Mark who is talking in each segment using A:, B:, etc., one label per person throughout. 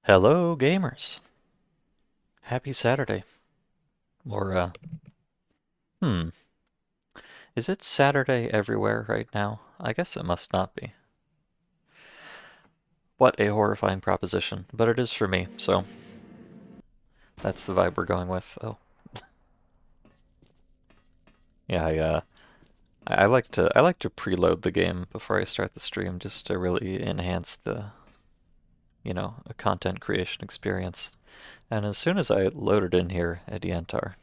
A: Hello, gamers. Happy Saturday. Or, hmm, is it Saturday everywhere right now? I guess it must not be. What a horrifying proposition, but it is for me, so that's the vibe we're going with. Oh, yeah, I like to preload the game before I start the stream just to really enhance a content creation experience. And as soon as I load it in here at Yantar,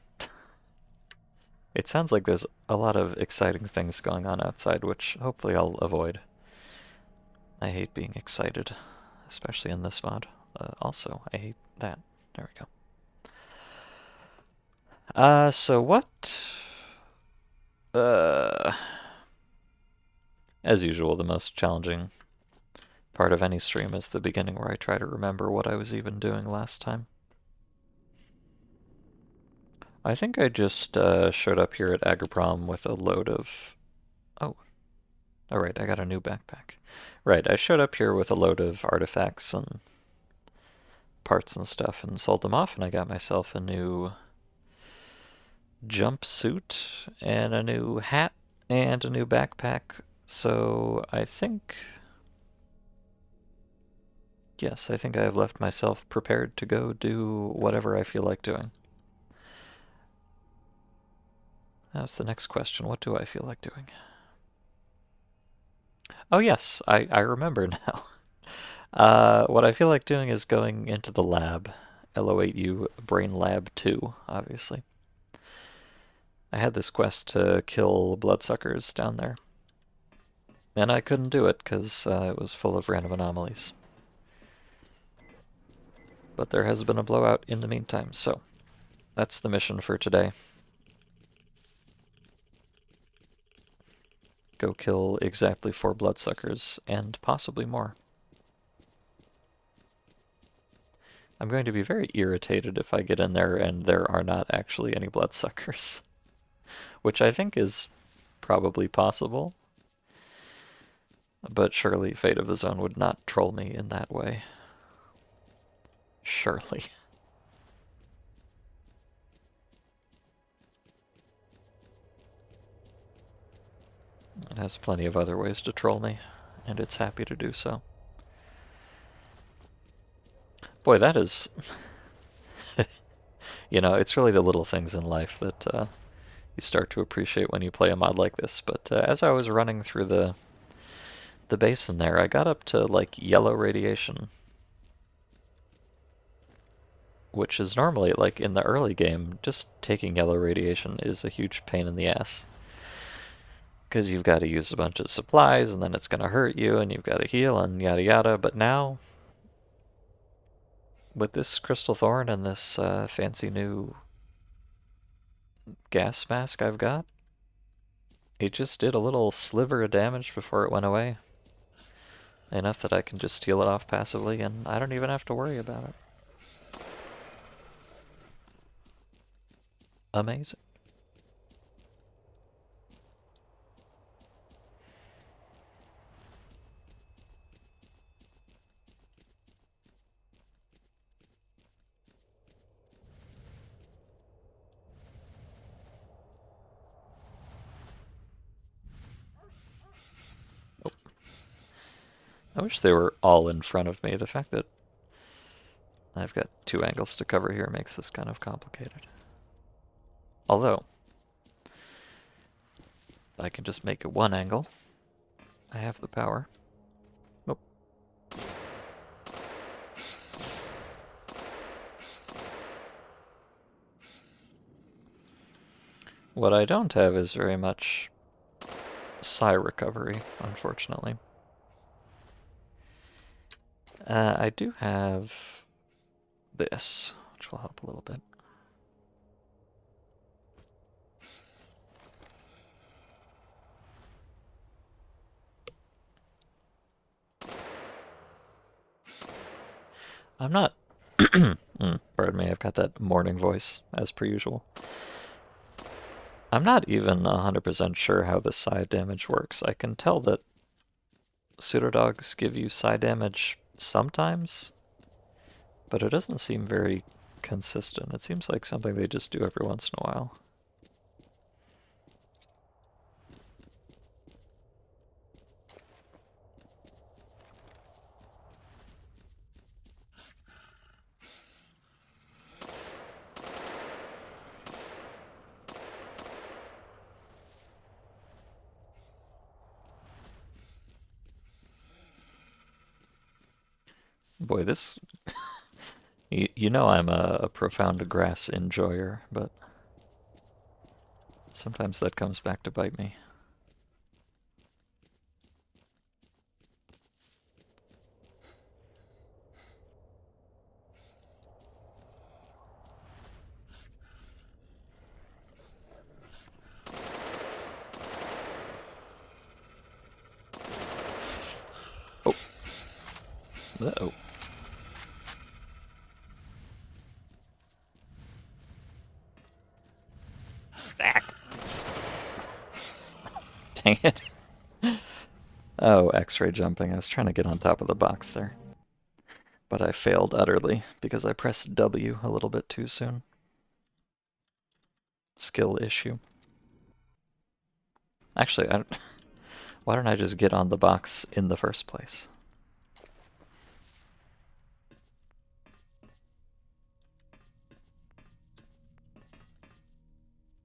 A: it sounds like there's a lot of exciting things going on outside, which hopefully I'll avoid. I hate being excited, especially in this mod. Also, I hate that. There we go. So what? Uh, as usual, the most challenging part of any stream is the beginning where I try to remember what I was even doing last time. I think I just showed up here at Agroprom with a load of... Oh, alright, I got a new backpack. Right, I showed up here with a load of artifacts and parts and stuff and sold them off, and I got myself a new jumpsuit and a new hat and a new backpack. So I think, yes, I think I have left myself prepared to go do whatever I feel like doing. That's the next question. What do I feel like doing? Oh, yes, I remember now. What I feel like doing is going into the lab. LO8U Brain Lab 2, obviously. I had this quest to kill bloodsuckers down there. And I couldn't do it because it was full of random anomalies. But there has been a blowout in the meantime, so that's the mission for today. Go kill exactly 4 bloodsuckers, and possibly more. I'm going to be very irritated if I get in there and there are not actually any bloodsuckers. Which I think is probably possible. But surely Fate of the Zone would not troll me in that way. Surely. It has plenty of other ways to troll me, and it's happy to do so. Boy, that is... it's really the little things in life that you start to appreciate when you play a mod like this. But as I was running through the basin there, I got up to, like, yellow radiation. Which is normally, like, in the early game, just taking yellow radiation is a huge pain in the ass. Because you've got to use a bunch of supplies, and then it's going to hurt you, and you've got to heal, and yada yada. But now, with this crystal thorn and this fancy new gas mask I've got, it just did a little sliver of damage before it went away. Enough that I can just heal it off passively, and I don't even have to worry about it. Amazing. Oh, I wish they were all in front of me. The fact that I've got 2 angles to cover here makes this kind of complicated. Although, I can just make it 1 angle. I have the power. Oh. What I don't have is very much psi recovery, unfortunately. I do have this, which will help a little bit. I'm not... pardon me, I've got that morning voice, as per usual. I'm not even 100% sure how the psi damage works. I can tell that pseudodogs give you psi damage sometimes, But it doesn't seem very consistent. It seems like something they just do every once in a while. Boy, this... You know I'm a profound grass enjoyer, but sometimes that comes back to bite me. Oh. Uh-oh. Dang it. Oh, X-ray jumping. I was trying to get on top of the box there. But I failed utterly because I pressed W a little bit too soon. Skill issue. Actually, why don't I just get on the box in the first place?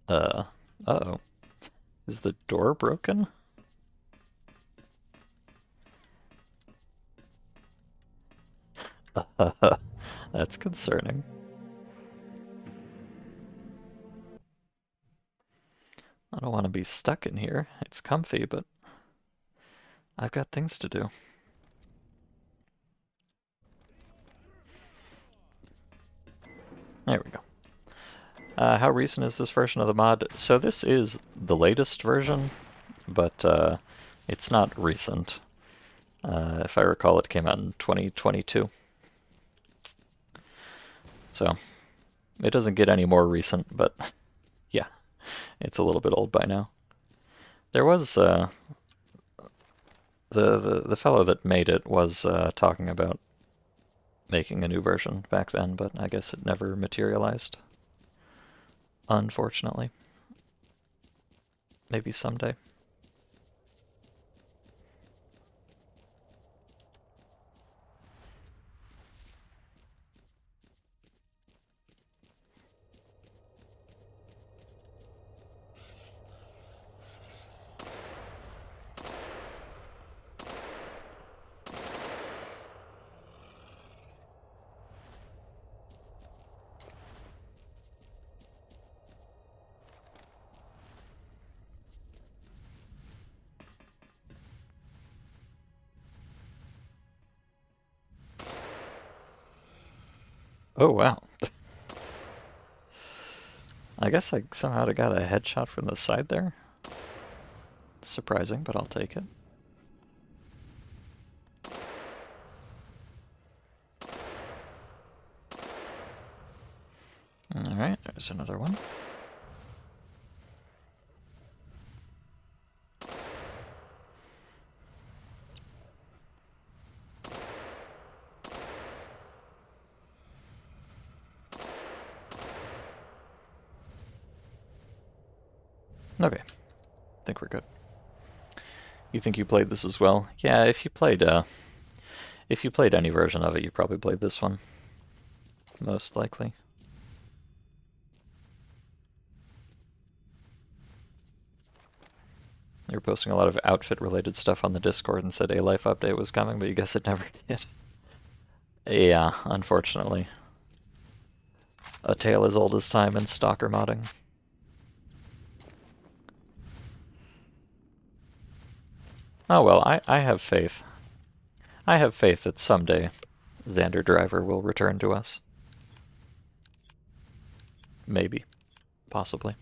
A: Uh-oh. Is the door broken? That's concerning. I don't want to be stuck in here. It's comfy, but I've got things to do. There we go. How recent is this version of the mod? So this is the latest version, but it's not recent. If I recall, it came out in 2022. So it doesn't get any more recent, but yeah, it's a little bit old by now. There was the fellow that made it was talking about making a new version back then, but I guess it never materialized. Unfortunately. Maybe someday. Oh, wow. I guess I somehow got a headshot from the side there. It's surprising, but I'll take it. Alright, there's another one. Okay, I think we're good. You think you played this as well? Yeah, if you played any version of it, you probably played this one. Most likely. They were posting a lot of outfit-related stuff on the Discord and said a life update was coming, but you guess it never did. Yeah, unfortunately. A tale as old as time in stalker modding. Oh well, I have faith. I have faith that someday Xander Driver will return to us. Maybe. Possibly.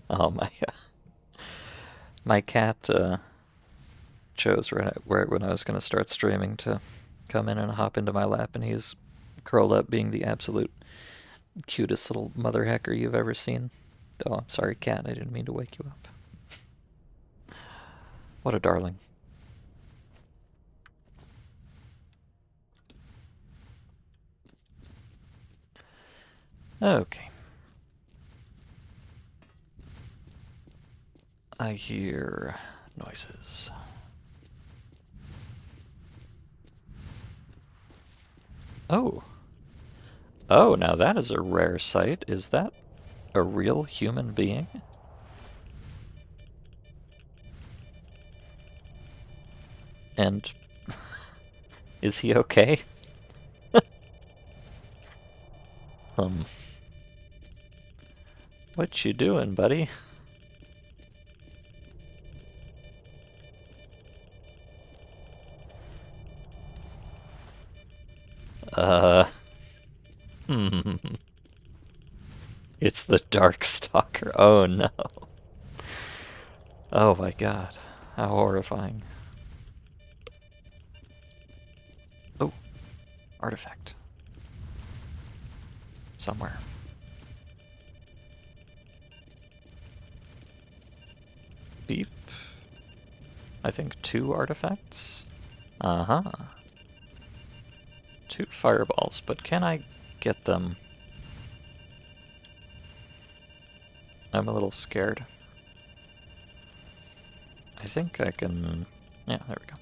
A: Oh my cat chose right when I was gonna start streaming to come in and hop into my lap, and he's curled up, being the absolute cutest little mother hecker you've ever seen. Oh, I'm sorry, cat. I didn't mean to wake you up. What a darling. Okay. I hear noises. Oh. Oh, now that is a rare sight. Is that a real human being? And is he okay? Um, what you doing, buddy? Uh, hmm. It's the Dark Stalker. Oh no. Oh my god. How horrifying. Oh, artifact. Somewhere. Beep. I think 2 artifacts? Uh-huh. 2 fireballs, but can I get them? I'm a little scared. I think I can... Yeah, there we go.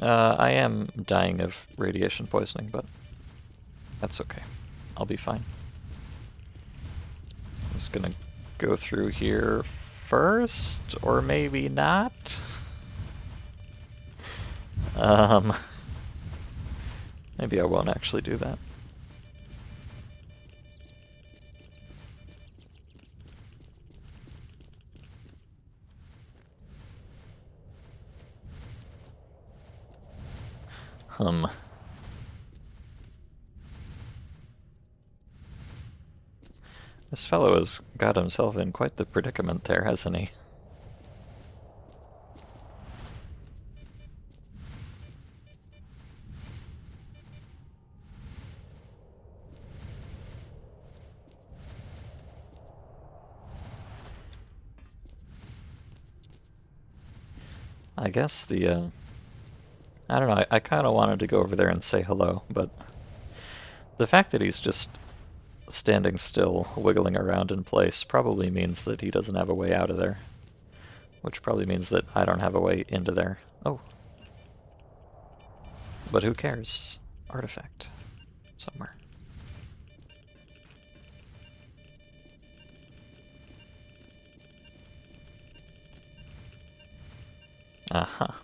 A: I am dying of radiation poisoning, but that's okay. I'll be fine. I'm just gonna go through here first, or maybe not. Um, maybe I won't actually do that. This fellow has got himself in quite the predicament there, hasn't he? I guess I don't know, I kind of wanted to go over there and say hello, but the fact that he's just standing still, wiggling around in place, probably means that he doesn't have a way out of there. Which probably means that I don't have a way into there. Oh. But who cares? Artifact. Somewhere. Uh-huh.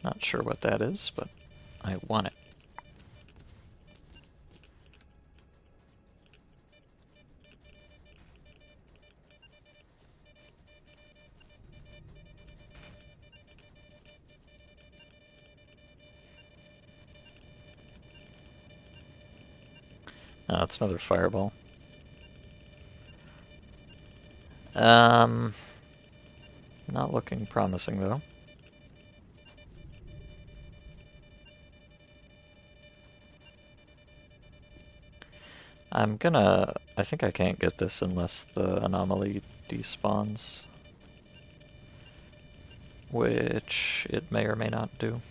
A: Not sure what that is, but I want it. Oh, it's another fireball. Not looking promising, though. I think I can't get this unless the anomaly despawns. Which it may or may not do.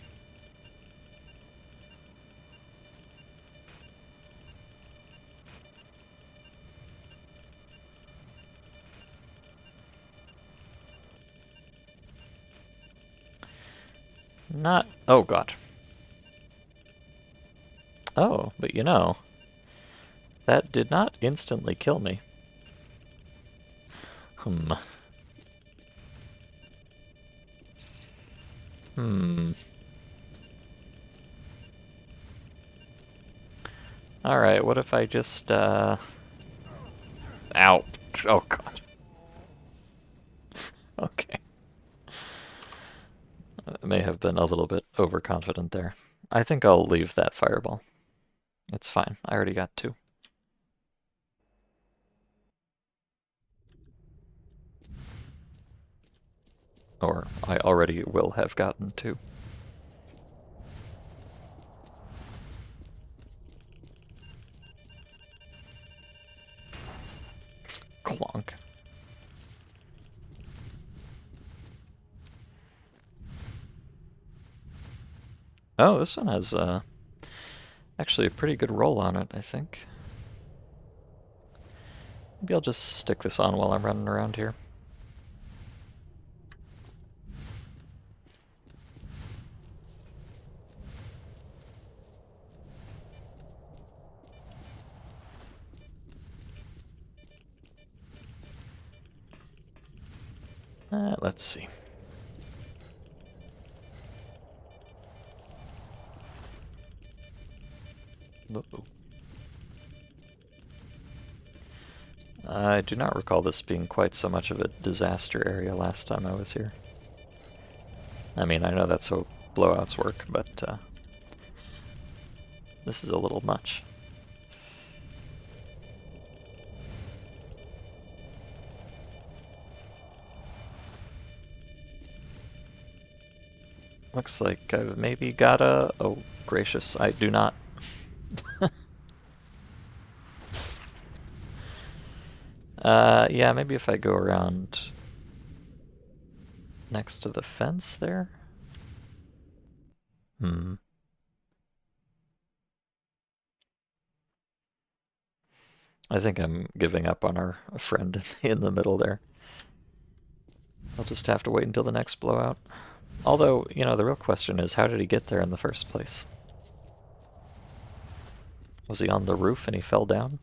A: Not... Oh, God. Oh, but you know, that did not instantly kill me. Hmm. Hmm. Alright, what if I just, Ow. Oh, God. Okay. I may have been a little bit overconfident there. I think I'll leave that fireball. It's fine. I already got 2. Or I already will have gotten to. Clonk. Oh, this one has actually a pretty good roll on it, I think. Maybe I'll just stick this on while I'm running around here. Let's see. Uh-oh. I do not recall this being quite so much of a disaster area last time I was here. I mean, I know that's how blowouts work, but this is a little much. Looks like I've maybe got a... Oh, gracious, I do not. Yeah, maybe if I go around next to the fence there? I think I'm giving up on our friend in the middle there. I'll just have to wait until the next blowout. Although, you know, the real question is, how did he get there in the first place? Was he on the roof and he fell down?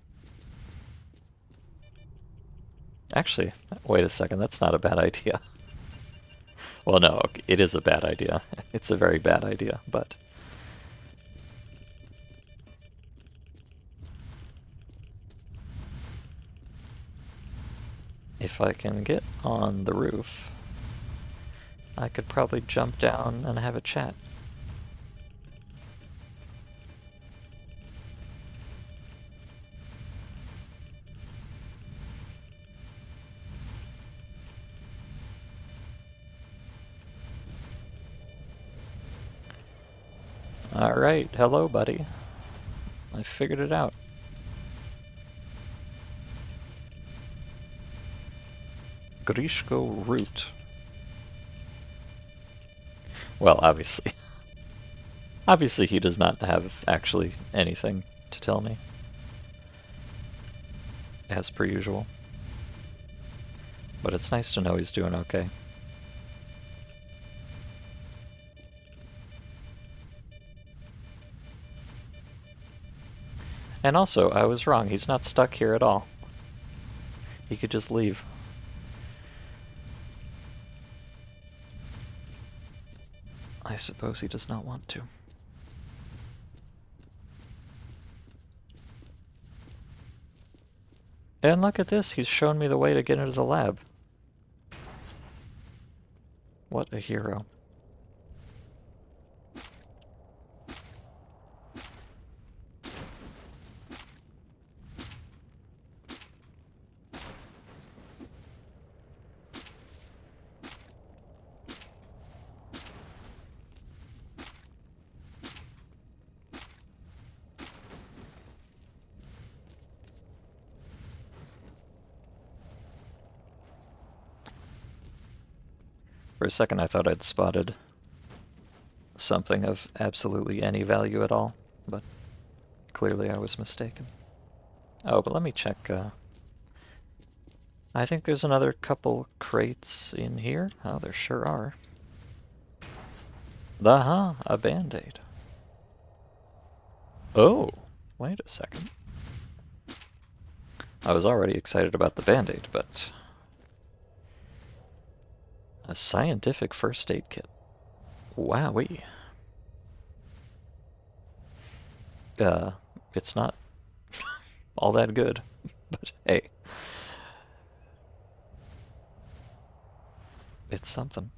A: Actually, wait a second, that's not a bad idea. Well, no, it is a bad idea. It's a very bad idea, but... if I can get on the roof, I could probably jump down and have a chat. Alright, hello buddy. I figured it out. Grishko root. Well, obviously. Obviously he does not have actually anything to tell me. As per usual. But it's nice to know he's doing okay. And also, I was wrong, he's not stuck here at all. He could just leave. I suppose he does not want to. And look at this, he's shown me the way to get into the lab. What a hero. For a second I thought I'd spotted something of absolutely any value at all, but clearly I was mistaken. Oh, but let me check. I think there's another couple crates in here. Oh, there sure are. Aha, a band-aid. Oh, wait a second. I was already excited about the band-aid, but... a scientific first aid kit. Wowee. It's not all that good, but hey. It's something.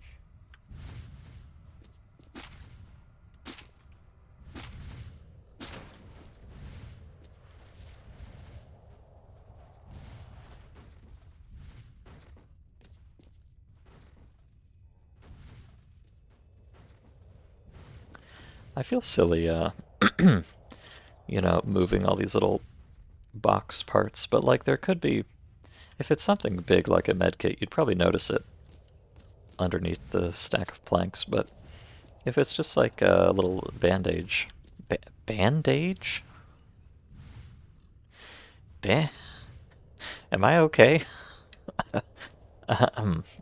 A: I feel silly, you know, moving all these little box parts, but like there could be, if it's something big like a medkit, you'd probably notice it underneath the stack of planks, but if it's just like a little bandage. Bandage? Ba- Am I okay?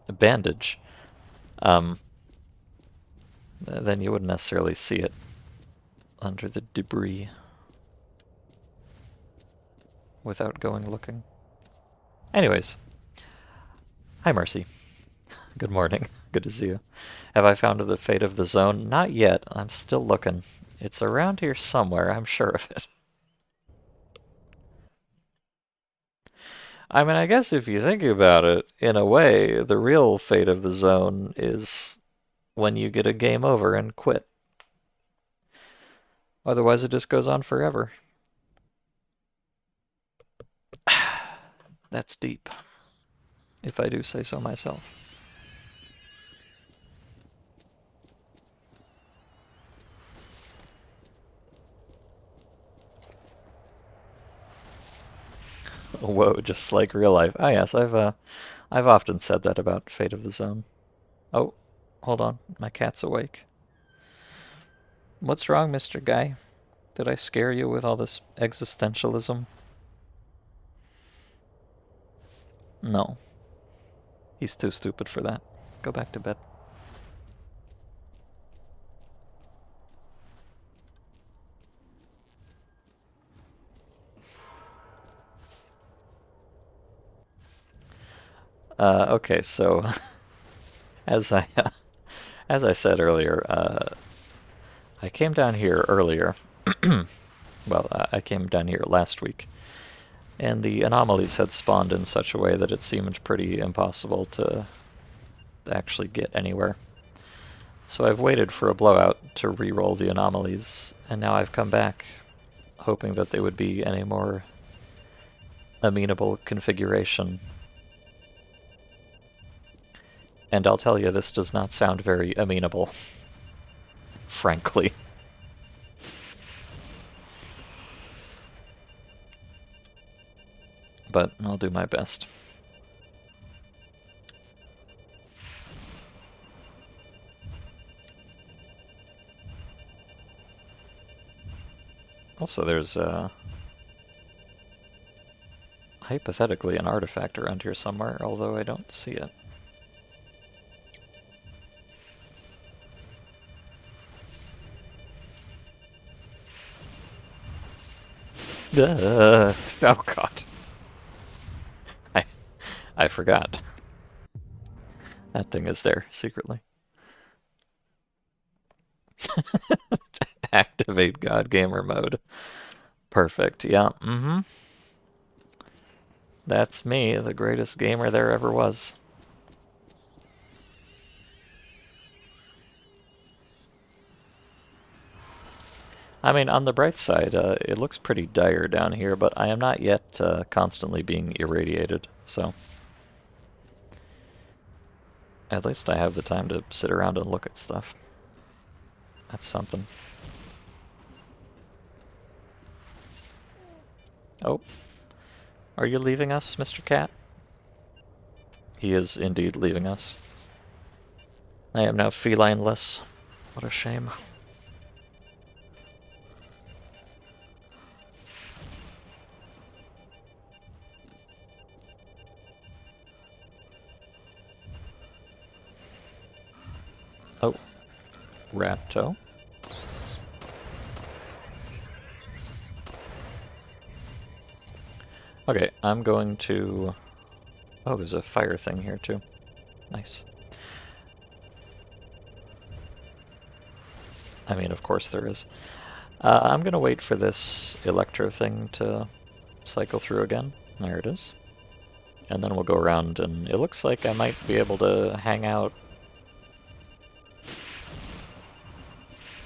A: Bandage. Um, then you wouldn't necessarily see it under the debris without going looking. Anyways, hi Marcy. Good morning. Good to see you. Have I found the fate of the zone? Not yet. I'm still looking. It's around here somewhere, I'm sure of it. I mean, I guess if you think about it, in a way, the real fate of the zone is when you get a game over and quit. Otherwise, it just goes on forever. That's deep, if I do say so myself. Whoa, just like real life. Ah, yes, I've often said that about Fate of the Zone. Oh, hold on, my cat's awake. What's wrong, Mr. Guy? Did I scare you with all this existentialism? No, he's too stupid for that. Go back to bed. Okay, so as I as I said earlier, I came down here earlier. Well, I came down here last week, and the anomalies had spawned in such a way that it seemed pretty impossible to actually get anywhere. So I've waited for a blowout to re-roll the anomalies, and now I've come back, hoping that they would be any more amenable configuration. And I'll tell you, this does not sound very amenable, frankly. But I'll do my best. Also, there's hypothetically an artifact around here somewhere, although I don't see it. Oh god. I I forgot. That thing is there secretly. Activate God Gamer mode. Perfect. Yeah. Mm-hmm. That's me, the greatest gamer there ever was. I mean, on the bright side, it looks pretty dire down here, but I am not yet constantly being irradiated, so at least I have the time to sit around and look at stuff. That's something. Oh. Are you leaving us, Mr. Cat? He is indeed leaving us. I am now feline-less. What a shame. Oh. Ratto. Okay, I'm going to... Oh, there's a fire thing here too. Nice. I mean, of course there is. I'm gonna wait for this electro thing to cycle through again. There it is. And then we'll go around, and it looks like I might be able to hang out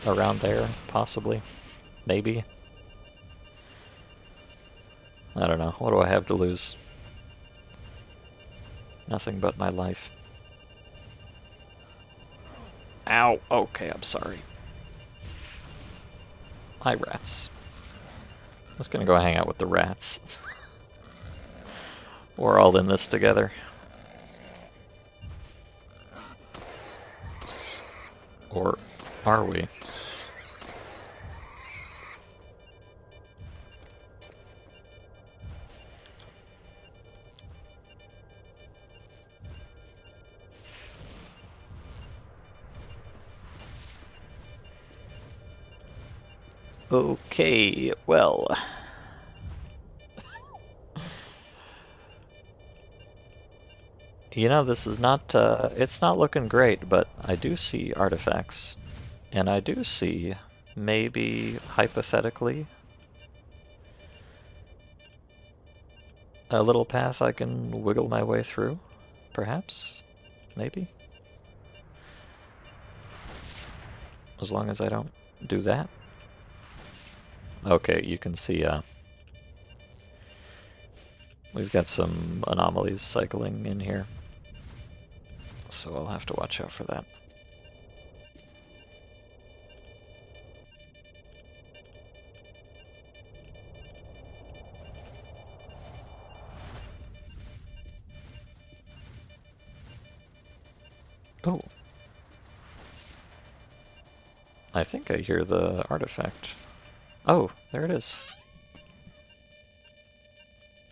A: around there, possibly. Maybe. I don't know. What do I have to lose? Nothing but my life. Ow! Okay, I'm sorry. Hi, rats. I was gonna go hang out with the rats. We're all in this together. Or are we? Okay, well. You know, this is not, it's not looking great, but I do see artifacts. And I do see, maybe, hypothetically, a little path I can wiggle my way through. Perhaps? Maybe? As long as I don't do that. Okay, you can see, we've got some anomalies cycling in here. So I'll have to watch out for that. Oh. I think I hear the artifact. Oh, there it is.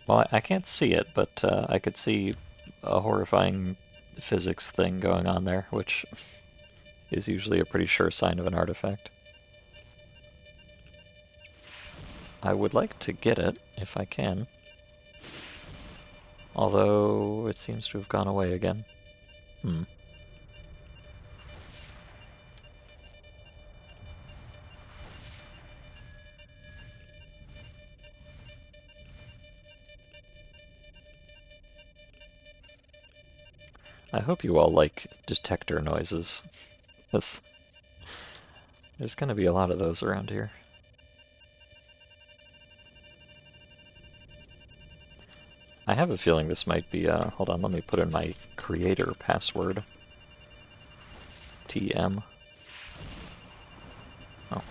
A: Well, I can't see it, but I could see a horrifying physics thing going on there, which is usually a pretty sure sign of an artifact. I would like to get it, if I can. Although, it seems to have gone away again. Hmm. I hope you all like detector noises. There's gonna be a lot of those around here. I have a feeling this might be, hold on, let me put in my creator password. TM. Oh.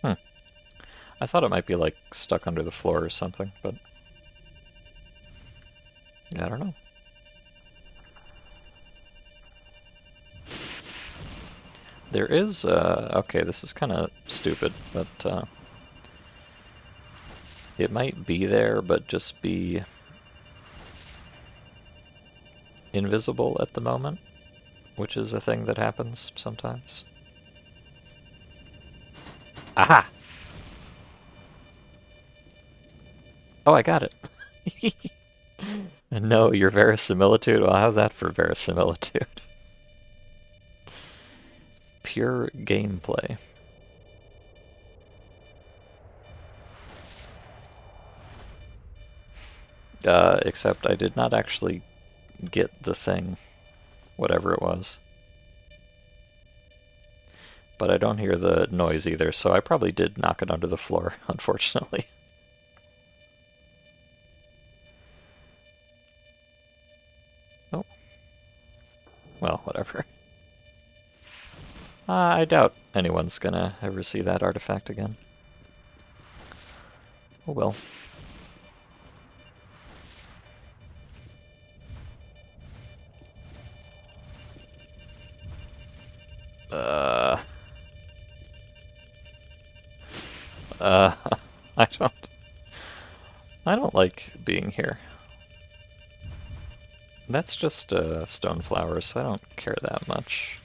A: Hmm. I thought it might be, like, stuck under the floor or something, but I don't know. There is, okay, this is kind of stupid, but it might be there, but just be invisible at the moment, which is a thing that happens sometimes. Aha! Oh, I got it. No, your verisimilitude? Well, how's that for verisimilitude? Pure gameplay. Except I did not actually get the thing, whatever it was. But I don't hear the noise either, so I probably did knock it under the floor, unfortunately. Oh. Well, whatever. I doubt anyone's gonna ever see that artifact again. Oh well. Uh... Uh... I don't... I don't like being here. That's just stone flowers, so I don't care that much.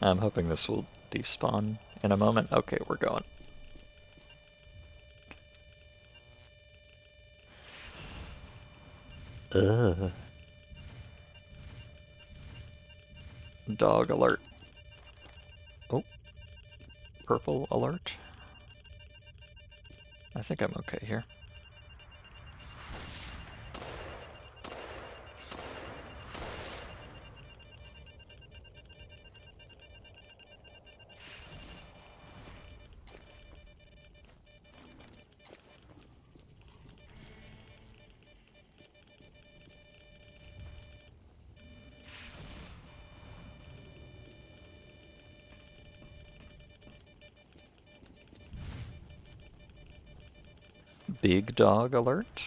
A: I'm hoping this will despawn in a moment. Okay, we're going. Ugh. Dog alert. Oh. Purple alert. I think I'm okay here. Big dog alert.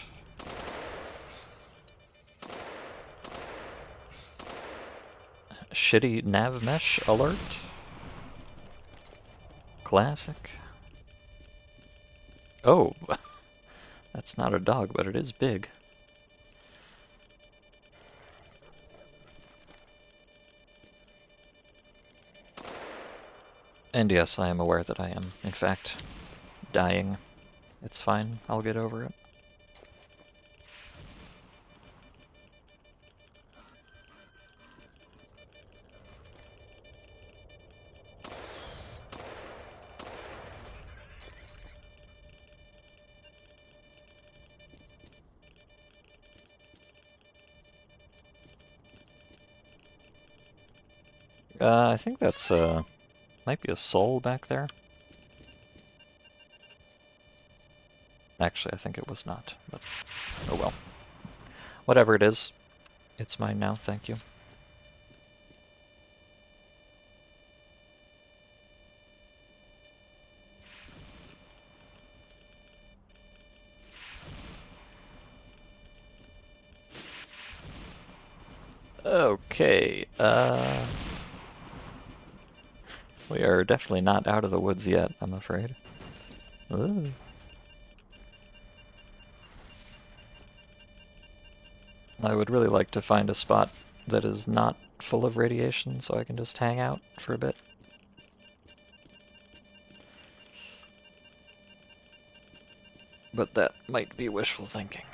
A: Shitty nav mesh alert. Classic. Oh, that's not a dog, but it is big. And yes, I am aware that I am, in fact, dying. It's fine, I'll get over it. I think that's, might be a soul back there. Actually, I think it was not, but oh well. Whatever it is, it's mine now, thank you. Okay, we are definitely not out of the woods yet, I'm afraid. Ooh. I would really like to find a spot that is not full of radiation so I can just hang out for a bit. But that might be wishful thinking.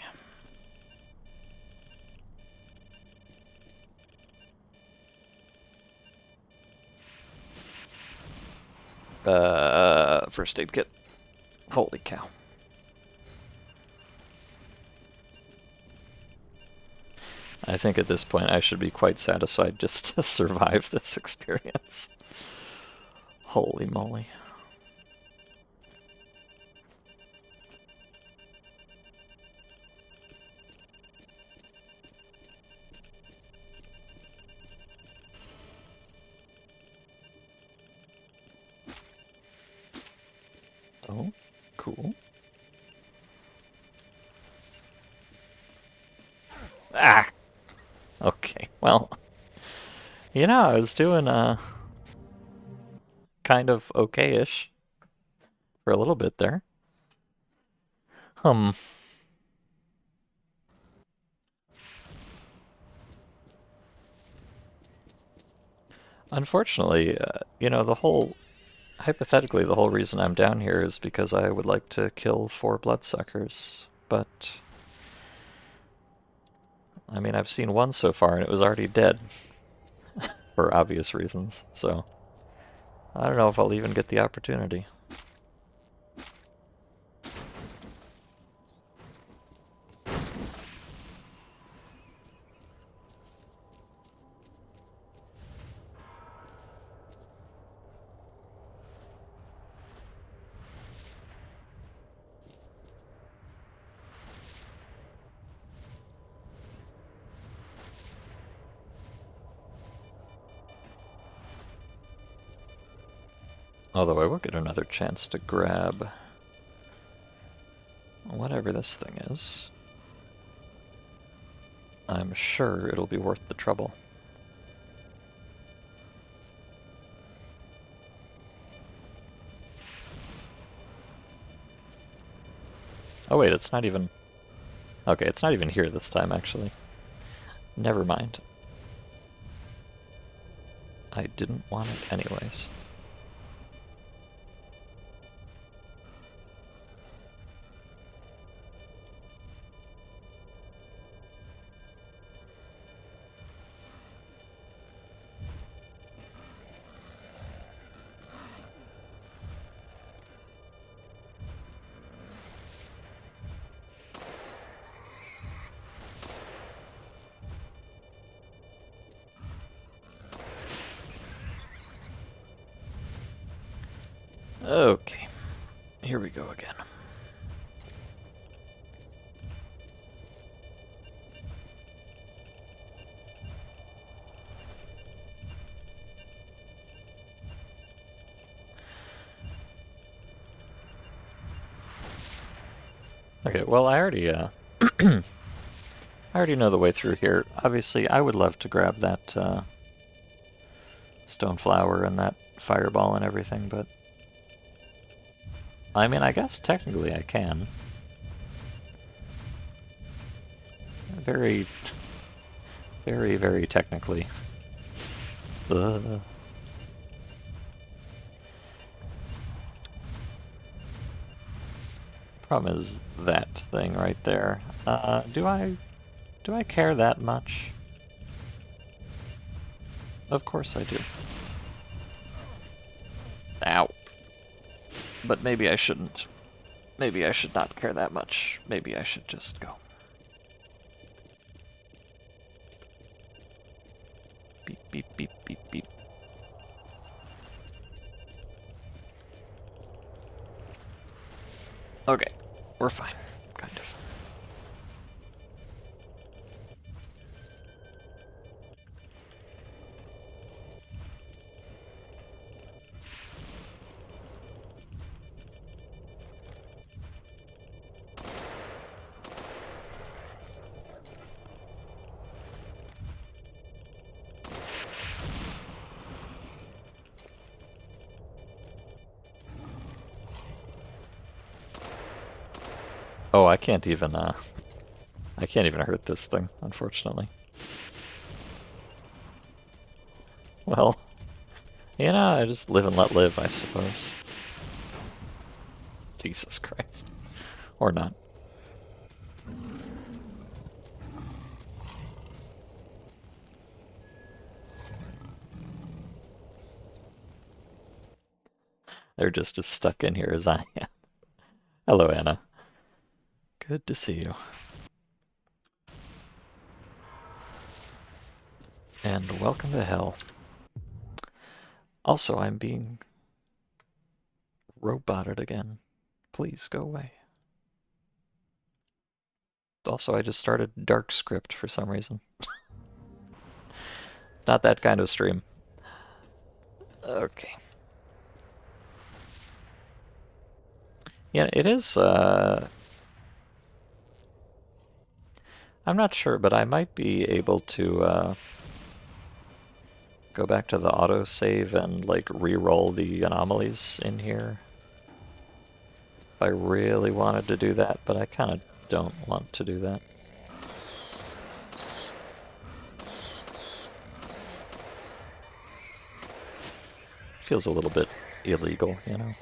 A: First aid kit. Holy cow. I think at this point I should be quite satisfied just to survive this experience. Holy moly. Oh, cool. Ah! Okay, well, you know, I was doing, kind of okay-ish for a little bit there. Hmm. Unfortunately, you know, hypothetically, the whole reason I'm down here is because I would like to kill 4 bloodsuckers, but, I mean, I've seen one so far and it was already dead, for obvious reasons, so I don't know if I'll even get the opportunity. Although I will get another chance to grab whatever this thing is. I'm sure it'll be worth the trouble. Oh wait, it's not even... Okay, it's not even here this time, actually. Never mind. I didn't want it anyways. Okay, here we go again. Okay, well, I already know the way through here. Obviously, I would love to grab that stone flower and that fireball and everything, but I mean, I guess technically I can. Very, very, very technically. Ugh. Problem is that thing right there. Do I care that much? Of course I do. Ow. But maybe I shouldn't. Maybe I should not care that much. Maybe I should just go. Beep, beep, beep, beep, beep. Okay, we're fine. Kind of. Oh, I can't even hurt this thing, unfortunately. Well, you know, I just live and let live, I suppose. Jesus Christ. Or not. They're just as stuck in here as I am. Hello, Anna. Good to see you. And welcome to hell. Also, I'm being roboted again. Please go away. Also, I just started Dark Script for some reason. It's not that kind of stream. Okay. Yeah, it is, I'm not sure, but I might be able to, go back to the autosave and, like, re-roll the anomalies in here. If I really wanted to do that, but I kind of don't want to do that. Feels a little bit illegal, you know?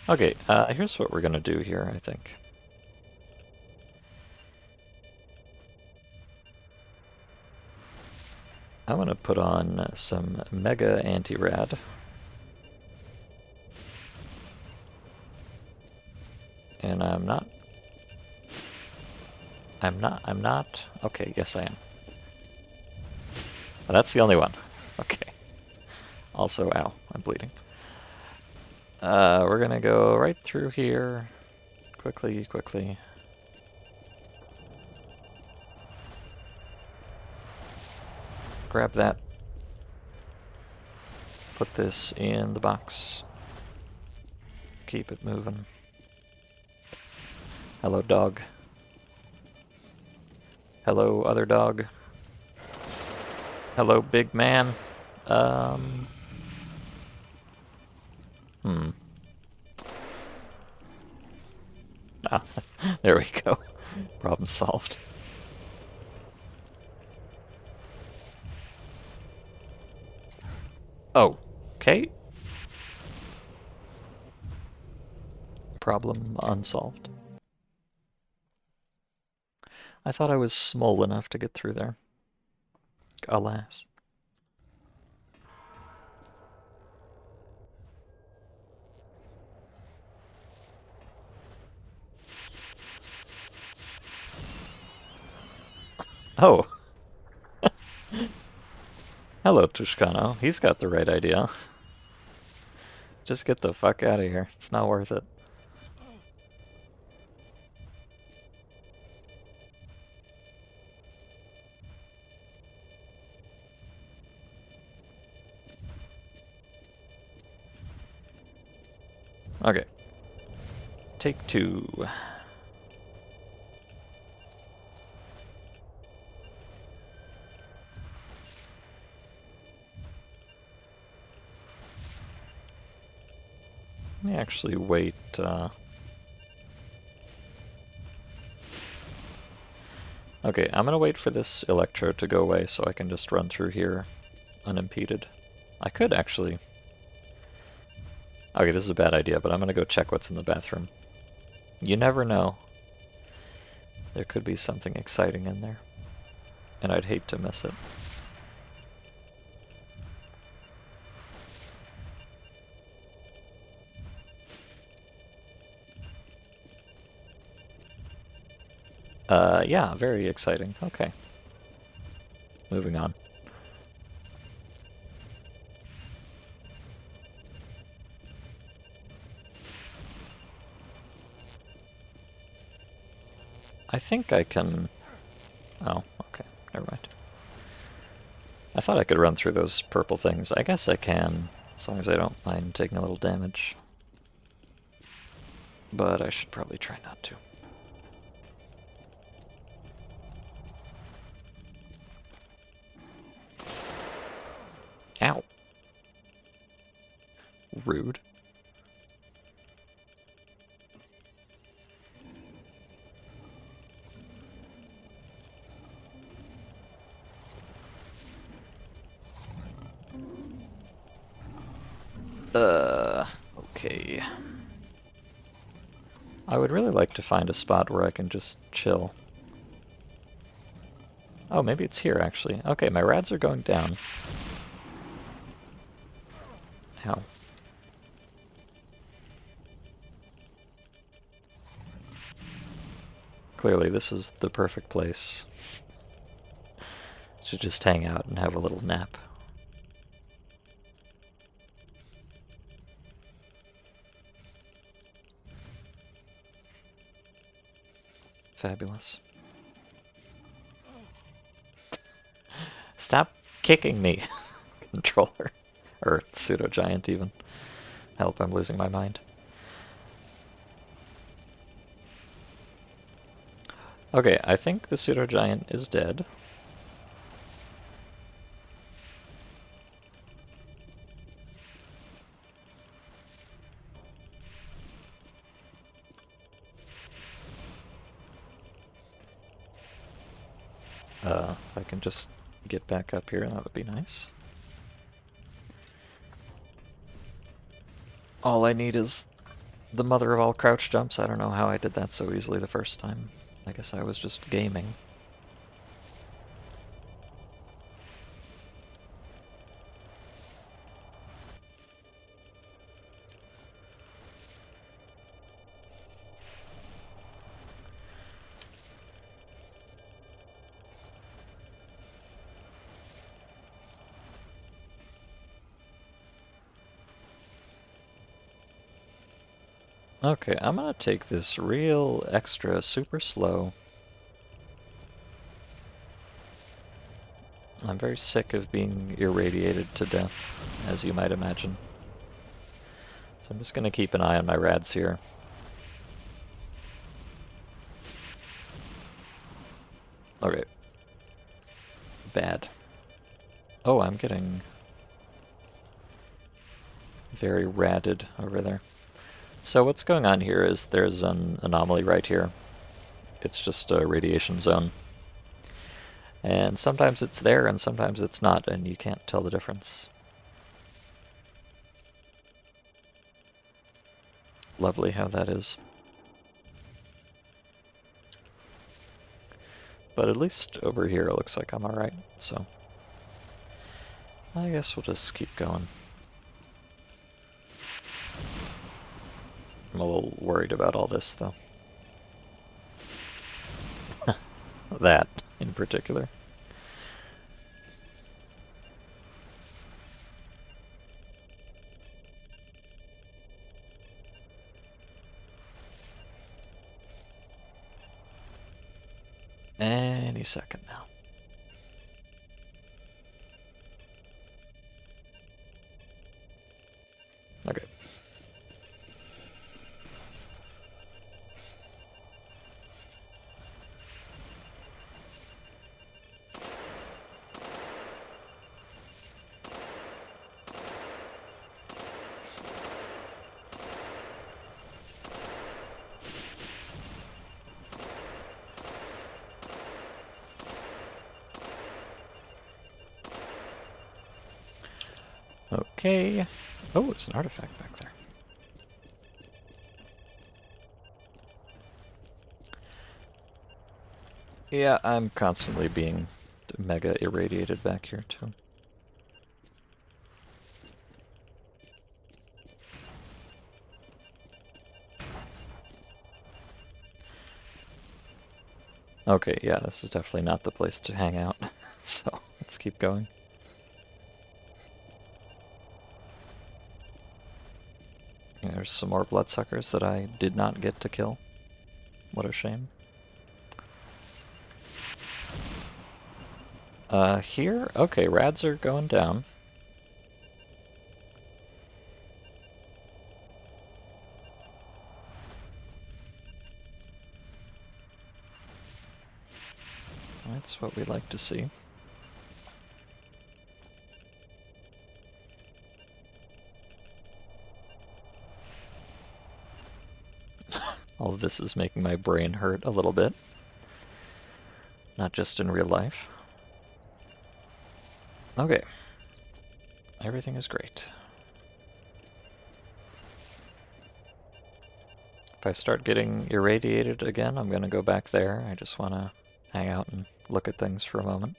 A: Okay, here's what we're gonna do here, I think. I'm gonna put on some Mega Anti-Rad. And I'm not. Okay, yes I am. Oh, that's the only one. Okay. Also, ow, I'm bleeding. We're gonna go right through here. Quickly, quickly. Grab that. Put this in the box. Keep it moving. Hello, dog. Hello, other dog. Hello, big man. Ah, there we go. Problem solved. Oh, okay. Problem unsolved. I thought I was small enough to get through there. Alas. Oh. Hello, Tushkano. He's got the right idea. Just get the fuck out of here. It's not worth it. Okay. Take two. Let me actually wait. Okay, I'm gonna wait for this electrode to go away so I can just run through here unimpeded. I could actually... Okay, this is a bad idea, but I'm gonna go check what's in the bathroom. You never know. There could be something exciting in there. And I'd hate to miss it. Yeah, very exciting. Okay. Moving on. I think I can... Oh, okay. Never mind. I thought I could run through those purple things. I guess I can, as long as I don't mind taking a little damage. But I should probably try not to. Ow. Rude. Okay. I would really like to find a spot where I can just chill. Oh, maybe it's here, actually. Okay, my rads are going down. Ow. Clearly, this is the perfect place to just hang out and have a little nap. Fabulous. Stop kicking me, controller. Or pseudo-giant, even. Help, I'm losing my mind. Okay, I think the pseudo-giant is dead. If I can just get back up here, that would be nice. All I need is the mother of all crouch jumps. I don't know how I did that so easily the first time. I guess I was just gaming. Okay, I'm gonna take this real extra super slow. I'm very sick of being irradiated to death, as you might imagine. So I'm just gonna keep an eye on my rads here. Okay. Bad. Oh, I'm getting very radded over there. So what's going on here is there's an anomaly right here. It's just a radiation zone. And sometimes it's there and sometimes it's not, and you can't tell the difference. Lovely how that is. But at least over here it looks like I'm alright, so I guess we'll just keep going. I'm a little worried about all this, though. That, in particular. Any second now. Okay. Okay. Oh, there's an artifact back there. Yeah, I'm constantly being mega irradiated back here, too. Okay, yeah, this is definitely not the place to hang out, so let's keep going. Yeah, there's some more bloodsuckers that I did not get to kill. What a shame. Here? Okay, rads are going down. That's what we like to see. All of this is making my brain hurt a little bit. Not just in real life. Okay. Everything is great. If I start getting irradiated again, I'm gonna go back there. I just wanna hang out and look at things for a moment.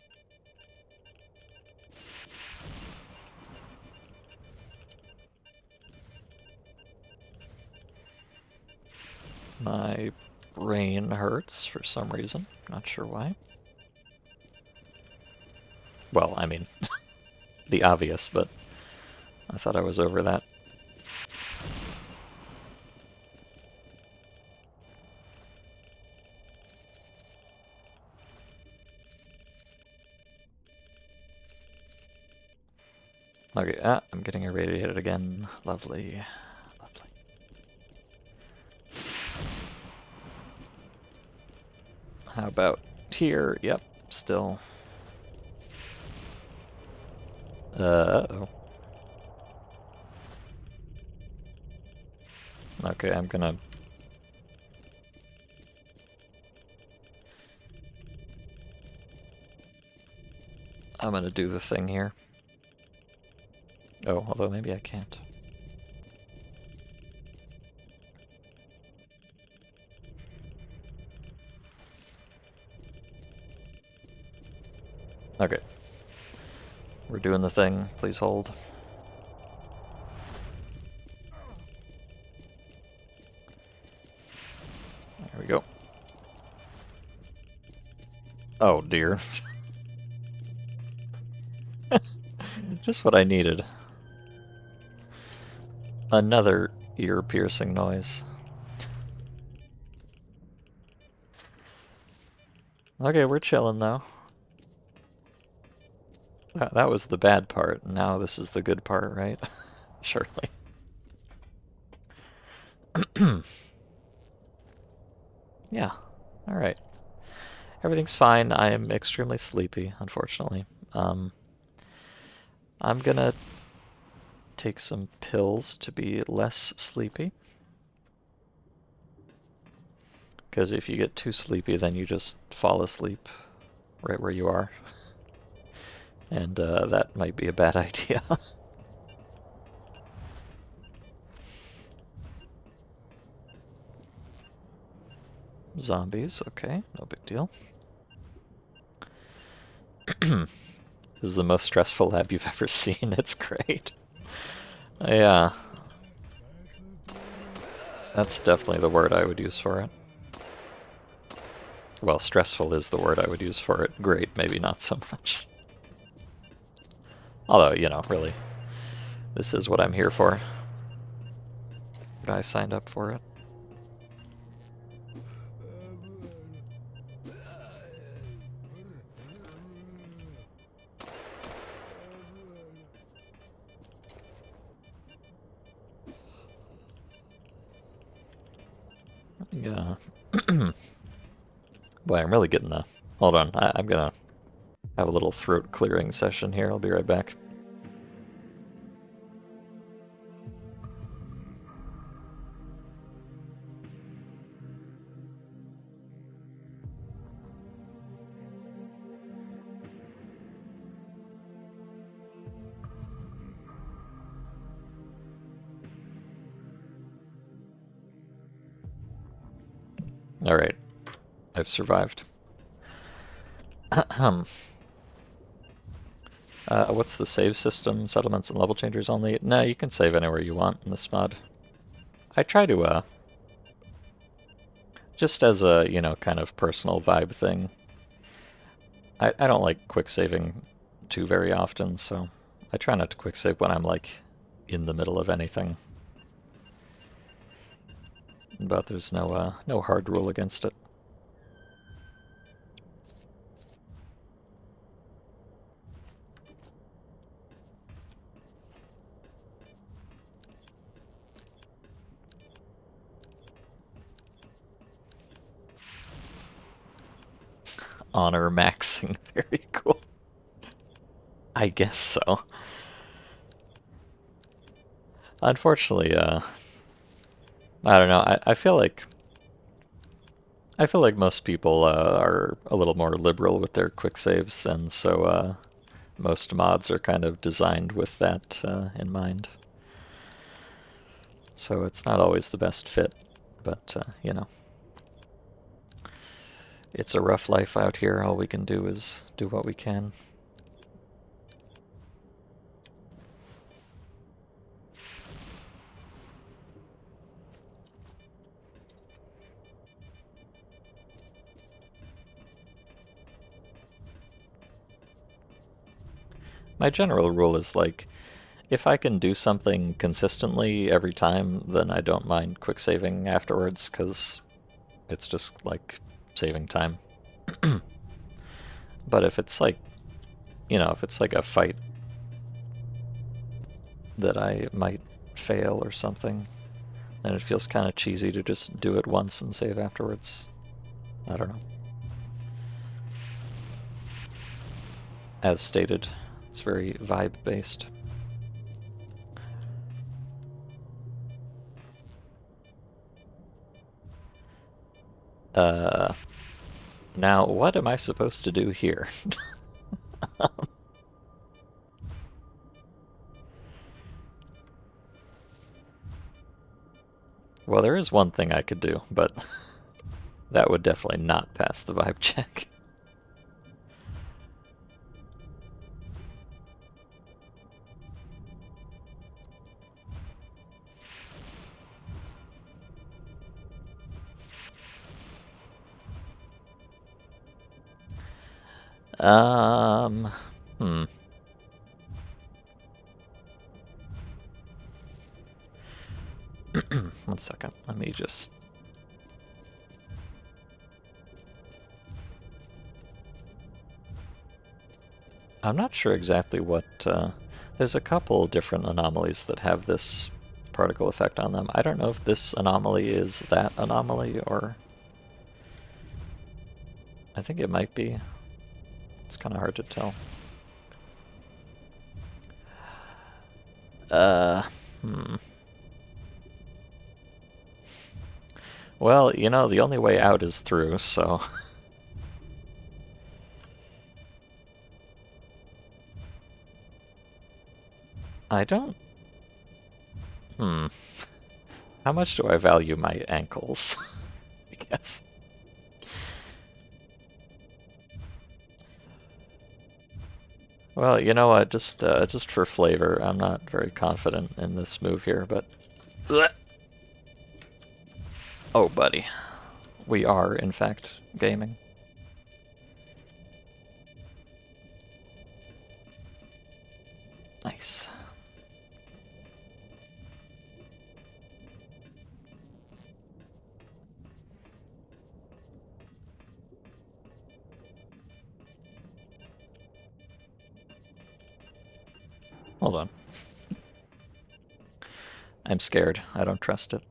A: My brain hurts for some reason. Not sure why. Well, I mean, the obvious, but I thought I was over that. Okay, I'm getting irradiated again. Lovely. Lovely. How about here? Yep, still. Uh-oh. Okay, I'm gonna... do the thing here. Oh, although maybe I can't. Okay. We're doing the thing. Please hold. There we go. Oh dear. Just what I needed. Another ear-piercing noise. Okay, we're chilling though. That was the bad part. Now this is the good part, right? Surely. Yeah. Alright. Everything's fine. I am extremely sleepy, unfortunately. I'm gonna take some pills to be less sleepy. Because if you get too sleepy, then you just fall asleep right where you are. And that might be a bad idea. Zombies, okay, no big deal. This is the most stressful lab you've ever seen. It's great. Yeah. That's definitely the word I would use for it. Well, stressful is the word I would use for it. Great, maybe not so much. Although, you know, really, this is what I'm here for. I signed up for it. Yeah. Boy, I'm really getting the... Hold on, I'm gonna have a little throat clearing session here. I'll be right back. Alright, I've survived. What's the save system? Settlements and level changers only? No, you can save anywhere you want in this mod. I try to, just as a, you know, kind of personal vibe thing. I don't like quick saving too very often, so I try not to quick save when I'm, like, in the middle of anything. But there's no hard rule against it. Honor maxing, very cool. I guess so. Unfortunately, I don't know. I feel like most people are a little more liberal with their quick saves, and so most mods are kind of designed with that in mind. So it's not always the best fit, but you know, it's a rough life out here. All we can do is do what we can. My general rule is like, if I can do something consistently every time, then I don't mind quick saving afterwards, because it's just like saving time. But if it's like, you know, if it's like a fight that I might fail or something, then it feels kind of cheesy to just do it once and save afterwards. I don't know. As stated, it's very vibe-based. Now what am I supposed to do here? Well, there is one thing I could do, but that would definitely not pass the vibe check. Um, hmm. One second, let me just... I'm not sure exactly what, there's a couple different anomalies that have this particle effect on them. I don't know if this anomaly is that anomaly, or... I think it might be. It's kind of hard to tell. Hmm. Well, you know, the only way out is through, so... I don't... Hmm. How much do I value my ankles? I guess. Well, you know what, just for flavor, I'm not very confident in this move here, but... Oh, buddy. We are, in fact, gaming. Nice. Hold on. I'm scared. I don't trust it.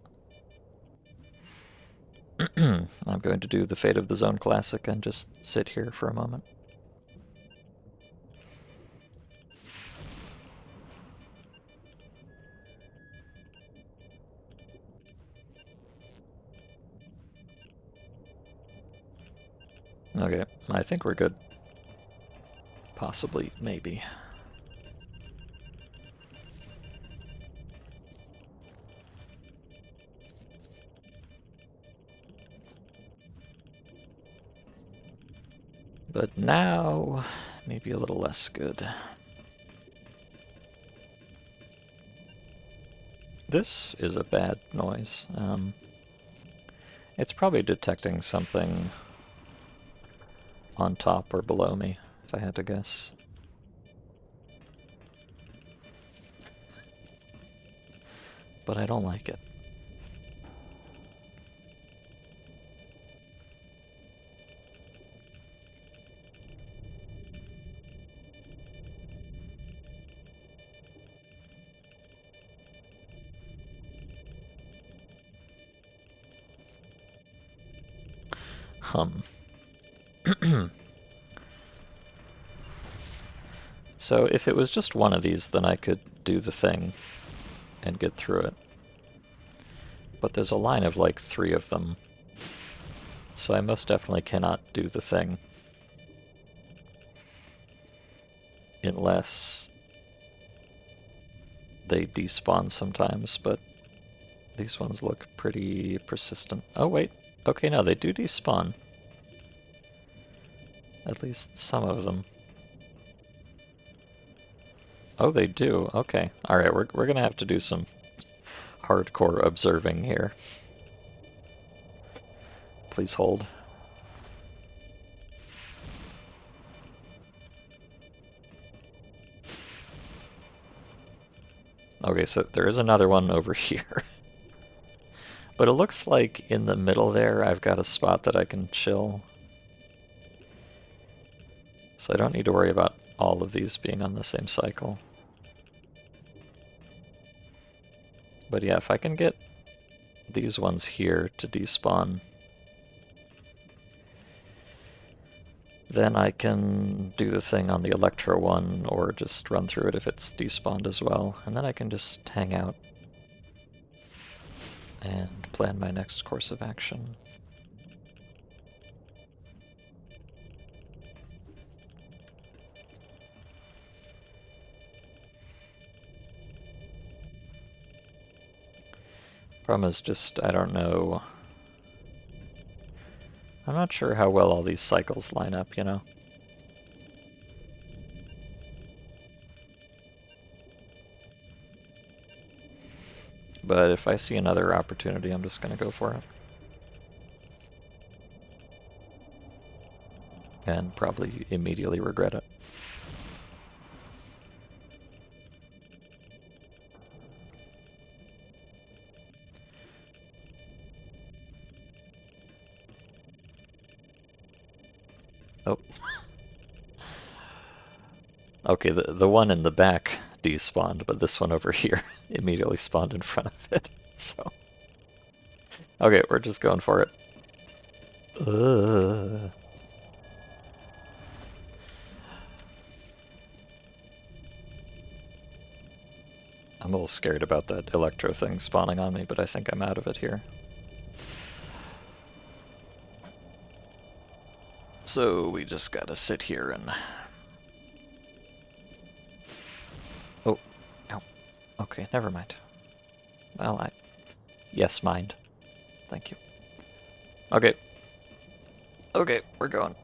A: I'm going to do the Fate of the Zone Classic and just sit here for a moment. Okay, I think we're good. Possibly, maybe. But now, maybe a little less good. This is a bad noise. It's probably detecting something on top or below me, if I had to guess. But I don't like it. So if it was just one of these, then I could do the thing and get through it. But there's a line of like 3 of them, so I most definitely cannot do the thing. Unless they despawn sometimes, but these ones look pretty persistent. Oh wait, okay, no, they do despawn. At least some of them. Oh, they do. Okay. Alright, we're gonna have to do some hardcore observing here. Please hold. Okay, so there is another one over here. But it looks like in the middle there I've got a spot that I can chill. So I don't need to worry about all of these being on the same cycle. But yeah, if I can get these ones here to despawn, then I can do the thing on the Electro one, or just run through it if it's despawned as well, and then I can just hang out and plan my next course of action. Problem is just, I don't know. I'm not sure how well all these cycles line up, you know? But if I see another opportunity, I'm just gonna go for it. And probably immediately regret it. Oh. Okay, the one in the back despawned, but this one over here immediately spawned in front of it, so... Okay, we're just going for it. I'm a little scared about that electro thing spawning on me, but I think I'm out of it here. So we just gotta sit here and... Oh, ow. Okay, never mind. Well, Yes, mind. Thank you. Okay. Okay, we're going.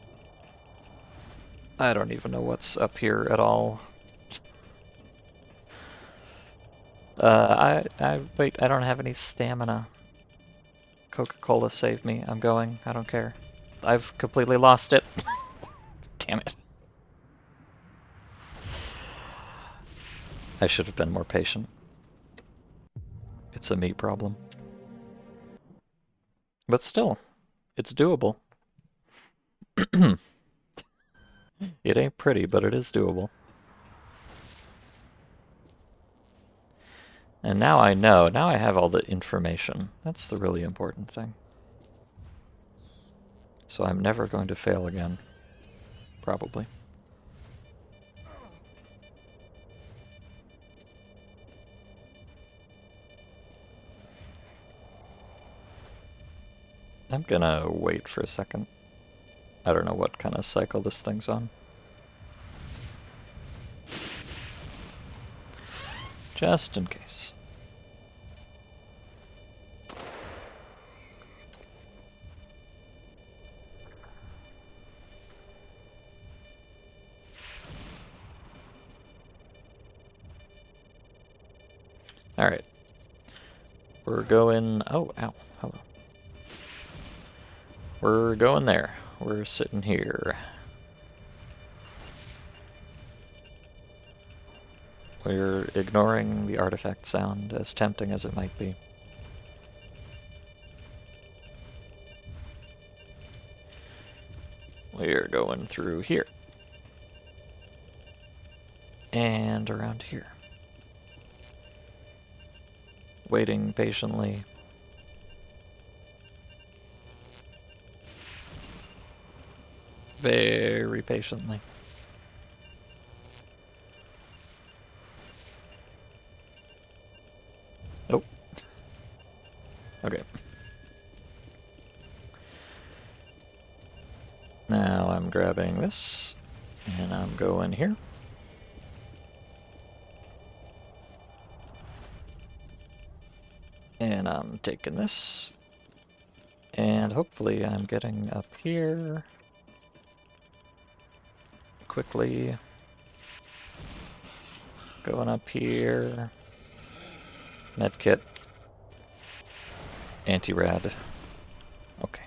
A: I don't even know what's up here at all. Wait, I don't have any stamina. Coca-Cola saved me. I'm going. I don't care. I've completely lost it. Damn it. I should have been more patient. It's a me problem. But still, it's doable. It ain't pretty, but it is doable. And now I know. Now I have all the information. That's the really important thing. So I'm never going to fail again. Probably. I'm gonna wait for a second. I don't know what kind of cycle this thing's on. Just in case. Alright. We're going... Oh, ow. Hello. We're going there. We're sitting here. We're ignoring the artifact sound, as tempting as it might be. We're going through here. And around here. Waiting patiently. Very patiently. Oh. Okay. Now I'm grabbing this, and I'm going here. And I'm taking this, and hopefully I'm getting up here quickly. Going up here. Medkit. Anti-rad. Okay.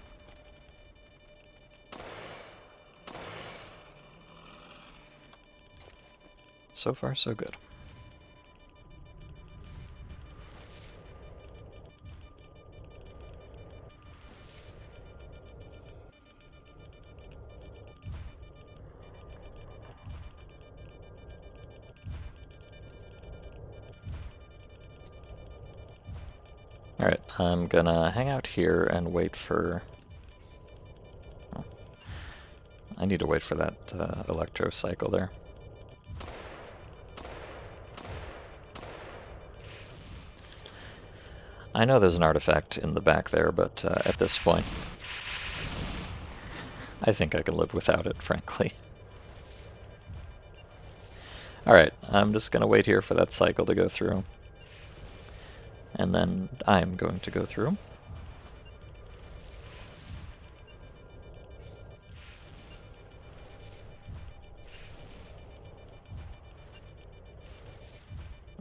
A: So far, so good. Alright, I'm gonna hang out here and wait for... Oh. I need to wait for that electro cycle there. I know there's an artifact in the back there, but at this point, I think I can live without it, frankly. Alright, I'm just gonna wait here for that cycle to go through. And then I'm going to go through.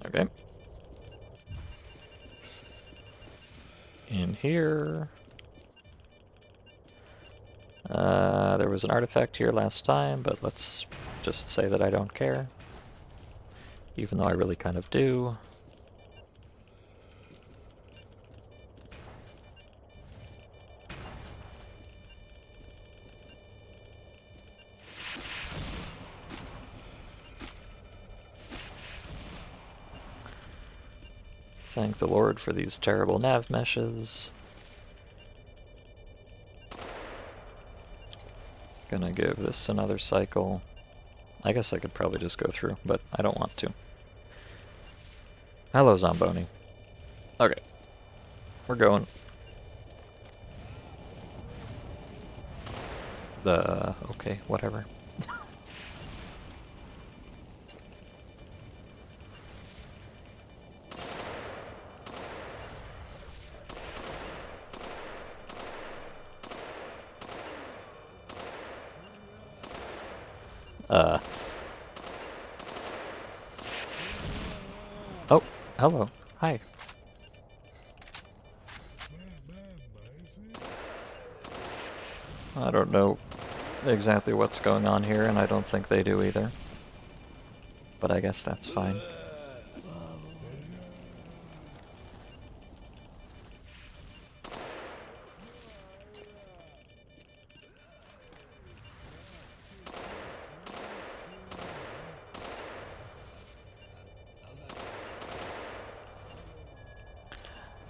A: Okay. In here. There was an artifact here last time, but let's just say that I don't care. Even though I really kind of do. Thank the Lord for these terrible nav meshes. Gonna give this another cycle. I guess I could probably just go through, but I don't want to. Hello, Zomboni. Okay. We're going. Okay, whatever. Oh, hello. Hi. I don't know exactly what's going on here, and I don't think they do either. But I guess that's fine.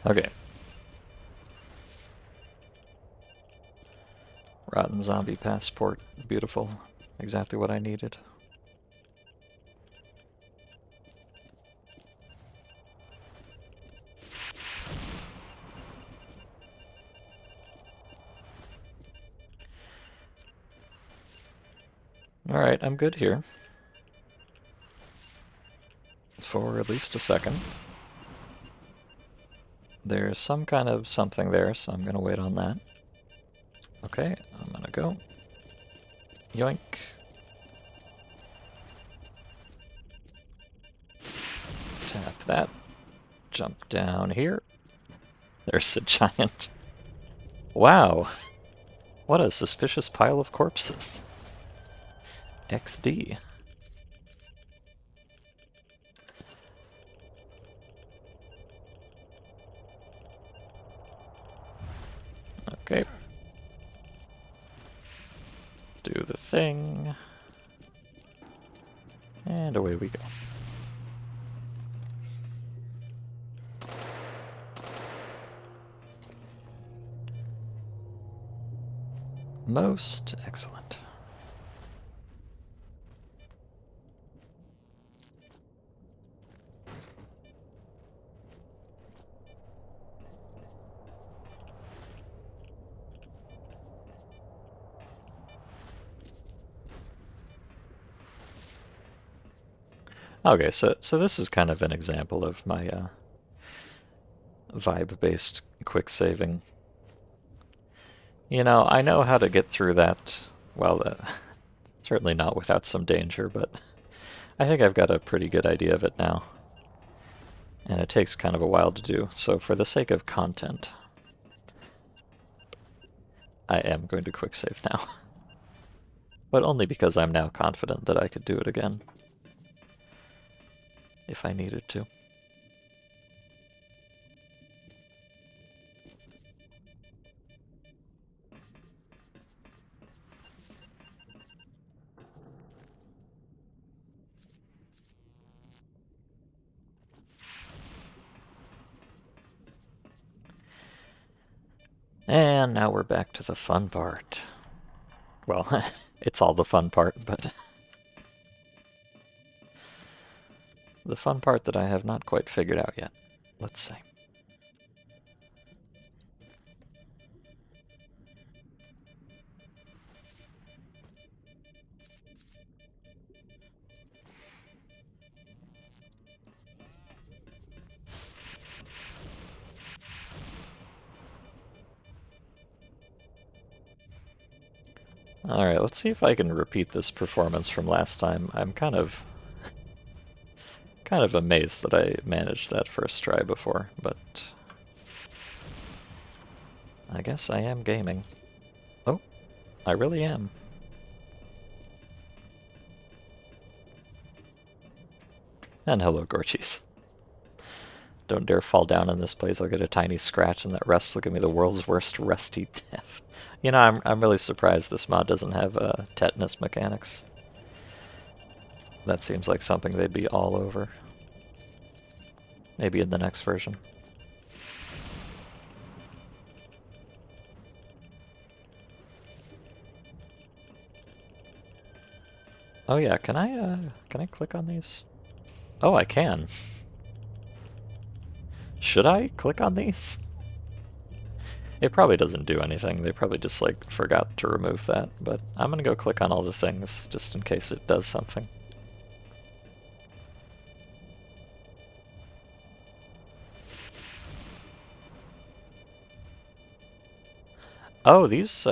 A: Okay. Rotten zombie passport. Beautiful. Exactly what I needed. Alright, I'm good here. For at least a second. There's some kind of something there, so I'm gonna wait on that. Okay, I'm gonna go. Yoink. Tap that. Jump down here. There's a giant. Wow. What a suspicious pile of corpses. XD. Okay. Do the thing. And away we go. Most excellent. Okay, so this is kind of an example of my vibe-based quick saving. You know, I know how to get through that. Well, certainly not without some danger, but I think I've got a pretty good idea of it now. And it takes kind of a while to do, so for the sake of content, I am going to quick save now. But only because I'm now confident that I could do it again. If I needed to. And now we're back to the fun part. Well, it's all the fun part, but the fun part that I have not quite figured out yet. Let's see. Alright, let's see if I can repeat this performance from last time. I'm kind of amazed that I managed that first try before, but I guess I am gaming. Oh, I really am. And hello, Gorchies. Don't dare fall down in this place. I'll get a tiny scratch and that rust will give me the world's worst rusty death. You know, I'm really surprised this mod doesn't have tetanus mechanics. That seems like something they'd be all over. Maybe in the next version. Oh yeah, can I click on these? Oh, I can. Should I click on these? It probably doesn't do anything. They probably just, like, forgot to remove that. But I'm gonna go click on all the things, just in case it does something. Oh, these,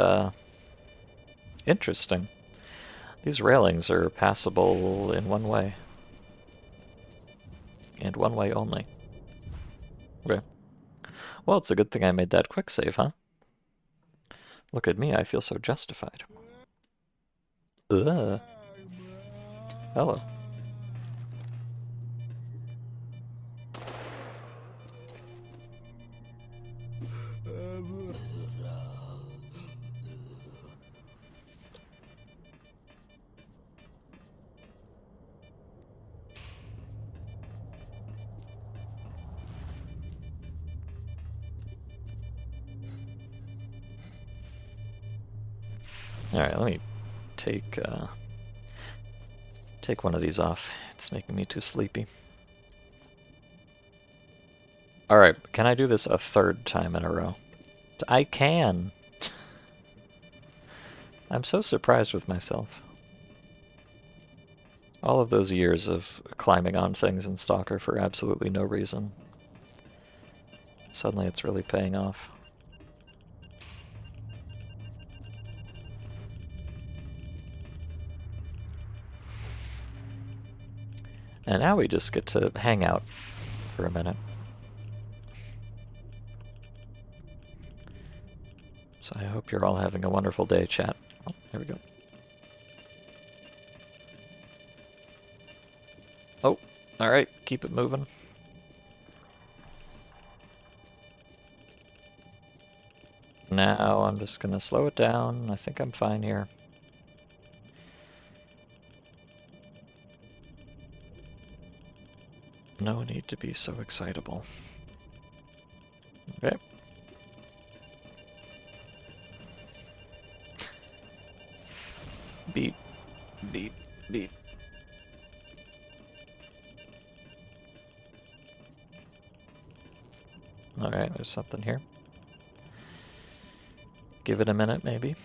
A: interesting. These railings are passable in one way. And one way only. Okay. Well, it's a good thing I made that quick save, huh? Look at me, I feel so justified. Ugh. Hello. Alright, let me take one of these off. It's making me too sleepy. Alright, can I do this a third time in a row? I can! I'm so surprised with myself. All of those years of climbing on things in Stalker for absolutely no reason. Suddenly it's really paying off. And now we just get to hang out for a minute. So I hope you're all having a wonderful day, chat. Oh, there we go. Oh, alright, keep it moving. Now I'm just gonna slow it down. I think I'm fine here. No need to be so excitable. Okay. Beep, beep, beep. Alright, there's something here. Give it a minute, maybe.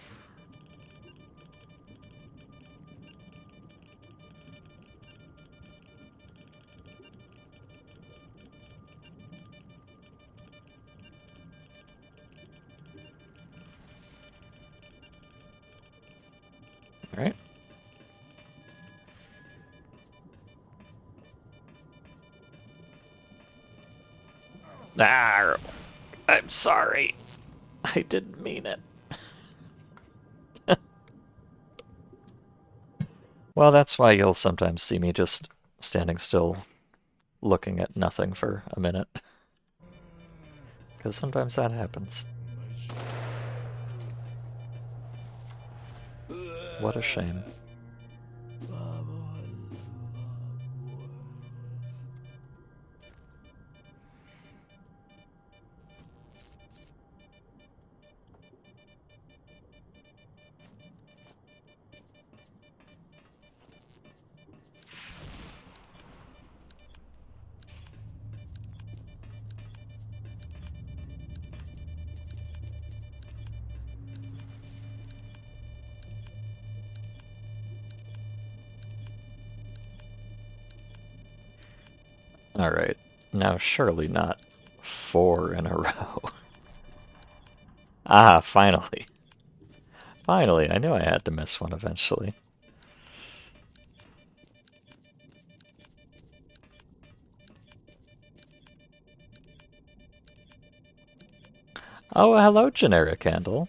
A: Alright. Ah, I'm sorry. I didn't mean it. Well, that's why you'll sometimes see me just standing still, looking at nothing for a minute. Because sometimes that happens. What a shame. Alright, now surely not 4 in a row. Ah, finally. Finally, I knew I had to miss one eventually. Oh, hello, generic handle.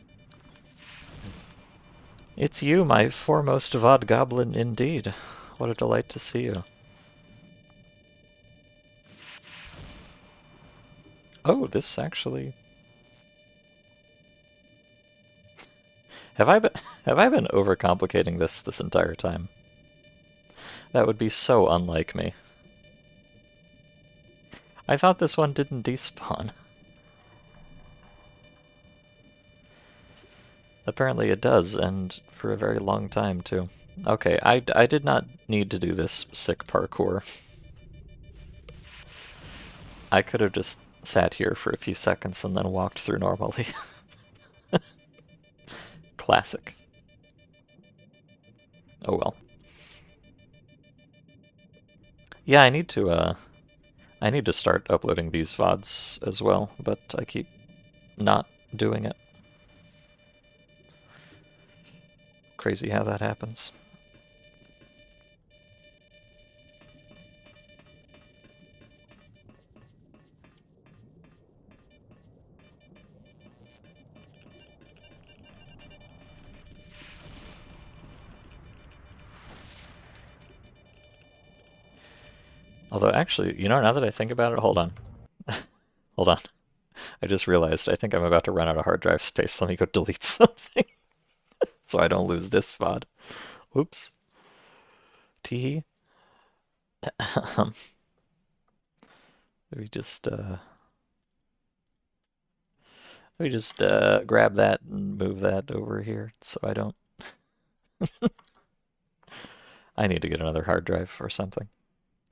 A: It's you, my foremost Vod Goblin indeed. What a delight to see you. Oh, this actually... Have I been overcomplicating this entire time? That would be so unlike me. I thought this one didn't despawn. Apparently it does, and for a very long time, too. Okay, I did not need to do this sick parkour. I could have just sat here for a few seconds and then walked through normally. Classic. Oh well. Yeah, I need to start uploading these VODs as well, but I keep not doing it. Crazy how that happens. Although actually, you know, now that I think about it, hold on. Hold on. I just realized I think I'm about to run out of hard drive space. Let me go delete something so I don't lose this VOD. Oops. Teehee. Let me just grab that and move that over here so I don't... I need to get another hard drive or something.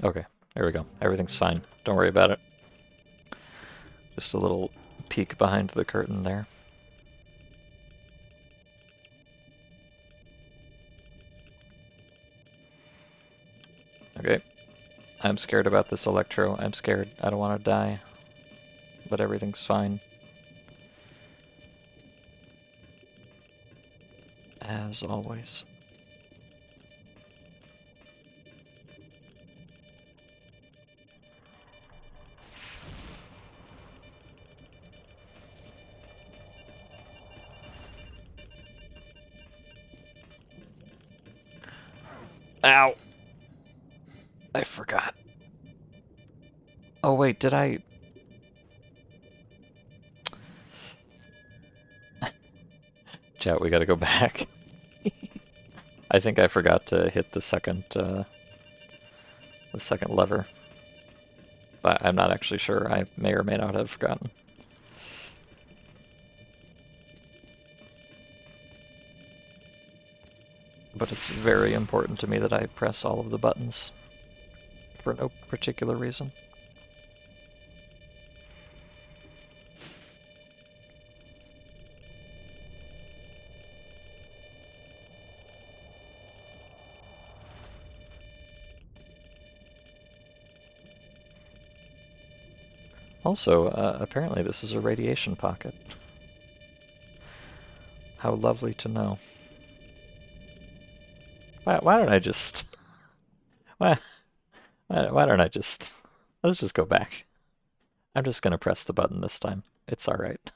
A: Okay, there we go. Everything's fine. Don't worry about it. Just a little peek behind the curtain there. Okay. I'm scared about this electro. I'm scared. I don't want to die. But everything's fine. As always. Ow! I forgot. Oh wait, did I... Chat, we gotta go back. I think I forgot to hit the second lever. But I'm not actually sure. I may or may not have forgotten. But it's very important to me that I press all of the buttons for no particular reason. Also, apparently this is a radiation pocket. How lovely to know. Why don't I just... Why, why don't I just... Let's just go back. I'm just gonna press the button this time. It's alright.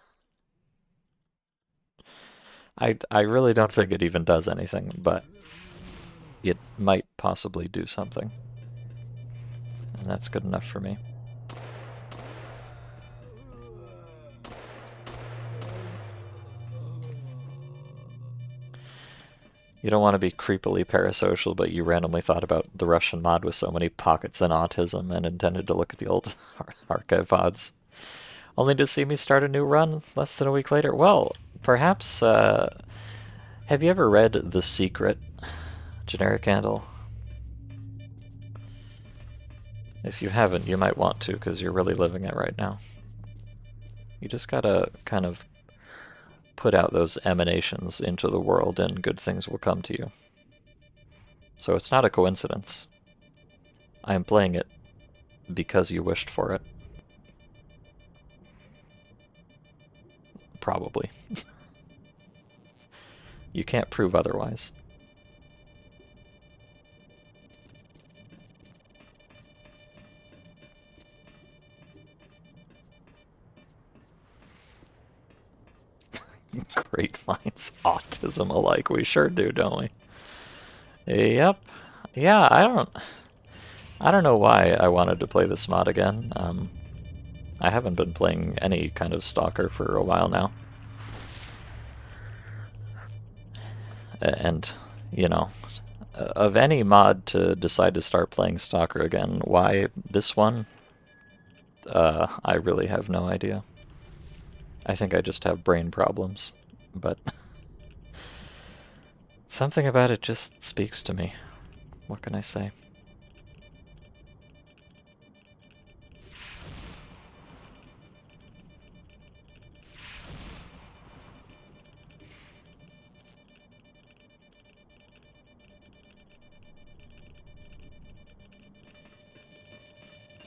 A: I really don't think it even does anything, but it might possibly do something. And that's good enough for me. You don't want to be creepily parasocial, but you randomly thought about the Russian mod with so many pockets and autism and intended to look at the old archive pods. Only to see me start a new run less than a week later. Well, perhaps, have you ever read The Secret? Generic handle? If you haven't, you might want to, because you're really living it right now. You just gotta kind of put out those emanations into the world and good things will come to you. So it's not a coincidence. I am playing it because you wished for it. Probably. You can't prove otherwise. Great minds, autism alike. We sure do, don't we? Yep. Yeah, I don't know why I wanted to play this mod again. I haven't been playing any kind of Stalker for a while now. And, you know, of any mod to decide to start playing Stalker again, why this one? I really have no idea. I think I just have brain problems, but something about it just speaks to me. What can I say?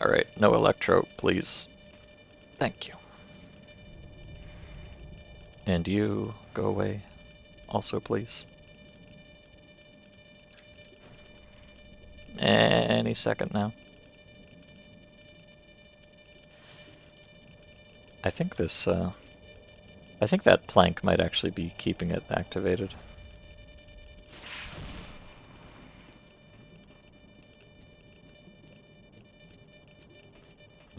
A: Alright, no electro, please. Thank you. And you, go away. Also, please. Any second now. I think this, I think that plank might actually be keeping it activated.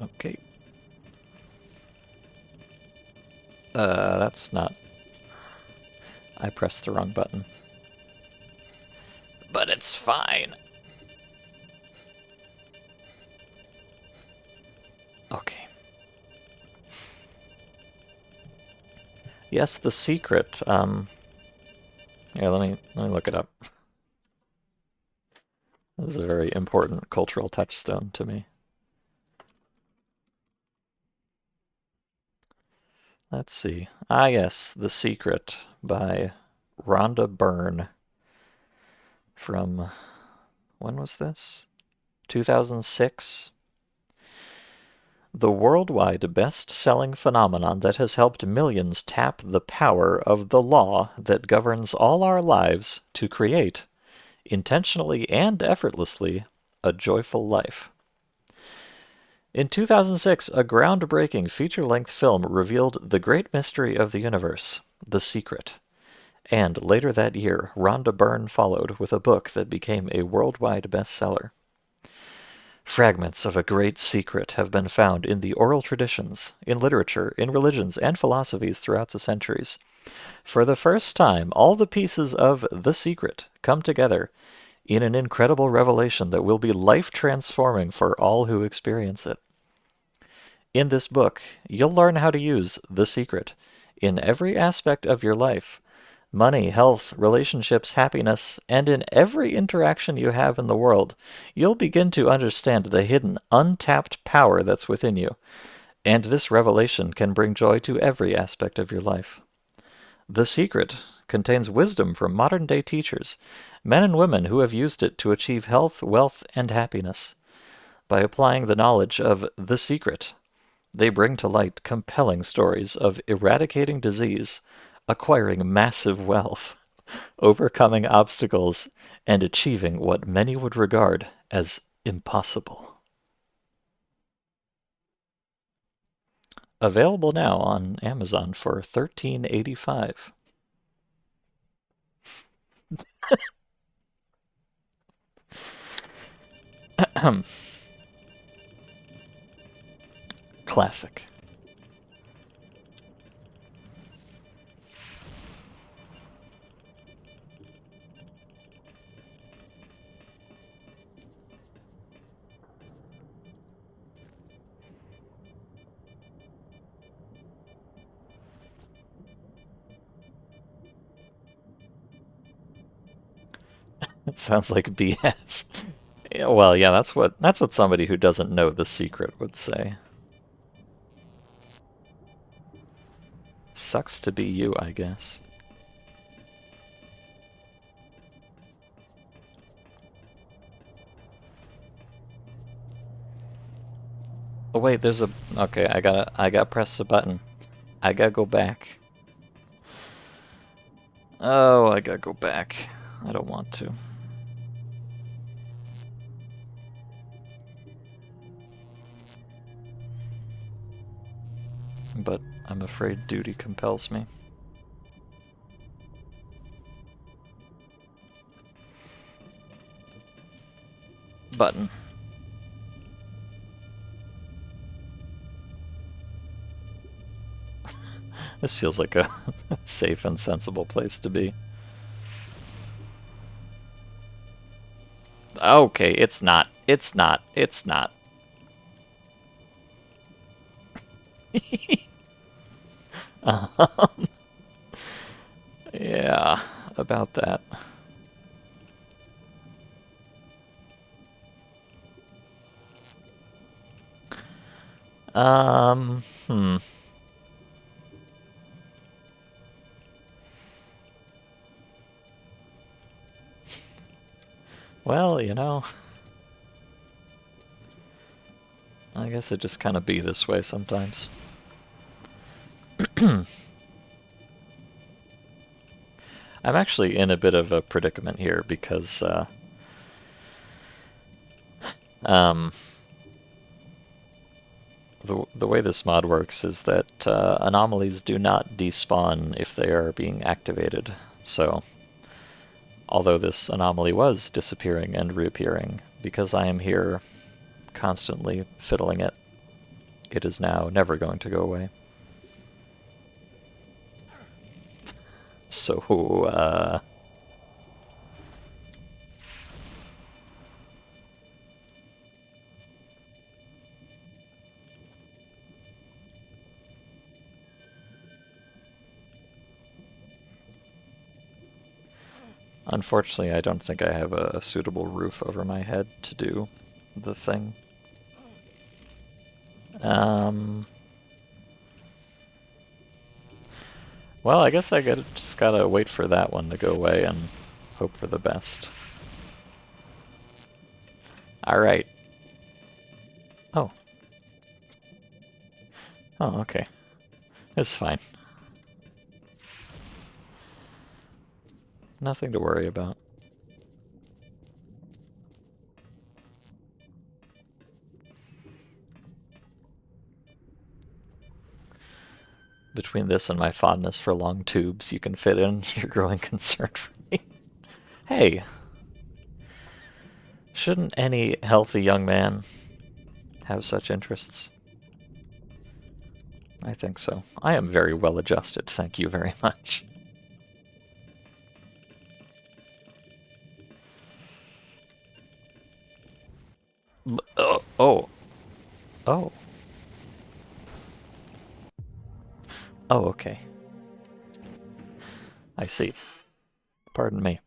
A: Okay. That's not... I pressed the wrong button. But it's fine. Okay. Yes, The Secret. Yeah, let me look it up. This is a very important cultural touchstone to me. Let's see. Ah, yes, The Secret by Rhonda Byrne. From, when was this? 2006? The worldwide best-selling phenomenon that has helped millions tap the power of the law that governs all our lives to create, intentionally and effortlessly, a joyful life. In 2006, a groundbreaking feature-length film revealed the great mystery of the universe, The Secret, And later that year, Rhonda Byrne followed with a book that became a worldwide bestseller. Fragments of a great secret have been found in the oral traditions, in literature, in religions, and philosophies throughout the centuries. For the first time, all the pieces of The Secret come together in an incredible revelation that will be life-transforming for all who experience it. In this book, you'll learn how to use The Secret in every aspect of your life: money, health, relationships, happiness, and in every interaction you have in the world. You'll begin to understand the hidden, untapped power that's within you, and this revelation can bring joy to every aspect of your life. The Secret contains wisdom from modern-day teachers, men and women who have used it to achieve health, wealth, and happiness. By applying the knowledge of The Secret, they bring to light compelling stories of eradicating disease, acquiring massive wealth, overcoming obstacles, and achieving what many would regard as impossible. Available now on Amazon for $13.85. Classic. It sounds like BS. Yeah, well, yeah, that's what somebody who doesn't know The Secret would say. Sucks to be you, I guess. Oh wait, there's a okay, I gotta press the button. I gotta go back. Oh, I gotta go back. I don't want to. But I'm afraid duty compels me. Button. This feels like a safe and sensible place to be. Okay, it's not. It's not. It's not. um, yeah, about that. Hmm. Well, I guess it just kind of be this way sometimes. I'm actually in a bit of a predicament here because, um, the way this mod works is that anomalies do not despawn if they are being activated. So, although this anomaly was disappearing and reappearing, because I am here constantly fiddling it, it is now never going to go away. So, unfortunately, I don't think I have a suitable roof over my head to do the thing. Well, I guess I just gotta wait for that one to go away and hope for the best. Alright. Oh. Oh, okay. It's fine. Nothing to worry about. Between this and my fondness for long tubes you can fit in, your growing concern for me. Hey, shouldn't any healthy young man have such interests? I think so. I am very well adjusted, thank you very much. Oh, oh, oh. Oh, okay. I see. Pardon me.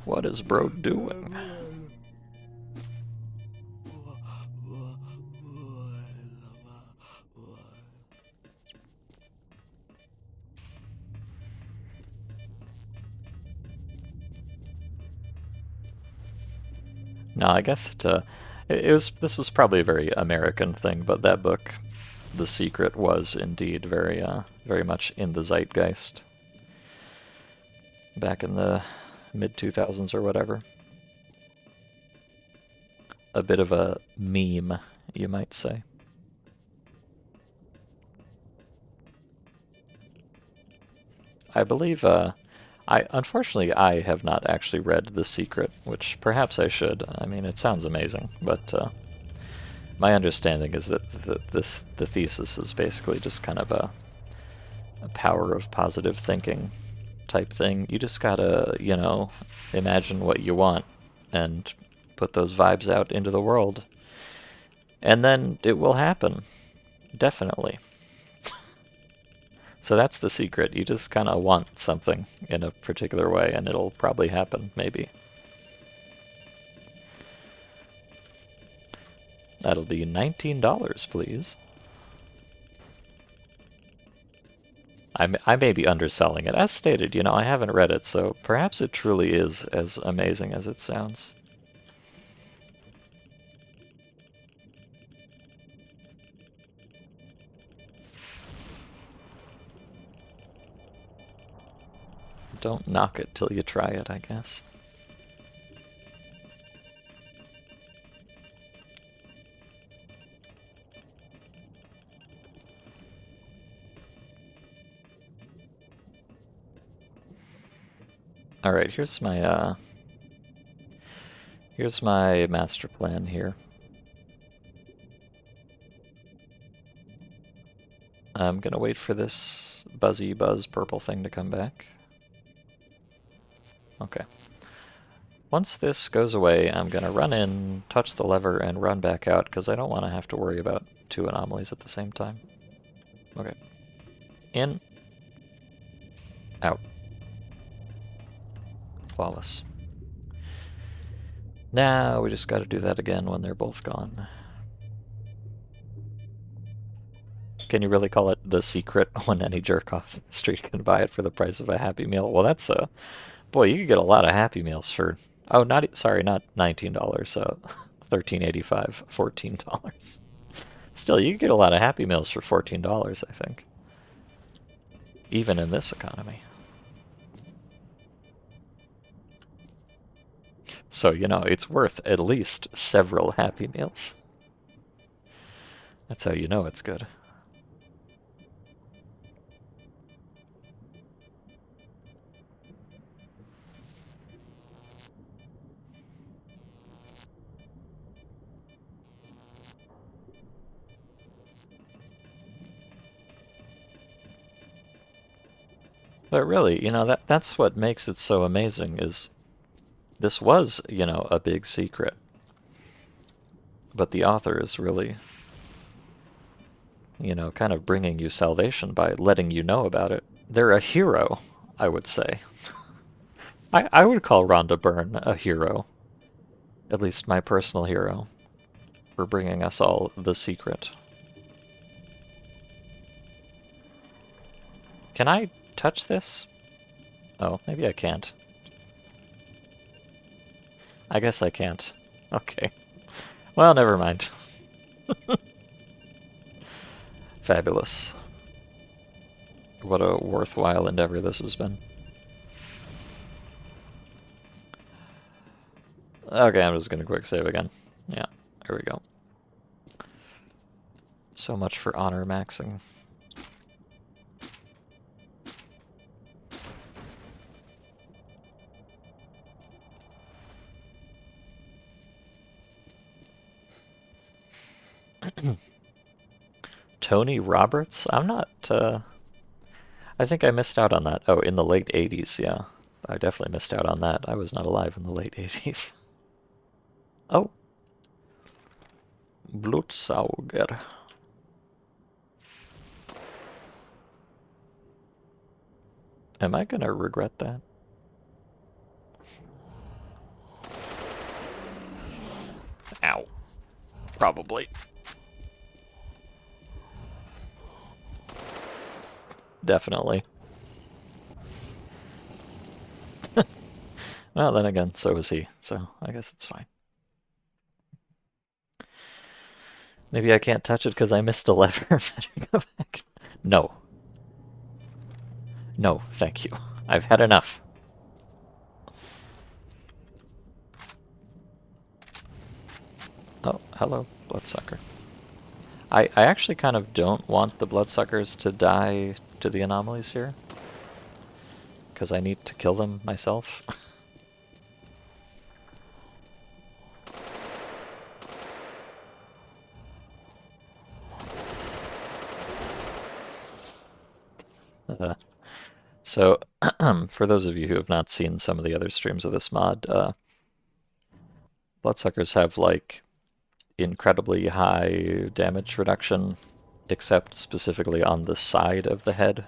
A: What is bro doing? No, I guess it was. This was probably a very American thing, but that book, The Secret, was indeed very much in the zeitgeist back in the mid 2000s or whatever. A bit of a meme, you might say. I believe. Unfortunately I have not actually read The Secret, which perhaps I should. I mean, it sounds amazing, but my understanding is that the thesis is basically just kind of a power of positive thinking type thing. You just gotta, imagine what you want and put those vibes out into the world, and then it will happen. Definitely. So that's the secret. You just kind of want something in a particular way, and it'll probably happen, maybe. That'll be $19, please. I may be underselling it. As stated, I haven't read it, so perhaps it truly is as amazing as it sounds. Don't knock it till you try it, I guess. Alright, here's my master plan here. I'm gonna wait for this buzz purple thing to come back. Okay. Once this goes away, I'm gonna run in, touch the lever, and run back out, because I don't want to have to worry about two anomalies at the same time. Okay. In. Out. Flawless. Now we just gotta do that again when they're both gone. Can you really call it The Secret when any jerk off the street can buy it for the price of a Happy Meal? Well, that's boy, you could get a lot of Happy Meals for, oh, not $19, so $13.85, $14. Still, you could get a lot of Happy Meals for $14, I think. Even in this economy. So, it's worth at least several Happy Meals. That's how you know it's good. But really, that's what makes it so amazing is this was, a big secret. But the author is really, kind of bringing you salvation by letting you know about it. They're a hero, I would say. I would call Rhonda Byrne a hero. At least my personal hero. For bringing us all the secret. Can I touch this? Oh, maybe I can't. I guess I can't. Okay. Well, never mind. Fabulous. What a worthwhile endeavor this has been. Okay, I'm just gonna quick save again. Yeah, there we go. So much for honor maxing. Tony Roberts? I'm not, I think I missed out on that. Oh, in the late 80s, yeah. I definitely missed out on that. I was not alive in the late 80s. Oh. Blutsauger. Am I gonna regret that? Ow. Probably. Definitely. Well, then again, so was he, so I guess it's fine. Maybe I can't touch it because I missed a lever. Go back. No. No, thank you. I've had enough. Oh, hello, bloodsucker. I actually kind of don't want the bloodsuckers to die to the anomalies here, because I need to kill them myself. So, for those of you who have not seen some of the other streams of this mod, bloodsuckers have like incredibly high damage reduction, except specifically on the side of the head.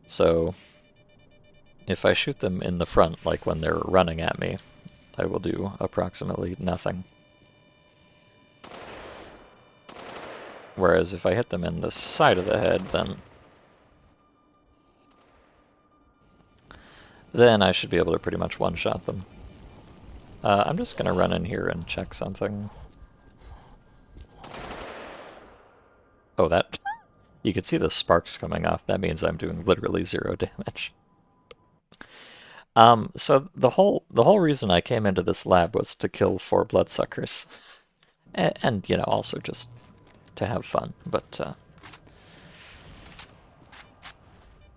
A: So, if I shoot them in the front, like when they're running at me, I will do approximately nothing. Whereas if I hit them in the side of the head, then I should be able to pretty much one-shot them. I'm just gonna run in here and check something. Oh, that... You can see the sparks coming off. That means I'm doing literally 0 damage. So the whole reason I came into this lab was to kill 4 bloodsuckers. And you know, also just to have fun. But,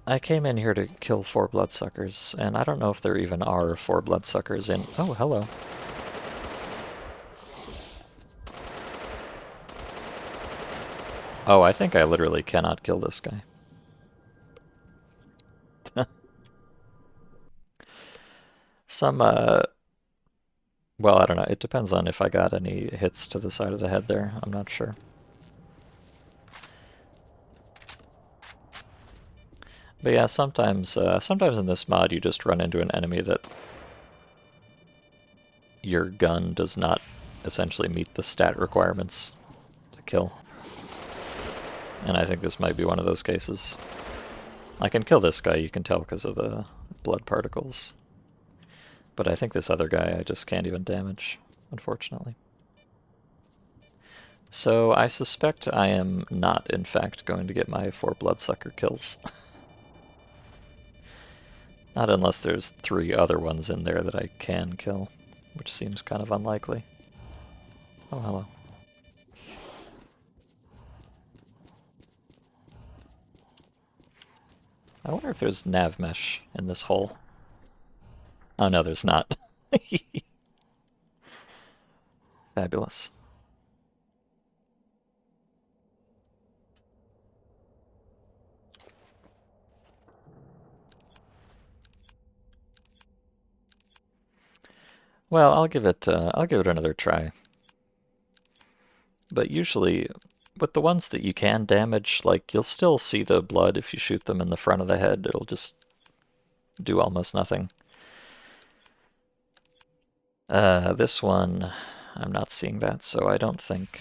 A: I came in here to kill 4 bloodsuckers, and I don't know if there even are 4 bloodsuckers in... Oh, hello. Oh, I think I literally cannot kill this guy. Some, well, I don't know. It depends on if I got any hits to the side of the head there. I'm not sure. But yeah, sometimes in this mod you just run into an enemy that your gun does not essentially meet the stat requirements to kill. And I think this might be one of those cases. I can kill this guy, you can tell because of the blood particles. But I think this other guy I just can't even damage, unfortunately. So I suspect I am not, in fact, going to get my 4 bloodsucker kills. Not unless there's 3 other ones in there that I can kill, which seems kind of unlikely. Oh, hello. I wonder if there's nav mesh in this hole. Oh no, there's not. Fabulous. Well, I'll give it another try. But usually, with the ones that you can damage, like, you'll still see the blood if you shoot them in the front of the head. It'll just do almost nothing. This one, I'm not seeing that, so I don't think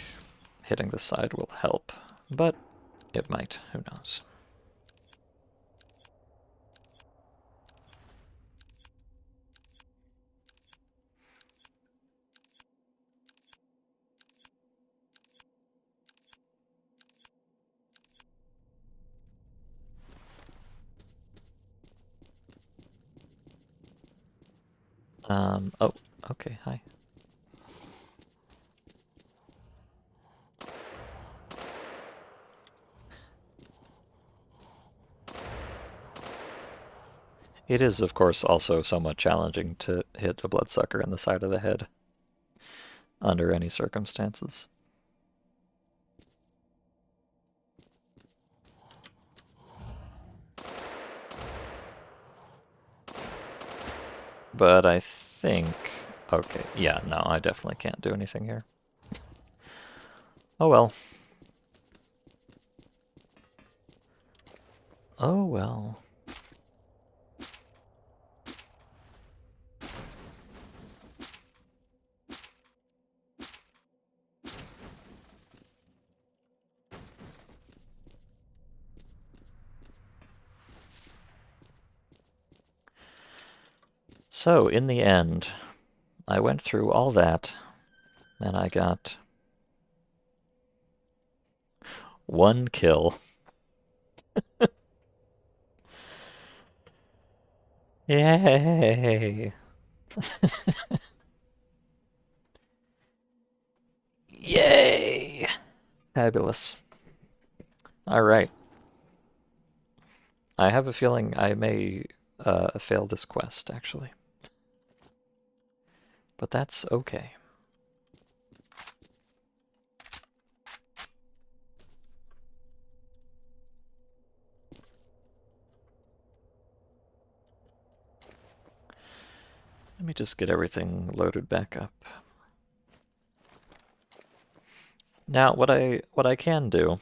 A: hitting the side will help. But it might, who knows. Oh, okay, hi. It is, of course, also somewhat challenging to hit a bloodsucker in the side of the head under any circumstances. But I think... Okay, yeah, no, I definitely can't do anything here. Oh well. Oh well. So, in the end, I went through all that, and I got 1 kill. Yay! Yay! Fabulous. Alright. I have a feeling I may fail this quest, actually. But that's okay. Let me just get everything loaded back up. Now, what I can do,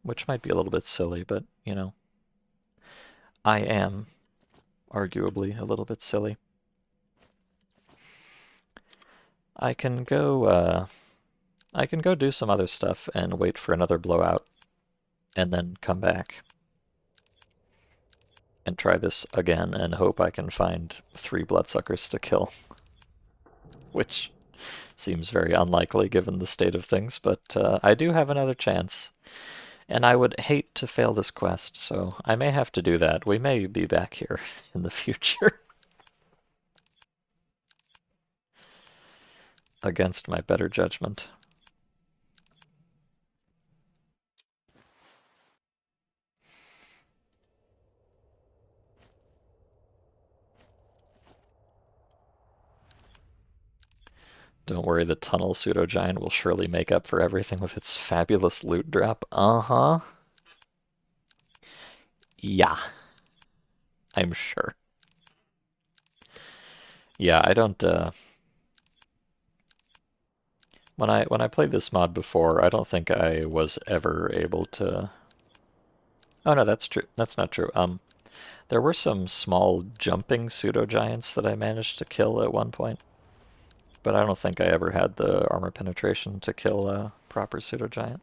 A: which might be a little bit silly, but, you know, I am arguably a little bit silly. I can go do some other stuff and wait for another blowout, and then come back and try this again and hope I can find 3 bloodsuckers to kill, which seems very unlikely given the state of things, but I do have another chance. And I would hate to fail this quest, so I may have to do that. We may be back here in the future. Against my better judgment. Don't worry, the tunnel pseudo-giant will surely make up for everything with its fabulous loot drop. Uh-huh. Yeah, I'm sure. Yeah, I don't, when I played this mod before, I don't think I was ever able to... Oh no, that's true. That's not true. There were some small jumping pseudo-giants that I managed to kill at one point, but I don't think I ever had the armor penetration to kill a proper pseudo-giant.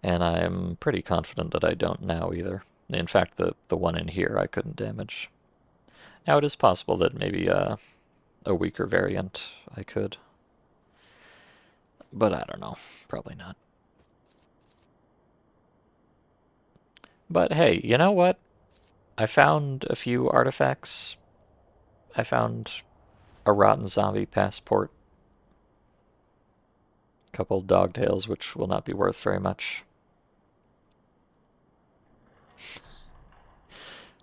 A: And I'm pretty confident that I don't now either. In fact, the one in here I couldn't damage. Now it is possible that maybe a weaker variant I could. But I don't know. Probably not. But hey, you know what? I found a few artifacts. I found a rotten zombie passport, a couple dogtails, which will not be worth very much.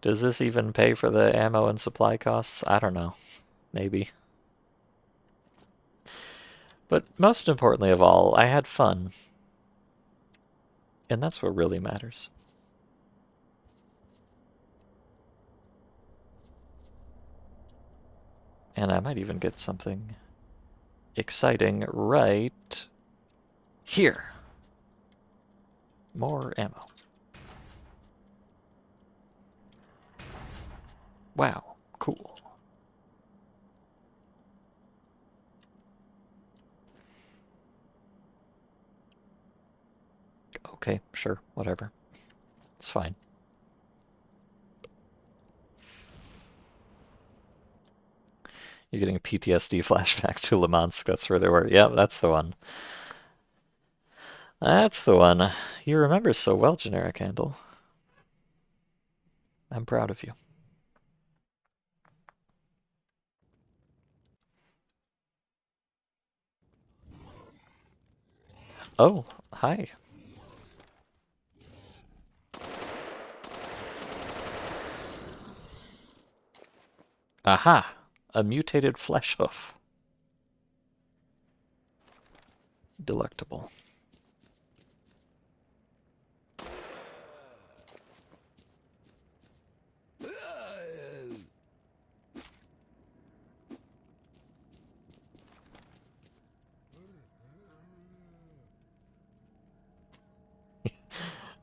A: Does this even pay for the ammo and supply costs? I don't know. Maybe. But most importantly of all, I had fun. And that's what really matters. And I might even get something exciting right here. More ammo. Wow, cool. Okay, sure, whatever. It's fine. You're getting a PTSD flashback to Le Mans. That's where they were. Yep, that's the one. That's the one. You remember so well, Generic Handle. I'm proud of you. Oh, hi. Aha! A mutated flesh hoof. Delectable.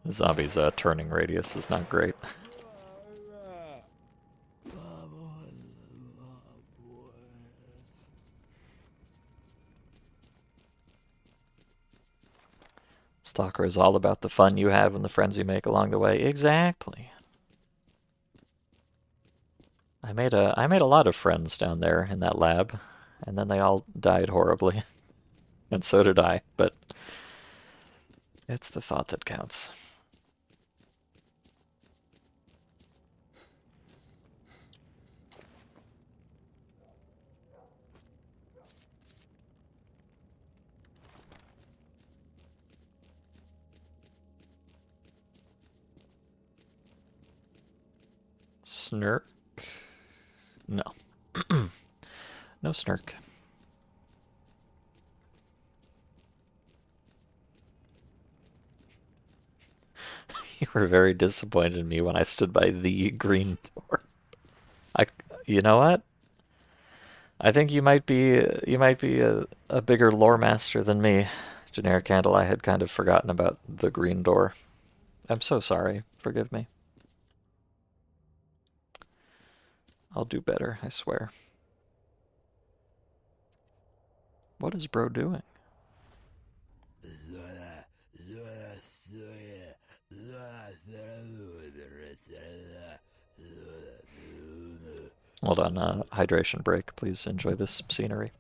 A: Zombies' turning radius is not great. Stalker is all about the fun you have and the friends you make along the way. Exactly. I made a lot of friends down there in that lab, and then they all died horribly. And so did I, but it's the thought that counts. Snurk? No. No snurk. You were very disappointed in me when I stood by the green door. I, you know what? I think you might be a bigger lore master than me, Generic Candle. I had kind of forgotten about the green door. I'm so sorry. Forgive me. I'll do better, I swear. What is bro doing? Hold on, hydration break. Please enjoy this scenery.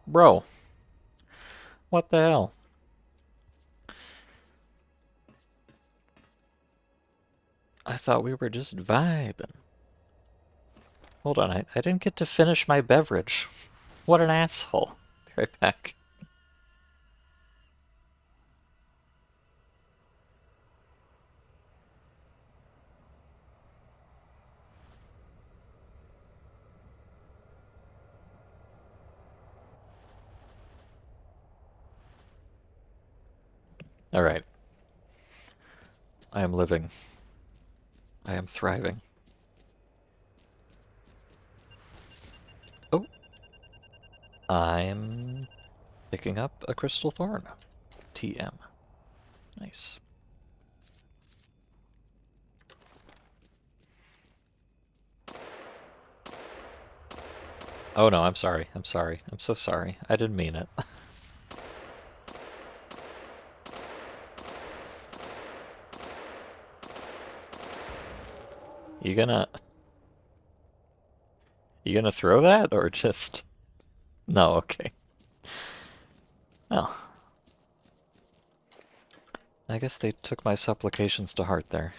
A: Bro, what the hell? I thought we were just vibing. Hold on, I didn't get to finish my beverage. What an asshole. Be right back. Alright. I am living. I am thriving. Oh. I'm picking up a crystal thorn. TM. Nice. Oh no, I'm sorry. I'm sorry. I'm so sorry. I didn't mean it. You gonna... You gonna throw that, or just... No, okay. Well, I guess they took my supplications to heart there.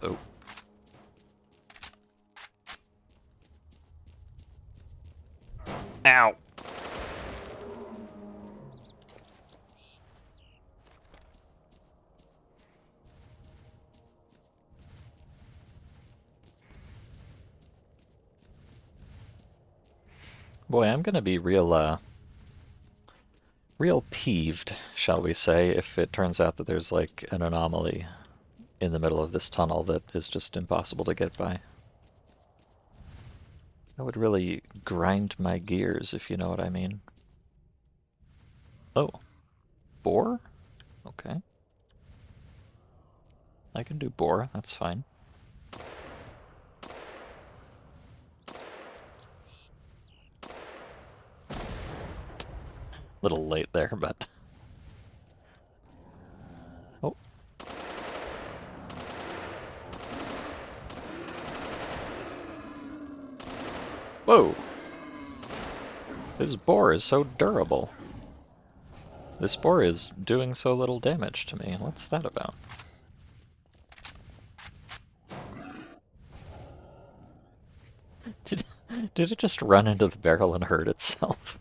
A: Oh. Ow! Boy, I'm gonna be real peeved, shall we say, if it turns out that there's like an anomaly in the middle of this tunnel that is just impossible to get by. That would really grind my gears, if you know what I mean. Oh. Boar? Okay. I can do boar, that's fine. Little late there, but... Oh. Whoa! This boar is so durable. This boar is doing so little damage to me. What's that about? Did, did it just run into the barrel and hurt itself?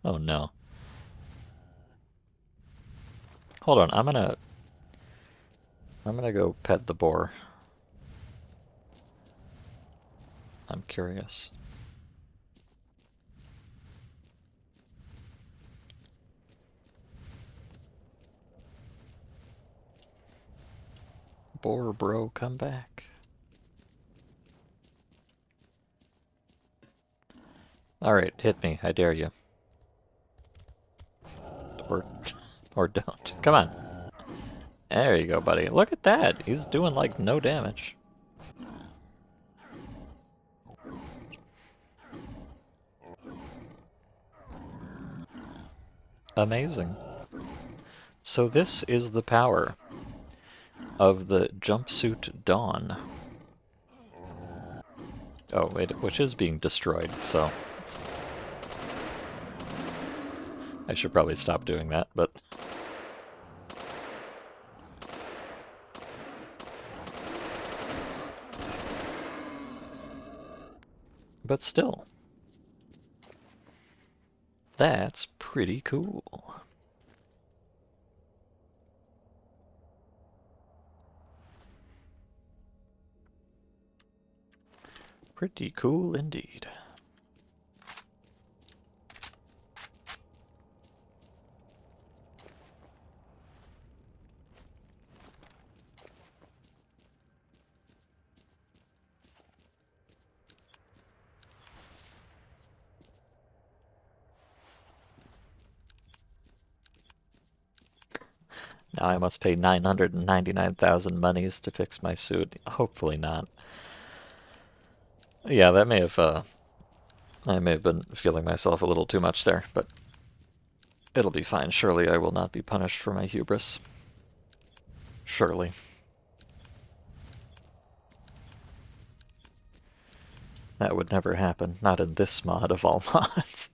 A: Oh no. Hold on, I'm gonna go pet the boar. I'm curious. Boar bro, come back. Alright, hit me, I dare you. Or, or don't. Come on. There you go, buddy. Look at that! He's doing like no damage. Amazing. So this is the power of the jumpsuit Dawn. Oh, which is being destroyed, so... I should probably stop doing that, but... But still. That's pretty cool. Pretty cool indeed. Now I must pay 999,000 monies to fix my suit. Hopefully not. Yeah, that may have, I may have been feeling myself a little too much there, but it'll be fine. Surely I will not be punished for my hubris. Surely. That would never happen. Not in this mod of all mods.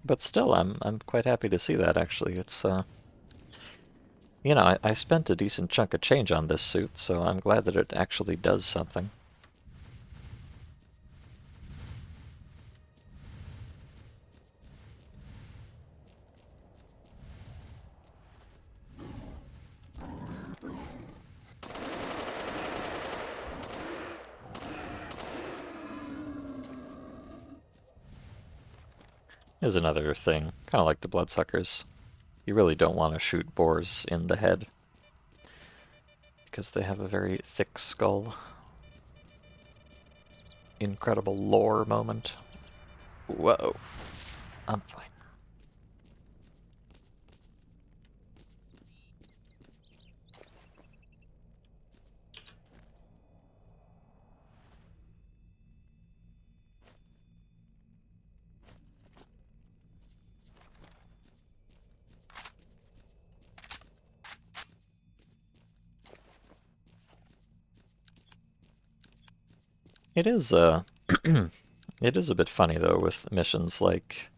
A: But still, I'm quite happy to see that, actually. It's, you know, I spent a decent chunk of change on this suit, so I'm glad that it actually does something. Is another thing, kind of like the bloodsuckers. You really don't want to shoot boars in the head, because they have a very thick skull. Incredible lore moment. Whoa. I'm fine. It is, it is a bit funny, though, with missions like,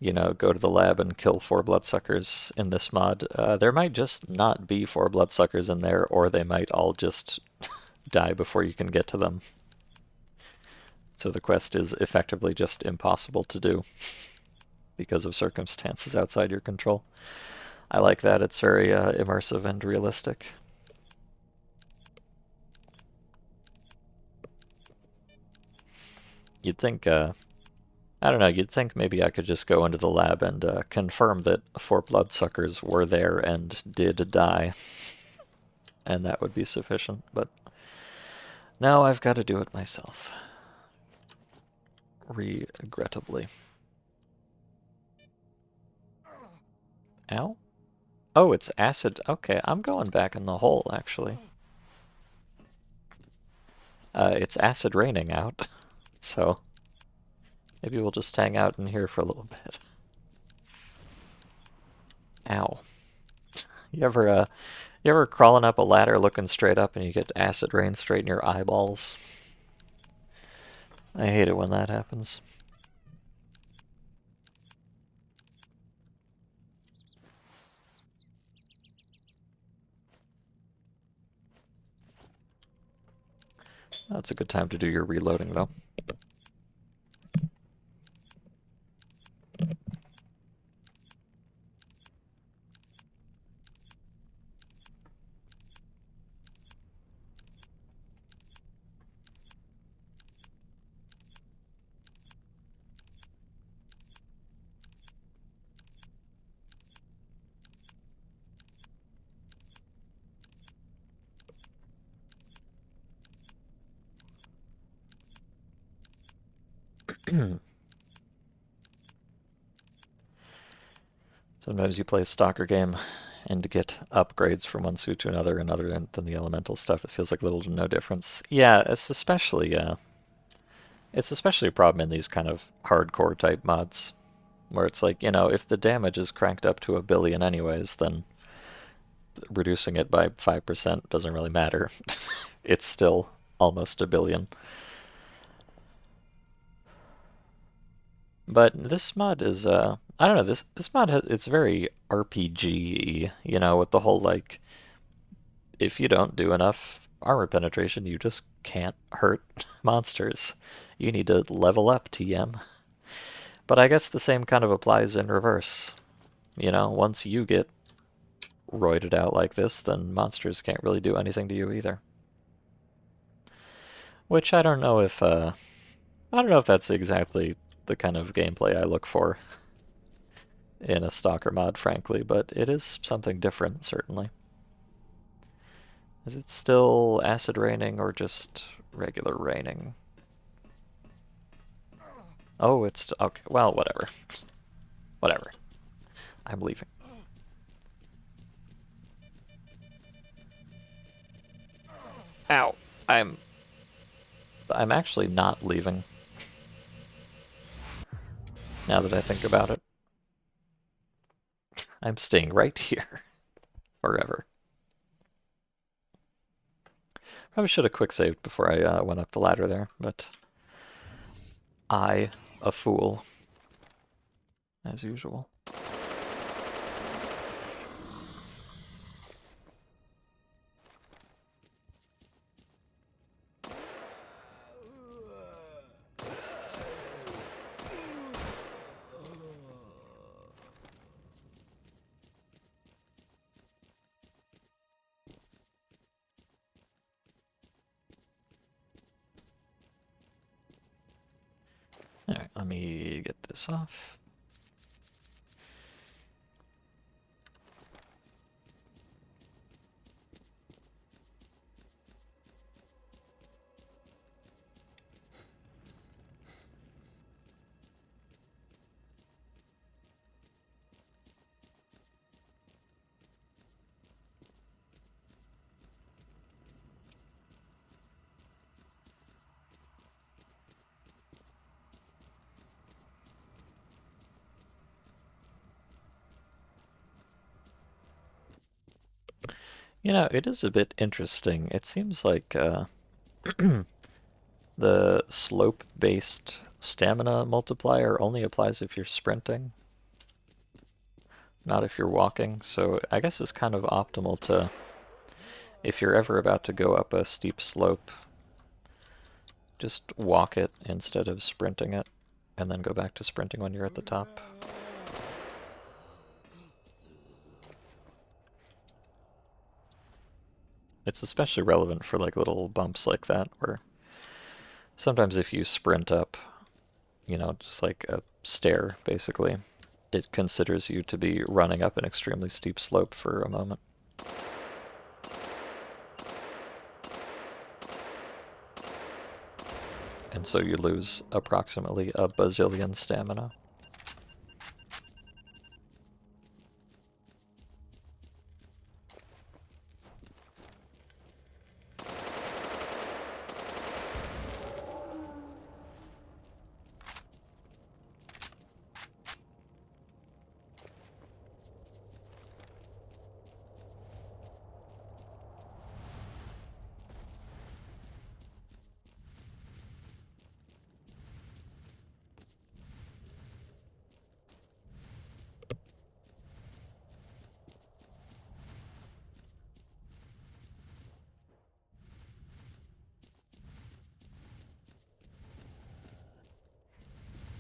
A: you know, go to the lab and kill 4 bloodsuckers in this mod. There might just not be 4 bloodsuckers in there, or they might all just die before you can get to them. So the quest is effectively just impossible to do because of circumstances outside your control. I like that. It's very immersive and realistic. You'd think, I don't know, you'd think maybe I could just go into the lab and confirm that 4 bloodsuckers were there and did die, and that would be sufficient, but now I've got to do it myself. Regrettably. Ow? Oh, it's acid. Okay, I'm going back in the hole, actually. It's acid raining out, so maybe we'll just hang out in here for a little bit. Ow. You ever crawling up a ladder looking straight up and you get acid rain straight in your eyeballs? I hate it when that happens. That's a good time to do your reloading, though. Sometimes you play a stalker game and to get upgrades from one suit to another, and other than the elemental stuff, it feels like little to no difference. Yeah, it's especially a problem in these kind of hardcore type mods, where it's like, if the damage is cranked up to 1 billion anyways, then reducing it by 5% doesn't really matter. It's still almost 1 billion. But this mod is I don't know, this mod it's very RPG-y, with the whole like if you don't do enough armor penetration, you just can't hurt monsters. You need to level up, TM. But I guess the same kind of applies in reverse. Once you get roided out like this, then monsters can't really do anything to you either. Which I don't know if that's exactly the kind of gameplay I look for in a stalker mod, frankly, but it is something different, certainly. Is it still acid raining or just regular raining? Oh, it's okay. Well, whatever. Whatever. I'm leaving. Ow. I'm actually not leaving. Now that I think about it. I'm staying right here. Forever. Probably should have quick saved before I went up the ladder there, but a fool, as usual. Alright, let me get this off. It is a bit interesting. It seems like the slope-based stamina multiplier only applies if you're sprinting, not if you're walking. So I guess it's kind of optimal to, if you're ever about to go up a steep slope, just walk it instead of sprinting it, and then go back to sprinting when you're at the top. It's especially relevant for like little bumps like that, where sometimes if you sprint up, just like a stair, basically, it considers you to be running up an extremely steep slope for a moment. And so you lose approximately 1 bazillion stamina.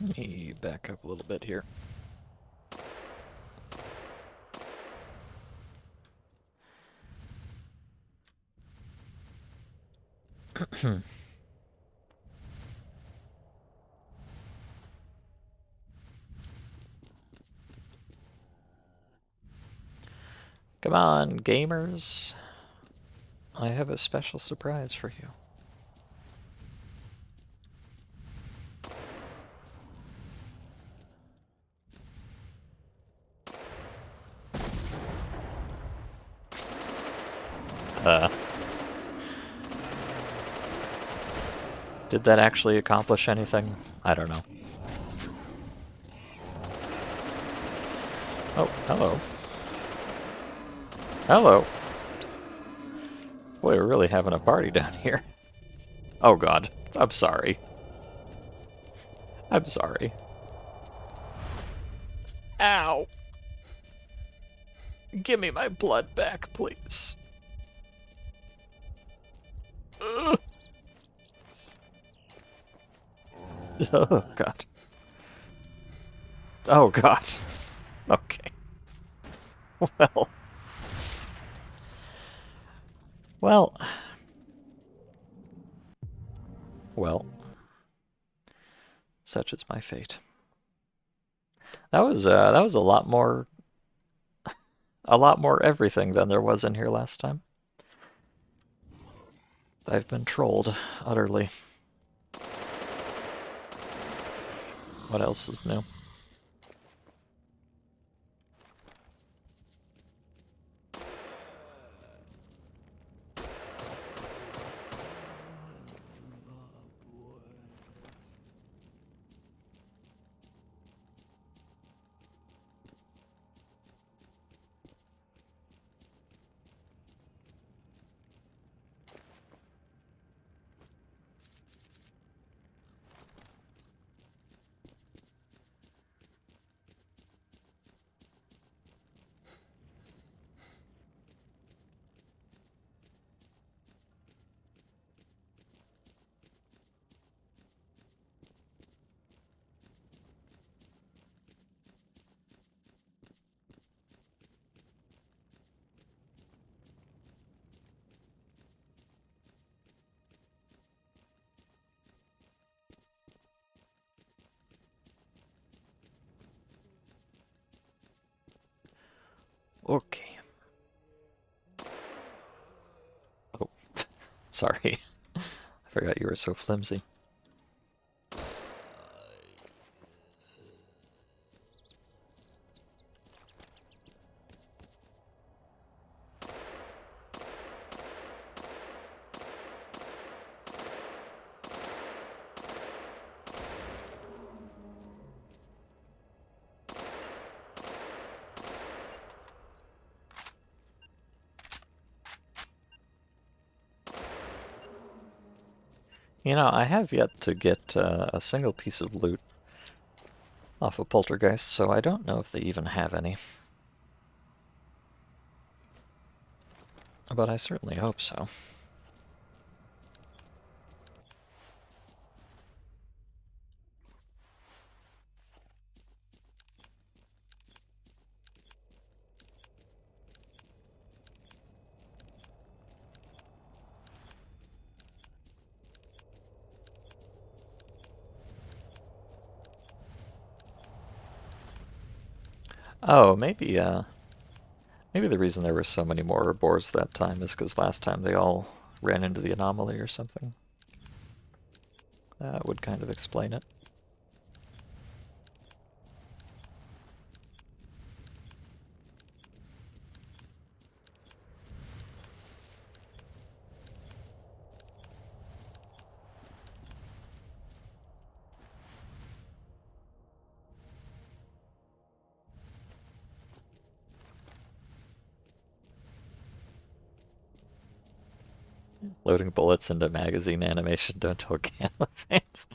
A: Let me back up a little bit here. Come on, gamers. I have a special surprise for you. Did that actually accomplish anything? I don't know. Oh, hello. Hello. Boy, we're really having a party down here. Oh god, I'm sorry. I'm sorry. Ow. Give me my blood back, please. Ugh. Oh god. Oh god. Okay. Well. Well. Well. Such is my fate. That was a lot more everything than there was in here last time. I've been trolled utterly. What else is new? Okay. Oh, sorry. I forgot you were so flimsy. You know, I have yet to get a single piece of loot off of Poltergeist, so I don't know if they even have any. But I certainly hope so. Oh, maybe the reason there were so many more boars that time is because last time they all ran into the anomaly or something. That would kind of explain it. Loading bullets into magazine animation don't tell Gamma fans.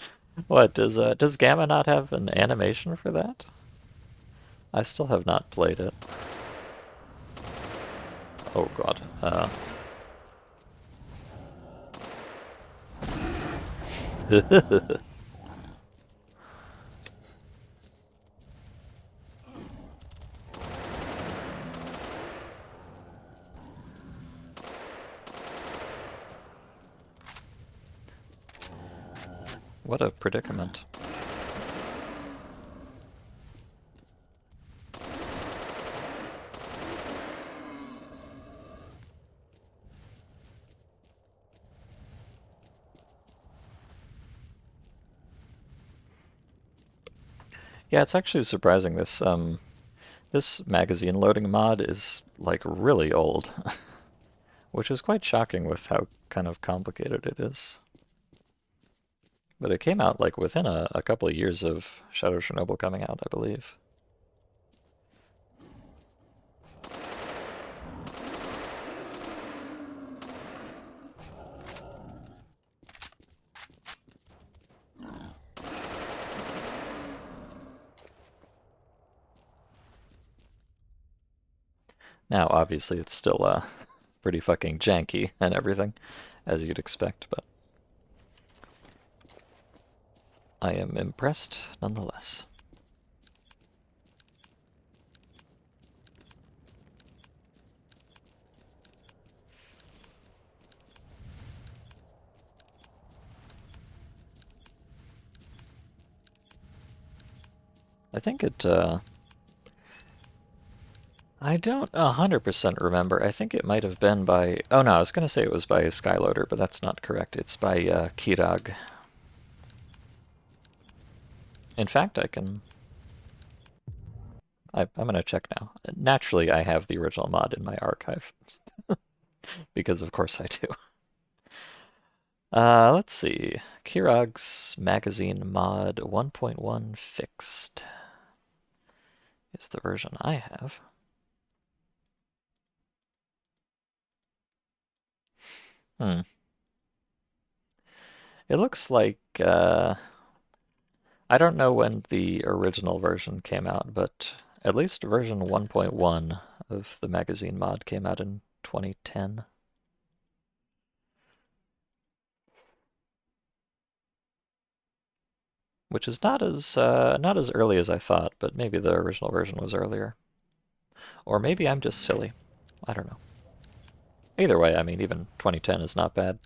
A: What, does Gamma not have an animation for that? I still have not played it. Oh god. What a predicament. Yeah, it's actually surprising. This magazine loading mod is like really old, which is quite shocking with how kind of complicated it is. But it came out like within a couple of years of Shadow Chernobyl coming out, I believe. Now, obviously, it's still pretty fucking janky and everything, as you'd expect, but I am impressed nonetheless. I think I don't 100% remember. I think it might have been by. Oh no, I was going to say it was by Skyloader, but that's not correct. It's by Kirag. In fact, I'm going to check now. Naturally, I have the original mod in my archive, because of course I do. Let's see. Kirag's magazine mod 1.1 fixed is the version I have. Hmm. It looks like I don't know when the original version came out, but at least version 1.1 of the magazine mod came out in 2010. Which is not as early as I thought, but maybe the original version was earlier. Or maybe I'm just silly. I don't know. Either way, I mean, even 2010 is not bad.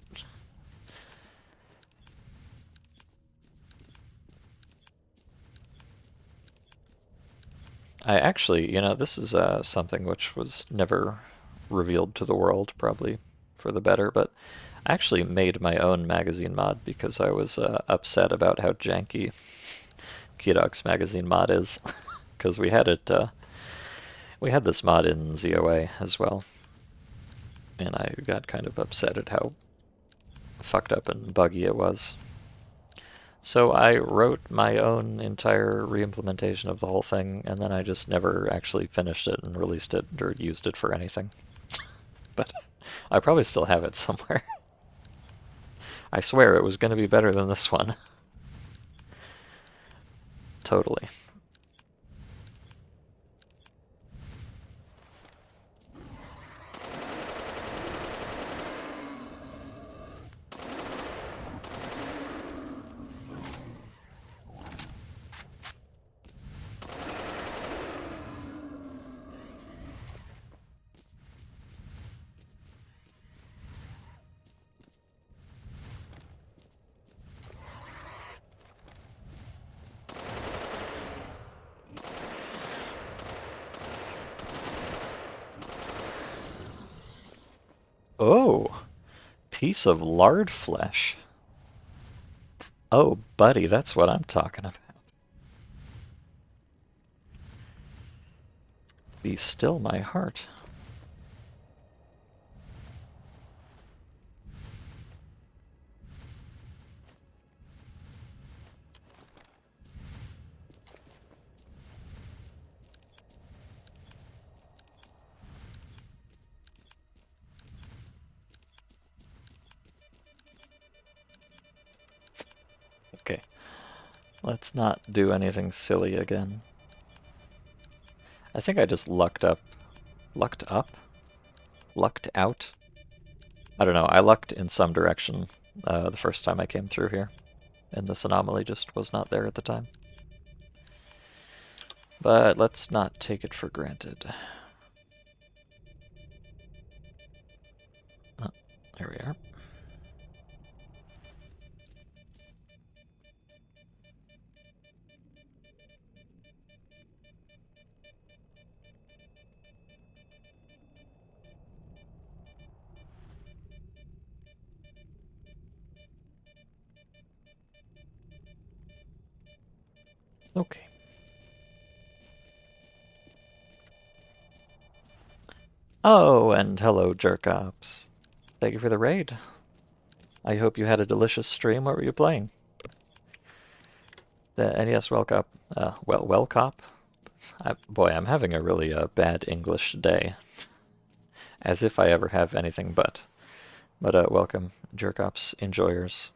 A: I actually, this is something which was never revealed to the world, probably for the better, but I actually made my own magazine mod because I was upset about how janky Kirog's magazine mod is. Because we had this mod in ZOA as well, and I got kind of upset at how fucked up and buggy it was. So I wrote my own entire reimplementation of the whole thing, and then I just never actually finished it and released it or used it for anything. But I probably still have it somewhere. I swear it was going to be better than this one. Totally. Oh, piece of lard flesh. Oh, buddy, that's what I'm talking about. Be still my heart. Okay, let's not do anything silly again. I think I just lucked up. Lucked up? Lucked out? I don't know, I lucked in some direction the first time I came through here, and this anomaly just was not there at the time. But let's not take it for granted. Oh, there we are. Okay. Oh, and hello, Jerkops. Thank you for the raid. I hope you had a delicious stream. What were you playing? The NES Well Cop. Well Cop? Boy, I'm having a really bad English day. As if I ever have anything but. But welcome, Jerkops enjoyers.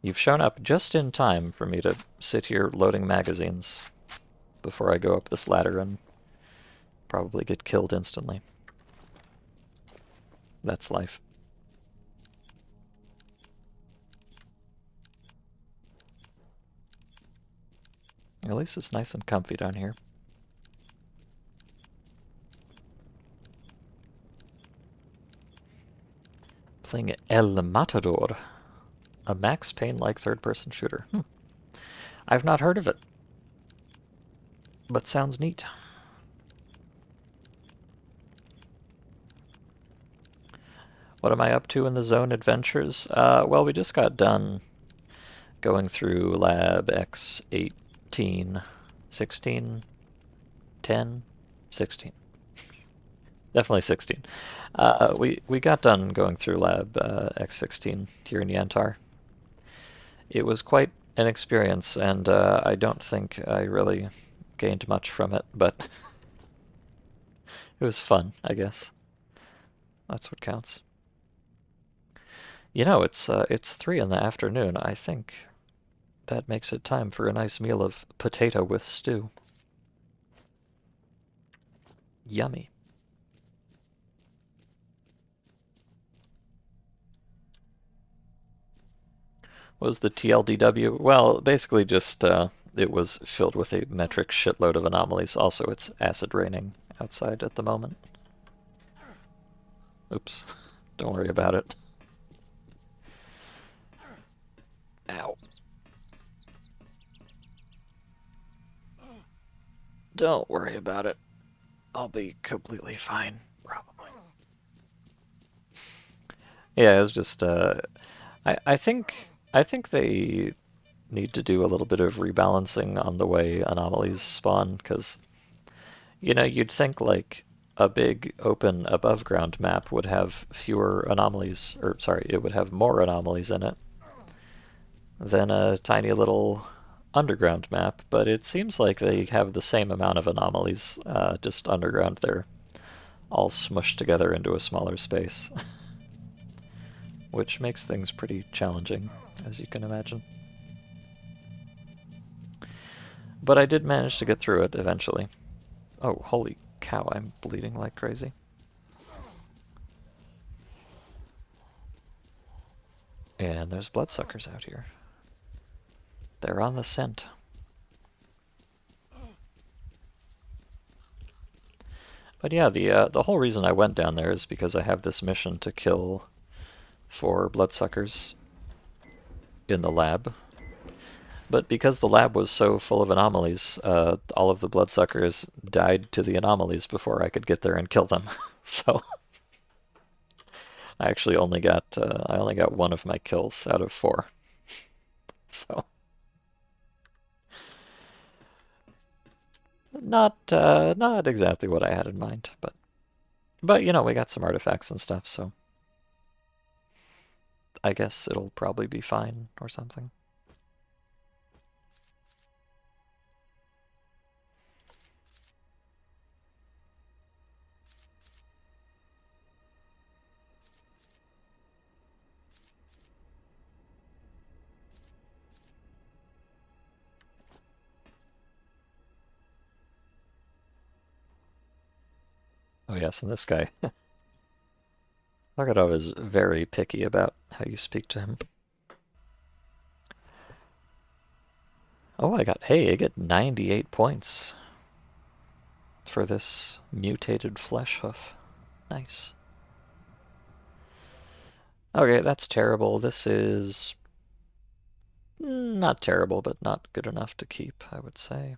A: You've shown up just in time for me to sit here loading magazines before I go up this ladder and probably get killed instantly. That's life. At least it's nice and comfy down here. Playing El Matador, a Max Payne-like third-person shooter. I've not heard of it, but sounds neat. What am I up to in the Zone Adventures? Well, we just got done going through Lab X18, 16, 10, 16. Definitely 16. We got done going through Lab X16 here in Yantar. It was quite an experience, and I don't think I really gained much from it, but it was fun, I guess. That's what counts. You know, it's 3 in the afternoon. I think that makes it time for a nice meal of potato with stew. Yummy. What was the TLDW? Well, basically just it was filled with a metric shitload of anomalies. Also, it's acid raining outside at the moment. Oops. Don't worry about it. Ow. Don't worry about it. I'll be completely fine, probably. Yeah, it was just I think they need to do a little bit of rebalancing on the way anomalies spawn, because you'd think like a big open above ground map would have fewer anomalies, or sorry, it would have more anomalies in it than a tiny little underground map, but it seems like they have the same amount of anomalies, just underground. They're all smushed together into a smaller space, which makes things pretty challenging, as you can imagine. But I did manage to get through it eventually. Oh, holy cow, I'm bleeding like crazy. And there's bloodsuckers out here. They're on the scent. But yeah, the whole reason I went down there is because I have this mission to kill 4 bloodsuckers in the lab. But because the lab was so full of anomalies, all of the bloodsuckers died to the anomalies before I could get there and kill them. So I actually only got 1 of my kills out of 4. So not exactly what I had in mind, but we got some artifacts and stuff, so I guess it'll probably be fine or something. Oh yes, and this guy, Lagadov is very picky about how you speak to him. Oh, I get 98 points for this mutated flesh hoof. Nice. Okay, that's terrible. This is not terrible, but not good enough to keep, I would say.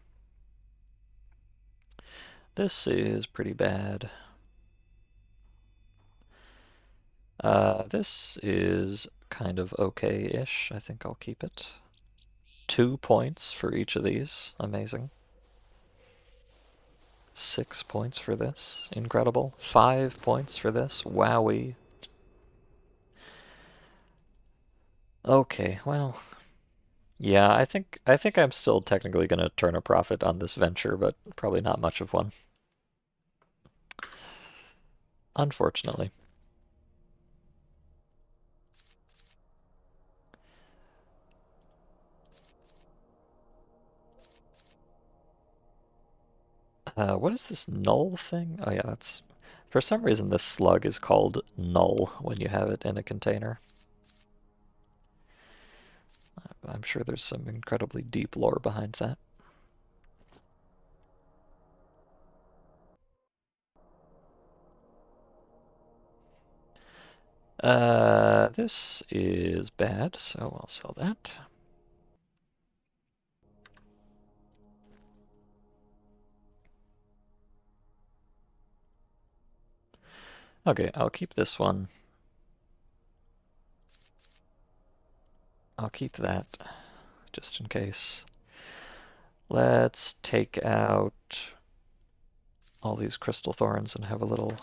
A: This is pretty bad. This is kind of okay-ish. I think I'll keep it. 2 points for each of these. Amazing. 6 points for this. Incredible. 5 points for this. Wowee. Okay, well, yeah, I think I'm still technically going to turn a profit on this venture, but probably not much of one. Unfortunately. What is this null thing? Oh yeah, that's... For some reason this slug is called null when you have it in a container. I'm sure there's some incredibly deep lore behind that. This is bad, so I'll sell that. Okay, I'll keep this one. I'll keep that, just in case. Let's take out all these crystal thorns and have a little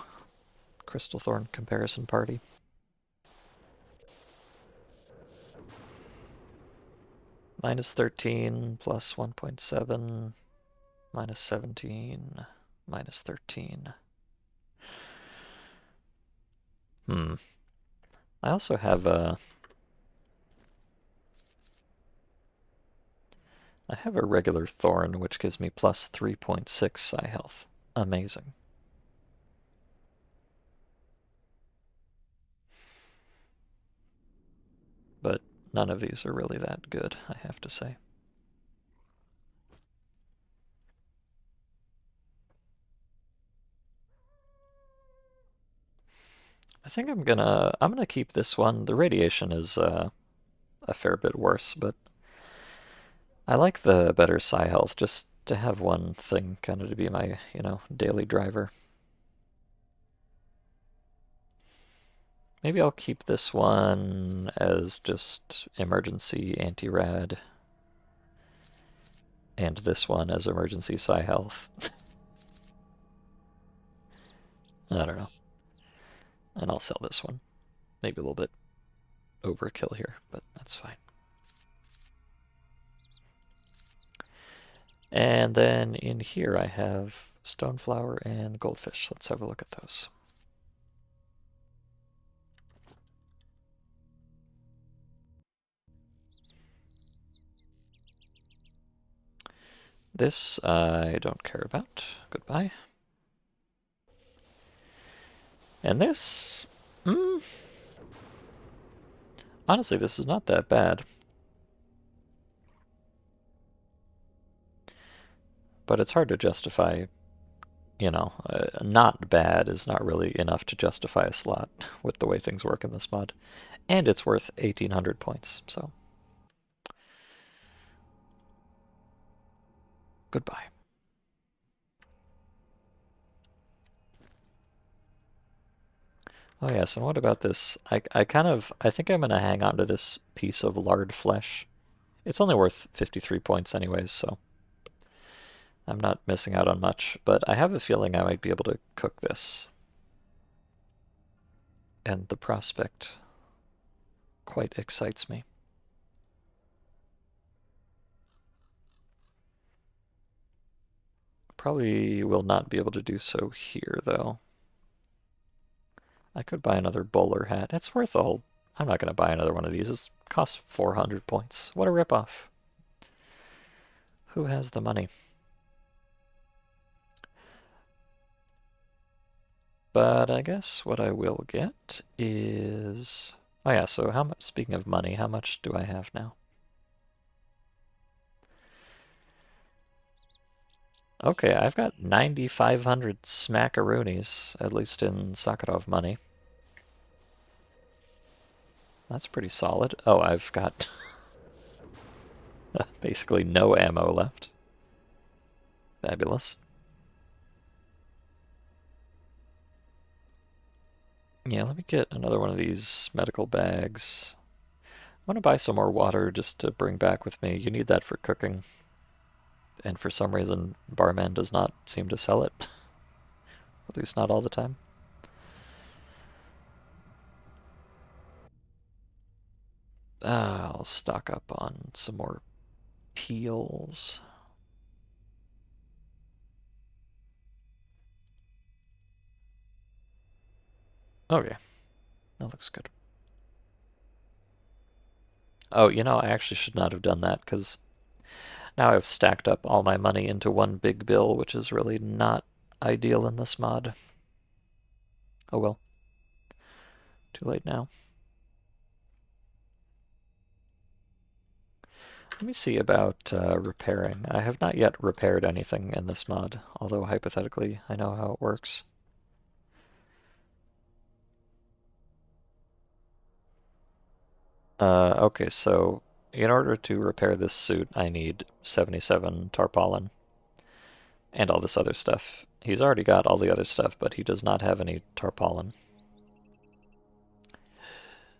A: crystal thorn comparison party. Minus 13 plus 1.7, minus 17, minus 13. I also have I have a regular thorn, which gives me plus 3.6 psi health. Amazing. But none of these are really that good, I have to say. I think I'm gonna keep this one. The radiation is a fair bit worse, but I like the better psi health just to have one thing kind of to be my, daily driver. Maybe I'll keep this one as just emergency anti-rad, and this one as emergency psi health. I don't know. And I'll sell this one. Maybe a little bit overkill here, but that's fine. And then in here I have stoneflower and goldfish. Let's have a look at those. This I don't care about. Goodbye. And this... honestly, this is not that bad. But it's hard to justify, not bad is not really enough to justify a slot with the way things work in this mod. And it's worth 1,800 points, so... Goodbye. Oh yes, and what about this? I think I'm gonna hang on to this piece of lard flesh. It's only worth 53 points anyways, so I'm not missing out on much, but I have a feeling I might be able to cook this. And the prospect quite excites me. Probably will not be able to do so here, though. I could buy another bowler hat. It's worth a whole... I'm not going to buy another one of these. It costs 400 points. What a ripoff. Who has the money? But I guess what I will get is... Oh yeah, so how much, speaking of money, how much do I have now? Okay, I've got 9,500 smackaroonies, at least in Sakharov money. That's pretty solid. Oh, I've got basically no ammo left. Fabulous. Yeah, let me get another one of these medical bags. want to buy some more water just to bring back with me. You need that for cooking. And for some reason, Barman does not seem to sell it. At least not all the time. I'll stock up on some more peels. Okay, that looks good. Oh, I actually should not have done that because now I've stacked up all my money into one big bill, which is really not ideal in this mod. Oh well, too late now. Let me see about repairing. I have not yet repaired anything in this mod, although hypothetically I know how it works. Okay, so in order to repair this suit, I need 77 tarpaulin and all this other stuff. He's already got all the other stuff, but he does not have any tarpaulin.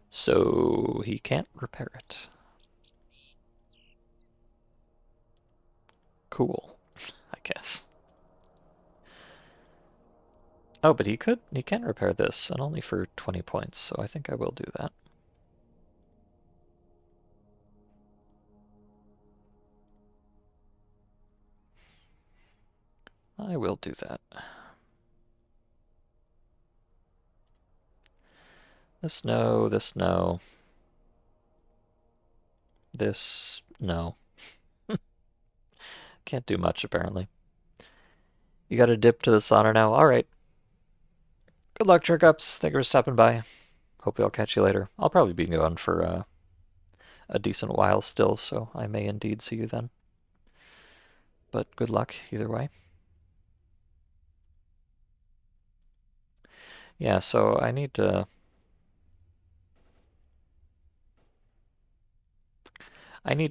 A: So he can't repair it. Cool, I guess. Oh, but he can repair this, and only for 20 points, so I think I will do that. I will do that. This no, this no. This no. Can't do much apparently. You got a dip to the sauna now? Alright. Good luck, Jerkups. Thank you for stopping by. Hopefully I'll catch you later. I'll probably be gone for a decent while still, so I may indeed see you then. But good luck either way. Yeah, so I need to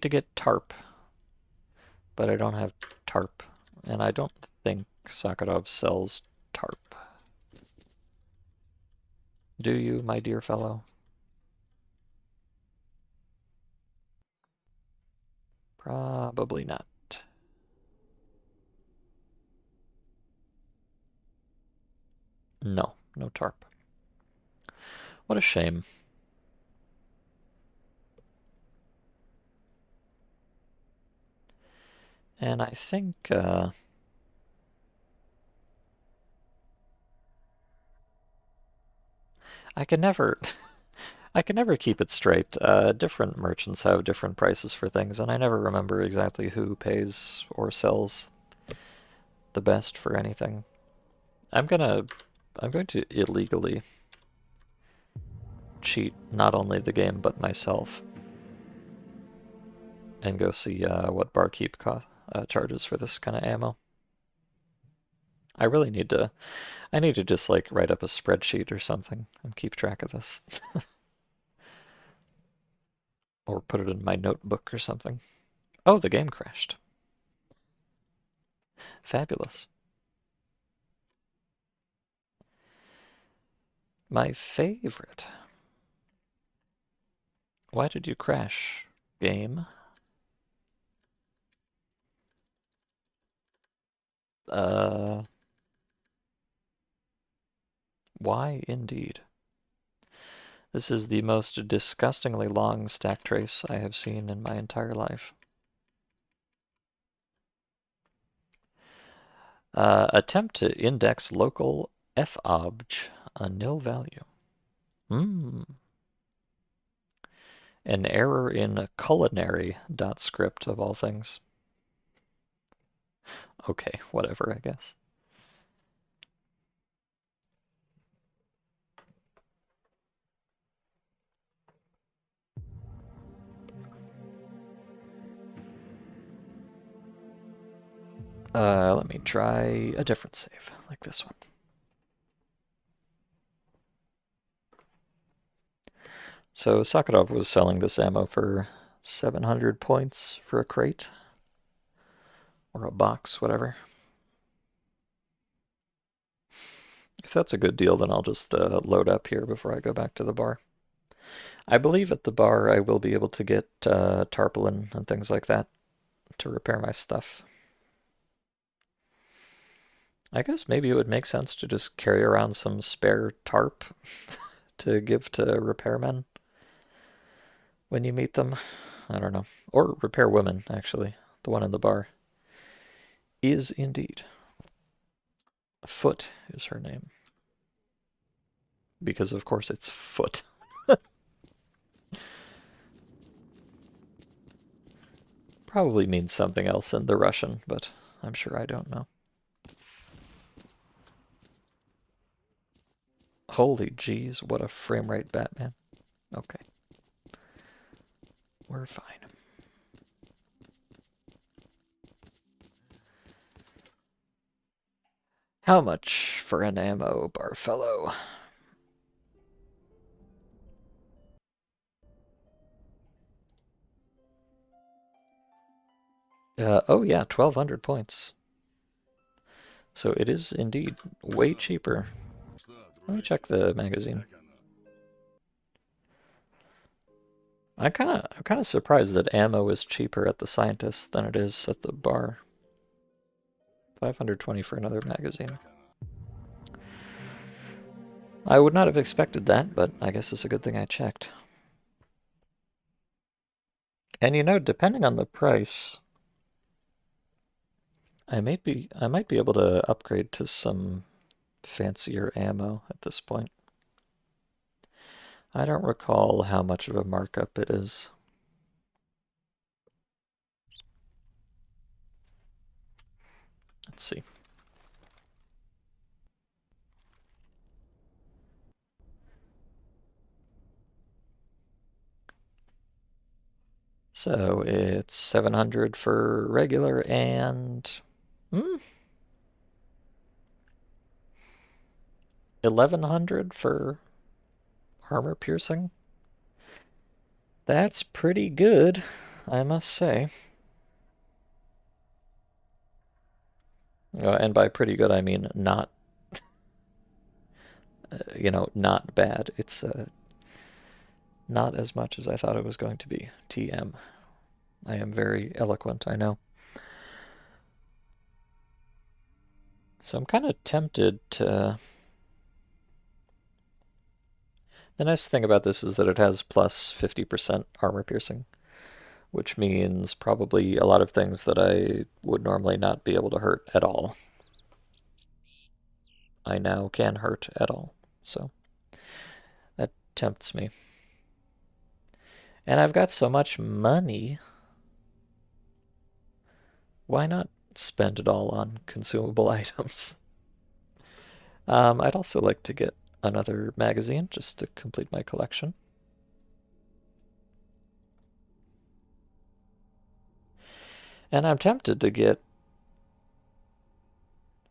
A: get tarp, but I don't have tarp, and I don't think Sakharov sells tarp. Do you, my dear fellow? Probably not. No, no tarp. What a shame. And I think I can never I can never keep it straight. Different merchants have different prices for things, and I never remember exactly who pays or sells the best for anything. I'm gonna I'm going to illegally cheat not only the game but myself and go see what Barkeep charges for this kind of ammo. I really need to I need to just like write up a spreadsheet or something and keep track of this. Or put it in my notebook or something. Oh, the game crashed. Fabulous. My favorite. Why did you crash, game? Uh, why indeed? This is the most disgustingly long stack trace I have seen in my entire life. Attempt to index local fobj, a nil value. Hmm. An error in culinary.script of all things. Okay, whatever, I guess. Let me try a different save, like this one. So Sakharov was selling this ammo for 700 points for a crate. Or a box, whatever. If that's a good deal, then I'll just load up here before I go back to the bar. I believe at the bar I will be able to get tarpaulin and things like that to repair my stuff. I guess maybe it would make sense to just carry around some spare tarp to give to repairmen when you meet them. I don't know. Or repair women, actually. The one in the bar is indeed. Foot is her name. Because, of course, it's Foot. Probably means something else in the Russian, but I'm sure I don't know. Holy jeez, what a frame rate, Batman. Okay, we're fine. How much for an ammo, Barfellow? Oh yeah, 1,200 points. So it is indeed way cheaper. Let me check the magazine. I'm kind of surprised that ammo is cheaper at the Scientist than it is at the bar. 520 for another magazine. I would not have expected that, but I guess it's a good thing I checked. And you know, depending on the price, I might be able to upgrade to some fancier ammo at this point. I don't recall how much of a markup it is. Let's see. So it's 700 for regular and 1100 for armor piercing. That's pretty good, I must say. And by pretty good, I mean not, not bad. It's not as much as I thought it was going to be. TM. I am very eloquent, I know. So I'm kind of tempted to. The nice thing about this is that it has plus 50% armor piercing, which means probably a lot of things that I would normally not be able to hurt at all. I now can hurt at all. So that tempts me. And I've got so much money. Why not spend it all on consumable items? I'd also like to get another magazine just to complete my collection. And I'm tempted to get.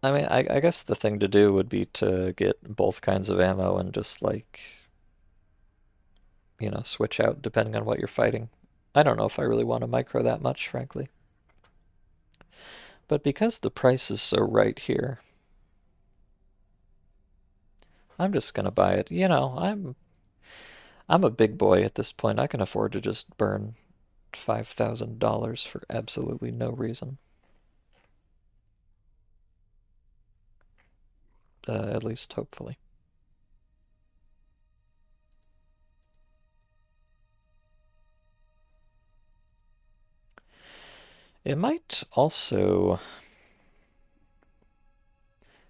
A: I mean, I guess the thing to do would be to get both kinds of ammo and just like, switch out depending on what you're fighting. I don't know if I really want to micro that much, frankly. But because the price is so right here, I'm just gonna buy it. I'm a big boy at this point. I can afford to just burn $5,000 for absolutely no reason. At least hopefully. It might also.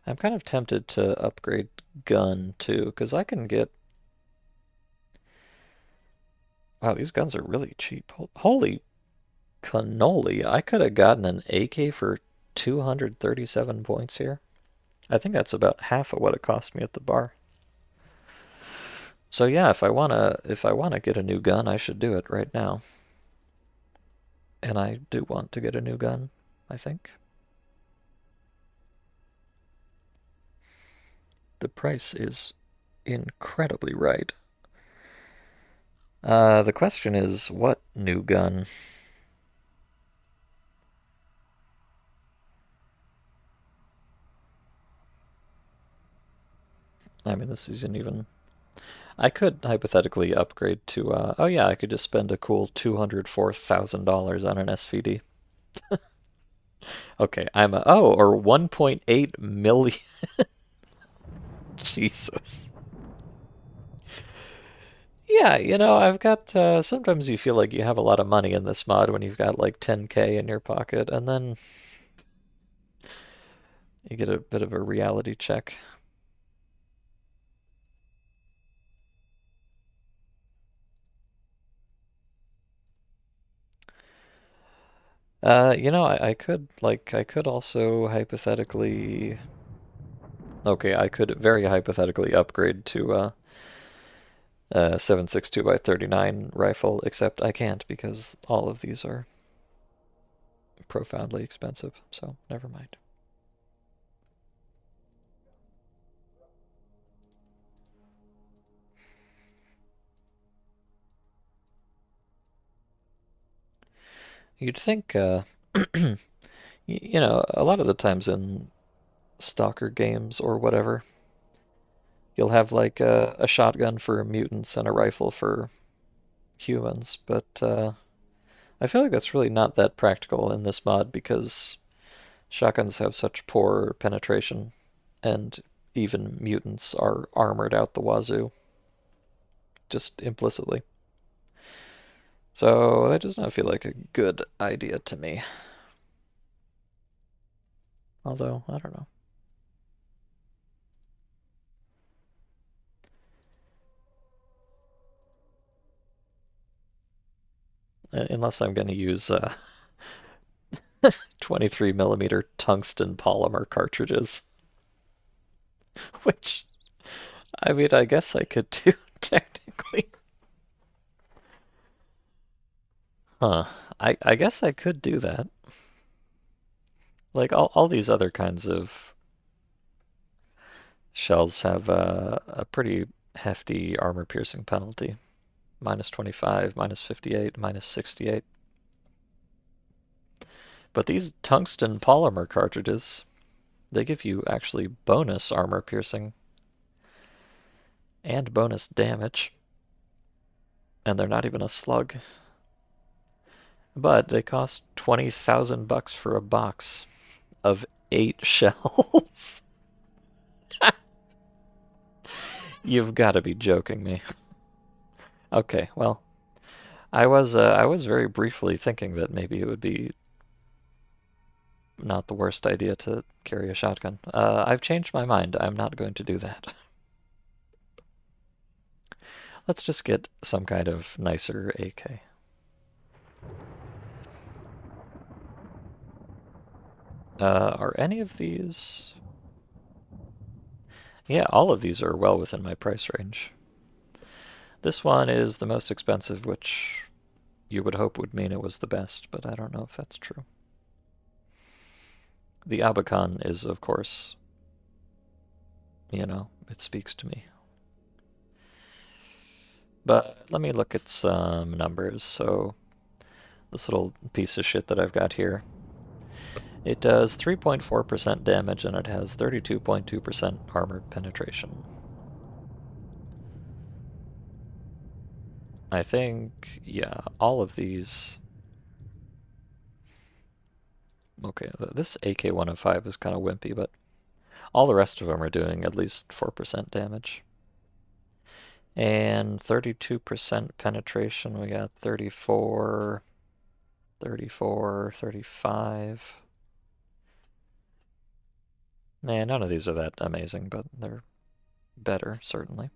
A: I'm kind of tempted to upgrade gun too, because I can get. Wow, these guns are really cheap. Holy cannoli. I could have gotten an AK for 237 points here. I think that's about half of what it cost me at the bar. So yeah, if I wanna get a new gun, I should do it right now. And I do want to get a new gun, I think. The price is incredibly right. The question is, what new gun? I mean, this isn't even. I could hypothetically upgrade to, oh yeah, I could just spend a cool $204,000 on an SVD. Okay, or 1.8 million. Jesus. Yeah, I've got, sometimes you feel like you have a lot of money in this mod when you've got like 10K in your pocket, and then you get a bit of a reality check. I could also hypothetically, okay, I could very hypothetically upgrade to a 7.62 by 39 rifle, except I can't because all of these are profoundly expensive, so never mind. You'd think, a lot of the times in stalker games or whatever, you'll have like a shotgun for mutants and a rifle for humans, but I feel like that's really not that practical in this mod because shotguns have such poor penetration, and even mutants are armored out the wazoo, just implicitly. So that does not feel like a good idea to me. Although, I don't know. Unless I'm going to use 23 millimeter tungsten polymer cartridges, which, I mean, I guess I could do technically. Huh. I guess I could do that. Like all these other kinds of shells have a pretty hefty armor piercing penalty. Minus 25, minus 58, minus 68. But these tungsten polymer cartridges, they give you actually bonus armor piercing and bonus damage. And they're not even a slug. But they cost 20,000 bucks for a box of 8 shells. You've got to be joking me. Okay, well, I was very briefly thinking that maybe it would be not the worst idea to carry a shotgun. I've changed my mind. I'm not going to do that. Let's just get some kind of nicer AK. Are any of these? Yeah, all of these are well within my price range. This one is the most expensive, which you would hope would mean it was the best, but I don't know if that's true. The Abacan is, of course, it speaks to me. But let me look at some numbers. So this little piece of shit that I've got here, it does 3.4% damage and it has 32.2% armor penetration. I think, yeah, all of these. Okay, this AK-105 is kind of wimpy, but all the rest of them are doing at least 4% damage. And 32% penetration, we got 34, 34, 35. Nah, none of these are that amazing, but they're better, certainly.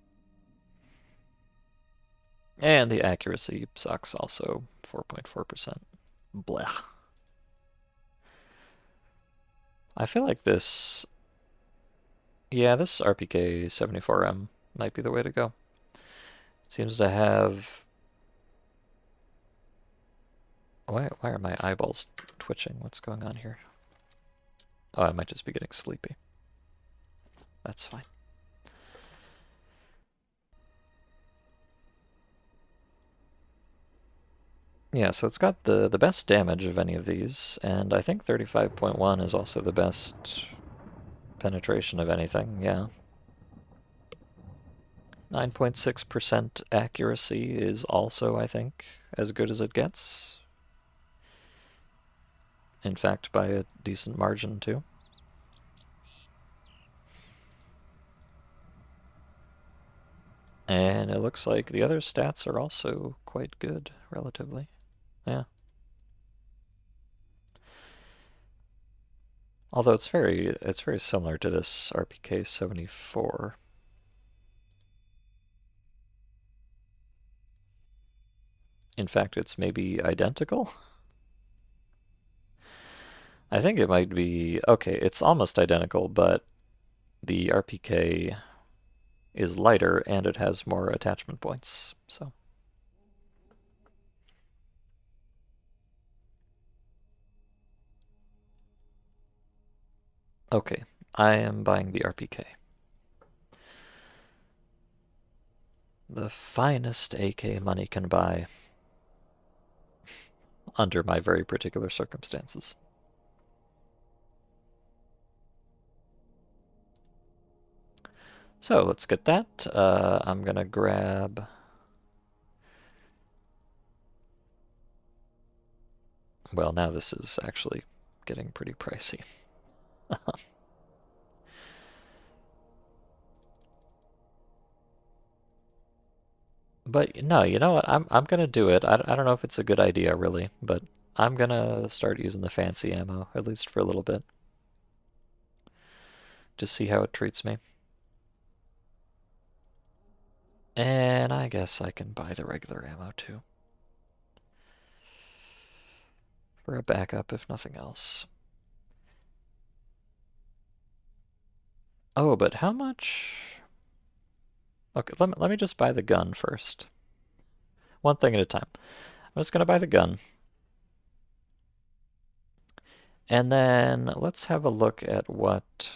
A: And the accuracy sucks also, 4.4%. Blech. I feel like this, yeah, this RPK 74M might be the way to go. Seems to have, why are my eyeballs twitching? What's going on here? Oh, I might just be getting sleepy. That's fine. Yeah, so it's got the best damage of any of these, and I think 35.1 is also the best penetration of anything, yeah. 9.6% accuracy is also, I think, as good as it gets. In fact, by a decent margin, too. And it looks like the other stats are also quite good, relatively. Yeah. Although it's very similar to this RPK 74. In fact, it's maybe identical. I think it might be okay, it's almost identical, but the RPK is lighter and it has more attachment points. So okay, I am buying the RPK. The finest AK money can buy under my very particular circumstances. So let's get that. I'm gonna grab. Well, now this is actually getting pretty pricey. But no, you know what? I'm gonna do it. I don't know if it's a good idea really, but I'm gonna start using the fancy ammo, at least for a little bit. Just see how it treats me. And I guess I can buy the regular ammo too. For a backup, if nothing else. Oh, but how much? Okay, let me just buy the gun first. One thing at a time. I'm just gonna buy the gun. And then let's have a look at what...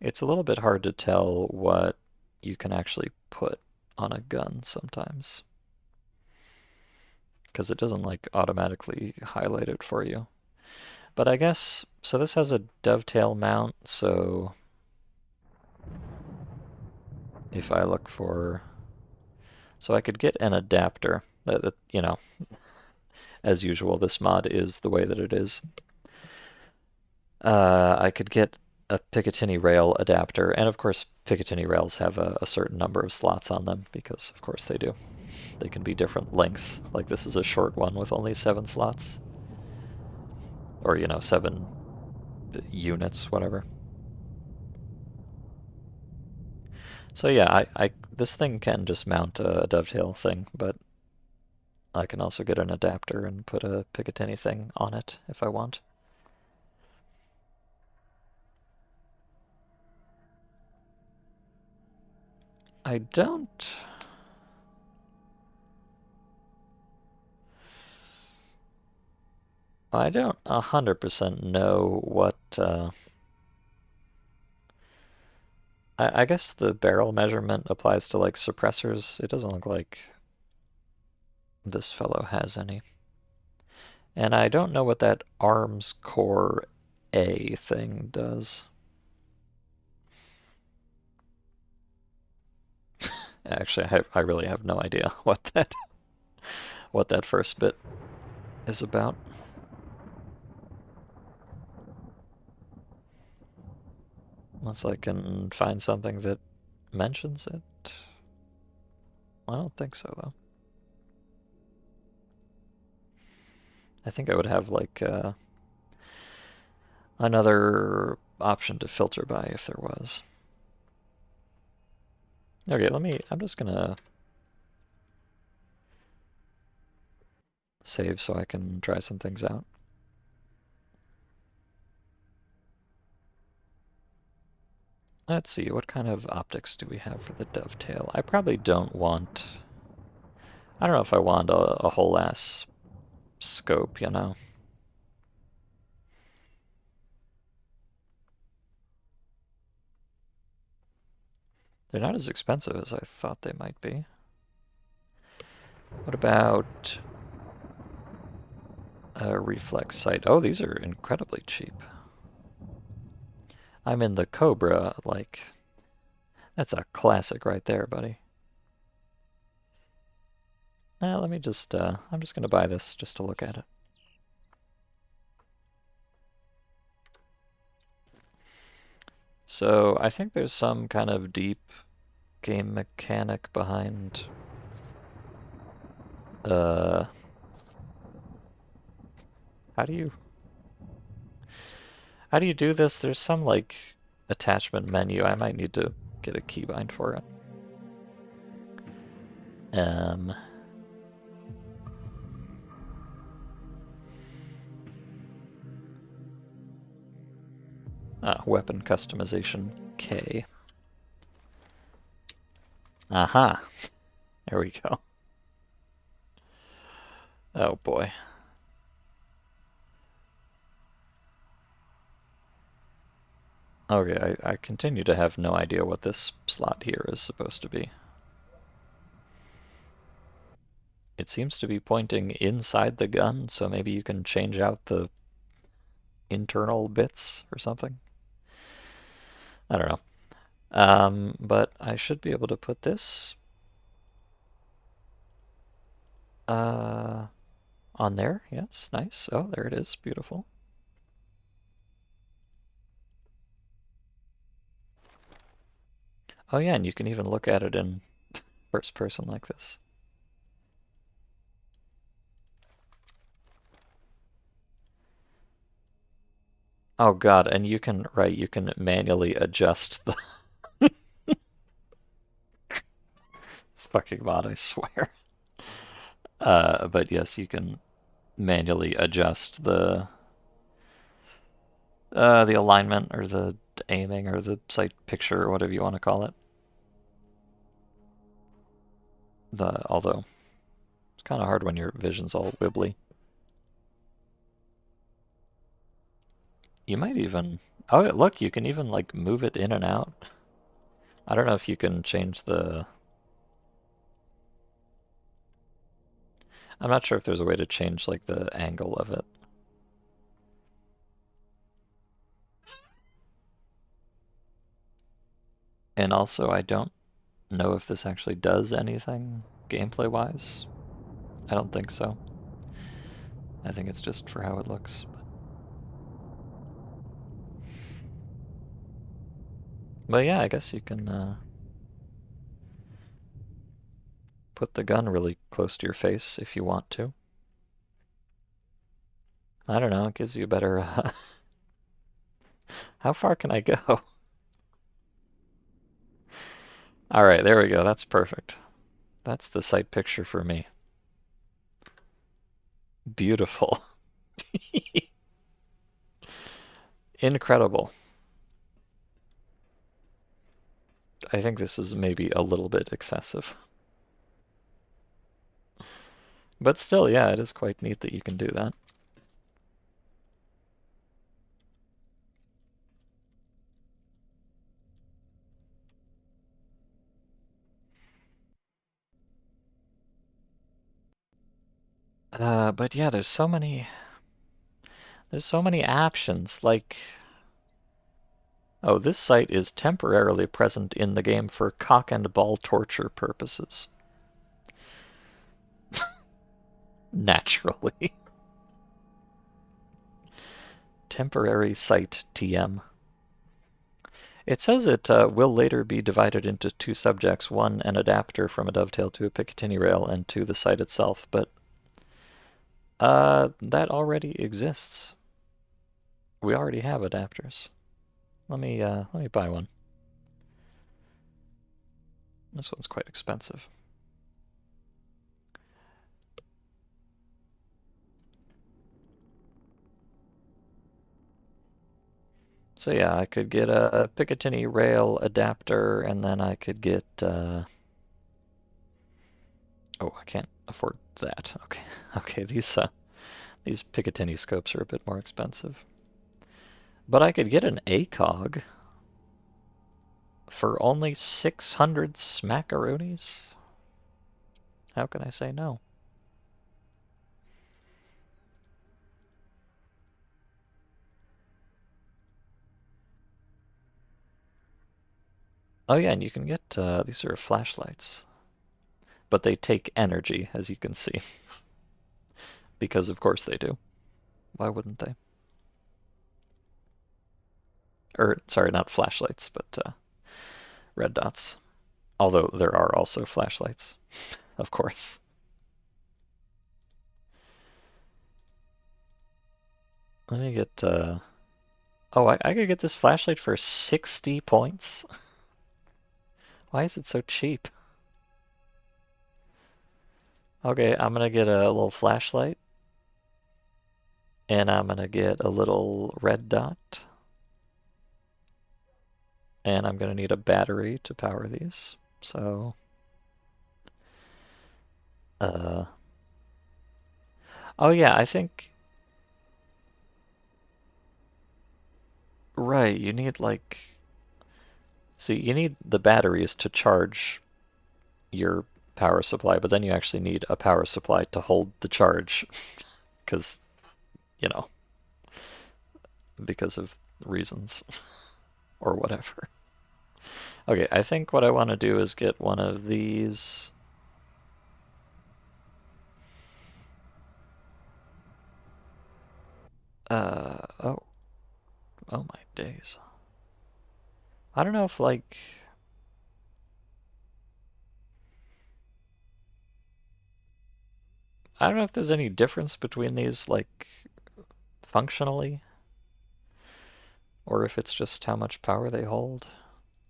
A: It's a little bit hard to tell what you can actually put on a gun sometimes, because it doesn't like automatically highlight it for you. But I guess, so this has a dovetail mount, so if I look for, so I could get an adapter that you know, as usual, this mod is the way that it is. I could get a Picatinny rail adapter, and of course Picatinny rails have a certain number of slots on them, because of course they do. They can be different lengths, like this is a short one with only 7 slots. Or, you know, 7 units, whatever. So yeah, this thing can just mount a dovetail thing, but I can also get an adapter and put a Picatinny thing on it if I want. I don't... I don't 100% know what... I guess the barrel measurement applies to like suppressors. It doesn't look like this fellow has any. And I don't know what that arms core A thing does. Actually, I really have no idea what that first bit is about. Unless I can find something that mentions it. I don't think so, though. I think I would have, like, another option to filter by if there was. Okay, I'm just gonna save so I can try some things out. Let's see, what kind of optics do we have for the dovetail? I probably don't want... I don't know if I want a whole ass scope, you know? They're not as expensive as I thought they might be. What about a reflex sight? Oh, these are incredibly cheap. I'm in the Cobra, like, That's a classic right there, buddy. Let me just, I'm just gonna buy this just to look at it. So I think there's some kind of deep game mechanic behind, uh, how do you, how do you do this? There's some, like, attachment menu. I might need to get a keybind for it. Um, weapon customization K. Aha. There we go. Oh boy. Okay, I continue to have no idea what this slot here is supposed to be. It seems to be pointing inside the gun, so maybe you can change out the internal bits or something. I don't know. But I should be able to put this on there. Yes, nice. Oh, there it is. Beautiful. Oh yeah, and you can even look at it in first person like this. Oh god, and you can, right, you can manually adjust the it's fucking mod, I swear. But yes, you can manually adjust the alignment or the aiming or the sight picture or whatever you want to call it. Although it's kind of hard when your vision's all wibbly. You might even, oh look, you can even like move it in and out. I don't know if you can change the, I'm not sure if there's a way to change like the angle of it. And also I don't know if this actually does anything gameplay wise. I don't think so. I think it's just for how it looks. But yeah, I guess you can put the gun really close to your face if you want to. I don't know, it gives you a better... how far can I go? Alright, there we go, that's perfect. That's the sight picture for me. Beautiful. Incredible. I think this is maybe a little bit excessive. But still, yeah, it is quite neat that you can do that. But yeah, there's so many options, like, oh, this sight is temporarily present in the game for cock and ball torture purposes. Naturally. Temporary sight TM. It says it will later be divided into two subjects, one an adapter from a dovetail to a Picatinny rail, and two the sight itself, but that already exists. We already have adapters. Let me buy one. This one's quite expensive. So yeah, I could get a Picatinny rail adapter, and then I could get, oh, I can't afford that. Okay, okay, these Picatinny scopes are a bit more expensive. But I could get an ACOG for only 600 smackaroonies? How can I say no? Oh yeah, and you can get these are flashlights, but they take energy, as you can see, because of course they do. Why wouldn't they? Or sorry, not flashlights, but red dots. Although there are also flashlights, of course. Let me get. Oh, I could get this flashlight for 60 points. Why is it so cheap? Okay, I'm gonna get a little flashlight, and I'm gonna get a little red dot, and I'm gonna need a battery to power these. So, uh, oh yeah, I think, right, you need like, see, you need the batteries to charge your power supply, but then you actually need a power supply to hold the charge, because, you know, because of reasons or whatever. Okay, I think what I want to do is get one of these. Oh, oh my days. I don't know if like, I don't know if there's any difference between these like functionally, or if it's just how much power they hold.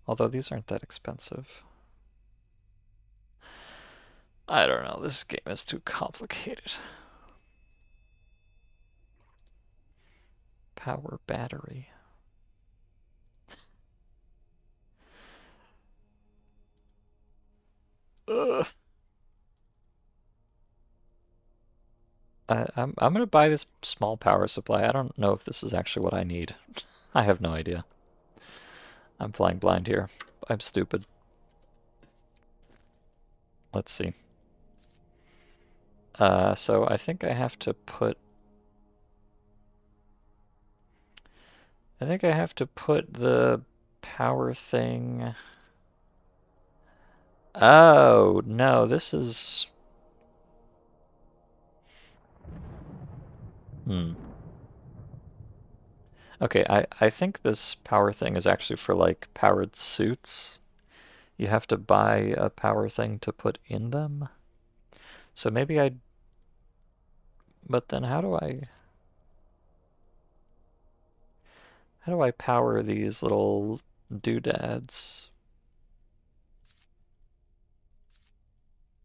A: Although these aren't that expensive. I don't know, this game is too complicated. Power battery. Ugh. I'm gonna buy this small power supply. I don't know if this is actually what I need. I have no idea. I'm flying blind here. I'm stupid. Let's see. So I think I have to put. I think I have to put the power thing. Oh no, this is. Hmm. Okay, I think this power thing is actually for like powered suits. You have to buy a power thing to put in them. So maybe I. But then how do I power these little doodads?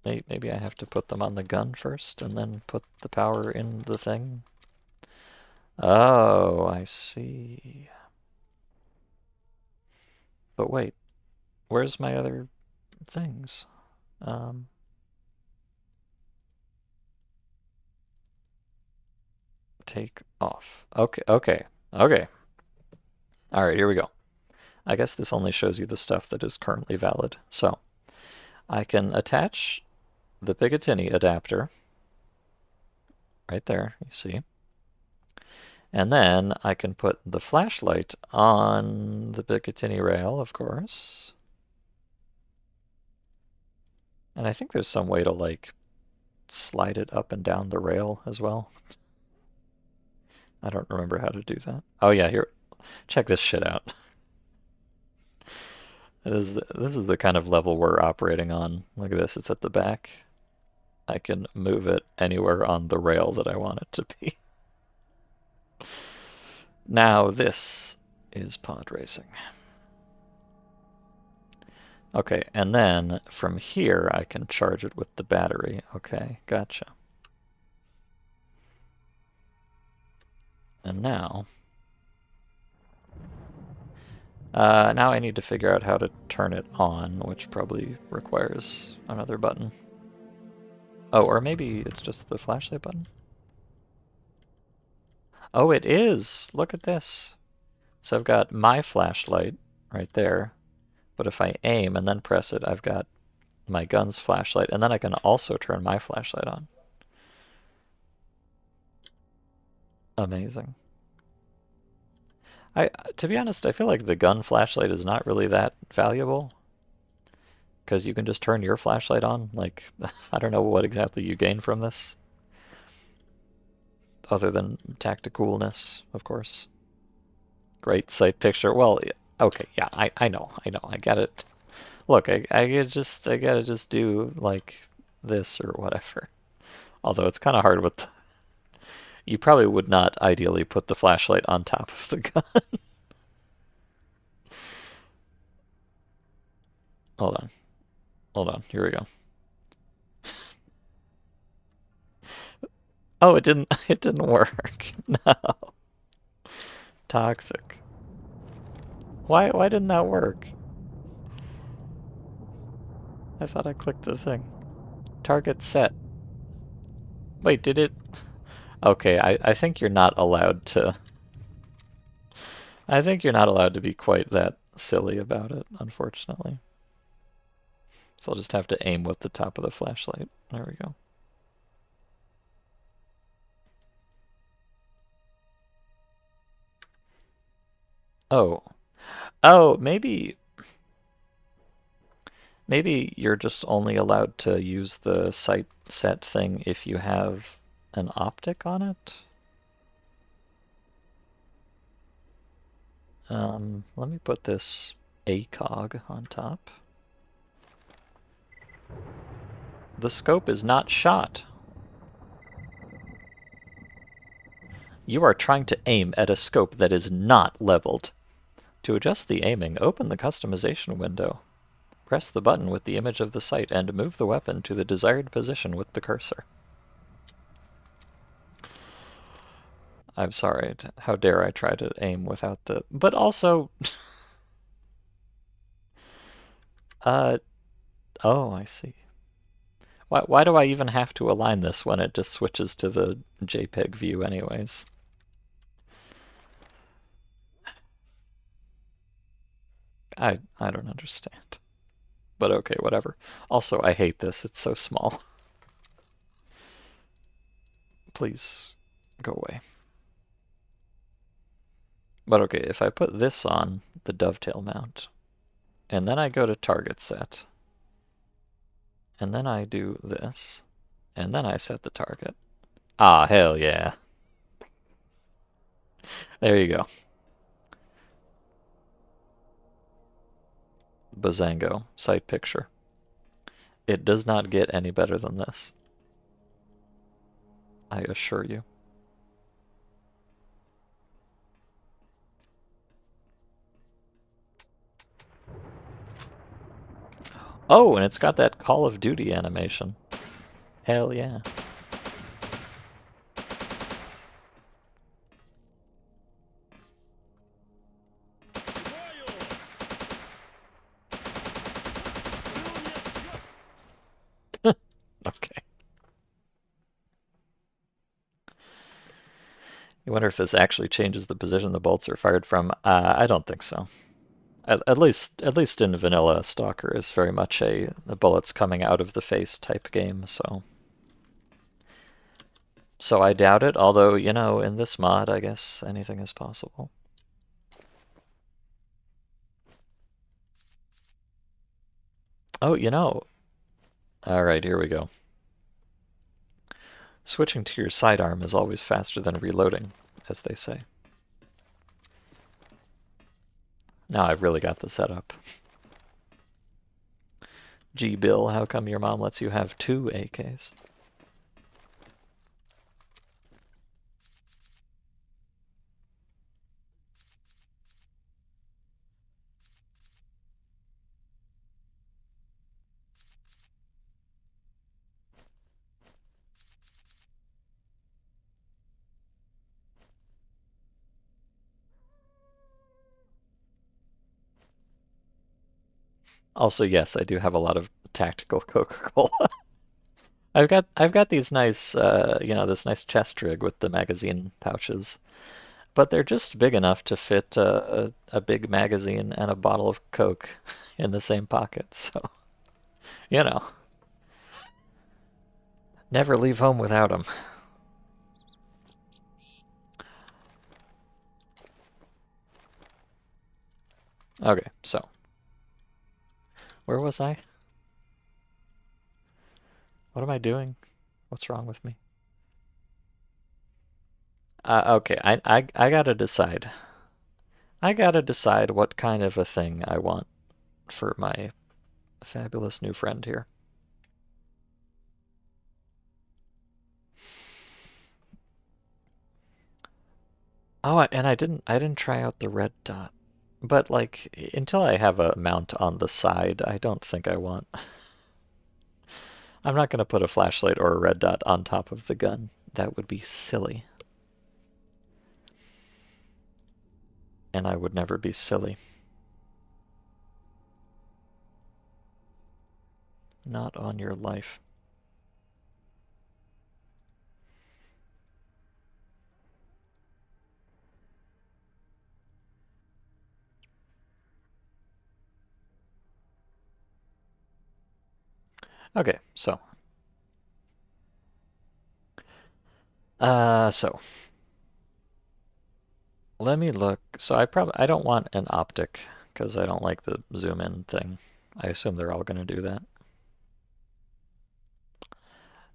A: Maybe I have to put them on the gun first and then put the power in the thing. Oh, I see. But wait, where's my other things? Um, take off. Okay, okay, okay. All right, here we go. I guess this only shows you the stuff that is currently valid. So I can attach the Picatinny adapter right there, you see. And then I can put the flashlight on the Picatinny rail, of course. And I think there's some way to like slide it up and down the rail as well. I don't remember how to do that. Oh yeah, here, check this shit out. This is the kind of level we're operating on. Look at this, it's at the back. I can move it anywhere on the rail that I want it to be. Now this is pod racing. Okay, and then from here I can charge it with the battery. Okay, gotcha. And now I need to figure out how to turn it on, which probably requires another button. Oh, or maybe it's just the flashlight button? Oh, it is! Look at this. So I've got my flashlight right there, but if I aim and then press it, I've got my gun's flashlight, and then I can also turn my flashlight on. Amazing. I, to be honest, I feel like the gun flashlight is not really that valuable. Because you can just turn your flashlight on. Like, I don't know what exactly you gain from this, other than tacticalness, of course. Great sight picture. Well, okay, yeah, I know, I get it. Look, I gotta just do like this or whatever. Although it's kind of hard with. You probably would not ideally put the flashlight on top of the gun. Hold on, hold on. Here we go. Oh, it didn't. It didn't work. No, toxic. Why didn't that work? I thought I clicked the thing. Target set. Wait, did it? Okay, I think you're not allowed to. I think you're not allowed to be quite that silly about it, unfortunately. So I'll just have to aim with the top of the flashlight. There we go. Oh. Oh, maybe you're just only allowed to use the sight set thing if you have an optic on it. Let me put this ACOG on top. The scope is not shot. You are trying to aim at a scope that is not leveled. To adjust the aiming, open the customization window. Press the button with the image of the sight and move the weapon to the desired position with the cursor. I'm sorry, how dare I try to aim without the... But also... oh, I see. Why do I even have to align this when it just switches to the JPEG view anyways? I don't understand. But okay, whatever. Also, I hate this. It's so small. Please, go away. But okay, if I put this on the dovetail mount, and then I go to target set, and then I do this, and then I set the target. Ah, hell yeah. There you go. Bazango, sight picture. It does not get any better than this. I assure you. Oh, and it's got that Call of Duty animation. Hell yeah. Okay. You wonder if this actually changes the position the bolts are fired from. I don't think so. At least in vanilla, Stalker is very much the bullets coming out of the face type game, so I doubt it, although, you know, in this mod, I guess anything is possible. Oh, you know. Alright, here we go. Switching to your sidearm is always faster than reloading, as they say. Now I've really got the setup. Gee, Bill, how come your mom lets you have 2 AKs? Also, yes, I do have a lot of tactical Coca-Cola. I've got these nice you know, this nice chest rig with the magazine pouches, but they're just big enough to fit a big magazine and a bottle of Coke in the same pocket. So, you know, never leave home without them. Okay, so where was I? What am I doing? What's wrong with me? Okay, I gotta decide. I gotta decide what kind of a thing I want for my fabulous new friend here. Oh, and I didn't try out the red dot. But like until I have a mount on the side, I don't think I want. I'm not gonna put a flashlight or a red dot on top of the gun. That would be silly. And I would never be silly. Not on your life. Okay, so let me look. So I don't want an optic because I don't like the zoom in thing. I assume they're all gonna do that.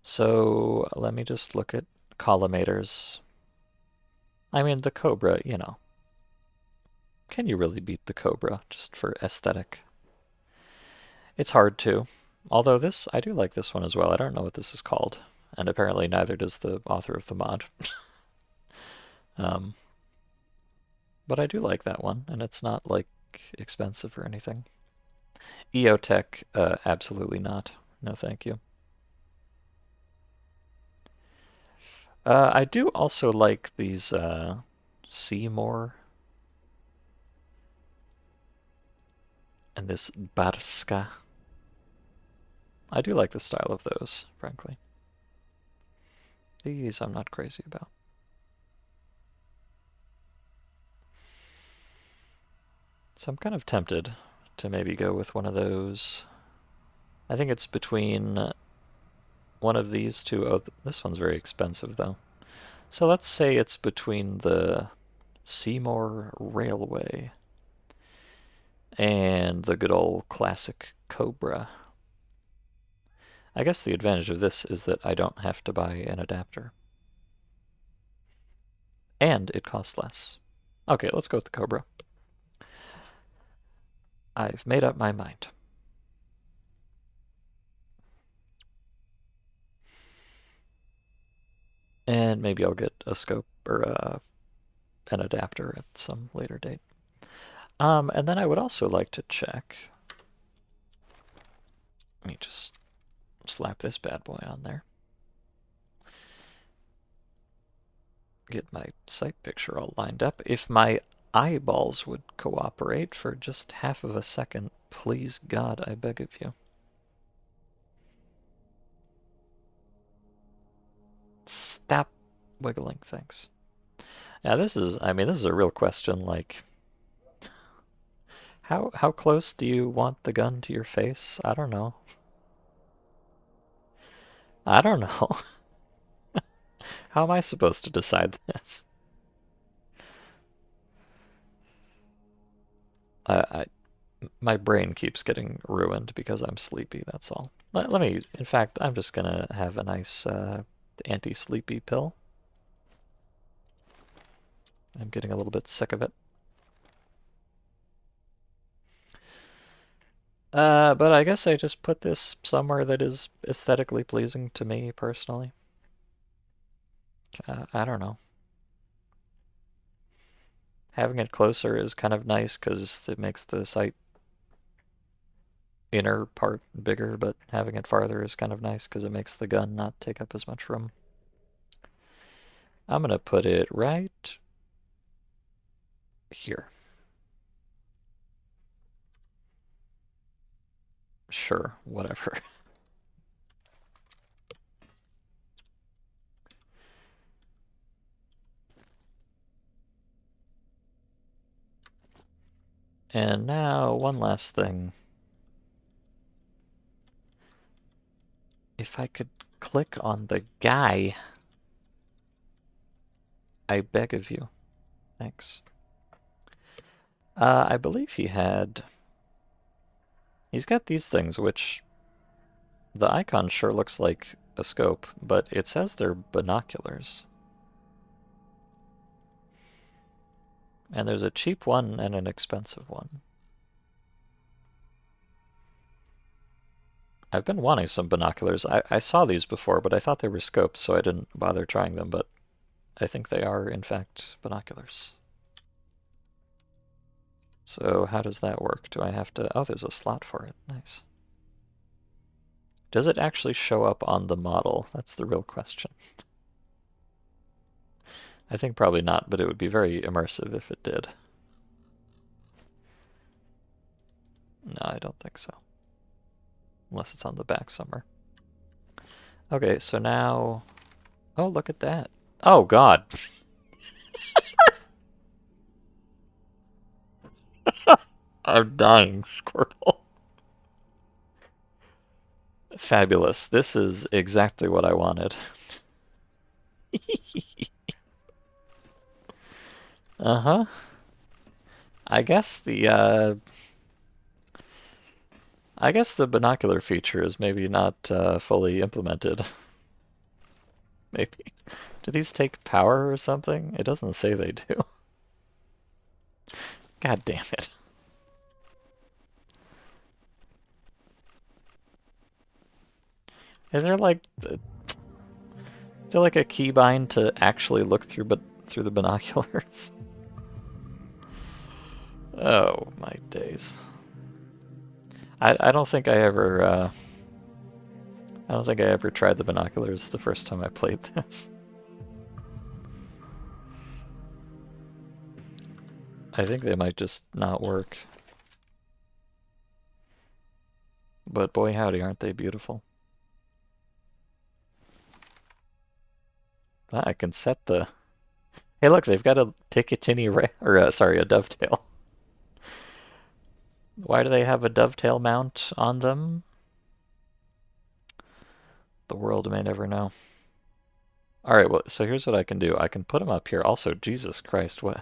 A: So let me just look at collimators. I mean, the Cobra, you know. Can you really beat the Cobra just for aesthetic? It's hard to. Although this, I do like this one as well. I don't know what this is called. And apparently neither does the author of the mod. um, but I do like that one, and it's not like expensive or anything. EOTech, absolutely not. No, thank you. I do also like these Seymour and this Barska. I do like the style of those, frankly. These I'm not crazy about. So I'm kind of tempted to maybe go with one of those. I think it's between one of these two. Oh, this one's very expensive though. So let's say it's between the Seymour Railway and the good old classic Cobra. I guess the advantage of this is that I don't have to buy an adapter. And it costs less. Okay, let's go with the Cobra. I've made up my mind. And maybe I'll get a scope or an adapter at some later date. And then I would also like to check. Let me just slap this bad boy on there. Get my sight picture all lined up. If my eyeballs would cooperate for just half of a second, please God, I beg of you. Stop wiggling things. Now I mean, this is a real question. Like, how close do you want the gun to your face? I don't know. I don't know. How am I supposed to decide this? I my brain keeps getting ruined because I'm sleepy. That's all. Let me. In fact, I'm just gonna have a nice anti-sleepy pill. I'm getting a little bit sick of it. But I guess I just put this somewhere that is aesthetically pleasing to me personally. I don't know. Having it closer is kind of nice because it makes the sight inner part bigger, but having it farther is kind of nice because it makes the gun not take up as much room. I'm gonna put it right here. Sure, whatever. And now, one last thing. If I could click on the guy, I beg of you. Thanks. I believe he's got these things which The icon sure looks like a scope, but it says they're binoculars. And there's a cheap one and an expensive one. I've been wanting some binoculars. I saw these before, but I thought they were scopes, so I didn't bother trying them, but I think they are, in fact, binoculars. So how does that work? Do I have to... Oh, there's a slot for it. Nice. Does it actually show up on the model? That's the real question. I think probably not, but it would be very immersive if it did. No, I don't think so. Unless it's on the back somewhere. Okay, so now... Oh, look at that. Oh, God. I'm dying, Squirtle. Fabulous. This is exactly what I wanted. Uh-huh. I guess the binocular feature is maybe not fully implemented. Maybe. Do these take power or something? It doesn't say they do. God damn it. Is there like is there like a keybind to actually look through the binoculars? Oh my days. I don't think I don't think I ever tried the binoculars the first time I played this. I think they might just not work. But boy howdy, aren't they beautiful. I can set the... Hey look, they've got a Picatinny or sorry, a dovetail. Why do they have a dovetail mount on them? The world may never know. Alright, well, so here's what I can do. I can put them up here. Also, Jesus Christ, what?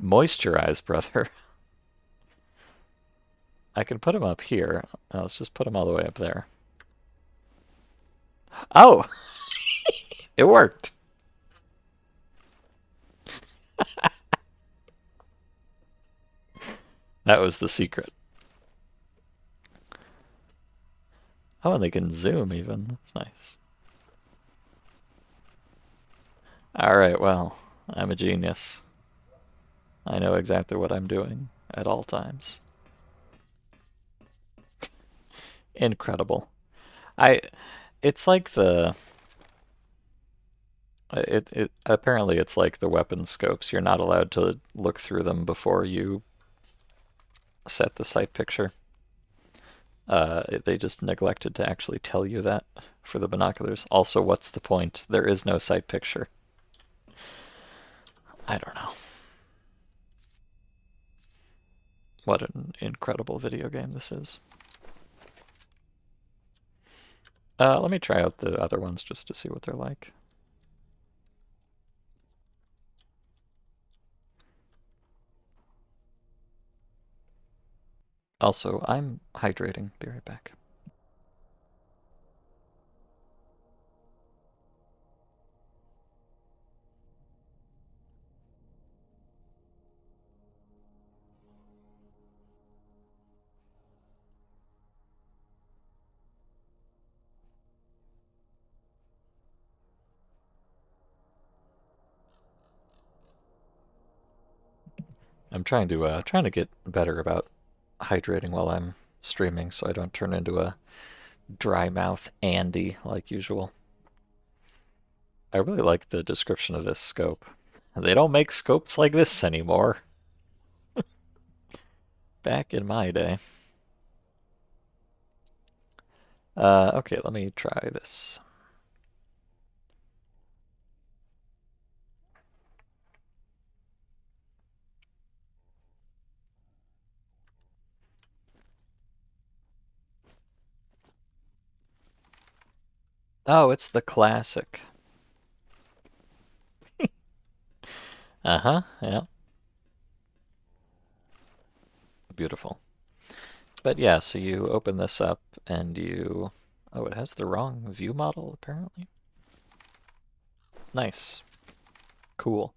A: Moisturize, brother. I can put them up here. Let's just put them all the way up there. Oh! It worked! That was the secret. Oh, and they can zoom even. That's nice. Alright, well, I'm a genius. I know exactly what I'm doing at all times. Incredible. I it's like the it apparently it's like the weapon scopes. You're not allowed to look through them before you set the sight picture. They just neglected to actually tell you that for the binoculars. Also, what's the point? There is no sight picture. I don't know. What an incredible video game this is. Let me try out the other ones just to see what they're like. Also, I'm hydrating. Be right back. I'm trying to get better about hydrating while I'm streaming so I don't turn into a dry mouth Andy like usual. I really like the description of this scope. They don't make scopes like this anymore. Back in my day. Okay, let me try this. Oh, it's the classic. Uh-huh, yeah. Beautiful. But yeah, so you open this up and you... Oh, it has the wrong view model, apparently. Nice. Cool.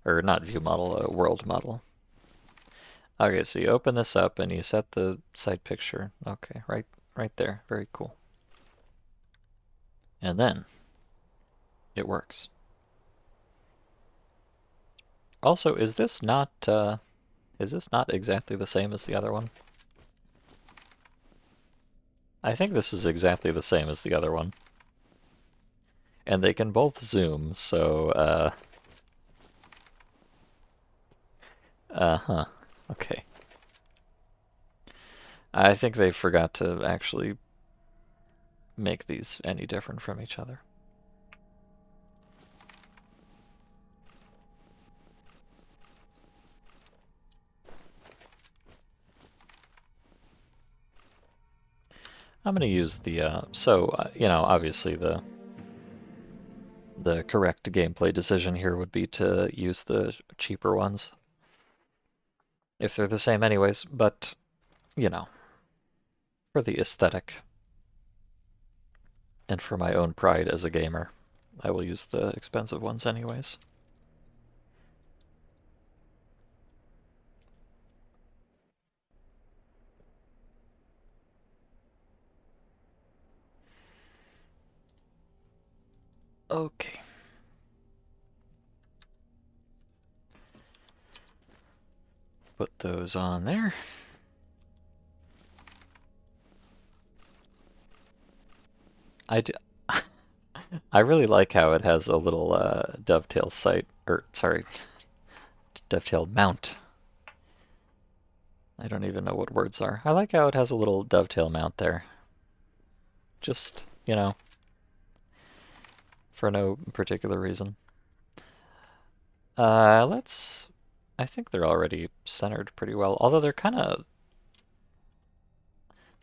A: Or not view model, a world model. Okay, so you open this up and you set the site picture. Okay, right there. Very cool. And then it works. Also, is this not exactly the same as the other one? I think this is exactly the same as the other one. And they can both zoom, so huh. Okay. I think they forgot to actually make these any different from each other. I'm gonna use the you know, obviously the correct gameplay decision here would be to use the cheaper ones if they're the same anyways, but you know, for the aesthetic and for my own pride as a gamer, I will use the expensive ones anyways. Okay. Put those on there. I do, I really like how it has a little dovetail sight, or sorry, dovetail mount. I don't even know what words are. I like how it has a little dovetail mount there. Just, you know, for no particular reason. Let's... I think they're already centered pretty well, although they're kind of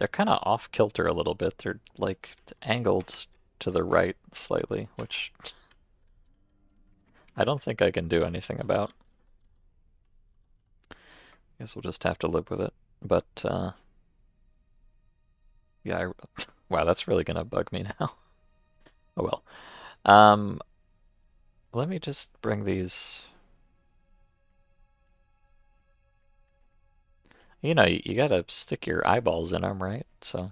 A: off kilter a little bit. They're like angled to the right slightly, which I don't think I can do anything about. Guess we'll just have to live with it. But yeah, wow, that's really gonna bug me now. Oh well. Um, Let me just bring these. You know, you gotta stick your eyeballs in them, right? So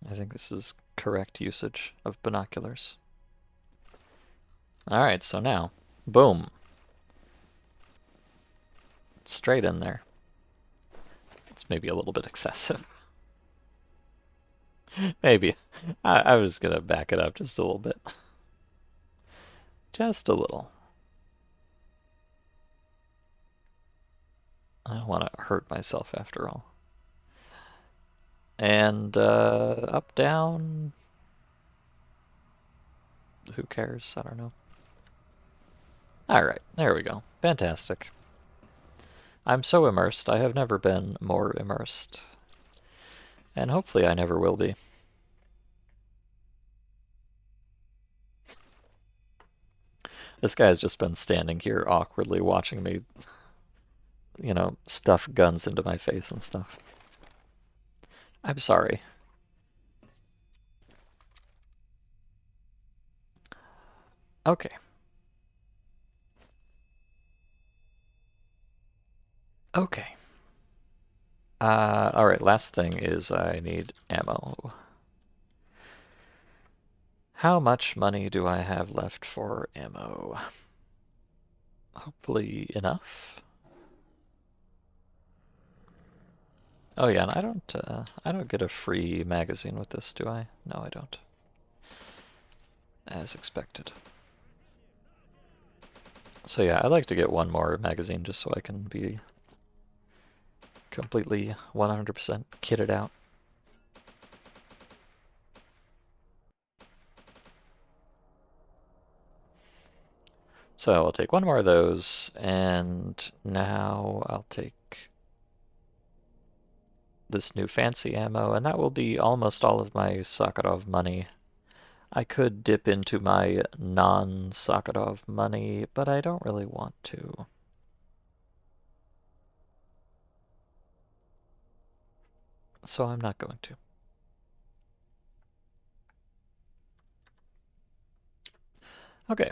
A: I think this is correct usage of binoculars. All right, so now, boom, straight in there. It's maybe a little bit excessive. Maybe. I was gonna back it up just a little bit. Just a little. I don't want to hurt myself after all. And up, down. Who cares? I don't know. All right, there we go. Fantastic. I'm so immersed. I have never been more immersed. And hopefully I never will be. This guy's just been standing here awkwardly watching me, you know, stuff guns into my face and stuff. I'm sorry. Okay. Okay. Alright, last thing is I need ammo. How much money do I have left for ammo? Hopefully enough. Oh yeah, and I don't get a free magazine with this, do I? No, I don't. As expected. So yeah, I'd like to get one more magazine just so I can be completely 100% kitted out. So I'll take one more of those, and now I'll take this new fancy ammo, and that will be almost all of my Sakharov money. I could dip into my non-Sakharov money, but I don't really want to. So I'm not going to. Okay.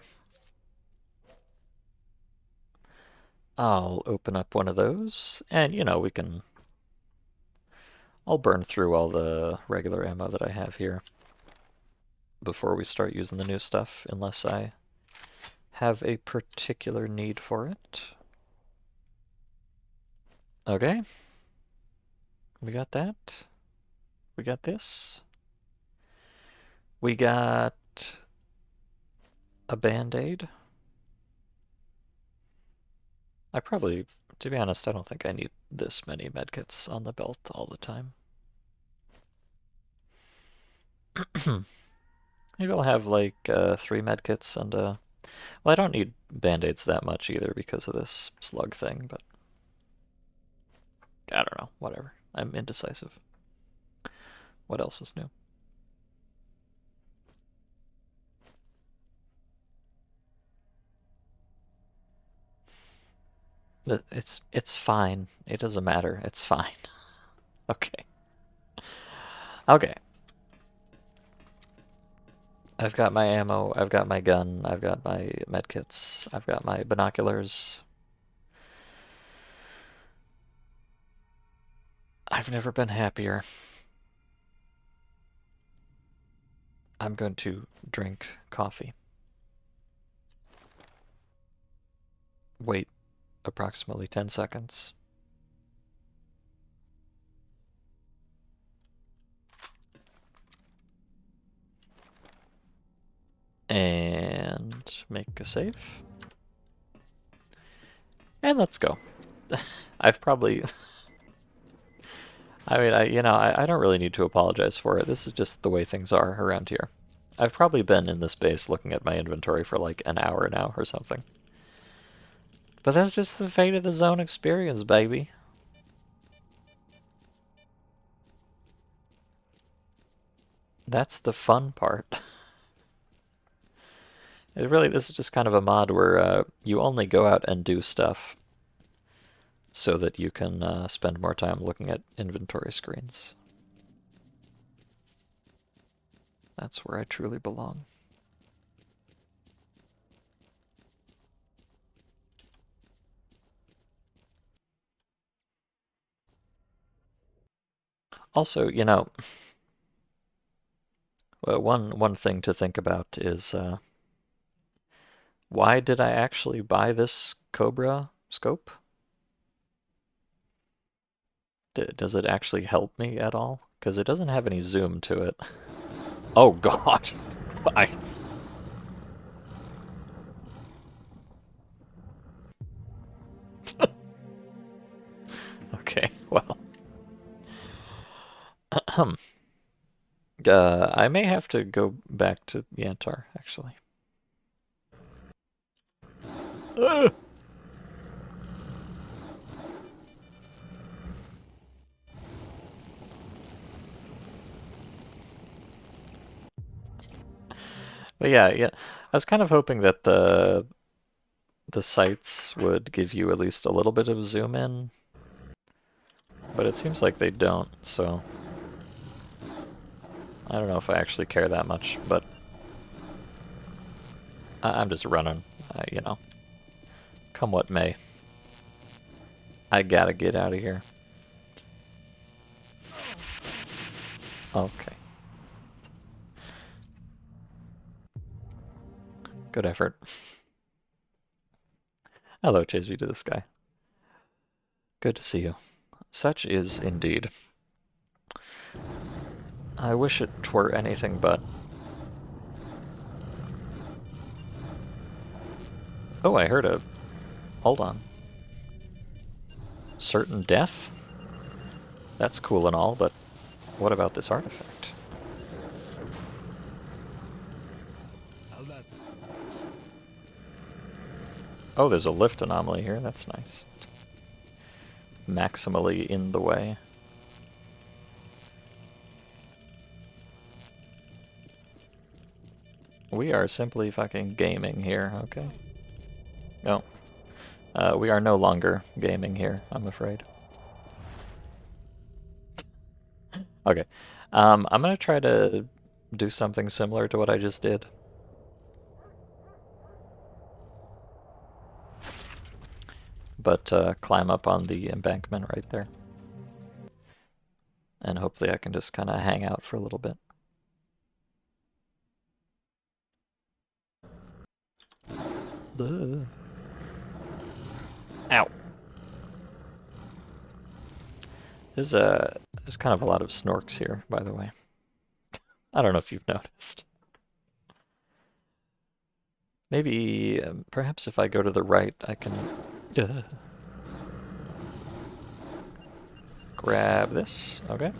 A: I'll open up one of those, and we can... I'll burn through all the regular ammo that I have here before we start using the new stuff, unless I have a particular need for it. Okay. We got that. We got this. We got a Band-Aid. I probably, to be honest, I don't think I need this many medkits on the belt all the time. Maybe I'll have like 3 medkits and well, I don't need band-aids that much either because of this slug thing, but I don't know, whatever. I'm indecisive. What else is new? It's fine. It doesn't matter. It's fine. Okay. Okay. I've got my ammo, I've got my gun, I've got my medkits, I've got my binoculars. I've never been happier. I'm going to drink coffee. Wait approximately 10 seconds. And make a save. And let's go. I've probably... I mean, I don't really need to apologize for it. This is just the way things are around here. I've probably been in this base looking at my inventory for like an hour now or something. But that's just the fate of the zone experience, baby. That's the fun part. This is just kind of a mod where you only go out and do stuff so that you can spend more time looking at inventory screens. That's where I truly belong. Also, well, one thing to think about is why did I actually buy this Cobra scope? Does it actually help me at all? Because it doesn't have any zoom to it. Oh god! I... Okay, well. I may have to go back to Yantar, actually. But yeah, I was kind of hoping that the sights would give you at least a little bit of zoom in, but it seems like they don't, so I don't know if I actually care that much, but I'm just running, come what may. I gotta get out of here. Okay. Good effort. Hello, Chase me to the sky. Good to see you. Such is indeed. I wish it were anything but. Oh, I heard a... Hold on. Certain death? That's cool and all, but what about this artifact? Oh, there's a lift anomaly here. That's nice. Maximally in the way. We are simply fucking gaming here, okay? No. We are no longer gaming here, I'm afraid. Okay. I'm gonna try to do something similar to what I just did. But climb up on the embankment right there. And hopefully I can just kind of hang out for a little bit. Ow. There's kind of a lot of snorks here, by the way. I don't know if you've noticed. Maybe, perhaps if I go to the right, I can grab this. Okay.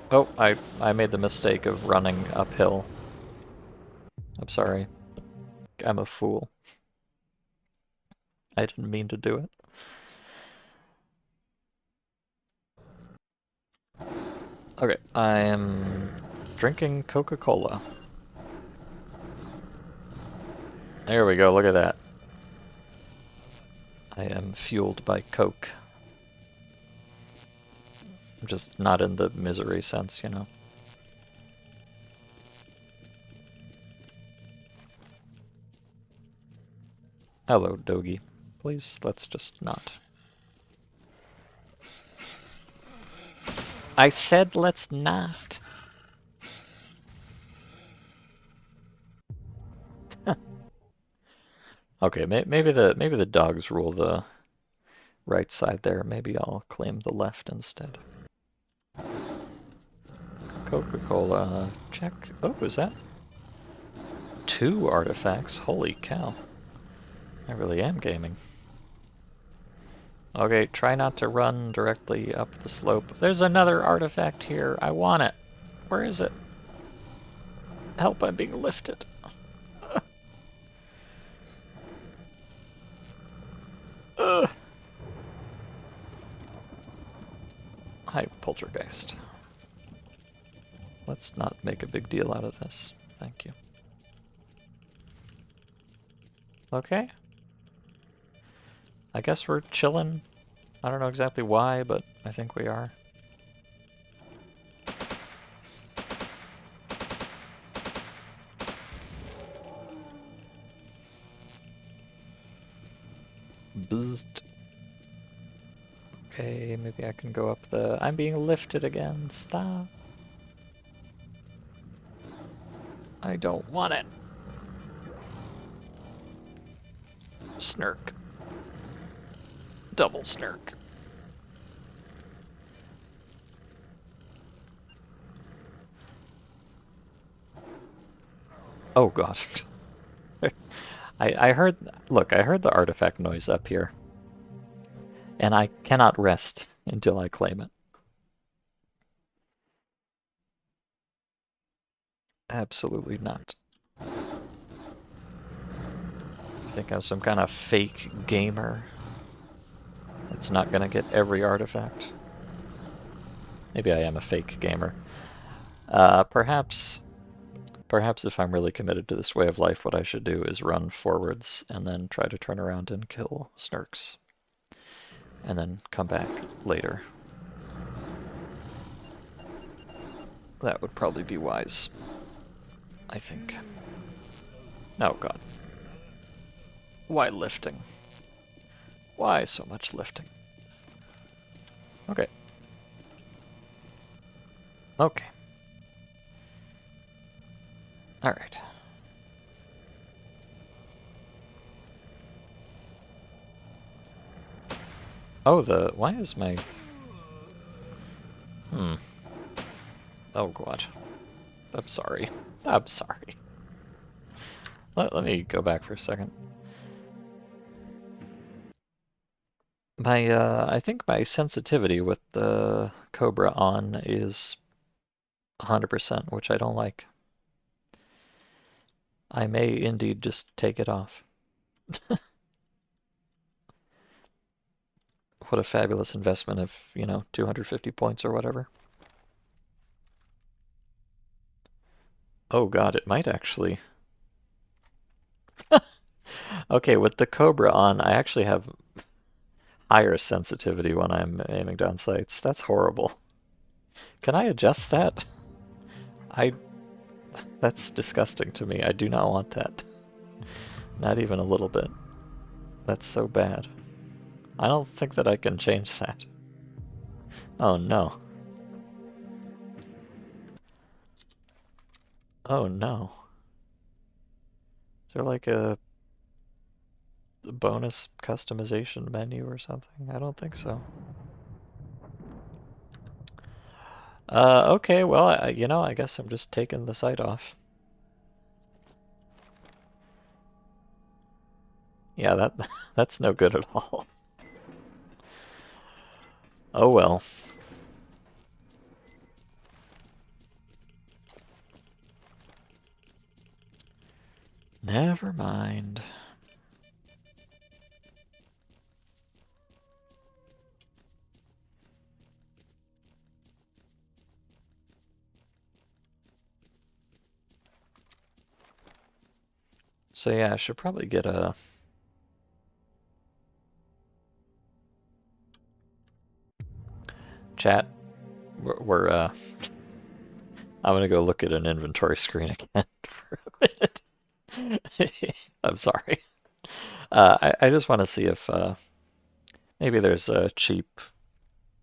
A: Oh, I made the mistake of running uphill. I'm sorry. I'm a fool. I didn't mean to do it. Okay, I am drinking Coca-Cola. There we go, look at that. I am fueled by Coke. Just not in the misery sense, you know. Hello, Dogie. Please, let's just not. I said let's not. Okay, maybe the dogs rule the right side there. Maybe I'll claim the left instead. Coca-Cola, check. Oh, is that 2 artifacts? Holy cow. I really am gaming. Okay, try not to run directly up the slope. There's another artifact here. I want it. Where is it? Help, I'm being lifted. Hi, Poltergeist. Let's not make a big deal out of this. Thank you. Okay. I guess we're chilling. I don't know exactly why, but I think we are. Bzzzt. Okay, maybe I can go up the... I'm being lifted again. Stop. I don't want it. Snurk. Double snurk. Oh god. I heard... Look, I heard the artifact noise up here. And I cannot rest until I claim it. Absolutely not. I think I'm some kind of fake gamer that's not gonna get every artifact. Maybe I am a fake gamer. Perhaps if I'm really committed to this way of life, what I should do is run forwards and then try to turn around and kill snurks. And then come back later. That would probably be wise, I think. Oh god. Why lifting? Why so much lifting? Okay. Okay. Alright. Oh, why is my... Oh god. I'm sorry. I'm sorry. Let me go back for a second. I think my sensitivity with the Cobra on is 100%, which I don't like. I may indeed just take it off. What a fabulous investment of, 250 points or whatever. Oh god, it might actually. Okay, with the Cobra on, I actually have higher sensitivity when I'm aiming down sights. That's horrible. Can I adjust that? I That's disgusting to me. I do not want that. Not even a little bit. That's so bad. I don't think that I can change that. Oh no. Oh no. Is there like a bonus customization menu or something? I don't think so. Okay, well, I guess I'm just taking the sight off. Yeah, that's no good at all. Oh well. Never mind. So yeah, I should probably get a chat. We're I'm gonna go look at an inventory screen again for a minute. I'm sorry. I just want to see if maybe there's a cheap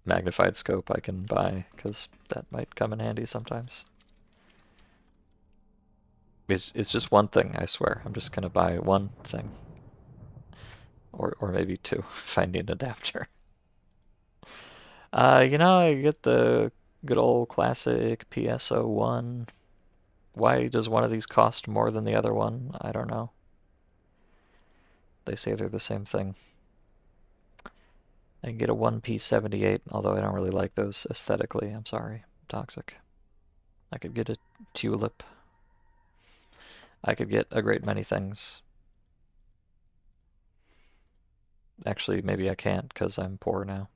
A: magnified scope I can buy, because that might come in handy sometimes. It's just one thing, I swear. I'm just gonna buy one thing. Or maybe two, if I need an adapter. I get the good old classic PSO1. Why does one of these cost more than the other one? I don't know. They say they're the same thing. I can get a 1P78, although I don't really like those aesthetically. I'm sorry. Toxic. I could get a tulip. I could get a great many things. Actually, maybe I can't because I'm poor now.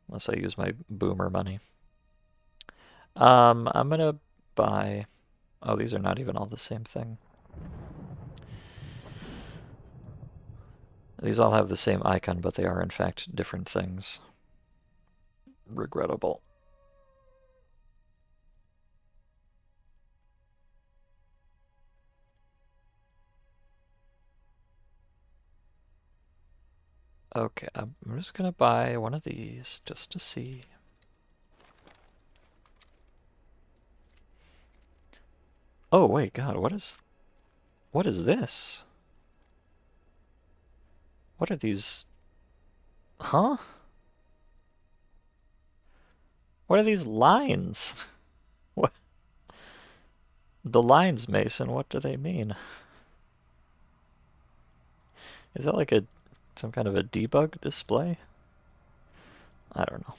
A: Unless I use my boomer money. I'm gonna buy... Oh, these are not even all the same thing. These all have the same icon, but they are in fact different things. Regrettable. Okay, I'm just gonna buy one of these just to see. Oh wait, God, what is this? What are these? Huh? What are these lines? What? The lines, Mason, what do they mean? Is that like some kind of a debug display? I don't know.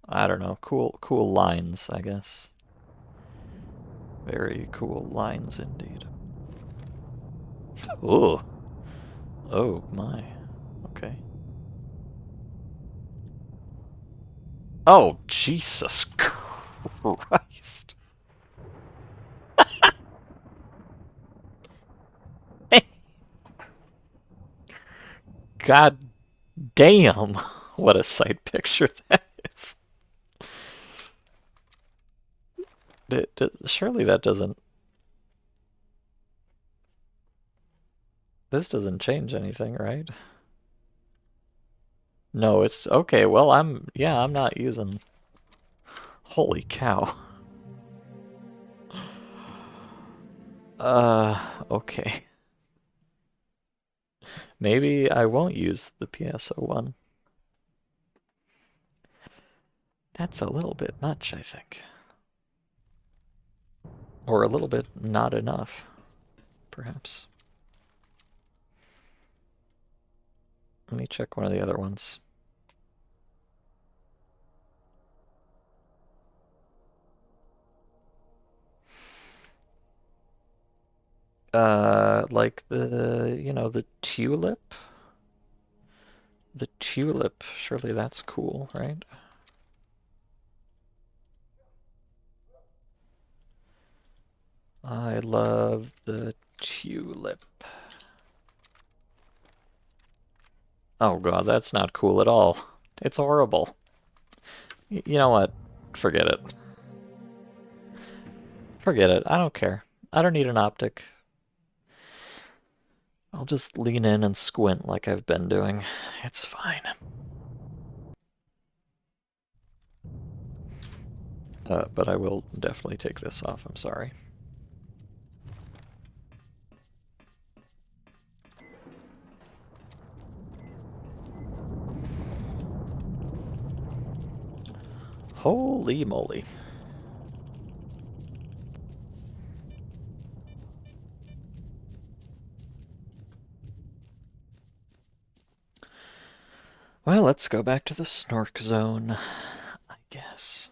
A: I don't know. Cool lines, I guess. Very cool lines indeed. Oh. Oh my. Okay. Oh, Jesus Christ. God damn. What a sight picture that is. Surely that doesn't... This doesn't change anything, right? No, it's... Okay, well, Yeah, I'm not using... Holy cow. Okay. Maybe I won't use the PSO1. That's a little bit much, I think. Or a little bit not enough, perhaps. Let me check one of the other ones. Like the tulip? The tulip, surely that's cool, right? I love the tulip. Oh god, that's not cool at all. It's horrible. You know what? Forget it. Forget it. I don't care. I don't need an optic. I'll just lean in and squint like I've been doing. It's fine. But I will definitely take this off, I'm sorry. Holy moly. Well, let's go back to the snork zone, I guess.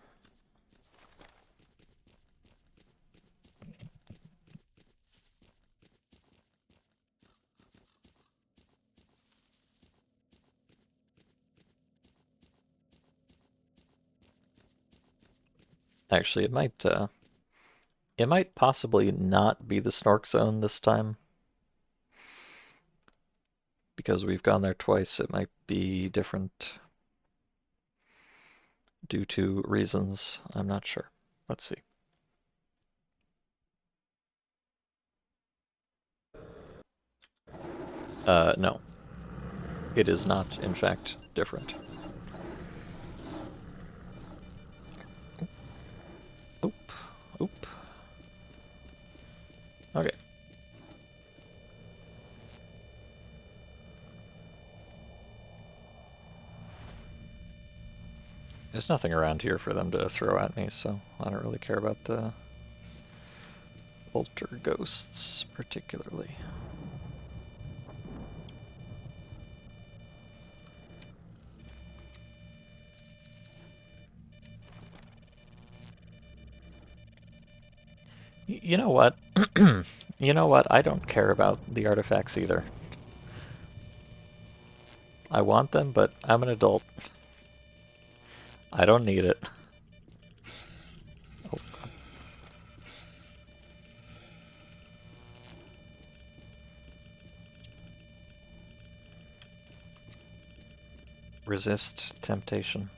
A: Actually, it might possibly not be the snork zone this time. Because we've gone there twice, it might be different due to reasons. I'm not sure. Let's see. No. It is not, in fact, different. Oop. Oop. Okay. There's nothing around here for them to throw at me, so I don't really care about the polterghosts particularly. You know what? You know what? I don't care about the artifacts either. I want them, but I'm an adult. I don't need it. Oh. Resist temptation.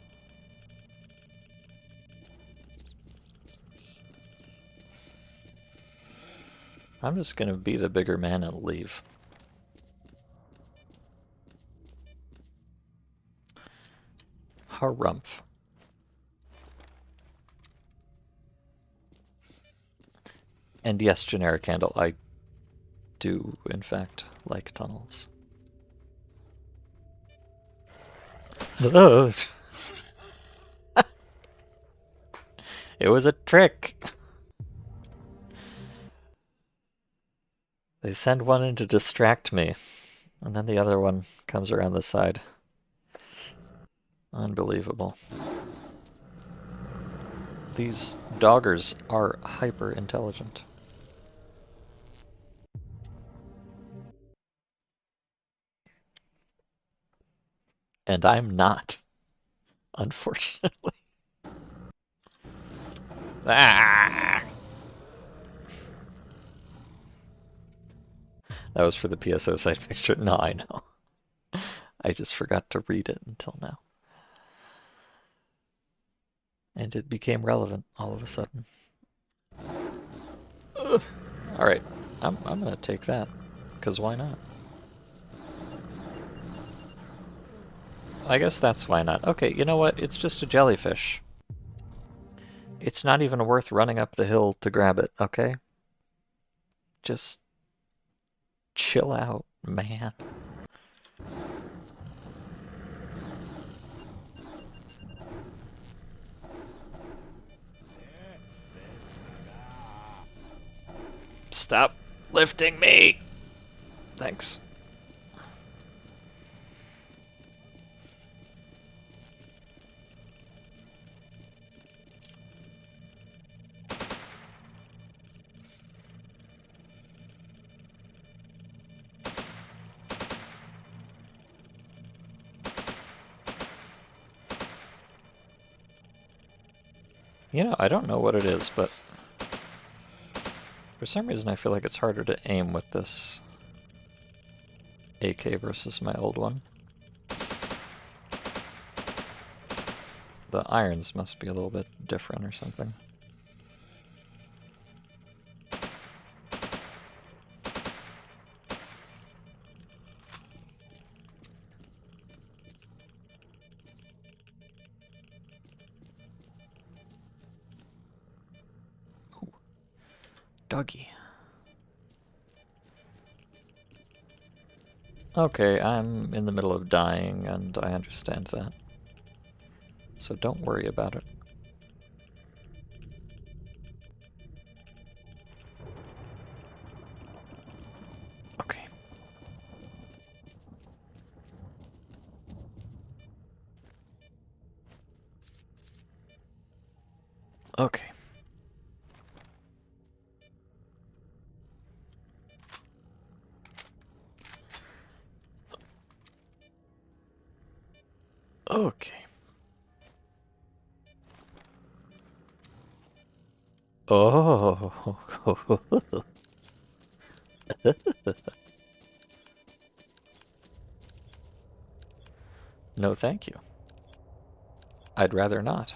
A: I'm just gonna be the bigger man and leave. Harumph. And yes, generic handle, I do, in fact, like tunnels. It was a trick! They send one in to distract me, and then the other one comes around the side. Unbelievable. These doggers are hyper intelligent. And I'm not, unfortunately. Ah! That was for the PSO side picture. No, I know. I just forgot to read it until now. And it became relevant all of a sudden. Alright, I'm gonna take that, because why not? I guess that's why not. Okay, you know what? It's just a jellyfish. It's not even worth running up the hill to grab it, okay? Just chill out, man. Stop lifting me! Thanks. You know, I don't know what it is, but For some reason, I feel like it's harder to aim with this AK versus my old one. The irons must be a little bit different or something. Ooh. Doggy. Okay, I'm in the middle of dying, and I understand that. So don't worry about it. Okay. Okay. Okay. Oh. No, thank you. I'd rather not.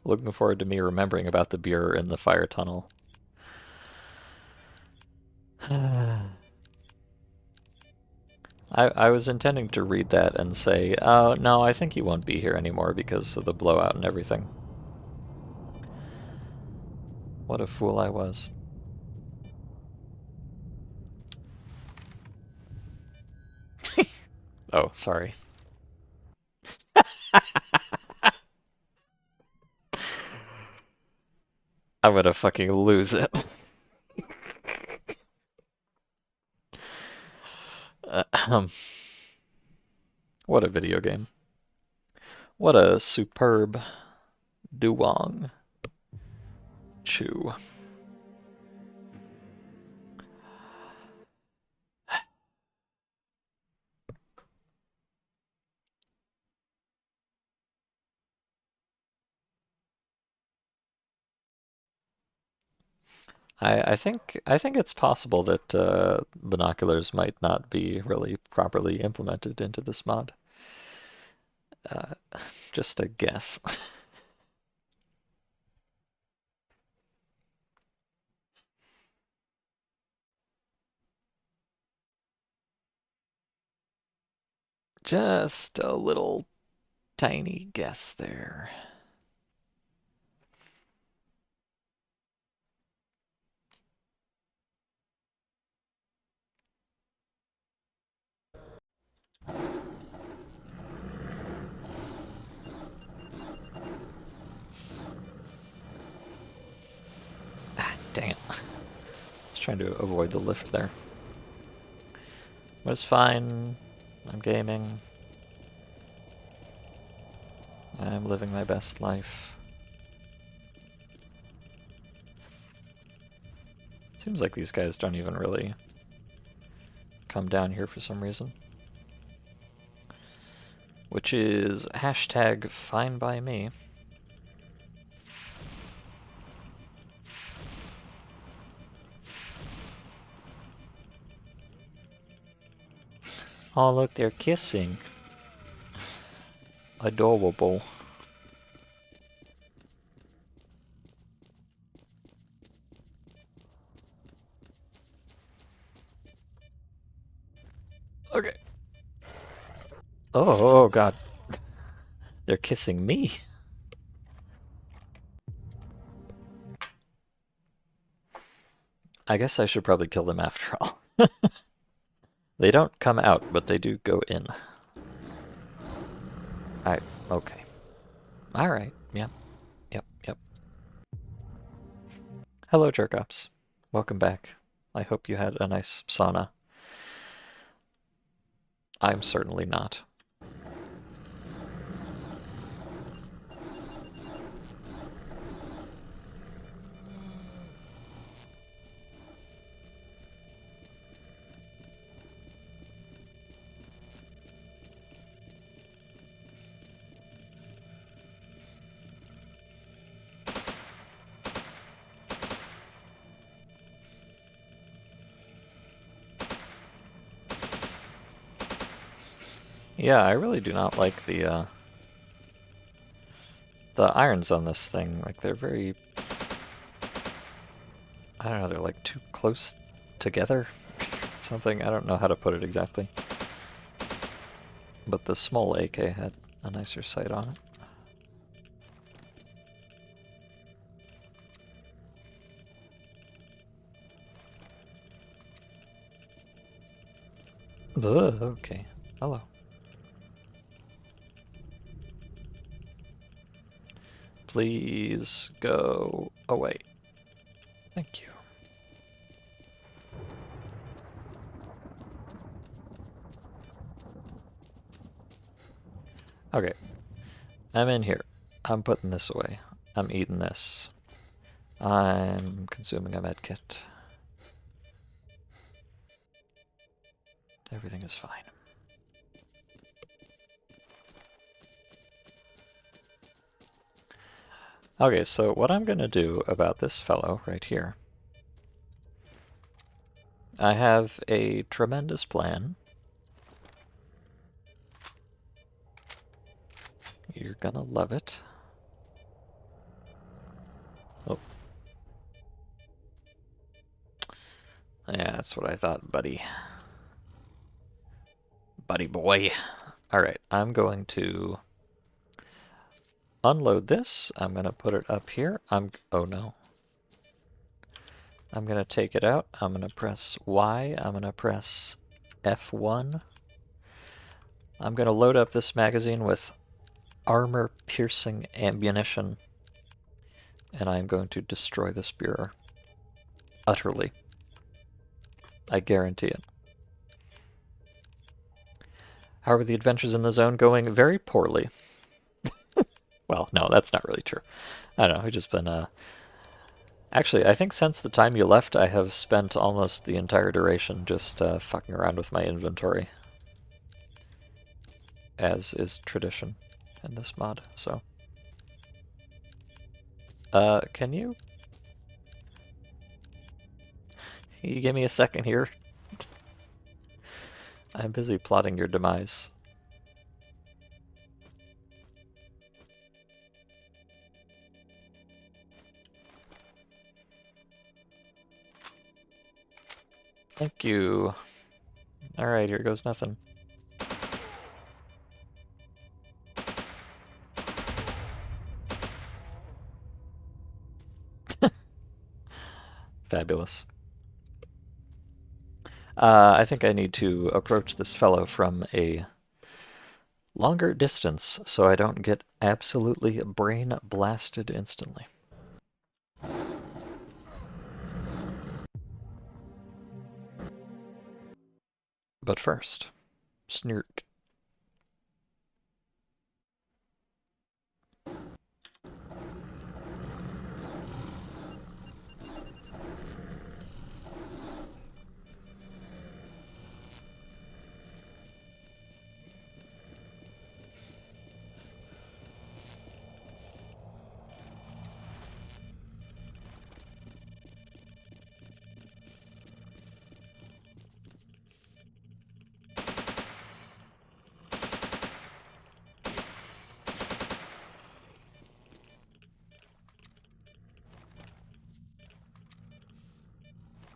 A: Looking forward to me remembering about the beer in the fire tunnel. I was intending to read that and say, oh, no, I think he won't be here anymore because of the blowout and everything. What a fool I was. Oh, sorry. I'm gonna fucking lose it. What a video game. What a superb duong. Chew. I think it's possible that binoculars might not be really properly implemented into this mod. Uh, just a guess. Just a little tiny guess there. Ah, dang it. I was trying to avoid the lift there. But it's fine. I'm gaming. I'm living my best life. Seems like these guys don't even really come down here for some reason. Which is hashtag fine by me. Oh, look, they're kissing. Adorable. Okay. Oh, God. They're kissing me. I guess I should probably kill them after all. They don't come out, but they do go in. Okay. Alright, yep, yep, yep. Hello, Jerkops. Welcome back. I hope you had a nice sauna. I'm certainly not. Yeah, I really do not like the irons on this thing. Like, they're very, I don't know, they're like too close together. Something, I don't know how to put it exactly. But the small AK had a nicer sight on it. Ugh, okay. Hello. Please go away. Thank you. Okay. I'm in here. I'm putting this away. I'm eating this. I'm consuming a med kit. Everything is fine. Okay, so what I'm gonna do about this fellow right here, I have a tremendous plan. You're gonna love it. Oh. Yeah, that's what I thought, buddy. Buddy boy. Alright, I'm going to unload this. I'm gonna put it up here. Oh no. I'm gonna take it out. I'm gonna press Y. I'm gonna press F1. I'm gonna load up this magazine with armor-piercing ammunition, and I'm going to destroy the spear utterly. I guarantee it. How are the adventures in the zone going? Very poorly. Well, no, that's not really true. I don't know, I've just been, Actually, I think since the time you left, I have spent almost the entire duration just fucking around with my inventory. As is tradition in this mod, so. Can you? Can you give me a second here? I'm busy plotting your demise. Thank you. Alright, here goes nothing. Fabulous. I think I need to approach this fellow from a longer distance so I don't get absolutely brain blasted instantly. But first, snirk.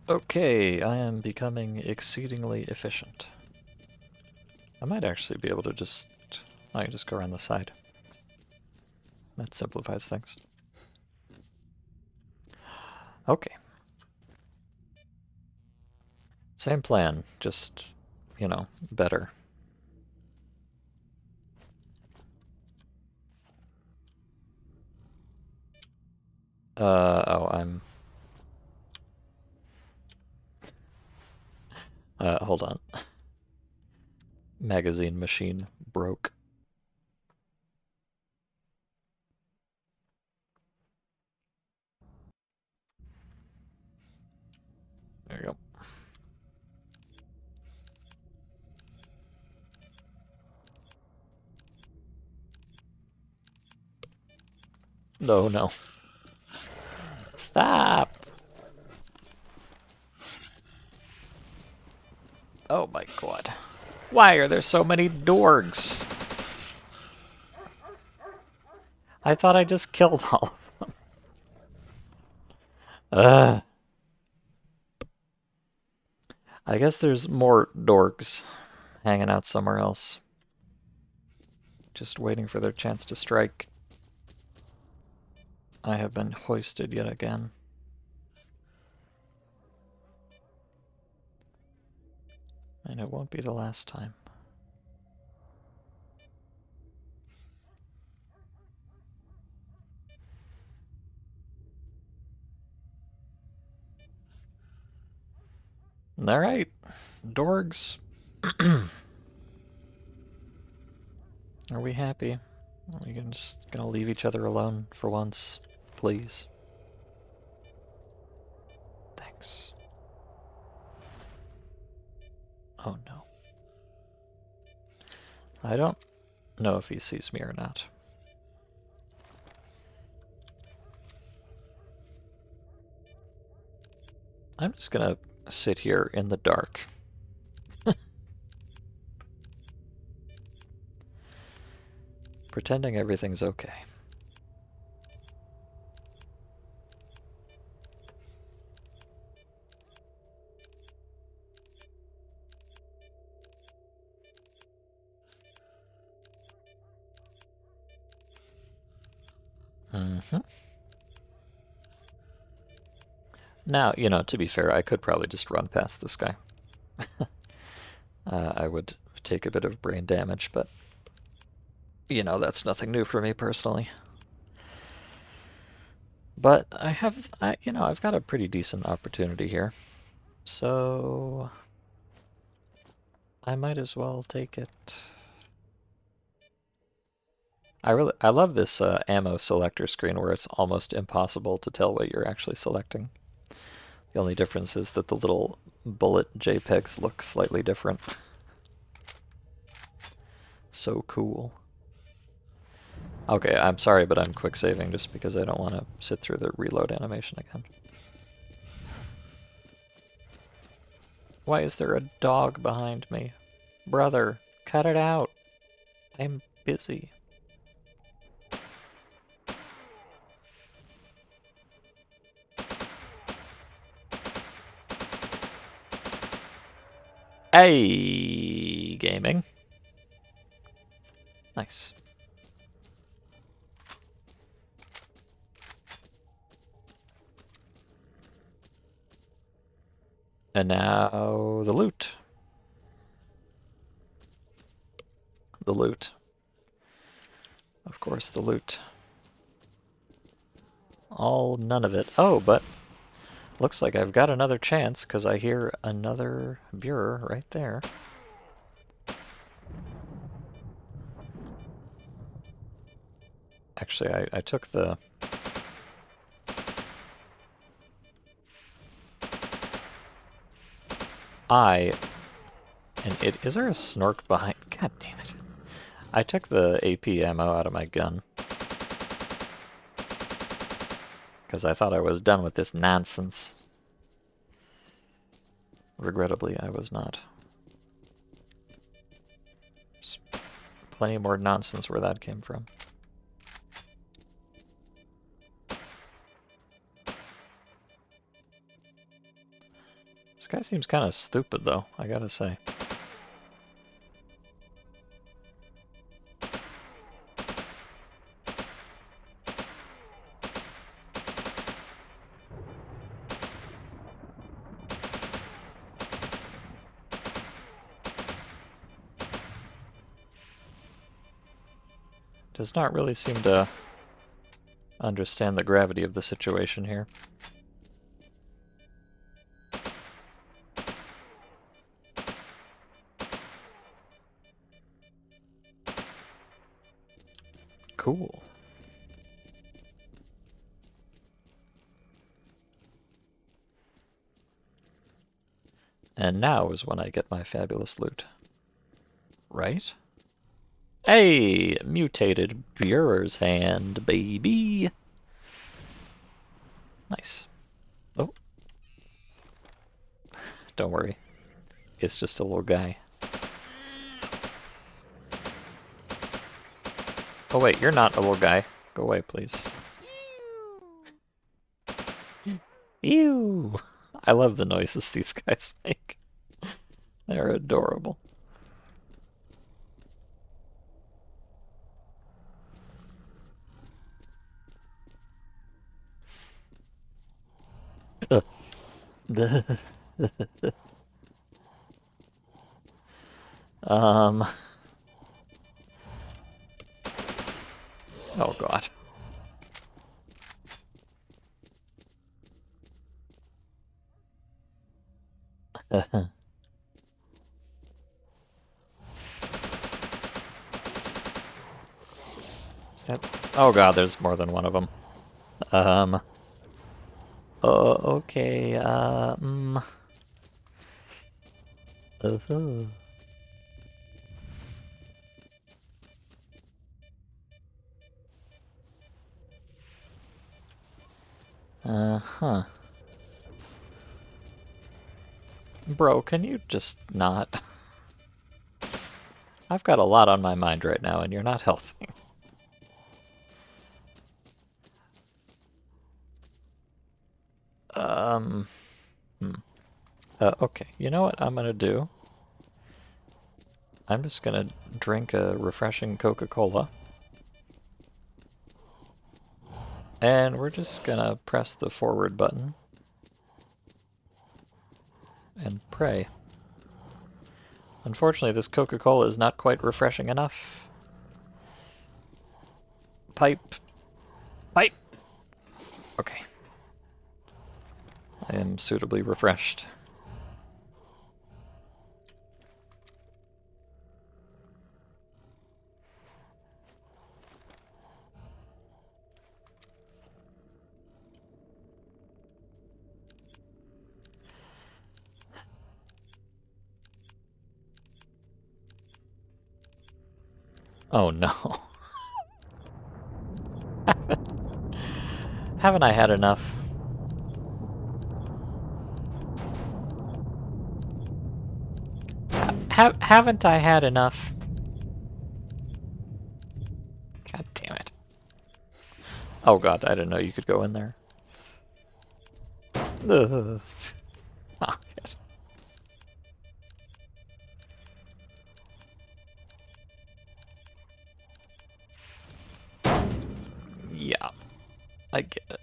A: Okay, I am becoming exceedingly efficient. I might actually be able to just... I can just go around the side. That simplifies things. Okay. Same plan, just, you know, better. Oh, I'm... hold on. Magazine machine broke. There you go. No, no. Stop! Oh my god. Why are there so many dorgs? I thought I just killed all of them. Ugh. I guess there's more dorks hanging out somewhere else. Just waiting for their chance to strike. I have been hoisted yet again. And it won't be the last time. Alright, dorgs. Are we happy? Are we just gonna leave each other alone for once? Please. Thanks. Oh no. I don't know if he sees me or not. I'm just gonna sit here in the dark. Pretending everything's okay. Mm-hmm. Now, you know, to be fair, I could probably just run past this guy. I would take a bit of brain damage, but, you know, that's nothing new for me personally. But I've got a pretty decent opportunity here. So I might as well take it. I love this ammo selector screen where it's almost impossible to tell what you're actually selecting. The only difference is that the little bullet JPEGs look slightly different. So cool. Okay, I'm sorry, but I'm quick saving just because I don't want to sit through the reload animation again. Why is there a dog behind me? Brother, cut it out. I'm busy. Hey, gaming. Nice. And now the loot. The loot. Of course, the loot. All none of it. Oh, but looks like I've got another chance because I hear another Bureau right there. Actually, I took the... And it... Is there a snork behind... God damn it. I took the AP ammo out of my gun. Because I thought I was done with this nonsense. Regrettably, I was not. There's plenty more nonsense where that came from. This guy seems kind of stupid, though, I gotta say. Does not really seem to understand the gravity of the situation here. Cool. And now is when I get my fabulous loot. Right? Hey! Mutated Bureau's hand, baby! Nice. Oh. Don't worry. It's just a little guy. Oh wait, you're not a little guy. Go away, please. Ew! I love the noises these guys make. They're adorable. um. Oh god. Is that... Oh god, there's more than one of them. Um. Oh, okay. Uh-huh. Uh-huh. Bro, can you just not? I've got a lot on my mind right now, and you're not helping. Um. Hmm. Okay, you know what I'm gonna do? I'm just gonna drink a refreshing Coca-Cola. And we're just gonna press the forward button. And pray. Unfortunately, this Coca-Cola is not quite refreshing enough. Pipe. Pipe! Okay. I am suitably refreshed. Oh no. Haven't I had enough? Haven't I had enough? God damn it. Oh god, I didn't know you could go in there. Ugh. Ah, yes. Yeah, I get it.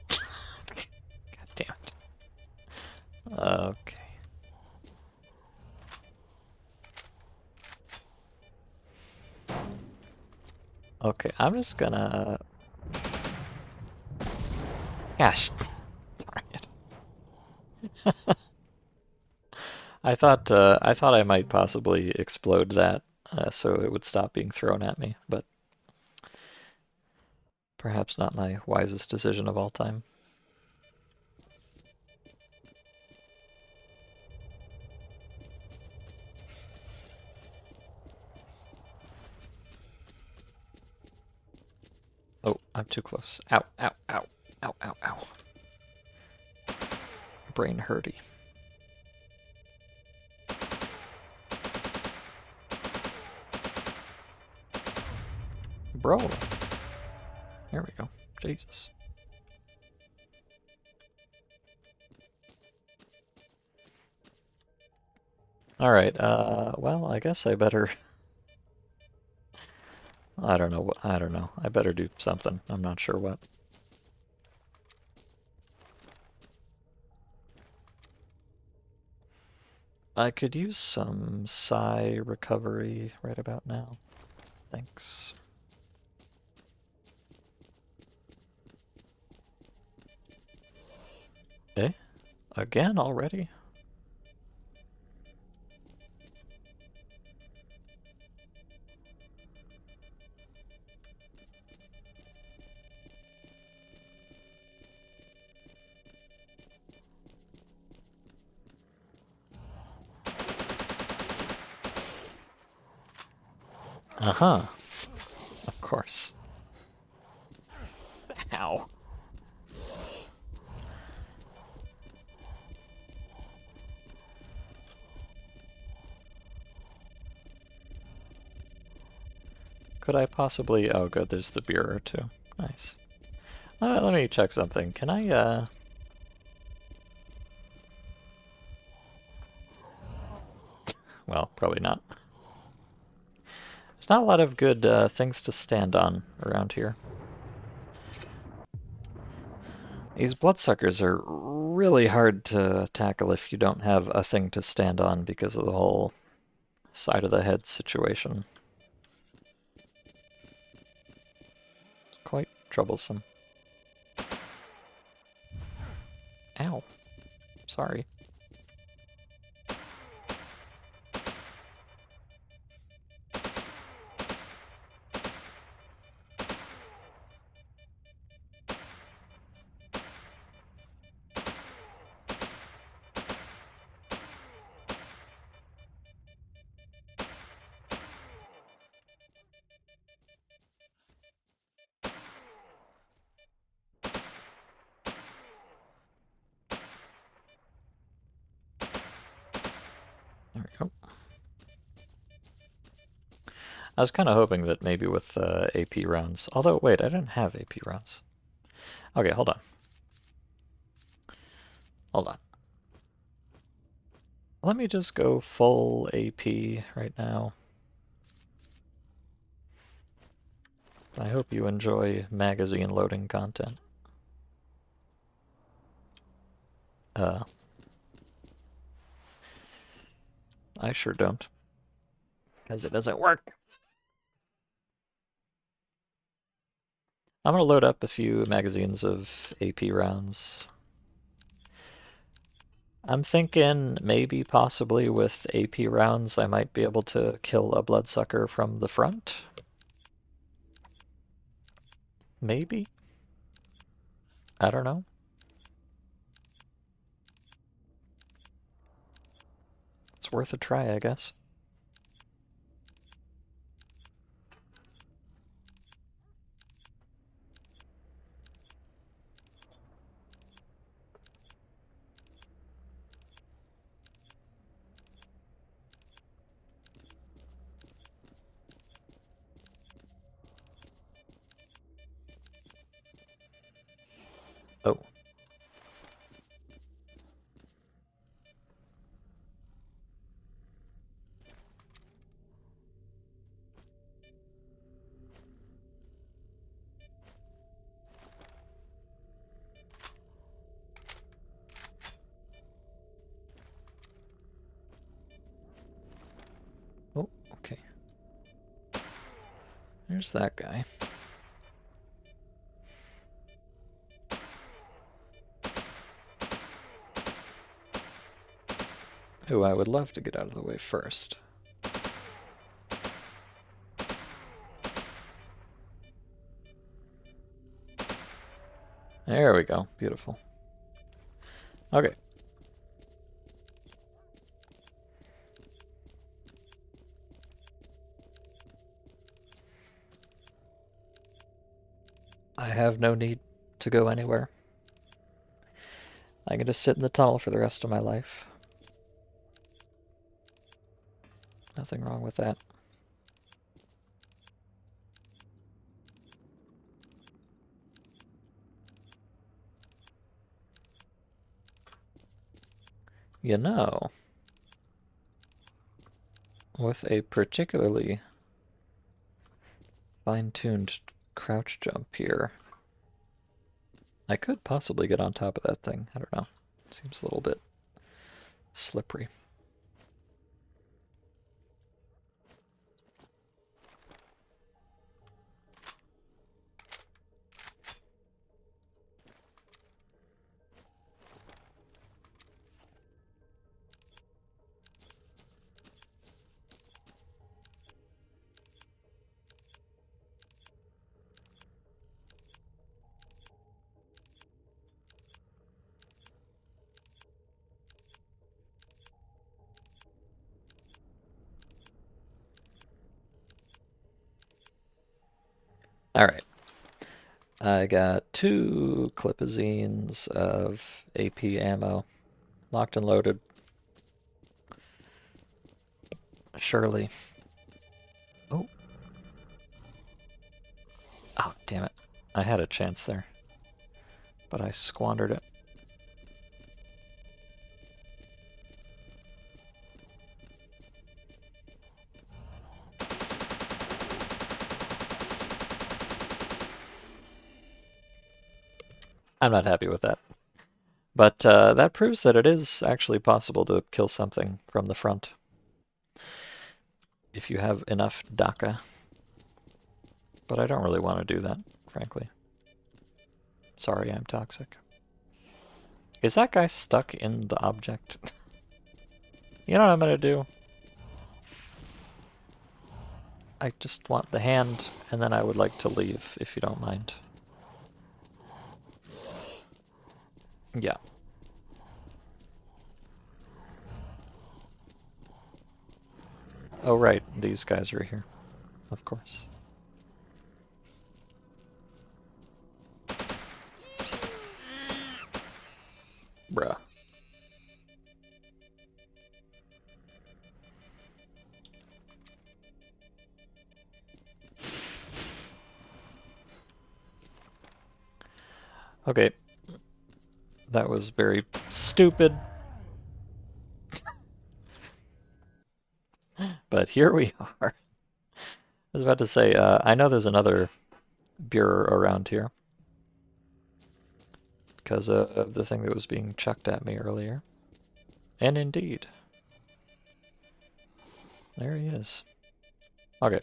A: God damn it. Okay. Okay, I'm just gonna... Gosh. Darn it. I thought I might possibly explode that so it would stop being thrown at me, but perhaps not my wisest decision of all time. Oh, I'm too close. Ow, ow, ow, ow, ow, ow. Brain hurty. Bro. There we go. Jesus. Alright, well, I guess I better... I don't know. I don't know. I better do something. I'm not sure what. I could use some psi recovery right about now. Thanks. Eh? Again already? Uh-huh. Of course. Ow. Could I possibly... Oh, good, there's the bureau, too. Nice. Let me check something. Can I, Well, probably not. There's not a lot of good things to stand on around here. These bloodsuckers are really hard to tackle if you don't have a thing to stand on because of the whole side of the head situation. It's quite troublesome. Ow. Sorry. There we go. I was kind of hoping that maybe with AP rounds... Although, wait, I didn't have AP rounds. Okay, hold on. Hold on. Let me just go full AP right now. I hope you enjoy magazine loading content. I sure don't. Because it doesn't work. I'm gonna load up a few magazines of AP rounds. I'm thinking maybe possibly with AP rounds I might be able to kill a bloodsucker from the front. Maybe? I don't know. It's worth a try, I guess. Oh. Oh, okay. There's that guy. Who I would love to get out of the way first. There we go. Beautiful. Okay. I have no need to go anywhere. I can just sit in the tunnel for the rest of my life. Nothing wrong with that. You know, with a particularly fine-tuned crouch jump here, I could possibly get on top of that thing. I don't know. Seems a little bit slippery. Alright. I got 2 clipazines of AP ammo. Locked and loaded. Surely. Oh. I had a chance there, but I squandered it. I'm not happy with that. But that proves that it is actually possible to kill something from the front if you have enough DACA. But I don't really want to do that, frankly. Sorry, I'm toxic. Is that guy stuck in the object? You know what I'm gonna do? I just want the hand, and then I would like to leave, if you don't mind. Yeah. Oh right, these guys are here. Of course. Bruh. Okay. That was very stupid. But here we are. I was about to say, I know there's another bureau around here because of the thing that was being chucked at me earlier. And indeed, there he is. Okay.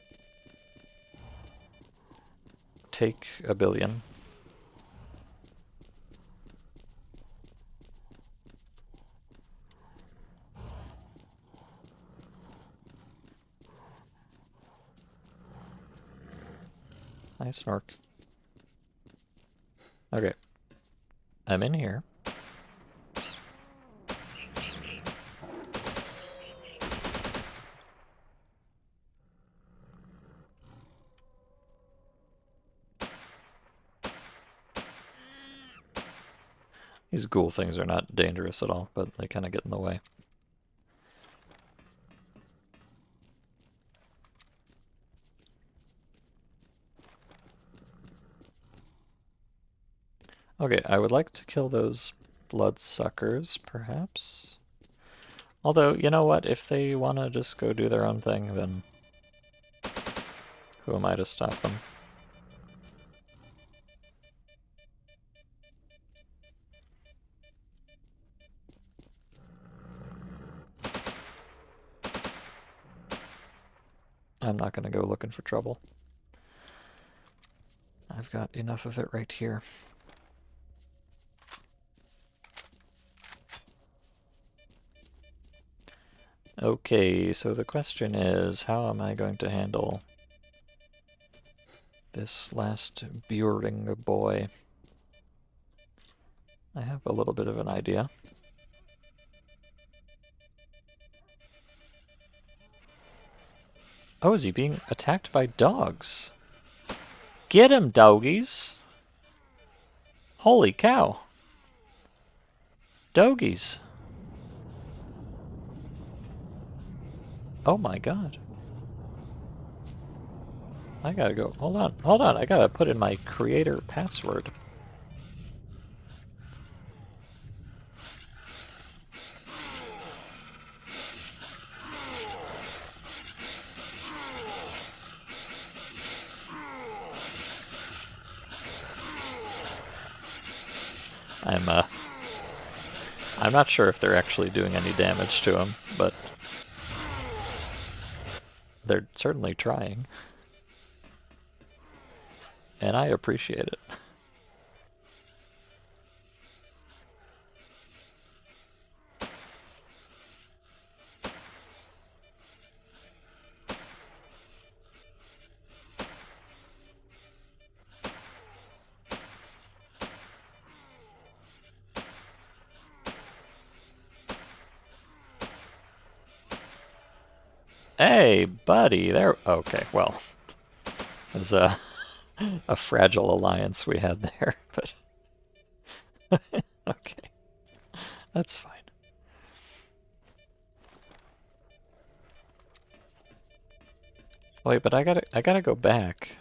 A: Take a billion. Nice snork. Okay. I'm in here. These ghoul things are not dangerous at all, but they kind of get in the way. Okay, I would like to kill those bloodsuckers, perhaps. Although, you know what? If they want to just go do their own thing, then who am I to stop them? I'm not going to go looking for trouble. I've got enough of it right here. Okay, so the question is, how am I going to handle this last Buring boy? I have a little bit of an idea. Oh, is he being attacked by dogs? Get him, doggies! Holy cow! Doggies! Oh my god. I gotta go. Hold on, I gotta put in my creator password. I'm not sure if they're actually doing any damage to him, but they're certainly trying. And I appreciate it. Hey, buddy, there. Okay, well, there's a fragile alliance we had there, but okay, that's fine. Wait, but I gotta go back.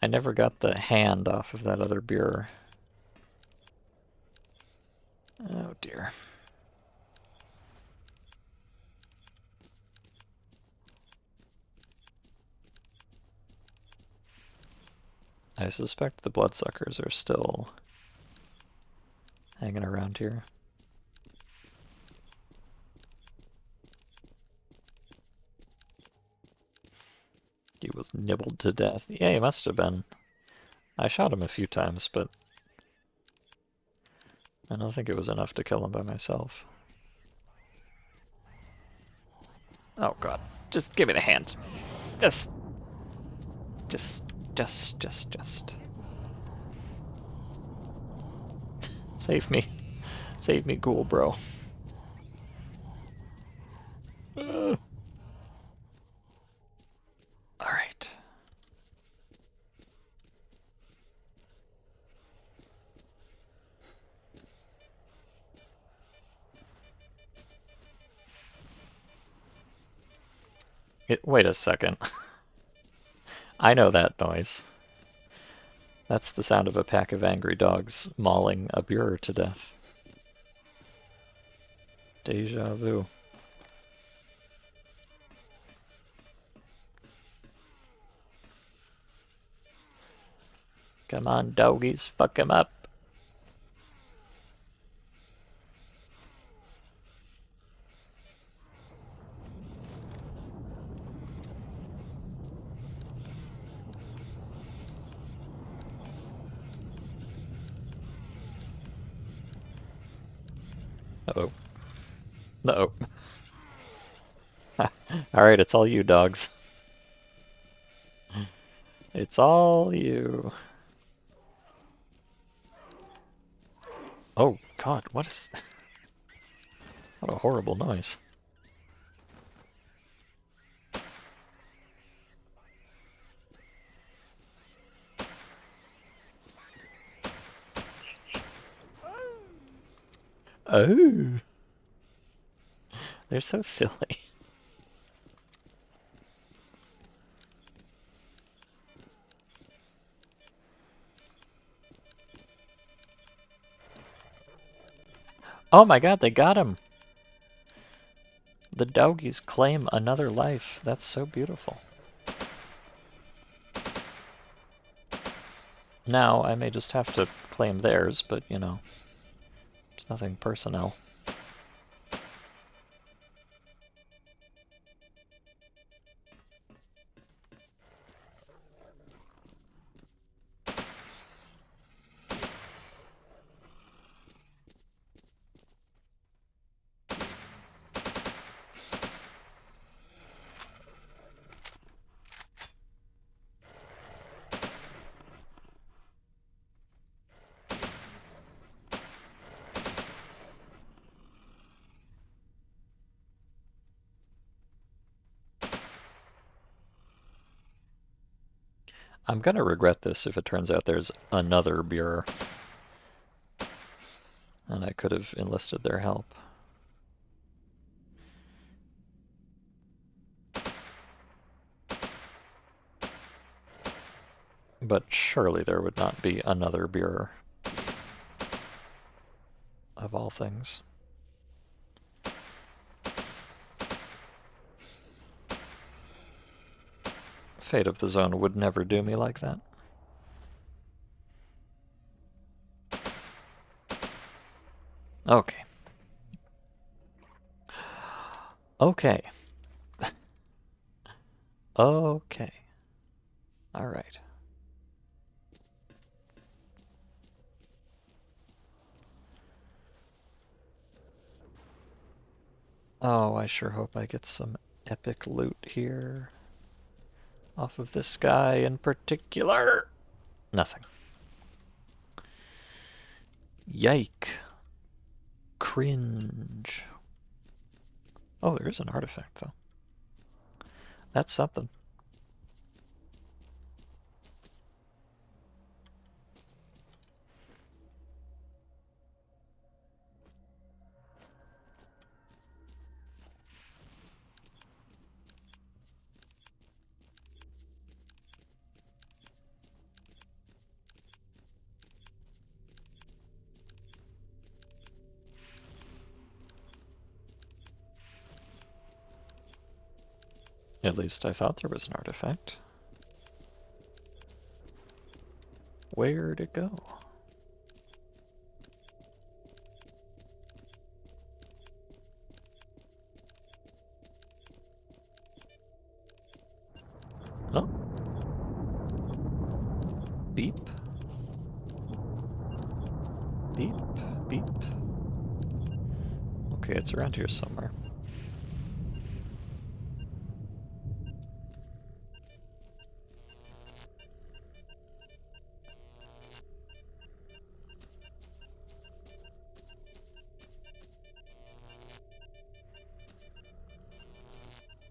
A: I never got the hand off of that other beer. Oh dear. I suspect the bloodsuckers are still hanging around here. He was nibbled to death. Yeah, he must have been. I shot him a few times, but I don't think it was enough to kill him by myself. Oh god. Just give me the hand. Just. Just. Save me. Save me, ghoul bro. Alright. Wait a second. I know that noise. That's the sound of a pack of angry dogs mauling a Burer to death. Deja vu. Come on, doggies, fuck him up. Uh-oh. Uh-oh. Alright, it's all you, dogs. It's all you. Oh, God, what is... What a horrible noise. Oh. They're so silly. Oh my god, they got him! The doggies claim another life. That's so beautiful. Now, I may just have to claim theirs, but, you know, it's nothing personnel. I'm gonna regret this if it turns out there's another Bureau. And I could have enlisted their help. But surely there would not be another Bureau. Of all things. Fate of the Zone would never do me like that. Okay. Okay. Okay. Alright. Oh, I sure hope I get some epic loot here. Off of this guy in particular. Nothing. Yike. Cringe. Oh, there is an artifact, though. That's something. At least I thought there was an artifact. Where'd it go? Oh. Beep. Beep. Beep. Okay, it's around here somewhere.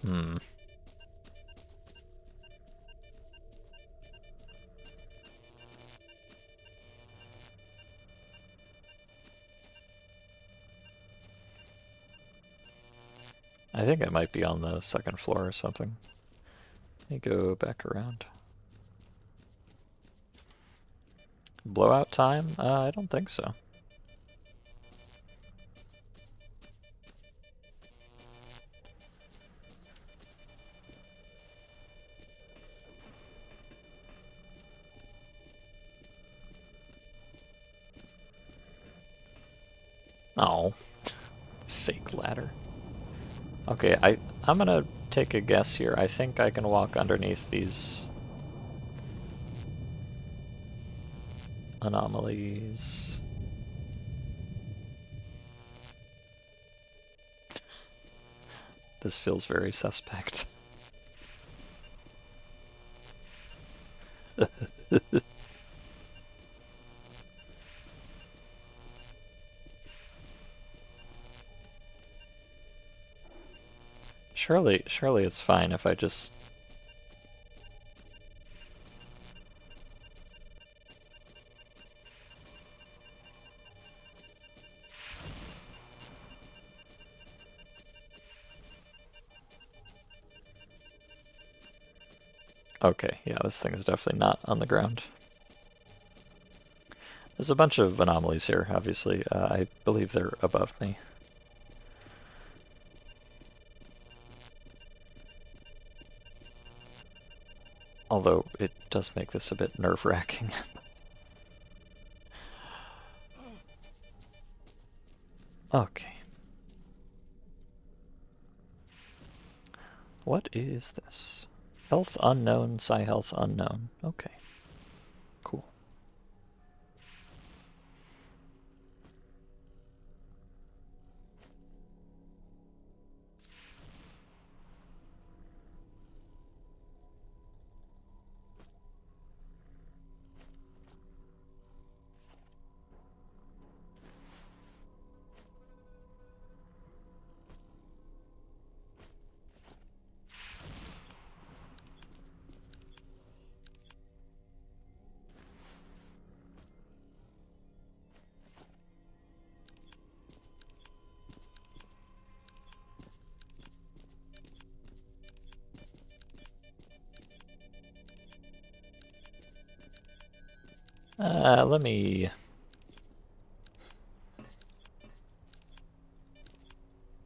A: Hmm. I think I might be on the second floor or something. Let me go back around. Blowout time? I don't think so. Oh. Fake ladder. Okay, I'm gonna take a guess here. I think I can walk underneath these anomalies. This feels very suspect. Surely it's fine if I just... Okay, yeah, this thing is definitely not on the ground. There's a bunch of anomalies here, obviously. I believe they're above me. Although it does make this a bit nerve-wracking. Okay. What is this? Health unknown, psi health unknown. Okay. Cool. Let me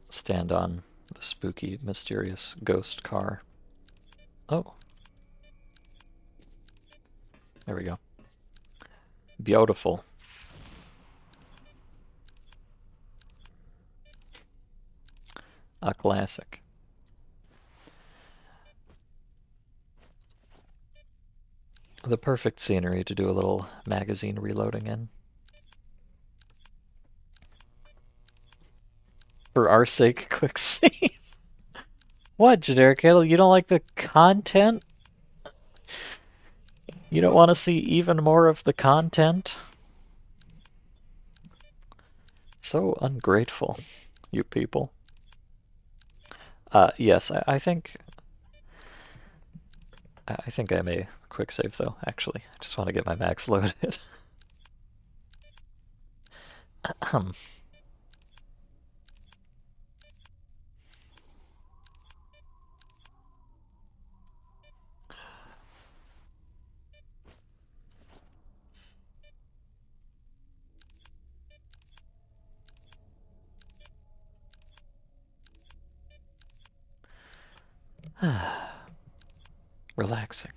A: stand on the spooky, mysterious ghost car. Oh. There we go. Beautiful. A classic. The perfect scenery to do a little magazine reloading in. For our sake, quick save. What, Generic Kettle? You don't like the content? You don't want to see even more of the content? So ungrateful, you people. Yes, I think I may quick save though, actually. I just want to get my max loaded. Relaxing.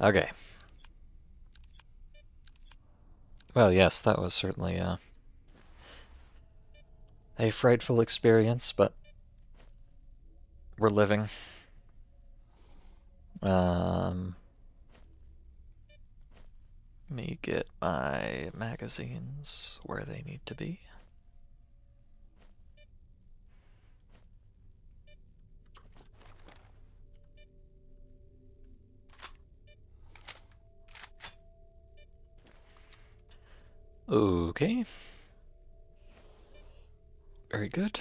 A: Okay. Well, yes, that was certainly a frightful experience, but we're living. Um, Let me get my magazines where they need to be. Okay. Very good.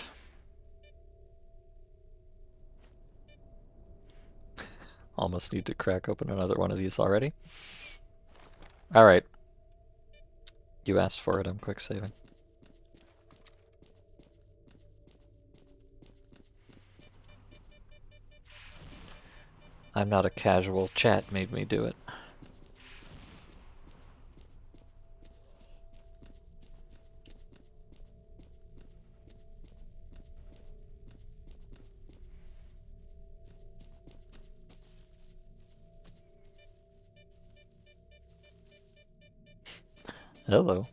A: Almost need to crack open another one of these already. Alright. You asked for it, I'm quick saving. I'm not a casual, chat made me do it. Hello.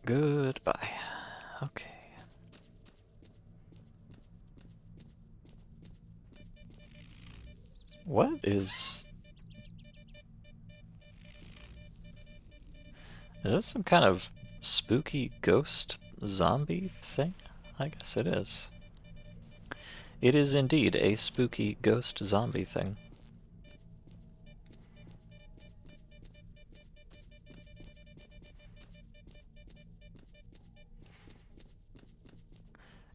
A: Goodbye. Okay. What is... Is this some kind of spooky ghost zombie thing? I guess it is. It is indeed a spooky ghost zombie thing.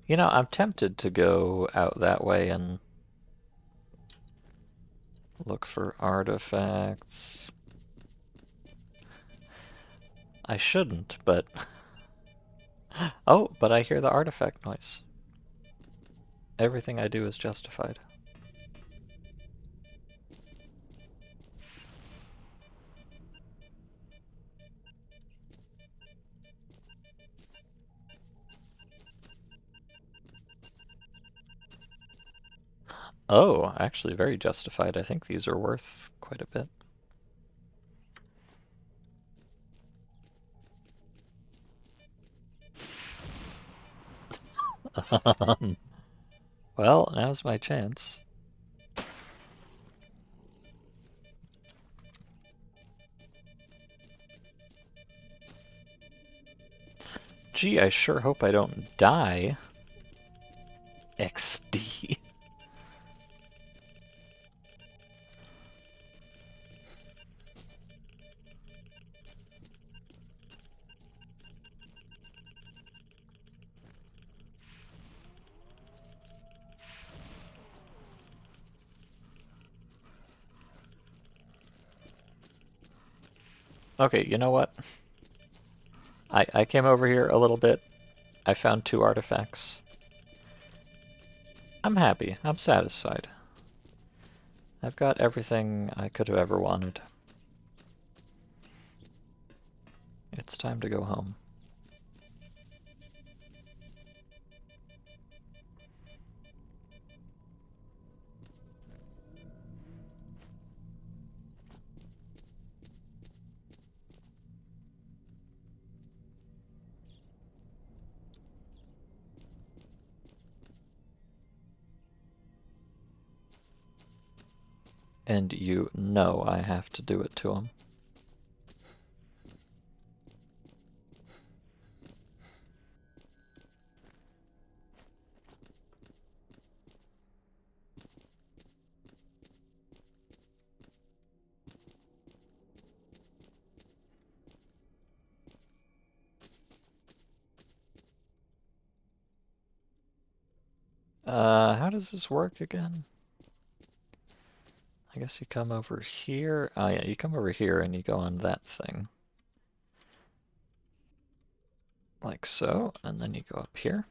A: You know, I'm tempted to go out that way and look for artifacts. I shouldn't, but... Oh, but I hear the artifact noise. Everything I do is justified. Oh, actually very justified. I think these are worth quite a bit. Well, now's my chance. Gee, I sure hope I don't die. XD. Okay, you know what? I came over here a little bit. I found 2 artifacts. I'm happy. I'm satisfied. I've got everything I could have ever wanted. It's time to go home. And you know I have to do it to him. How does this work again? I guess you come over here. Oh yeah, you come over here and you go on that thing. Like so, and then you go up here.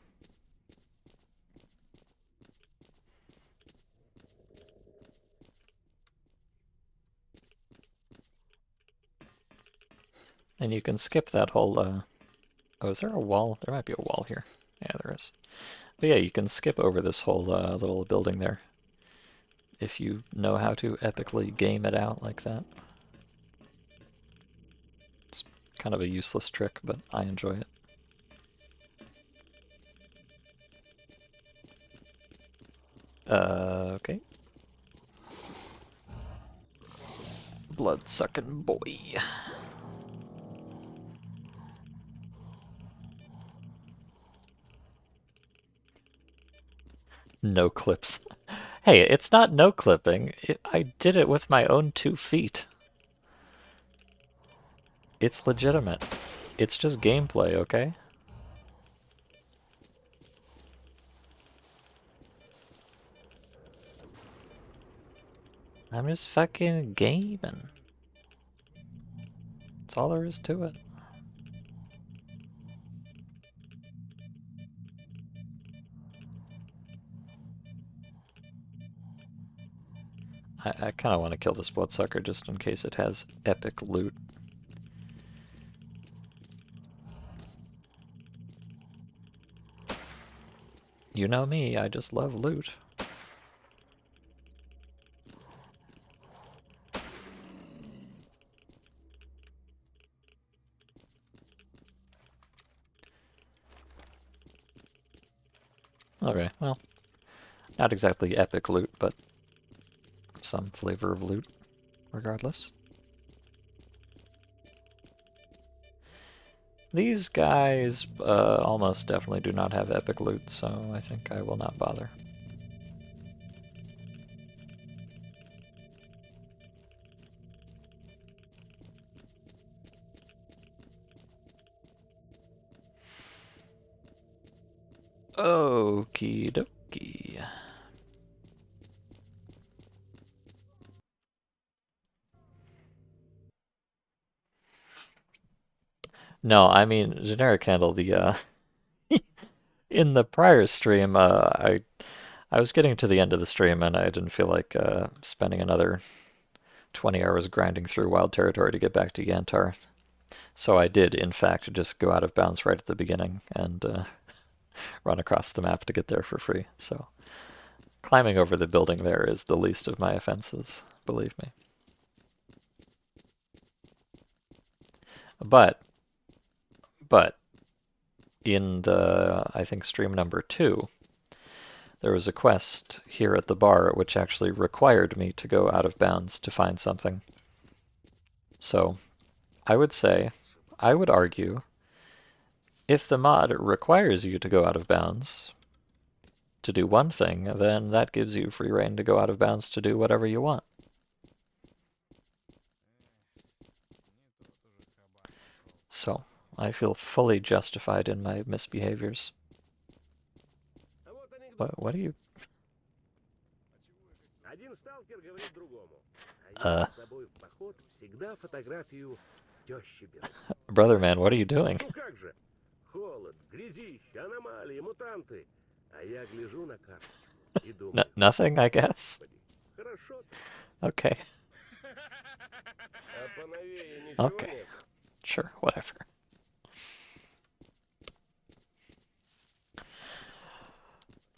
A: And you can skip that whole, oh, is there a wall? There might be a wall here. Yeah, there is. But yeah, you can skip over this whole little building there if you know how to epically game it out like that. It's kind of a useless trick, but I enjoy it. Okay. Blood-sucking boy. No clips. Hey, it's not no clipping. I did it with my own 2 feet. It's legitimate. It's just gameplay, okay? I'm just fucking gaming. That's all there is to it. I kind of want to kill this bloodsucker just in case it has epic loot. You know me, I just love loot. Okay, well, not exactly epic loot, but some flavor of loot, regardless. These guys almost definitely do not have epic loot, so I think I will not bother. Okie dokie. No, I mean, generic handle, the in the prior stream, I was getting to the end of the stream and I didn't feel like spending another 20 hours grinding through wild territory to get back to Yantar. So I did, in fact, just go out of bounds right at the beginning and run across the map to get there for free. So climbing over the building there is the least of my offenses, believe me. But in the, I think, stream number 2, there was a quest here at the bar which actually required me to go out of bounds to find something. So I would say, I would argue, if the mod requires you to go out of bounds to do one thing, then that gives you free reign to go out of bounds to do whatever you want. So I feel fully justified in my misbehaviors. What are you? Brother man, what are you doing? Nothing, I guess. Okay. Okay. Sure, whatever.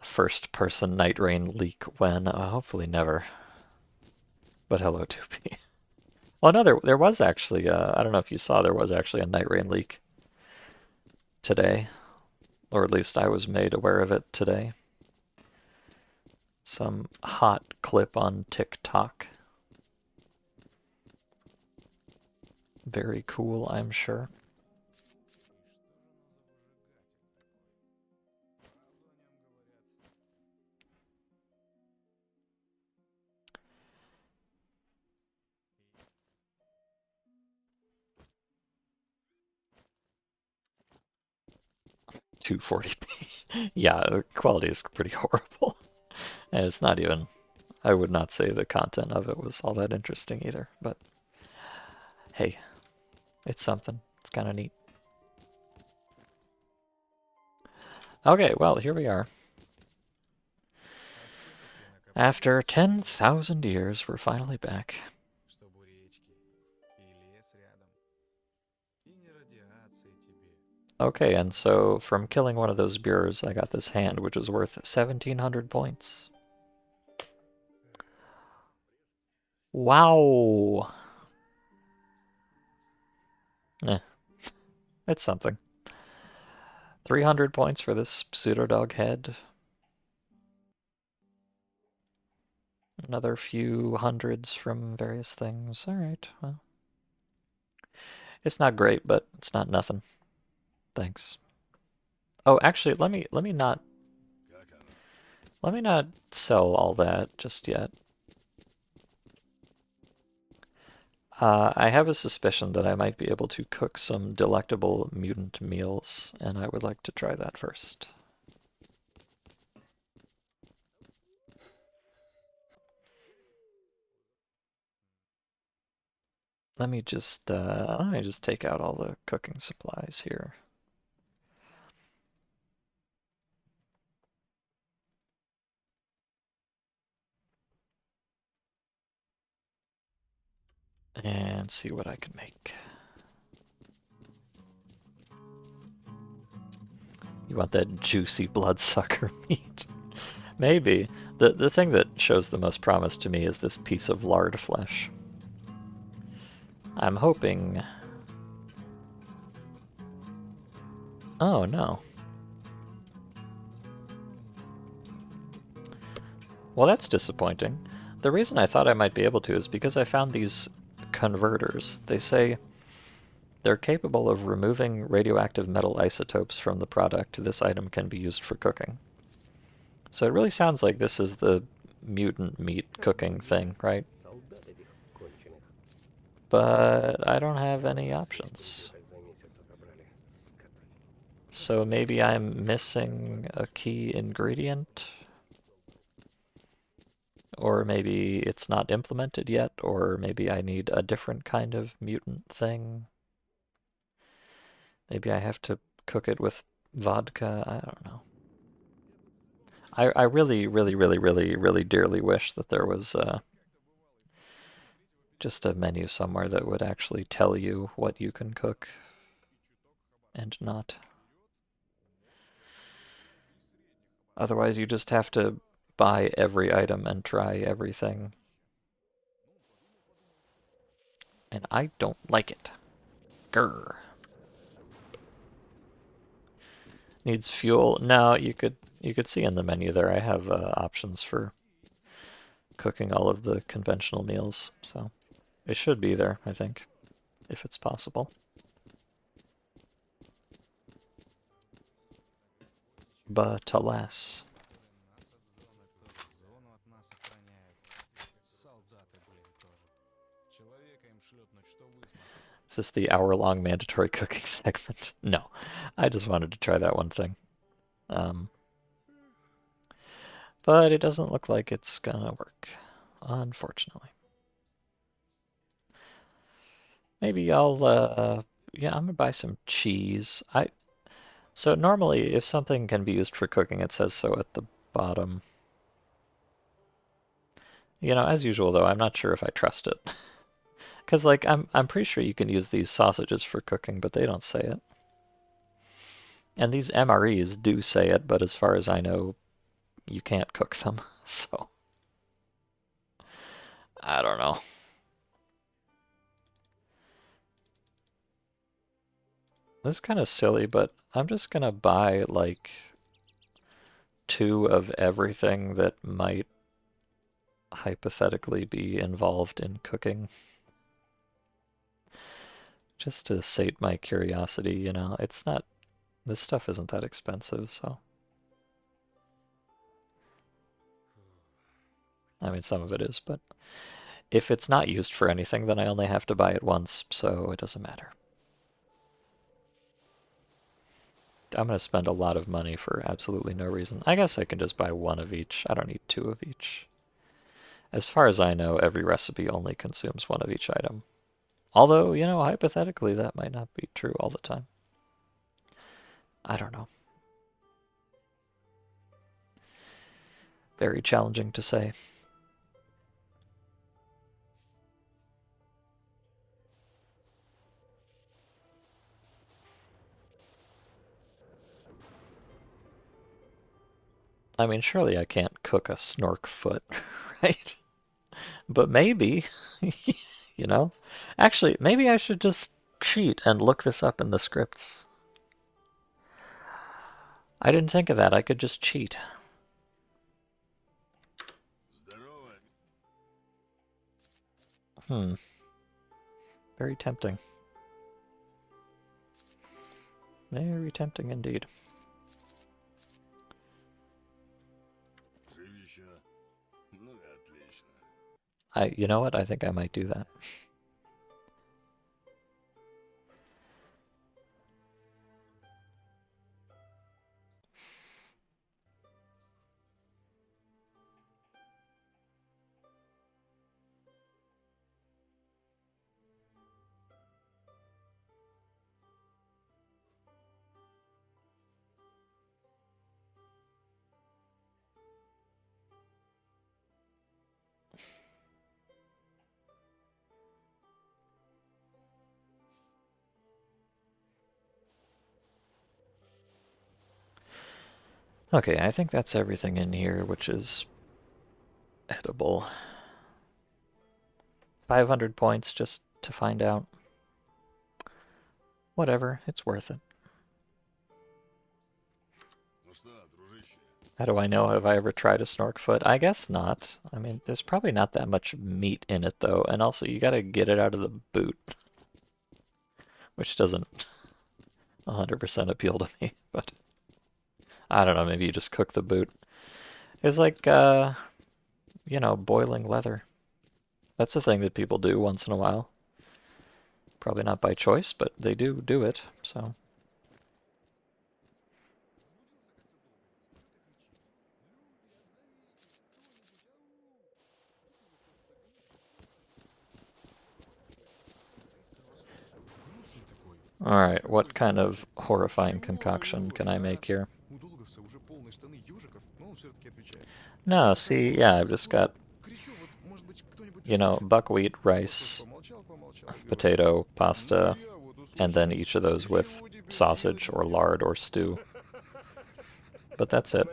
A: First person night rain leak when? Hopefully never. But hello, 2P. Oh no, there was actually, I don't know if you saw, there was actually a night rain leak today. Or at least I was made aware of it today. Some hot clip on TikTok. Very cool, I'm sure. $240p. Yeah, the quality is pretty horrible. And it's not even, I would not say the content of it was all that interesting either, but hey, it's something. It's kind of neat. Okay, well, here we are. After 10,000 years, we're finally back. Okay, and so from killing one of those beers, I got this hand, which is worth 1,700 points. Wow! Eh, it's something. 300 points for this pseudo-dog head. Another few hundreds from various things. Alright, well. It's not great, but it's not nothing. Thanks. Oh, actually, let me not sell all that just yet. I have a suspicion that I might be able to cook some delectable mutant meals, and I would like to try that first. Let me just take out all the cooking supplies here. And see what I can make. You want that juicy bloodsucker meat? Maybe. The thing that shows the most promise to me is this piece of lard flesh. I'm hoping... Oh, no. Well, that's disappointing. The reason I thought I might be able to is because I found these converters. They say they're capable of removing radioactive metal isotopes from the product. This item can be used for cooking. So it really sounds like this is the mutant meat cooking thing, right? But I don't have any options. So maybe I'm missing a key ingredient? Or maybe it's not implemented yet, or maybe I need a different kind of mutant thing. Maybe I have to cook it with vodka. I don't know. I really, really, really, really, really dearly wish that there was just a menu somewhere that would actually tell you what you can cook and not. Otherwise, you just have to buy every item and try everything. And I don't like it. Grr. Needs fuel. No, you could see in the menu there I have options for cooking all of the conventional meals, so it should be there, I think, if it's possible. But alas. Is this the hour-long mandatory cooking segment? No, I just wanted to try that one thing. But it doesn't look like it's gonna work, unfortunately. Maybe yeah, I'm gonna buy some cheese. So normally, if something can be used for cooking, it says so at the bottom. You know, as usual though, I'm not sure if I trust it. Because, like, I'm pretty sure you can use these sausages for cooking, but they don't say it. And these MREs do say it, but as far as I know, you can't cook them. So, I don't know. This is kind of silly, but I'm just gonna buy, like, 2 of everything that might hypothetically be involved in cooking. Just to sate my curiosity, you know. It's not, this stuff isn't that expensive, so. I mean, some of it is, but if it's not used for anything, then I only have to buy it once, so it doesn't matter. I'm going to spend a lot of money for absolutely no reason. I guess I can just buy 1 of each. I don't need 2 of each. As far as I know, every recipe only consumes one of each item. Although, you know, hypothetically, that might not be true all the time. I don't know. Very challenging to say. I mean, surely I can't cook a snork foot, right? But maybe, you know? Actually, maybe I should just cheat and look this up in the scripts. I didn't think of that. I could just cheat. Hmm. Very tempting. Very tempting indeed. You know what? I think I might do that. Okay, I think that's everything in here, which is edible. 500 points just to find out. Whatever, it's worth it. How do I know? Have I ever tried a snork foot? I guess not. I mean, there's probably not that much meat in it, though. And also, you gotta get it out of the boot, which doesn't 100% appeal to me. But I don't know, maybe you just cook the boot. It's like, you know, boiling leather. That's a thing that people do once in a while. Probably not by choice, but they do it, so. Alright, what kind of horrifying concoction can I make here? No, see, yeah, I've just got, you know, buckwheat, rice, potato, pasta, and then each of those with sausage or lard or stew. But that's it.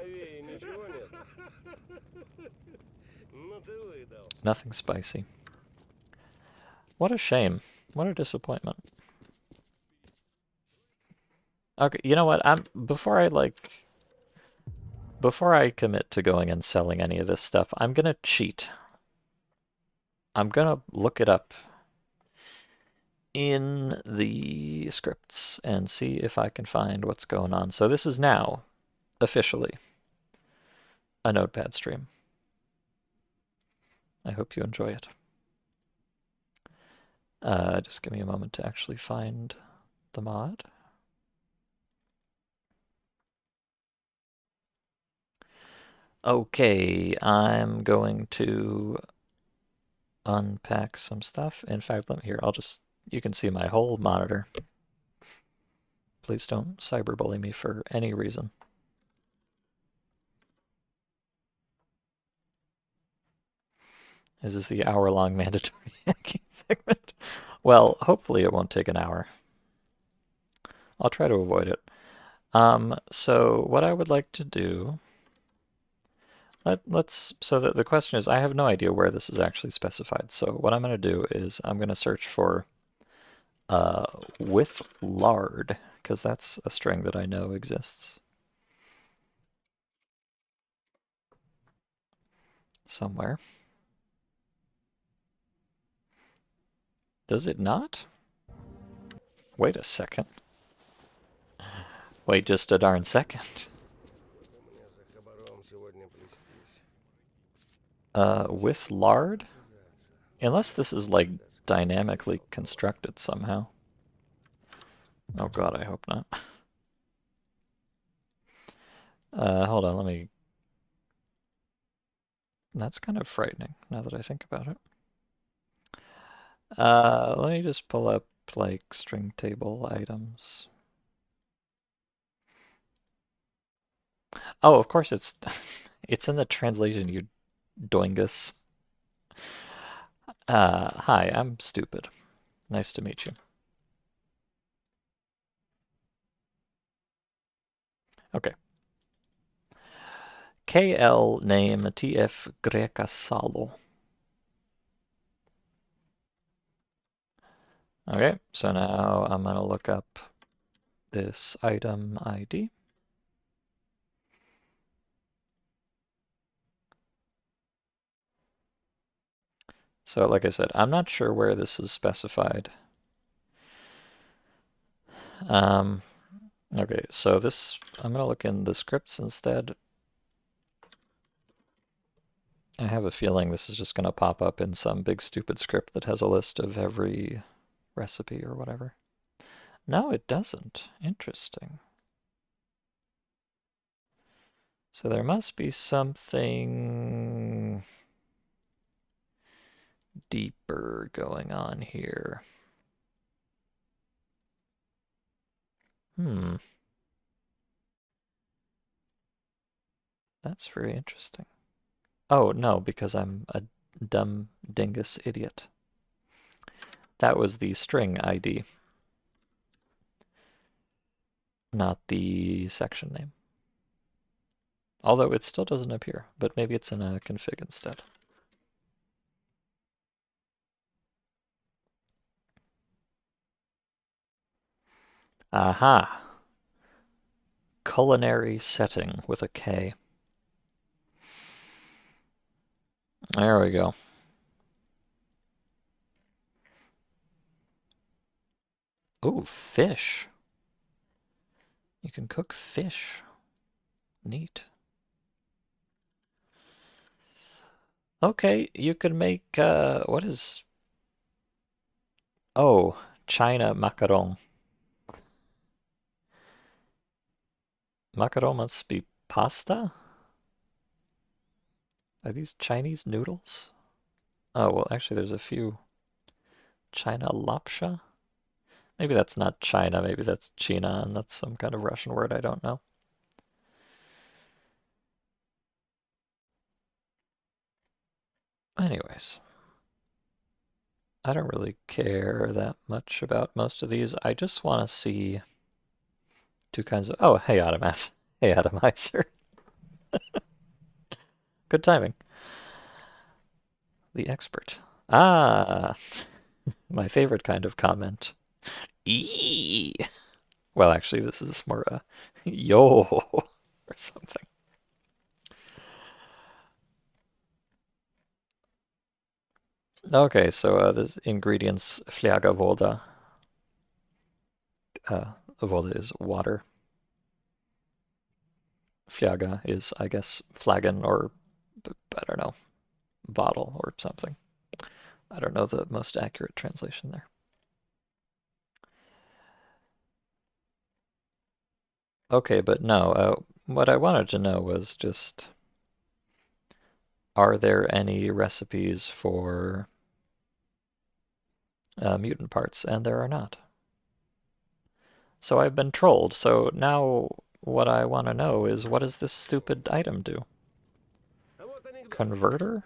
A: Nothing spicy. What a shame. What a disappointment. Okay, you know what? Before I commit to going and selling any of this stuff, I'm gonna cheat. I'm gonna look it up in the scripts and see if I can find what's going on. So this is now officially a Notepad stream. I hope you enjoy it. Just give me a moment to actually find the mod. Okay, I'm going to unpack some stuff. In fact, let me here, you can see my whole monitor. Please don't cyberbully me for any reason. Is this the hour-long mandatory hacking segment? Well, hopefully it won't take an hour. I'll try to avoid it. So what I would like to do, so that the question is, I have no idea where this is actually specified. So what I'm going to do is I'm going to search for with lard, because that's a string that I know exists somewhere. Does it not? Wait a second. Wait just a darn second. With lard? Unless this is like dynamically constructed somehow. Oh god, I hope not. Hold on, let me... That's kind of frightening now that I think about it. Let me just pull up like string table items. Oh, of course it's it's in the translation, you doingus. Hi, I'm stupid. Nice to meet you. Okay. KL name TF Greca Salo. Okay, so now I'm gonna look up this item ID. So like I said, I'm not sure where this is specified. Um, okay, so this, I'm gonna look in the scripts instead. I have a feeling this is just gonna pop up in some big stupid script that has a list of every recipe or whatever. No, it doesn't. Interesting. So there must be something deeper going on here. Hmm, that's very interesting. Oh, no, because I'm a dumb dingus idiot. That was the string ID, not the section name. Although it still doesn't appear, but maybe it's in a config instead. Aha! Culinary setting with a K. There we go. Ooh, fish. You can cook fish. Neat. Okay, you could make, what is... Oh, China macaron. Macaron must be pasta? Are these Chinese noodles? Oh, well, actually, there's a few. China lapsha? Maybe that's not China, maybe that's China, and that's some kind of Russian word I don't know. Anyways, I don't really care that much about most of these. I just want to see two kinds of... Oh, hey, Atomizer. Hey, Atomizer. Good timing. The expert. Ah, my favorite kind of comment. Eee. Well, actually, this is more a yo or something. Okay, so the ingredients flaga voda. Voda is water. Flaga is, I guess, flagon or, I don't know, bottle or something. I don't know the most accurate translation there. Okay, but no, what I wanted to know was just, are there any recipes for mutant parts? And there are not. So I've been trolled. So now what I want to know is, what does this stupid item do? Converter?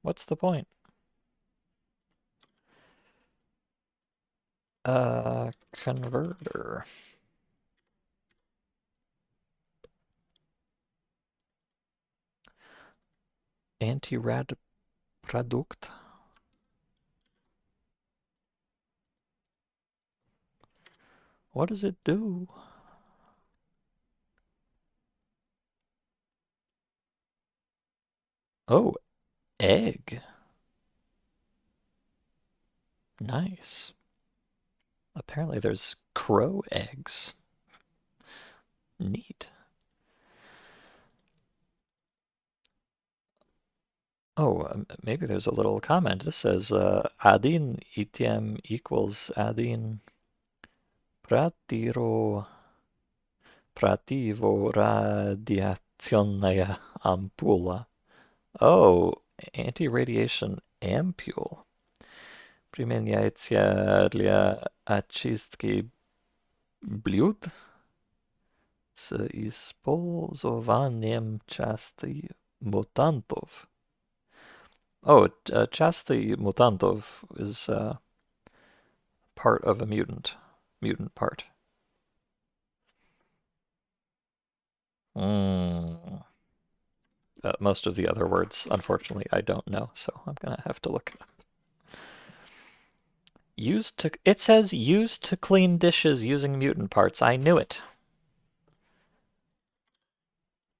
A: What's the point? Converter. Anti-rad product. What does it do? Oh, egg. Nice. Apparently there's crow eggs. Neat. Oh, maybe there's a little comment. This says adin itm equals adin pratiro prativo radiazione ampulla. Oh, anti-radiation ampule. Przymieniajcie dla oczystki blut z использованием частей mutantów. Oh, частей mutantów is part of a mutant part. Mm. Most of the other words, unfortunately, I don't know, so I'm gonna have to look it up. It says used to clean dishes using mutant parts. I knew it.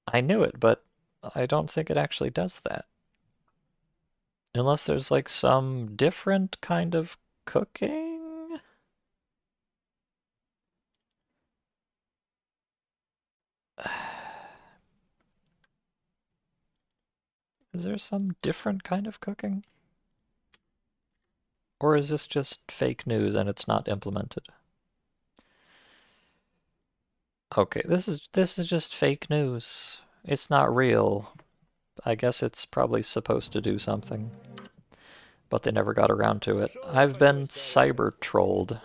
A: I knew it, but I don't think it actually does that. Unless there's like some different kind of cooking? Is there some different kind of cooking? Or is this just fake news and it's not implemented? Okay, this is just fake news. It's not real. I guess it's probably supposed to do something, but they never got around to it. I've been cyber trolled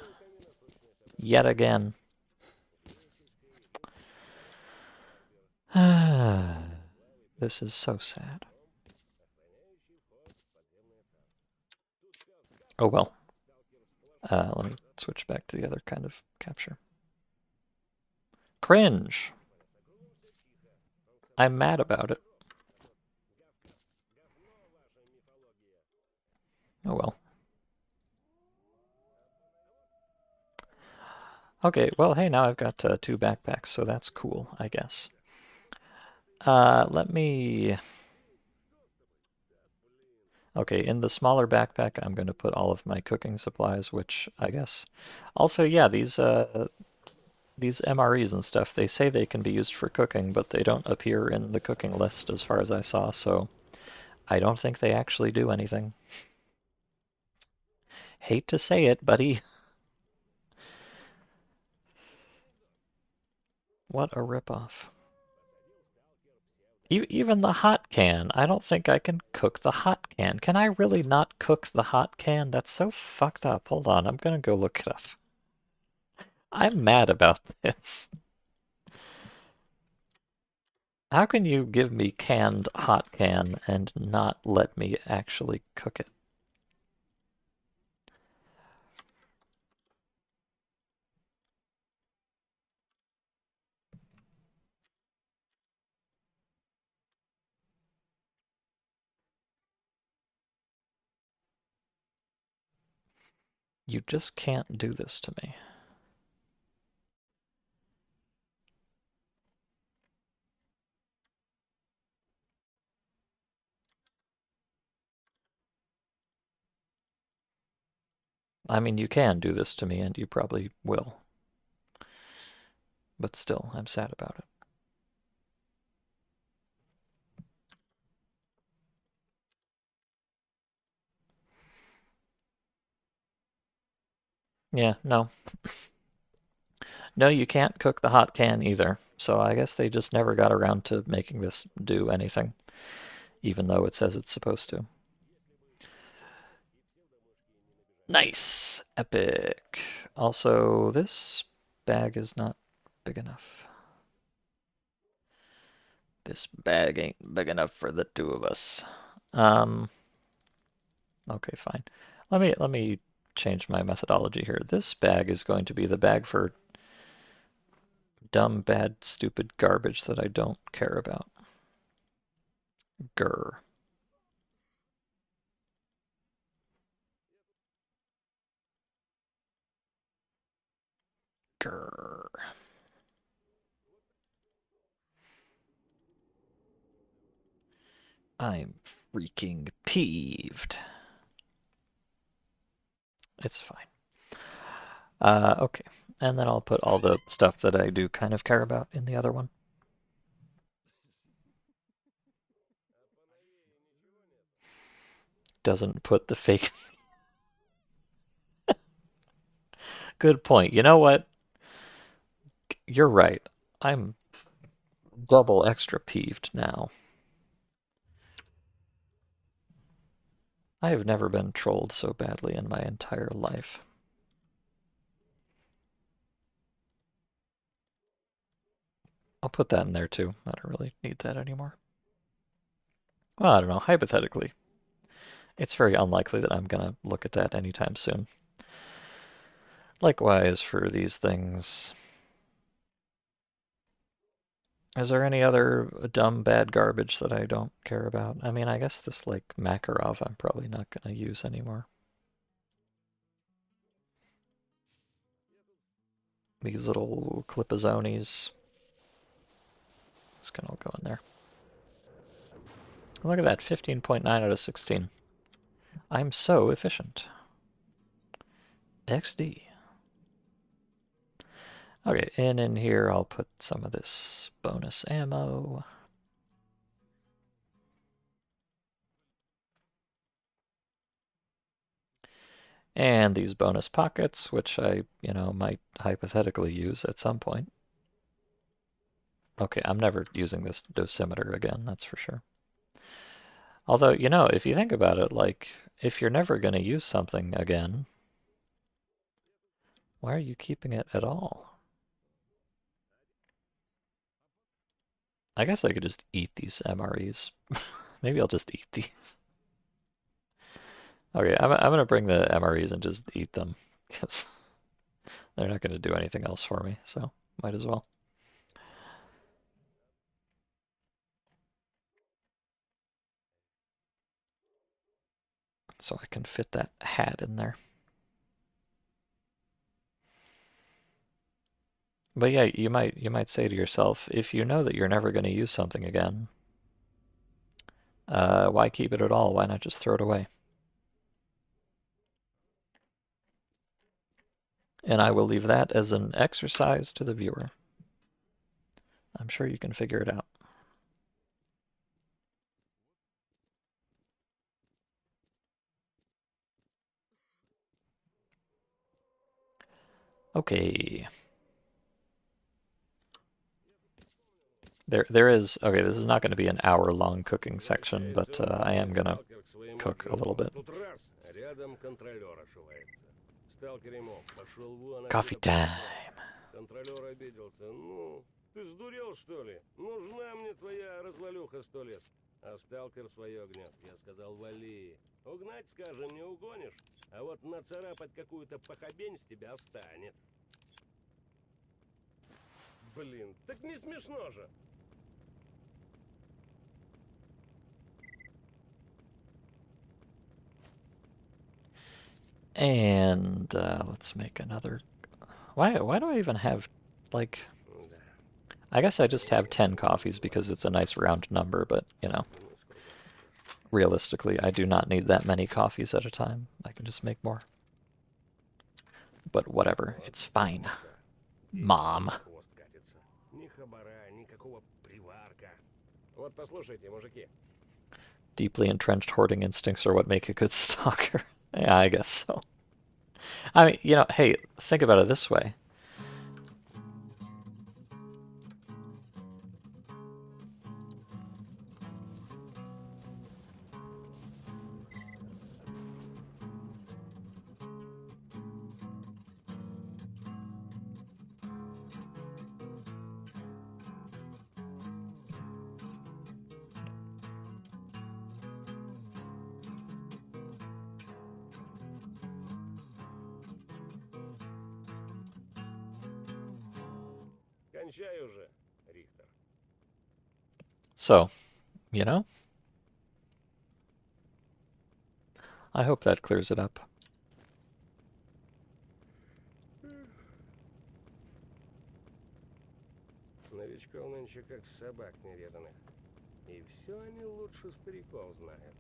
A: yet again. This is so sad. Oh well. Let me switch back to the other kind of capture. Cringe. I'm mad about it. Oh well. Okay, well, hey, now I've got 2 backpacks, so that's cool, I guess. Let me... Okay, in the smaller backpack, I'm going to put all of my cooking supplies, which I guess... Also, yeah, these MREs and stuff, they say they can be used for cooking, but they don't appear in the cooking list as far as I saw, so I don't think they actually do anything. Hate to say it, buddy. What a ripoff. Even the hot can. I don't think I can cook the hot can. Can I really not cook the hot can? That's so fucked up. Hold on, I'm gonna go look it up. I'm mad about this. How can you give me canned hot can and not let me actually cook it? You just can't do this to me. I mean, you can do this to me, and you probably will. But still, I'm sad about it. Yeah, no. No, you can't cook the hot can either. So I guess they just never got around to making this do anything, even though it says it's supposed to. Nice. Epic. Also, this bag is not big enough. This bag ain't big enough for the 2 of us. Um, okay, fine. Let me change my methodology here. This bag is going to be the bag for dumb, bad, stupid garbage that I don't care about. Grr. Grr. I'm freaking peeved. It's fine. Okay. And then I'll put all the stuff that I do kind of care about in the other one. Doesn't put the fake. Good point. You know what? You're right. I'm double extra peeved now. I have never been trolled so badly in my entire life. I'll put that in there too. I don't really need that anymore. Well, I don't know. Hypothetically, it's very unlikely that I'm gonna look at that anytime soon. Likewise for these things. Is there any other dumb, bad garbage that I don't care about? I mean, I guess this, like, Makarov I'm probably not gonna use anymore. These little clipazones. This can all go in there. Look at that, 15.9 out of 16. I'm so efficient. XD. Okay, and in here I'll put some of this bonus ammo. And these bonus pockets, which I, might hypothetically use at some point. Okay, I'm never using this dosimeter again, that's for sure. Although, if you think about it, like, if you're never going to use something again, why are you keeping it at all? I guess I could just eat these MREs. Maybe I'll just eat these. Okay, I'm going to bring the MREs and just eat them, because they're not going to do anything else for me, so might as well. So I can fit that hat in there. But yeah, you might say to yourself, if you know that you're never going to use something again, why keep it at all? Why not just throw it away? And I will leave that as an exercise to the viewer. I'm sure you can figure it out. Okay. There is, okay, this is not going to be an hour-long cooking section, but I am going to cook a little bit. Coffee time.
B: Контролер обиделся. Ну, ты сдурел, что ли? Нужна мне твоя развалюха 100 лет. А сталкер свое гнет. Я сказал, вали. Угнать, скажем, не угонишь. А вот нацарапать какую-то похабень с тебя встанет. Блин, так не смешно же.
A: And let's make another. Why do I even have, like, I guess I just have 10 coffees because it's a nice round number, but, realistically, I do not need that many coffees at a time. I can just make more. But whatever, it's fine. Mom.
B: Вот послушайте, мужики.
A: Deeply entrenched hoarding instincts are what make a good stalker. Yeah, I guess so. I mean, hey, think about it this way.
B: Кончай уже, Рихтер.
A: So, I hope that clears it up.
B: Новичков нынче как собак нерезанных. И все они лучше стариков знают.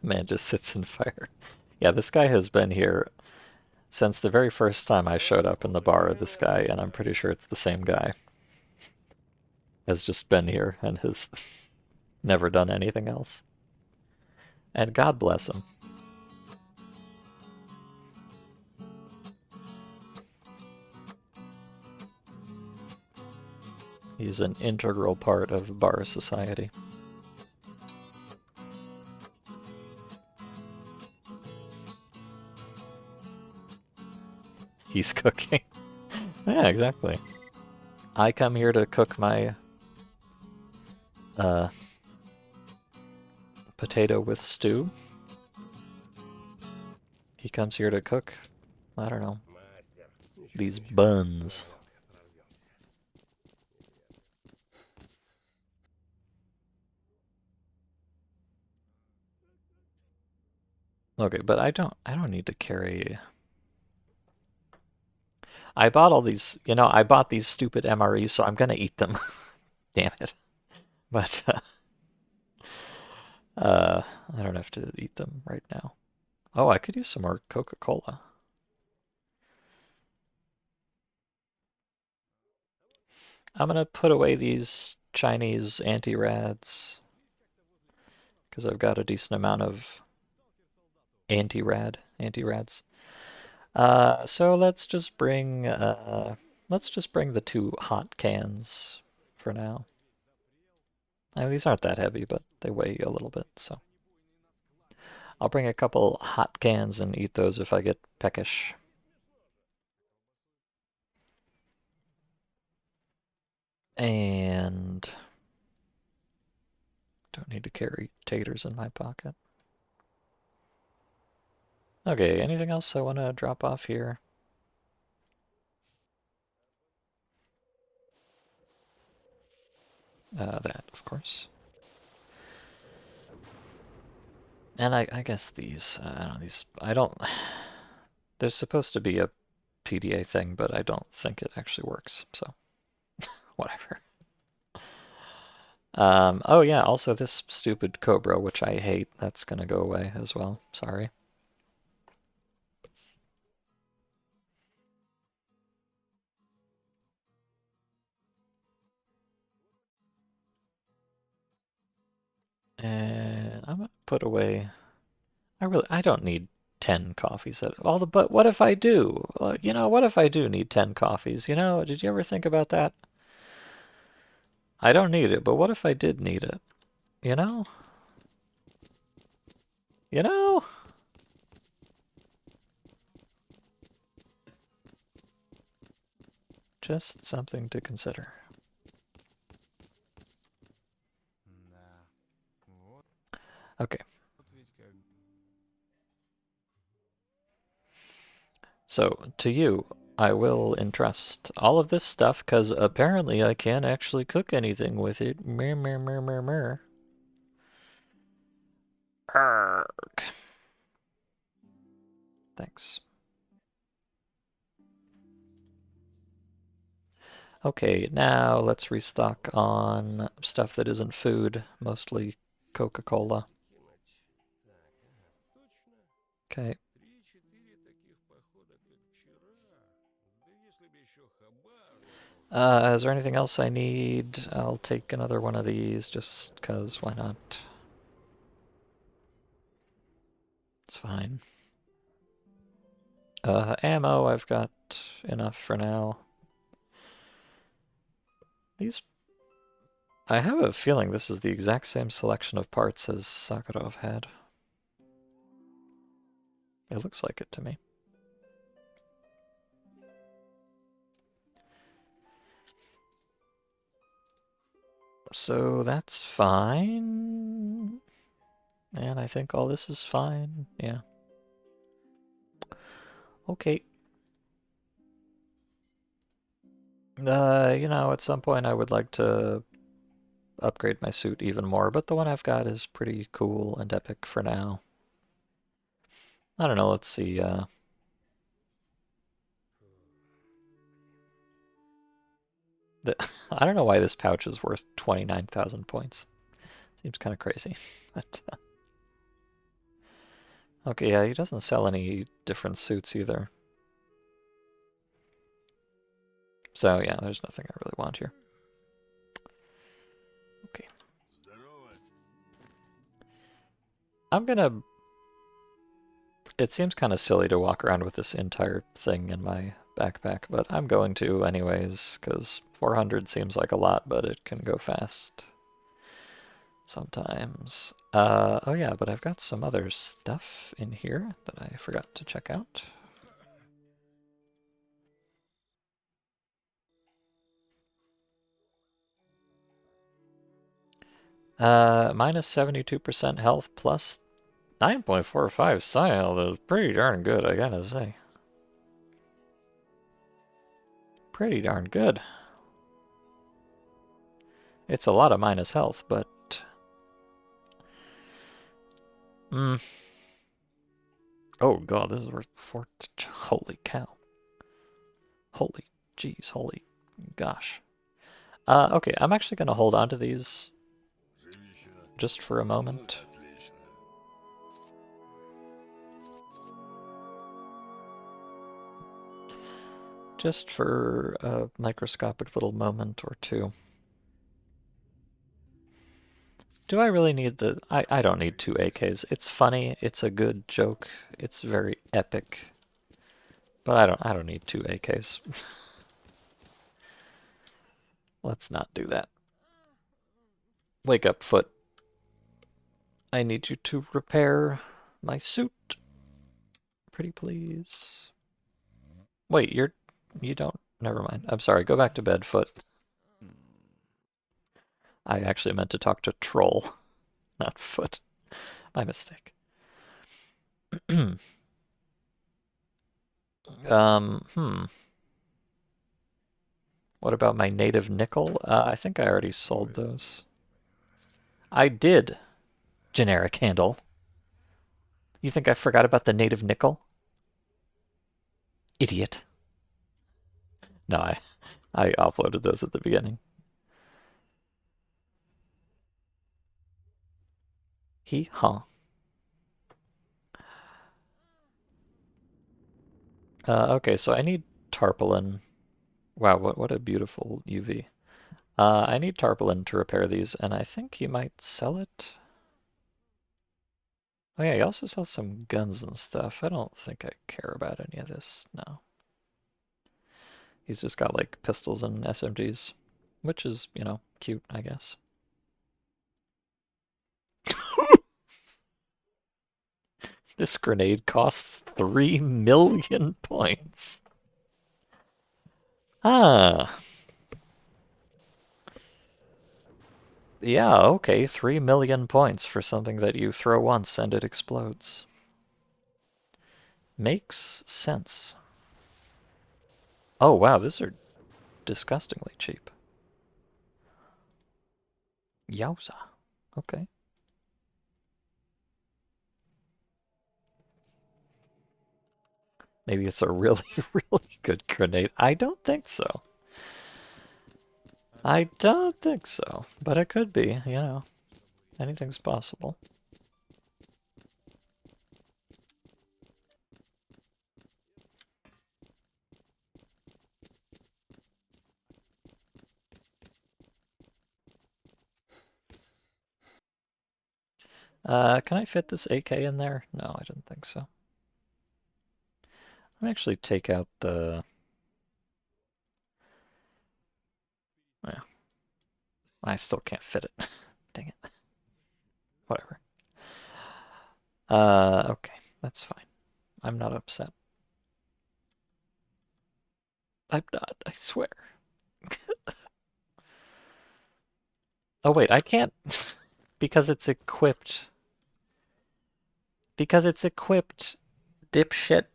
A: Man just sits in fire. Yeah, this guy has been here since the very first time I showed up in the bar. This guy, and I'm pretty sure it's the same guy, has just been here and has never done anything else. And God bless him. He's an integral part of bar society. He's cooking. Yeah, exactly. I come here to cook my uh, potato with stew. He comes here to cook, I don't know,
B: Мастер. Ничего,
A: these
B: ничего.
A: buns.
B: Прорвемся, прорвемся.
A: Okay, but I don't need to carry. I bought all these, I bought these stupid MREs, so I'm gonna eat them. Damn it. But I don't have to eat them right now. Oh, I could use some more Coca-Cola. I'm gonna put away these Chinese anti-rads because I've got a decent amount of anti-rads. So let's just bring the two hot cans for now. I mean, these aren't that heavy, but they weigh a little bit, so I'll bring a couple hot cans and eat those if I get peckish. And don't need to carry taters in my pocket. Okay, anything else I want to drop off here? That, of course. And I guess these, I don't know, I don't, there's supposed to be a PDA thing, but I don't think it actually works, so whatever. Oh yeah, also this stupid Cobra, which I hate, that's gonna go away as well. Sorry. And I'm gonna put away. I don't need 10 coffees at all. But what if I do? Well, what if I do need 10 coffees? Did you ever think about that? I don't need it, but what if I did need it? You know? You know? Just something to consider. Okay. So, to you, I will entrust all of this stuff, because apparently I can't actually cook anything with it. Mer, mer, mer, mer, mer. Arrgh. Thanks. Okay, now let's restock on stuff that isn't food, mostly Coca-Cola. Okay. Is there anything else I need? I'll take another one of these just 'cause why not? It's fine. Ammo, I've got enough for now. These, I have a feeling this is the exact same selection of parts as Sakharov had. It looks like it to me. So that's fine. And I think all this is fine. Yeah. Okay. At some point I would like to upgrade my suit even more, but the one I've got is pretty cool and epic for now. I don't know, let's see. I don't know why this pouch is worth 29,000 points. Seems kind of crazy. But okay, yeah, he doesn't sell any different suits either. So yeah, there's nothing I really want here. Okay. I'm gonna... It seems kind of silly to walk around with this entire thing in my backpack, but I'm going to anyways, because 400 seems like a lot, but it can go fast sometimes. Oh yeah, but I've got some other stuff in here that I forgot to check out. Minus 72% health plus 9.45 psi. That's pretty darn good, I gotta say. Pretty darn good. It's a lot of minus health, but... Mm. Oh god, this is worth 4... Holy cow. Holy jeez, holy gosh. Okay, I'm actually gonna hold on to these just for a moment. Just for a microscopic little moment or two. Do I really need the... I don't need two AKs. It's funny, it's a good joke, it's very epic. But I don't need two AKs. Let's not do that. Wake up, Foot. I need you to repair my suit. Pretty please. Wait, you don't... Never mind. I'm sorry, go back to bed, Foot. I actually meant to talk to Troll, not Foot. My mistake. Hmm. What about my native nickel? I think I already sold those. I did. Generic handle. You think I forgot about the native nickel? Idiot. No, I uploaded those at the beginning. Huh. Okay, so I need tarpaulin. Wow, what a beautiful UV. I need tarpaulin to repair these, and I think he might sell it. Oh yeah, he also sells some guns and stuff. I don't think I care about any of this, no. He's just got like pistols and SMGs, which is, you know, cute, I guess. This grenade costs 3 million points. Ah. Yeah, okay, 3 million points for something that you throw once and it explodes. Makes sense. Oh wow, these are disgustingly cheap. Yowza. Okay. Maybe it's a really, really good grenade. I don't think so. I don't think so. But it could be, you know. Anything's possible. Can I fit this AK in there? No, I didn't think so. Let me actually take out the... Yeah. I still can't fit it. Dang it. Whatever. Okay. That's fine. I'm not upset. I'm not, I swear. Oh wait, I can't... because it's equipped. Because it's equipped, dipshit.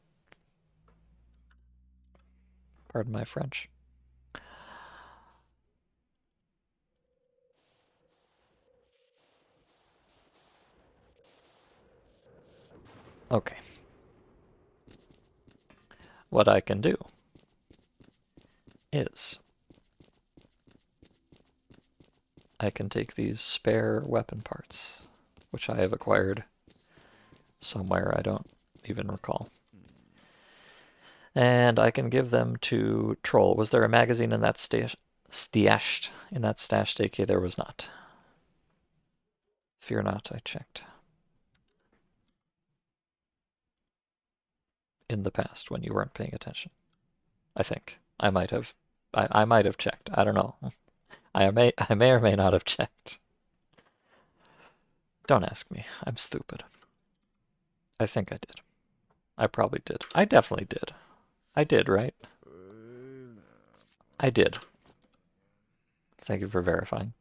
A: Pardon my French. Okay. What I can do is I can take these spare weapon parts, which I have acquired somewhere I don't even recall, and I can give them to Troll. Was there a magazine in that stashed in that stash AK? There was not. Fear not, I checked. In the past when you weren't paying attention. I think. I might have checked. I don't know. I may or may not have checked. Don't ask me. I'm stupid. I think I did. I probably did. I definitely did. I did, right? I did. Thank you for verifying.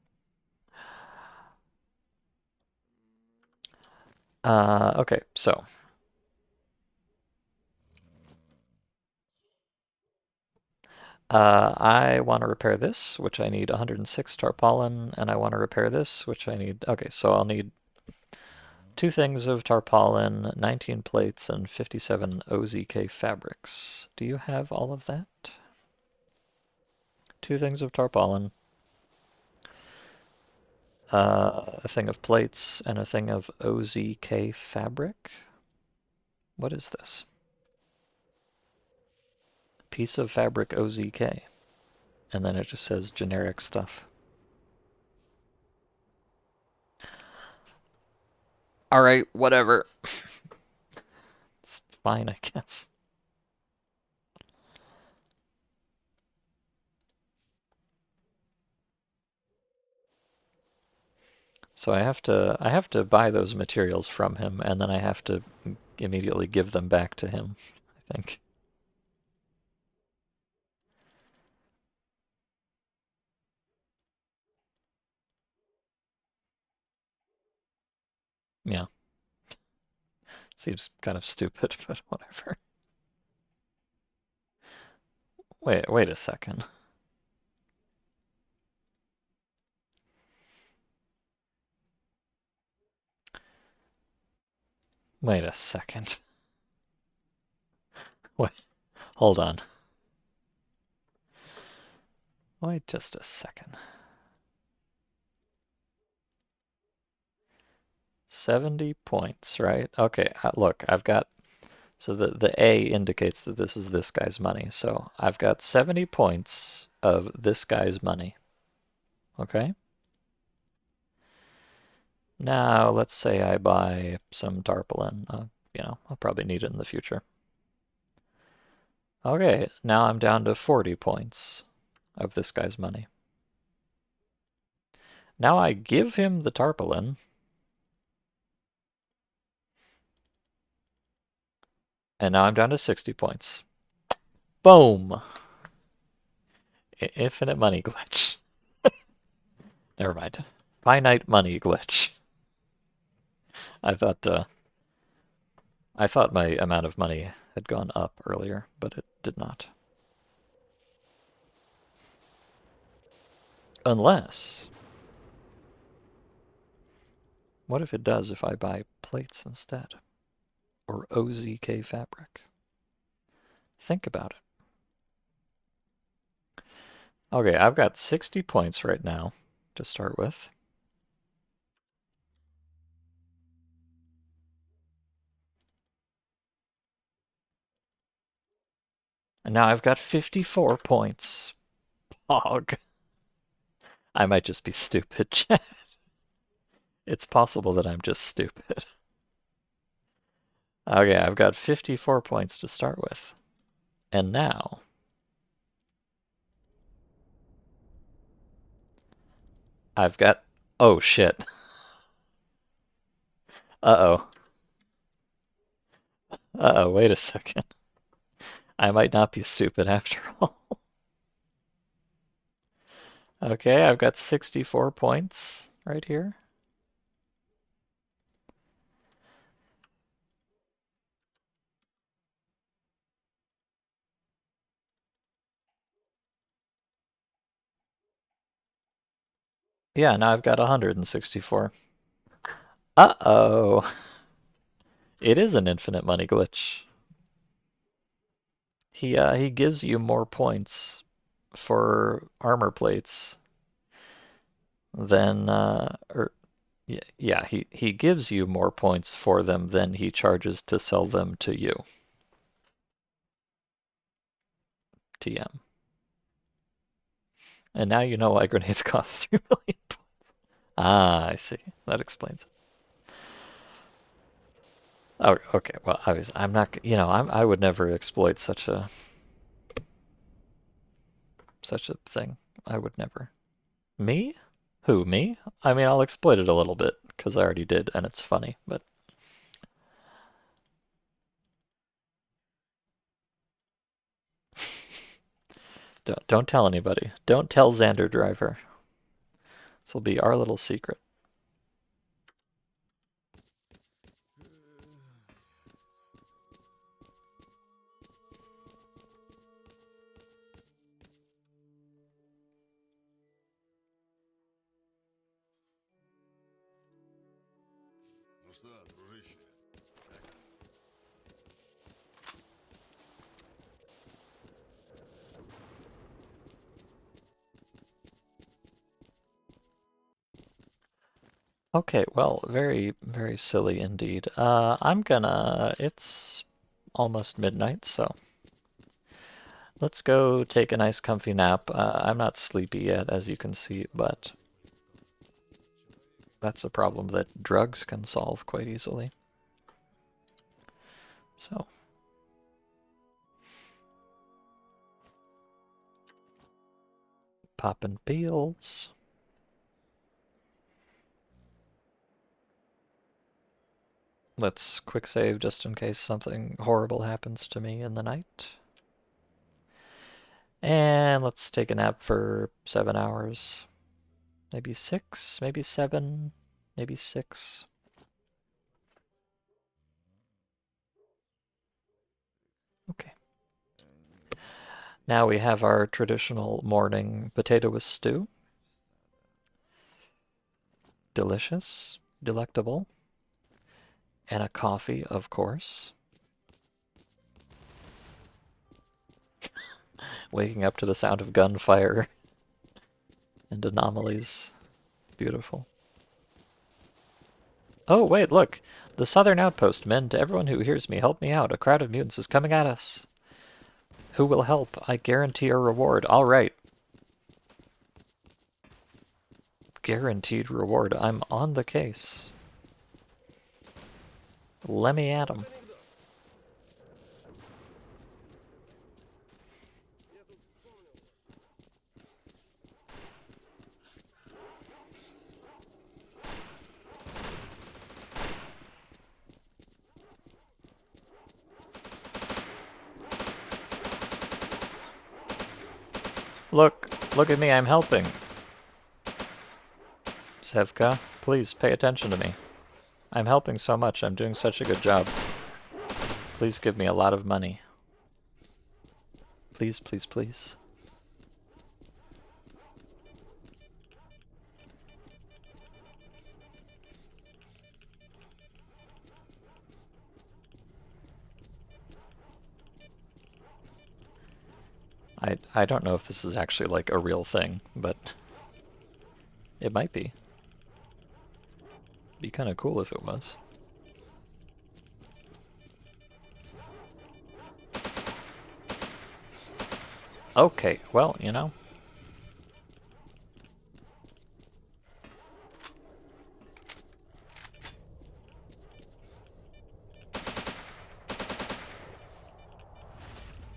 A: Okay, so I want to repair this, which I need 106 tarpaulin, and I want to repair this, which I need. Okay, so I'll need 2 things of tarpaulin, 19 plates, and 57 OZK fabrics. Do you have all of that? 2 things of tarpaulin, a thing of plates, and a thing of OZK fabric. What is this? Piece of fabric OZK. And then it just says generic stuff. Alright, whatever. It's fine, I guess. So I have to buy those materials from him, and then I have to immediately give them back to him, I think. Yeah, seems kind of stupid, but whatever. Wait a second. Wait a second. Wait, hold on. Wait just a second. 70 points, right? Okay, look, I've got. So the A indicates that this is this guy's money. So I've got 70 points of this guy's money. Okay? Now, let's say I buy some tarpaulin. I'll probably need it in the future. Okay, now I'm down to 40 points of this guy's money. Now I give him the tarpaulin. And now I'm down to 60 points. Boom! Infinite money glitch. Never mind. Finite money glitch. I thought I thought my amount of money had gone up earlier, but it did not. Unless, what if it does if I buy plates instead? Or OZK fabric? Think about it. Okay, I've got 60 points right now to start with. And now I've got 54 points. Pog. I might just be stupid, Chad. It's possible that I'm just stupid. Okay, I've got 54 points to start with. And now I've got. Oh shit. Uh oh. Uh oh, wait a second. I might not be stupid after all. Okay, I've got 64 points right here. Yeah, now I've got 164. Uh-oh. It is an infinite money glitch. He gives you more points for armor plates than or yeah, he gives you more points for them than he charges to sell them to you. TM. And now you know why grenades cost 3 million points. Ah, I see. That explains it. Oh, okay. Well, obviously, I'm not. I would never exploit such a such a thing. I would never. Me? Who, me? I mean, I'll exploit it a little bit, because I already did, and it's funny, but... Don't tell anybody. Don't tell Xander Driver. This will be our little secret.
C: Ну что, дружище, как там?
A: Okay, well, very, very silly indeed. It's almost midnight, so let's go take a nice comfy nap. I'm not sleepy yet, as you can see, but that's a problem that drugs can solve quite easily. So, poppin' pills. Let's quick save just in case something horrible happens to me in the night. And let's take a nap for 7 hours. Maybe 6, maybe 7, maybe 6. Okay. Now we have our traditional morning potato with stew. Delicious, delectable. And a coffee, of course. Waking up to the sound of gunfire and anomalies. Beautiful. Oh, wait, look! The southern outpost, men, to everyone who hears me, help me out. A crowd of mutants is coming at us. Who will help? I guarantee a reward. All right. Guaranteed reward. I'm on the case. Let me at 'em. Look at me, I'm helping. Sevka, please pay attention to me. I'm helping so much, I'm doing such a good job. Please give me a lot of money. Please, please, please. I don't know if this is actually like a real thing, but it might be. Be kind of cool if it was. Okay, well, you know.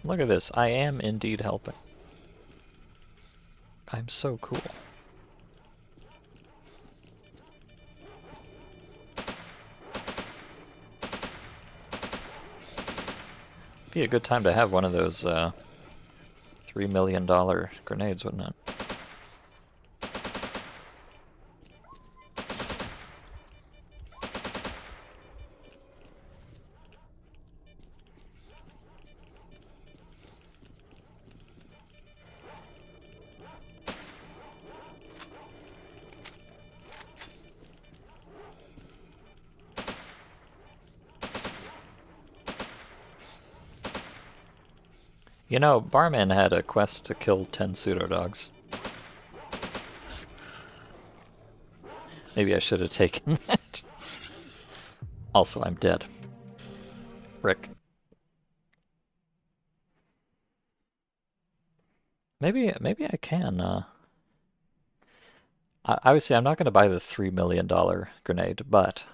A: Look at this, I am indeed helping. I'm so cool. Be a good time to have one of those $3 million grenades, wouldn't it? You know, Barman had a quest to kill 10 pseudo-dogs. Maybe I should have taken that. Also, I'm dead. Rick. Maybe I can, obviously, I'm not going to buy the $3 million grenade, but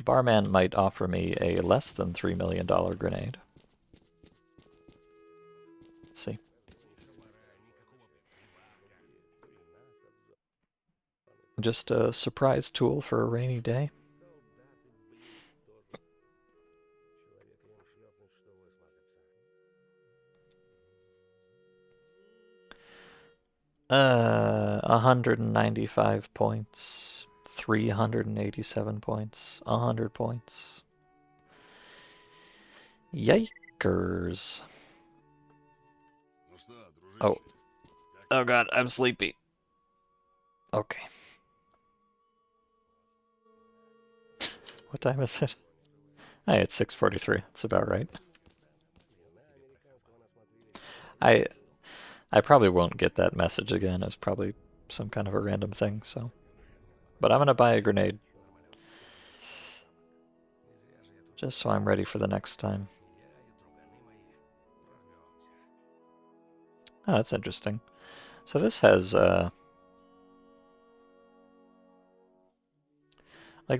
A: Barman might offer me a less than $3 million grenade. Let's see. Just a surprise tool for a rainy day.
B: Солдаты, блин, тоже. Человек, конечно,
A: 195 points, 387 points, 100 points. Yikers.
C: Ну что,
A: Oh,
C: дружище, как
A: oh
C: там?
A: god, I'm sleepy. Okay. What time is it? Hey, it's 6:43. That's about right. I I probably won't get that message again. It's probably some kind of a random thing, so. But I'm gonna buy a grenade. Just so I'm ready for the next time. Oh, that's interesting. So this has, like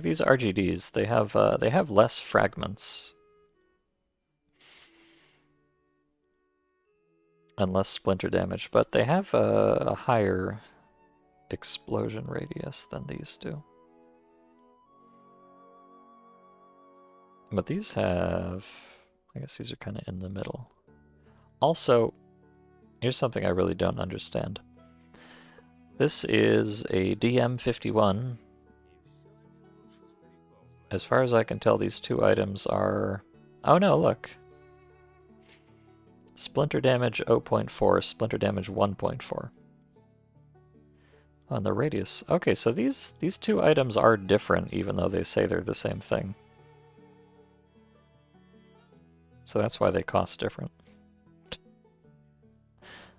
A: these RGDs, they have less fragments and less splinter damage, but they have a higher explosion radius than these do. But these have, I guess these are kind of in the middle. Also, here's something I really don't understand. This is a DM51. As far as I can tell, these two items are... Oh no, look. Splinter damage 0.4, splinter damage 1.4. On the radius. Okay, so these two items are different, even though they say they're the same thing. So that's why they cost different.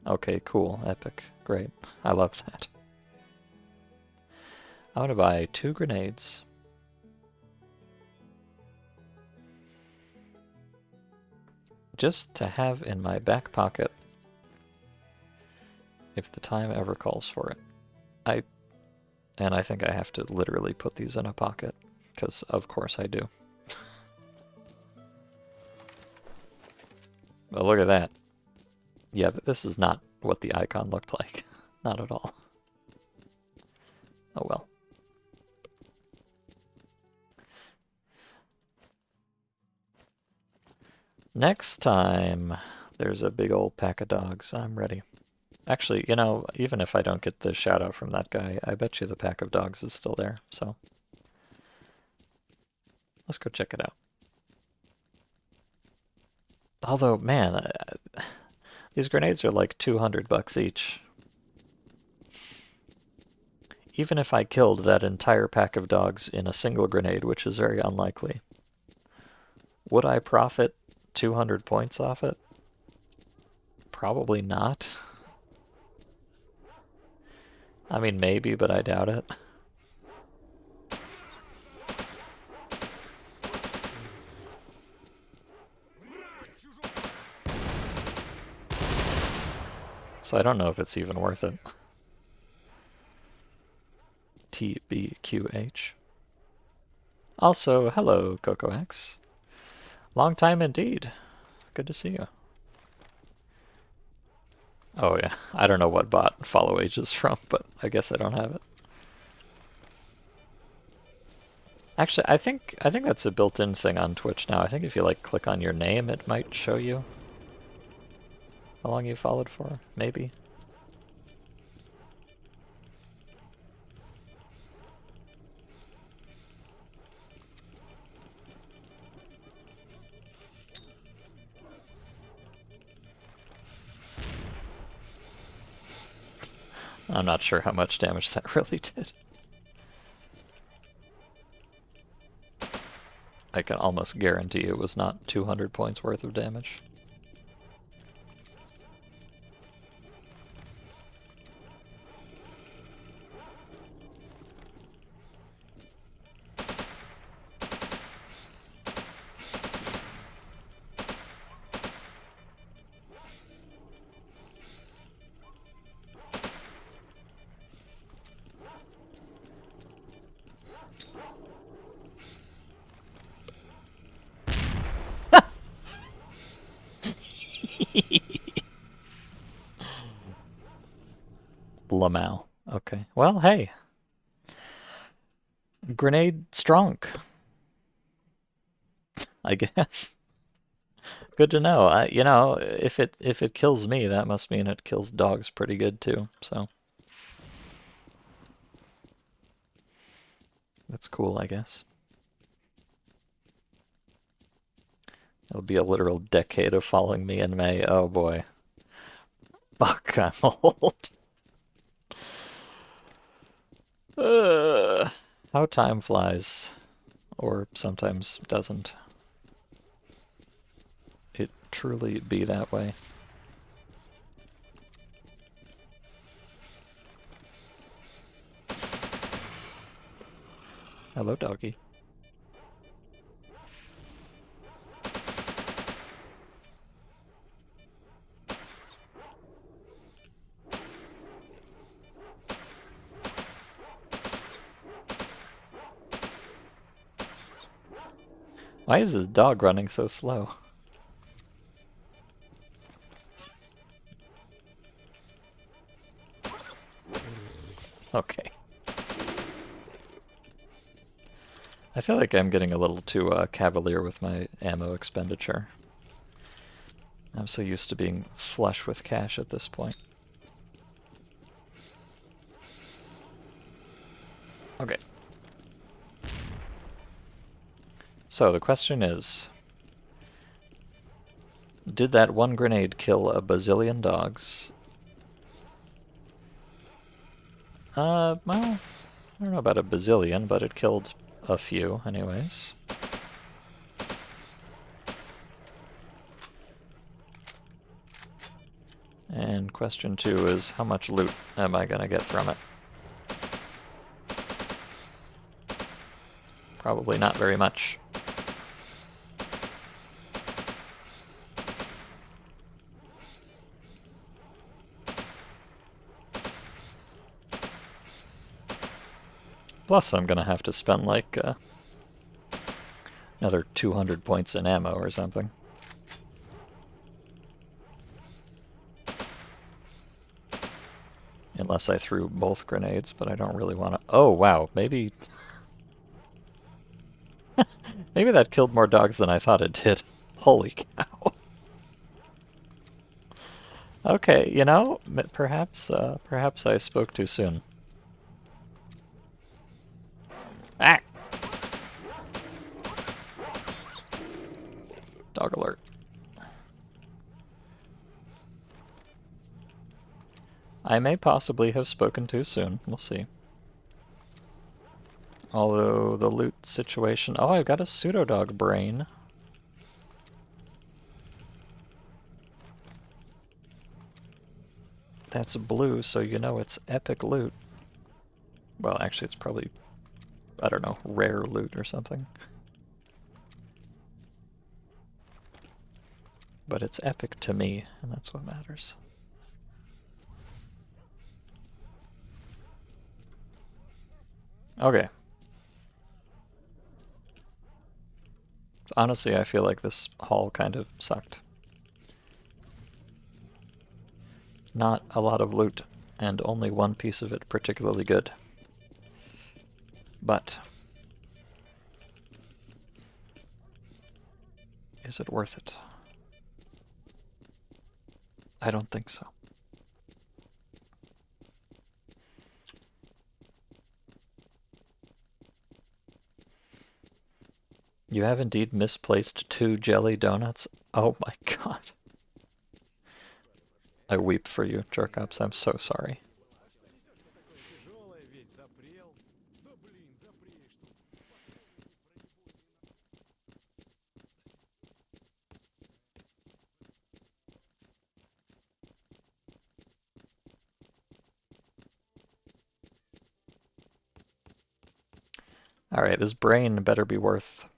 A: Okay, cool, epic, great. I love that. I'm gonna buy 2 grenades. Just to have in my back pocket if the time ever calls for it. And I think I have to literally put these in a pocket, because of course I do. But look at that. Yeah, this is not what the icon looked like. Not at all. Oh well. Next time there's a big old pack of dogs, I'm ready. Actually, you know, even if I don't get the shout out from that guy, I bet you the pack of dogs is still there, so let's go check it out. Although, man, these grenades are like 200 bucks each. Even if I killed that entire pack of dogs in a single grenade, which is very unlikely, would I profit 200 points off it? Probably not. I mean, maybe, but I doubt it. So I don't know if it's even worth it. TBQH. Also, hello, CocoX. Long time indeed. Good to see you. Oh yeah, I don't know what bot follow age is from, but I guess I don't have it. Actually, I think that's a built-in thing on Twitch now. I think if you like click on your name, it might show you how long you followed for. Maybe. I'm not sure how much damage that really did. I can almost guarantee it was not 200 points worth of damage. Lamau. Okay. Well, hey. Grenade strunk, I guess. Good to know. If it kills me, that must mean it kills dogs pretty good too. So that's cool, I guess. It'll be a literal decade of following me in May. Oh boy. Fuck, I'm old. How time flies. Or sometimes doesn't. It truly be that way. Hello, doggy. Why is this dog running so slow? Okay. I feel like I'm getting a little too cavalier with my ammo expenditure. I'm so used to being flush with cash at this point. Okay. So the question is, did that one grenade kill a bazillion dogs? Well, I don't know about a bazillion, but it killed a few anyways. And question 2 is, how much loot am I gonna get from it? Probably not very much. Plus, I'm gonna have to spend like another 200 points in ammo or something. Unless I threw both grenades, but I don't really want to. Oh, wow. Maybe that killed more dogs than I thought it did. Holy cow. Okay, perhaps I spoke too soon. Ah! Dog alert. I may possibly have spoken too soon. We'll see. Although the loot situation... Oh, I've got a pseudo-dog brain. That's blue, so you know it's epic loot. Well, actually, it's probably, I don't know, rare loot or something. But it's epic to me, and that's what matters. Okay. Honestly, I feel like this haul kind of sucked. Not a lot of loot, and only one piece of it particularly good. But is it worth it? I don't think so. You have indeed misplaced 2 jelly donuts? Oh my god. I weep for you, Jerkops. I'm so sorry. Alright, this brain better be worth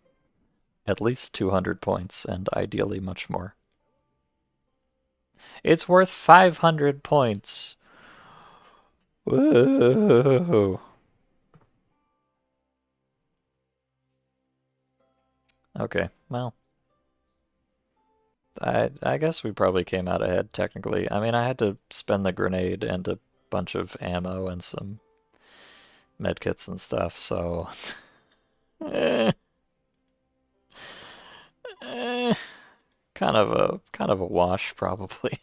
A: at least 200 points, and ideally much more. It's worth 500 points! Whoa! Okay, well. I guess we probably came out ahead, technically. I mean, I had to spend the grenade and a bunch of ammo and some medkits and stuff, so eh, eh, kind of a wash probably.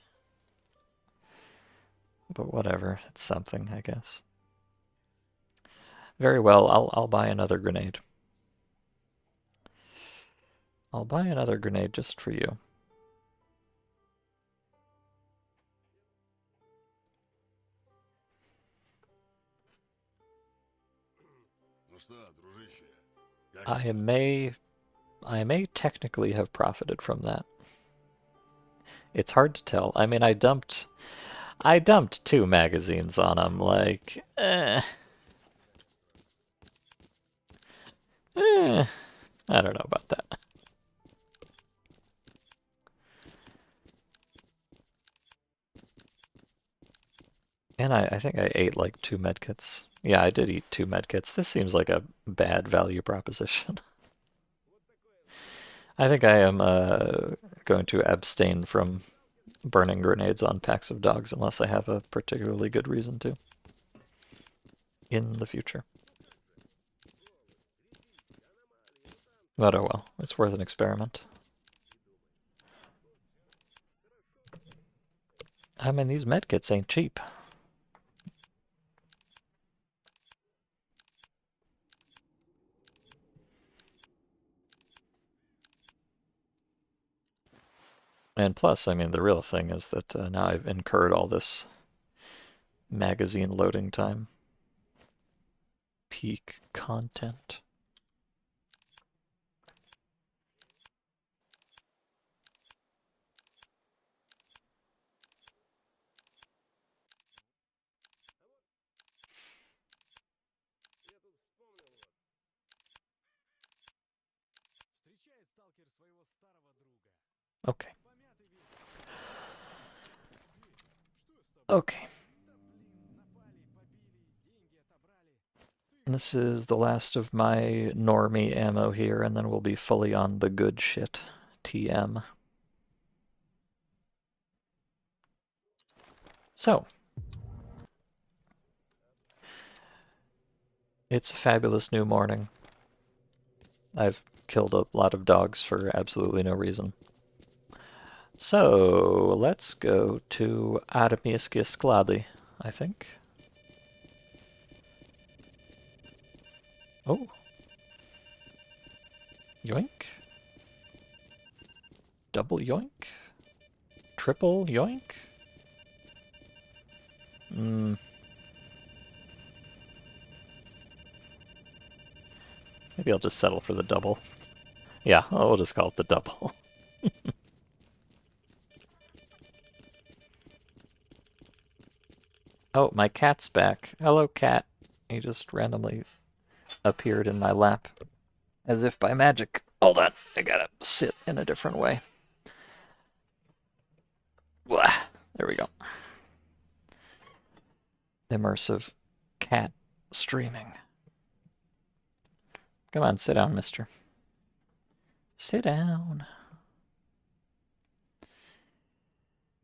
A: But whatever, it's something, I guess. Very well, I'll buy another grenade. I'll buy another grenade just for you.
C: Ну что, дружище, как
A: I
C: это?
A: may I may technically have profited from that. It's hard to tell. I mean, I dumped 2 magazines on him. Like, eh, I don't know about that. And I think I ate like 2 medkits. Yeah, I did eat 2 medkits. This seems like a bad value proposition. I think I am going to abstain from burning grenades on packs of dogs unless I have a particularly good reason to in the future. But oh well, it's worth an experiment. I mean, these medkits ain't cheap. And plus, I mean, the real thing is that now I've incurred all this magazine loading time. Peak content. Okay. Okay. This is the last of my normie ammo here, and then we'll be fully on the good shit. TM. So, it's a fabulous new morning. I've killed a lot of dogs for absolutely no reason. So, let's go to Armiejskie Sklady, I think. Oh. Yoink. Double yoink? Triple yoink? Hmm. Maybe I'll just settle for the double. Yeah, we'll just call it the double. Oh, my cat's back. Hello, cat. He just randomly appeared in my lap as if by magic. Hold on, I gotta sit in a different way. Blah. There we go. Immersive cat streaming. Come on, sit down, mister. Sit down.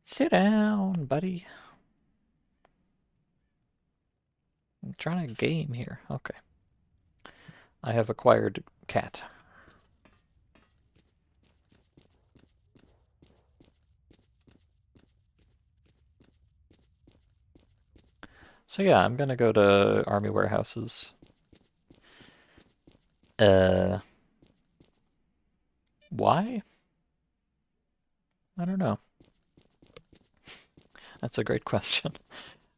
A: Sit down, buddy. I'm trying to game here. Okay. I have acquired cat. So yeah, I'm gonna go to army warehouses. Uh, why? I don't know. That's a great question.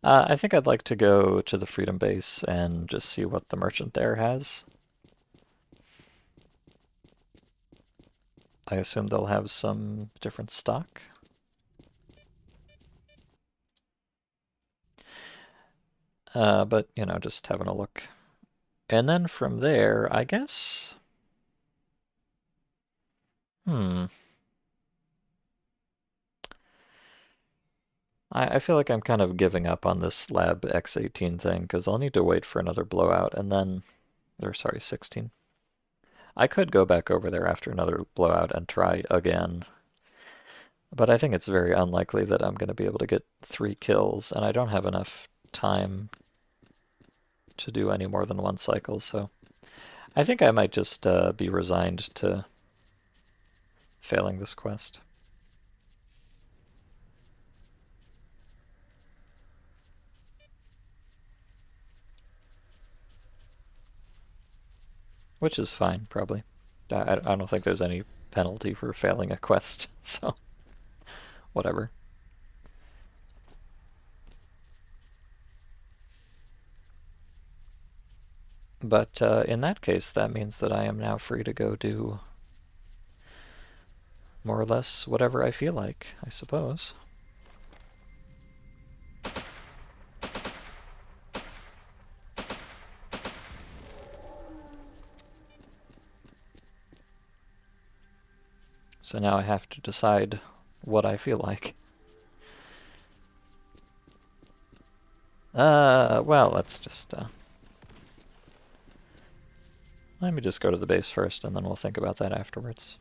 A: I think I'd like to go to the Freedom Base and just see what the merchant there has. I assume they'll have some different stock. But, you know, just having a look. And then from there, I guess... Hmm. I feel like I'm kind of giving up on this Lab X18 thing, because I'll need to wait for another blowout, and then... Or, sorry, 16. I could go back over there after another blowout and try again. But I think it's very unlikely that I'm going to be able to get 3 kills, and I don't have enough time to do any more than one cycle, so I think I might just be resigned to failing this quest. Which is fine, probably. I don't think there's any penalty for failing a quest, so whatever. But in that case, that means that I am now free to go do more or less whatever I feel like, I suppose. So now I have to decide what I feel like. Well, let's just, let me just go to the base first, and then we'll think about that afterwards.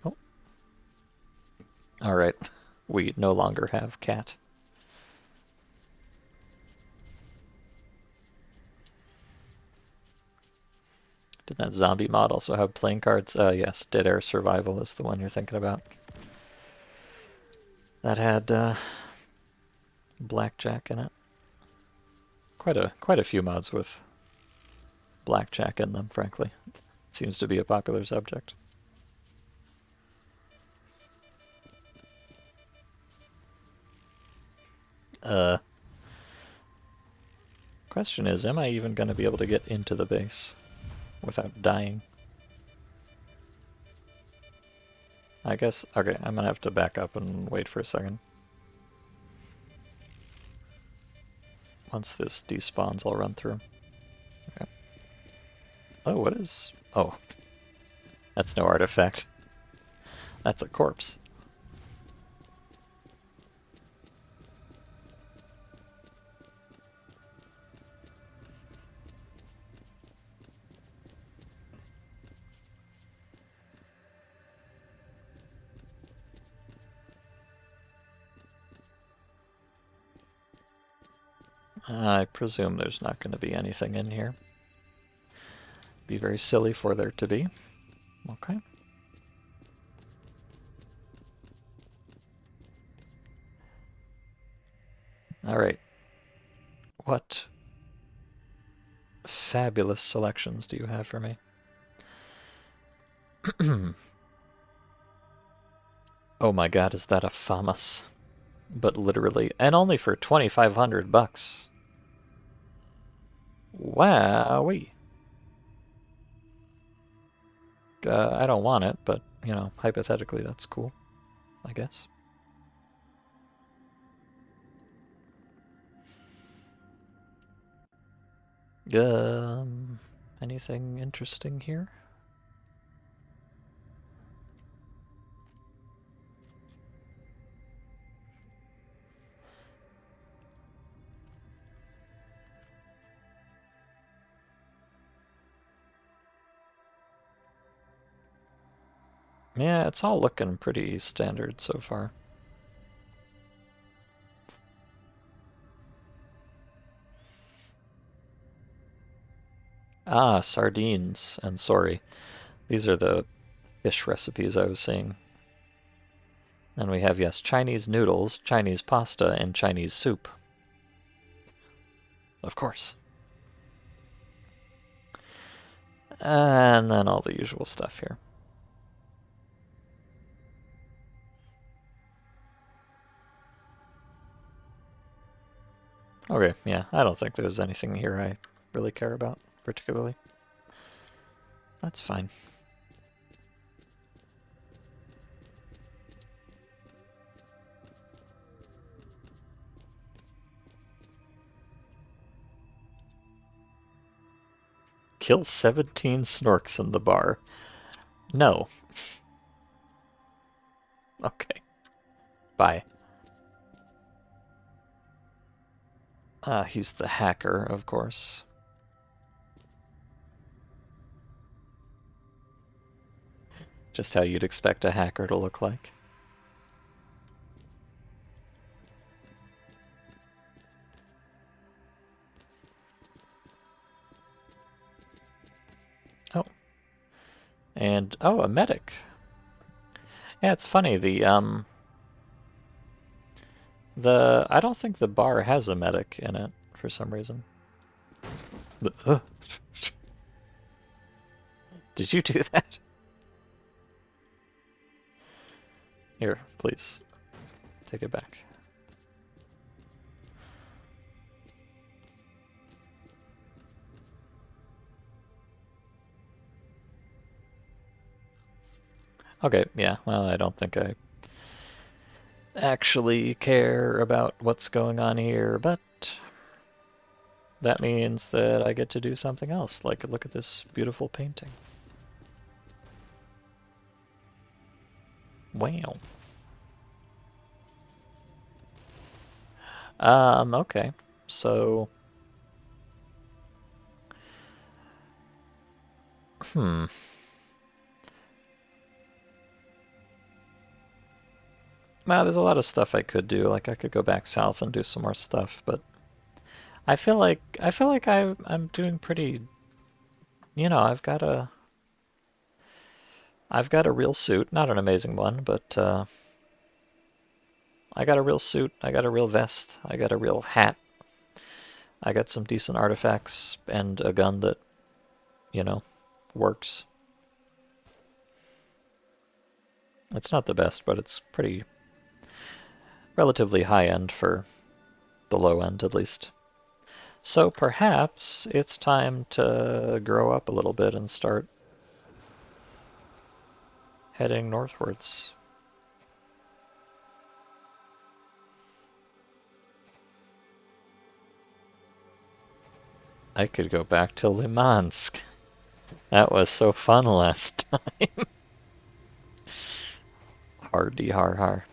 A: Oh. Alright. We no longer have cat. Did that zombie mod also have playing cards? Yes, Dead Air Survival is the one you're thinking about. That had blackjack in it. Quite a few mods with blackjack in them, frankly. It seems to be a popular subject. Question is, am I even going to be able to get into the base without dying? I guess, okay, I'm going to have to back up and wait for a second. Once this despawns, I'll run through. Okay. Oh, what is... Oh. That's no artifact. That's a corpse. I presume there's not going to be anything in here. Be very silly for there to be. Okay. Alright. What fabulous selections do you have for me? Oh my god, is that a FAMAS? But literally, and only for 2,500 bucks. Wowee. I don't want it, but, you know, hypothetically that's cool, I guess. Anything interesting here? Yeah, it's all looking pretty standard so far. Ah, sardines, and sorry. These are the fish recipes I was seeing. And we have, yes, Chinese noodles, Chinese pasta, and Chinese soup. Of course. And then all the usual stuff here. Okay, yeah, I don't think there's anything here I really care about, particularly. That's fine. Kill 17 snorks in the bar. No. Okay. Bye. He's the hacker, of course. Just how you'd expect a hacker to look like. Oh. And, oh, a medic. Yeah, it's funny, I don't think the bar has a medic in it, for some reason. Did you do that? Here, please. Take it back. Okay, yeah, well, I don't think I actually care about what's going on here, but that means that I get to do something else, like look at this beautiful painting. Wow. Okay. So, hmm. Well, there's a lot of stuff I could do. Like I could go back south and do some more stuff, but I'm doing pretty. I've got a real suit, not an amazing one, but I got a real suit. I got a real vest. I got a real hat. I got some decent artifacts and a gun that, you know, works. It's not the best, but it's pretty relatively high end for the low end, at least. So perhaps it's time to grow up a little bit and start heading northwards. I could go back to Limansk. That was so fun last time. Hardy har har.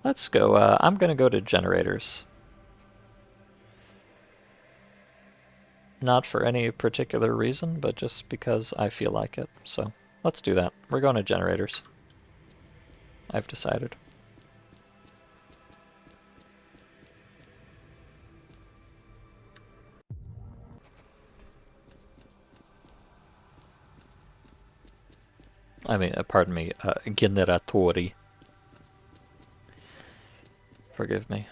A: Let's go. I'm gonna go to generators. Not for any particular reason, but just because I feel like it. So let's do that. We're going to generators. I've decided. I mean, pardon me, generatori. Forgive me.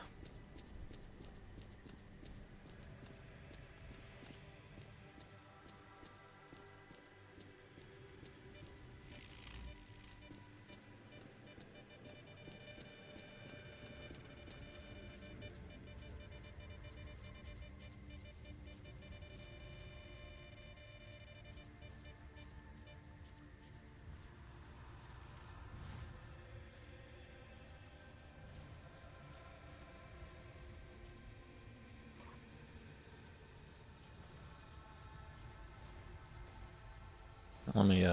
A: Let me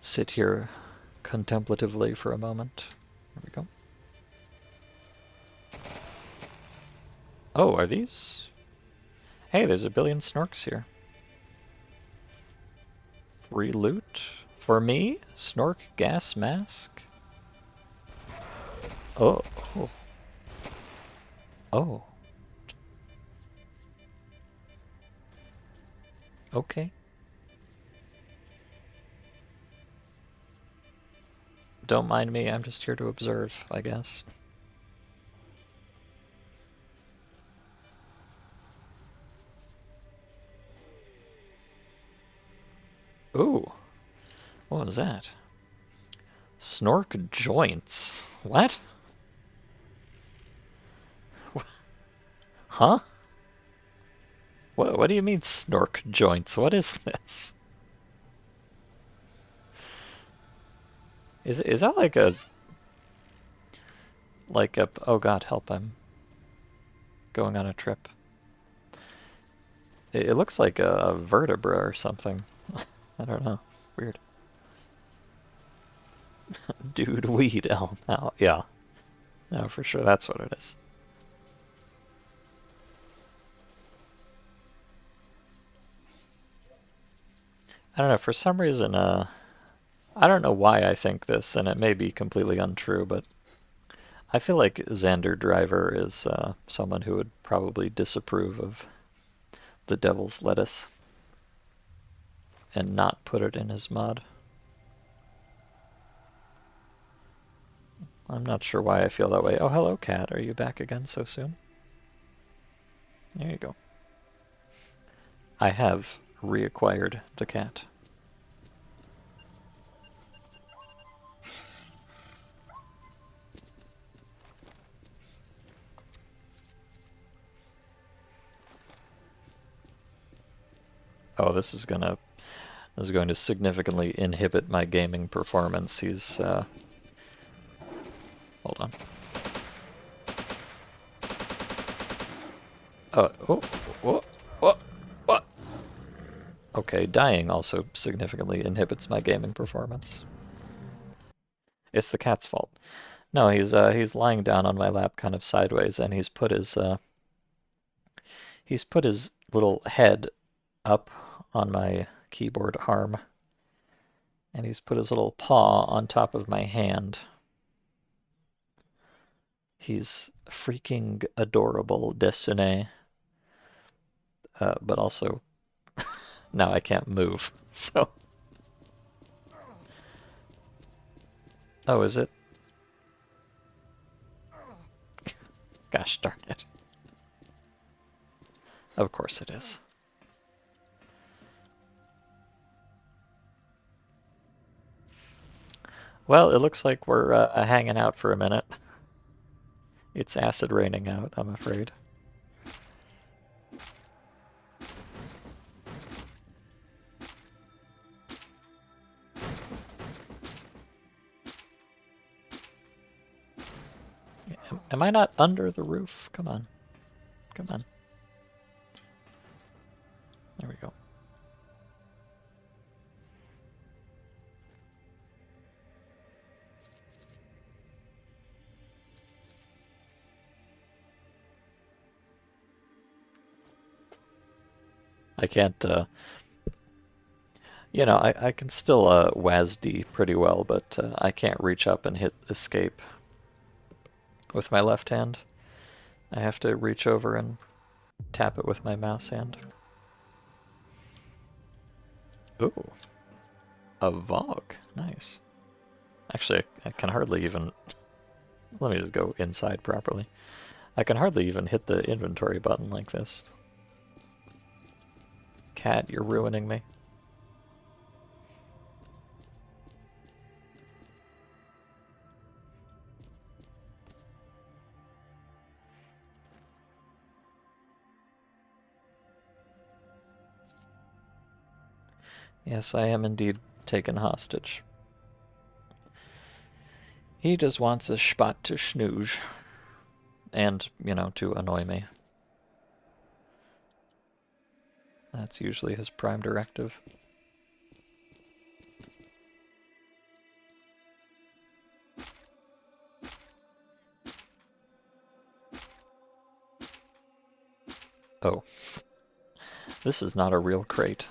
A: sit here contemplatively for a moment. There we go. Oh, are these? Hey, there's a billion snorks here. Free loot? For me? Snork gas mask? Oh, oh. Oh. Okay. Don't mind me, I'm just here to observe, I guess. Ooh. What was that? Snork joints. What? Huh? What do you mean snork joints? What is this? Is that like a oh god, help, I'm going on a trip. It looks like a vertebra or something. I don't know. Weird. Dude, weed elm. Oh, yeah. No, for sure, that's what it is. I don't know, for some reason, I don't know why I think this, and it may be completely untrue, but I feel like Xander Driver is someone who would probably disapprove of the devil's lettuce and not put it in his mod. I'm not sure why I feel that way. Oh, hello, cat. Are you back again so soon? There you go. I have reacquired the cat. Oh, this is going to significantly inhibit my gaming performance. He's hold on. What? Okay, dying also significantly inhibits my gaming performance. It's the cat's fault. No, he's lying down on my lap kind of sideways, and he's put his little head up on my keyboard arm, and he's put his little paw on top of my hand. He's freaking adorable, Dessiné, but also now I can't move. So, oh, is it? Gosh darn it! Of course it is. Well, it looks like we're hanging out for a minute. It's acid raining out, I'm afraid. Am I not under the roof? Come on. Come on. There we go. I can't, I can still WASD pretty well, but I can't reach up and hit escape with my left hand. I have to reach over and tap it with my mouse hand. Ooh, a Vogue. Nice. Actually, I can hardly even... Let me just go inside properly. I can hardly even hit the inventory button like this. Cat, you're ruining me. Yes, I am indeed taken hostage. He just wants a spot to snooze. And, to annoy me. That's usually his prime directive. Oh. This is not a real crate,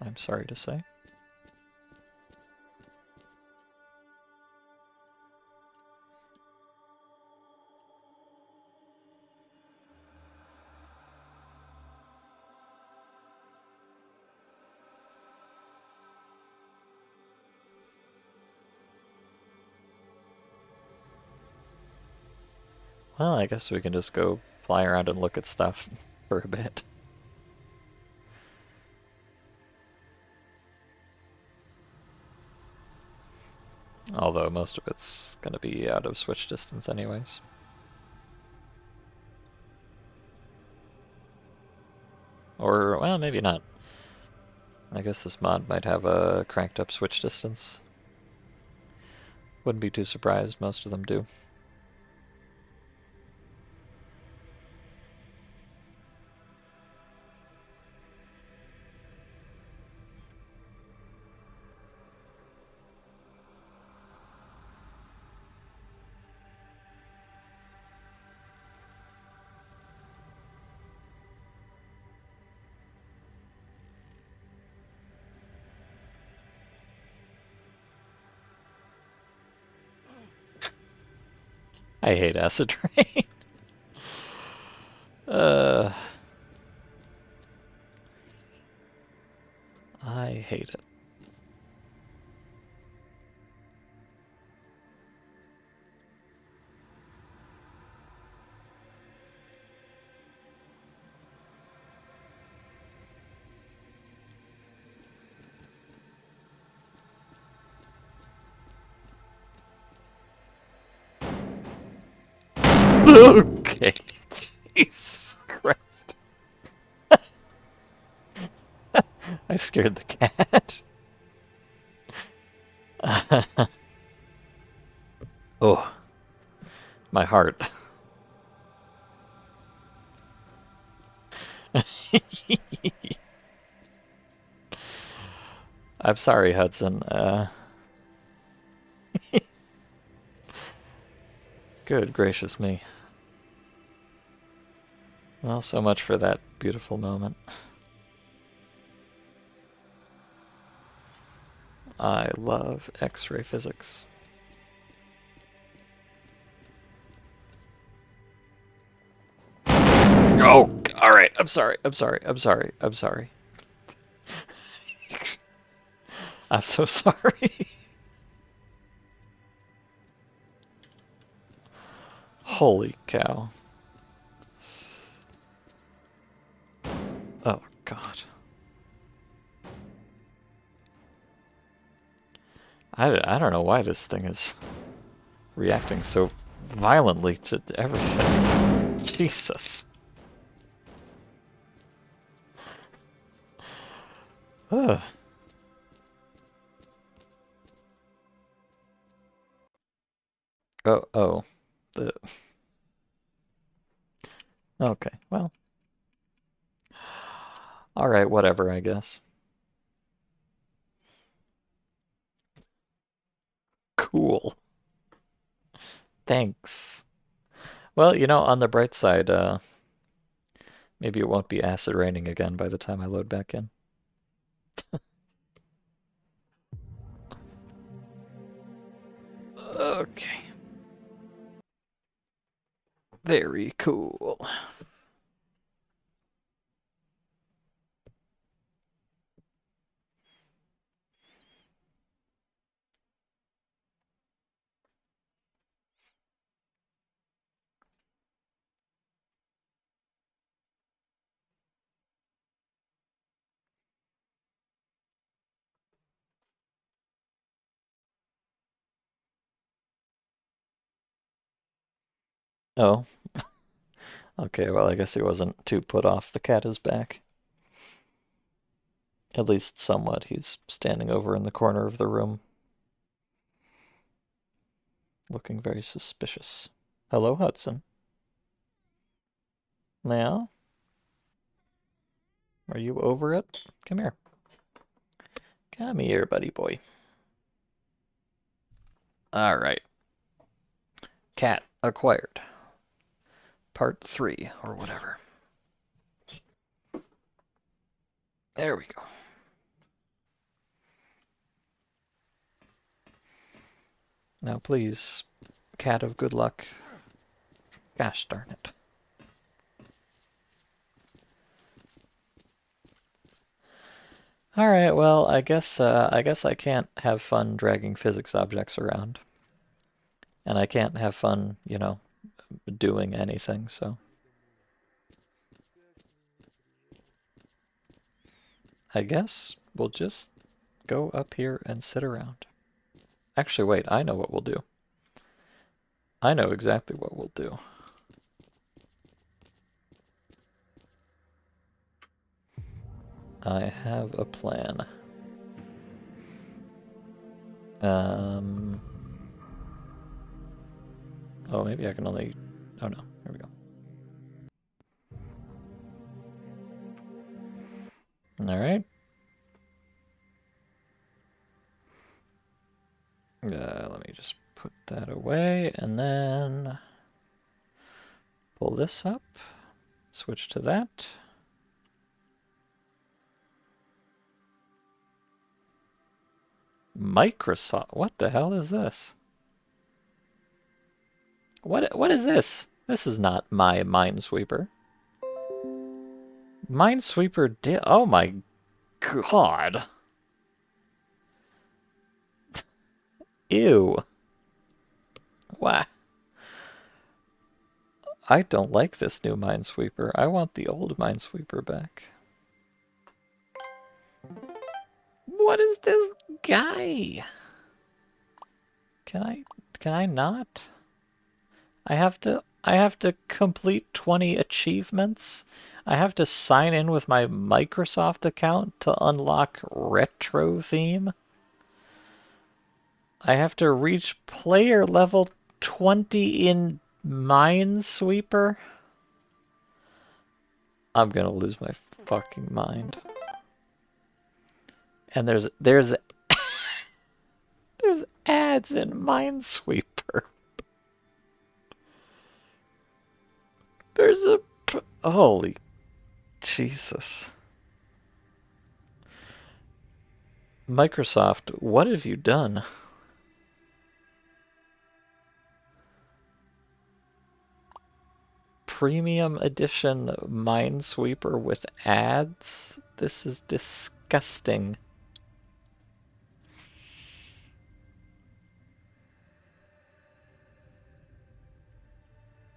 A: I'm sorry to say. Well, I guess we can just go fly around and look at stuff for a bit. Although most of it's going to be out of switch distance anyways. Or, well, maybe not. I guess this mod might have a cranked up switch distance. Wouldn't be too surprised, most of them do. I hate acid rain. uh, I hate it. Okay. Jesus Christ. I scared the cat. Oh, my heart. I'm sorry, Hudson. Good gracious me. Well, so much for that beautiful moment. I love X-ray physics. Oh, all right. I'm sorry. I'm sorry. I'm sorry. I'm sorry. I'm so sorry. Holy cow. Oh, God. I don't know why this thing is reacting so violently to everything. Jesus. Ugh. Oh. The... Okay, well. Alright, whatever, I guess. Cool. Thanks. Well, on the bright side, maybe it won't be acid raining again by the time I load back in. Okay. Very cool. Oh, okay, well, I guess he wasn't too put off. The cat is back. At least somewhat. He's standing over in the corner of the room, looking very suspicious. Hello, Hudson. Meow? Are you over it? Come here. Come here, buddy boy. Alright. Cat acquired. Part 3, or whatever. There we go. Now, please, cat of good luck. Gosh darn it. Alright, well, I guess I can't have fun dragging physics objects around. And I can't have fun, doing anything, so I guess we'll just go up here and sit around. Actually, wait, I know what we'll do. I know exactly what we'll do. I have a plan. Oh, maybe I can only... Oh no, here we go. Alright. Let me just put that away, and then pull this up, switch to that. Microsoft, what the hell is this? What is this? This is not my Minesweeper. Minesweeper did. Oh my god. Ew. Why? I don't like this new Minesweeper. I want the old Minesweeper back. What is this guy? Can I not? I have to complete 20 achievements. I have to sign in with my Microsoft account to unlock retro theme. I have to reach player level 20 in Minesweeper. I'm gonna lose my fucking mind. And there's ads in Minesweeper. There's a holy Jesus. Microsoft, what have you done? Premium edition Minesweeper with ads? This is disgusting.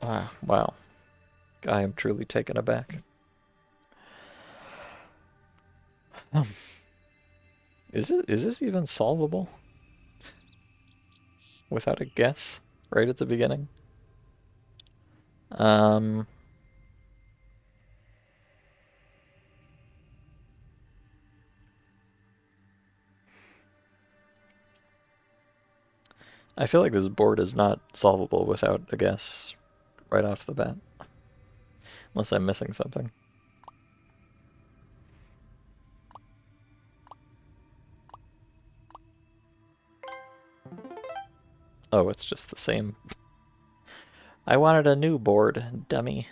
A: Wow. I am truly taken aback. Is this even solvable? Without a guess? Right at the beginning? I feel like this board is not solvable without a guess right off the bat. Unless I'm missing something. Oh, it's just the same. I wanted a new board, dummy.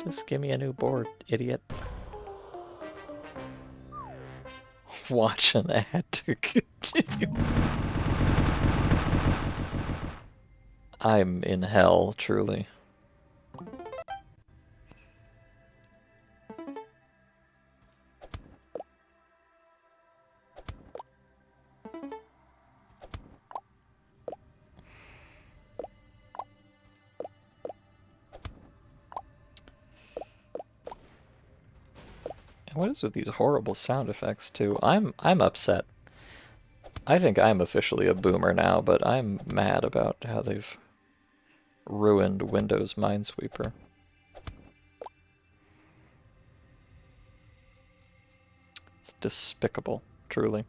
A: Just give me a new board, idiot. Watch an ad to continue. I'm in hell, truly. What is with these horrible sound effects too? I'm upset. I think I'm officially a boomer now, but I'm mad about how they've ruined Windows Minesweeper. It's despicable, truly.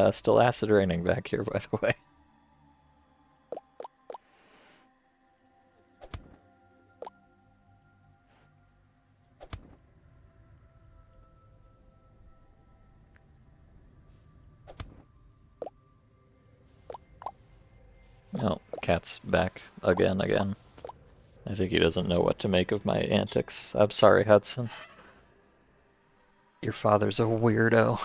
A: Still acid raining back here, by the way. Oh, cat's back again. I think he doesn't know what to make of my antics. I'm sorry, Hudson. Your father's a weirdo.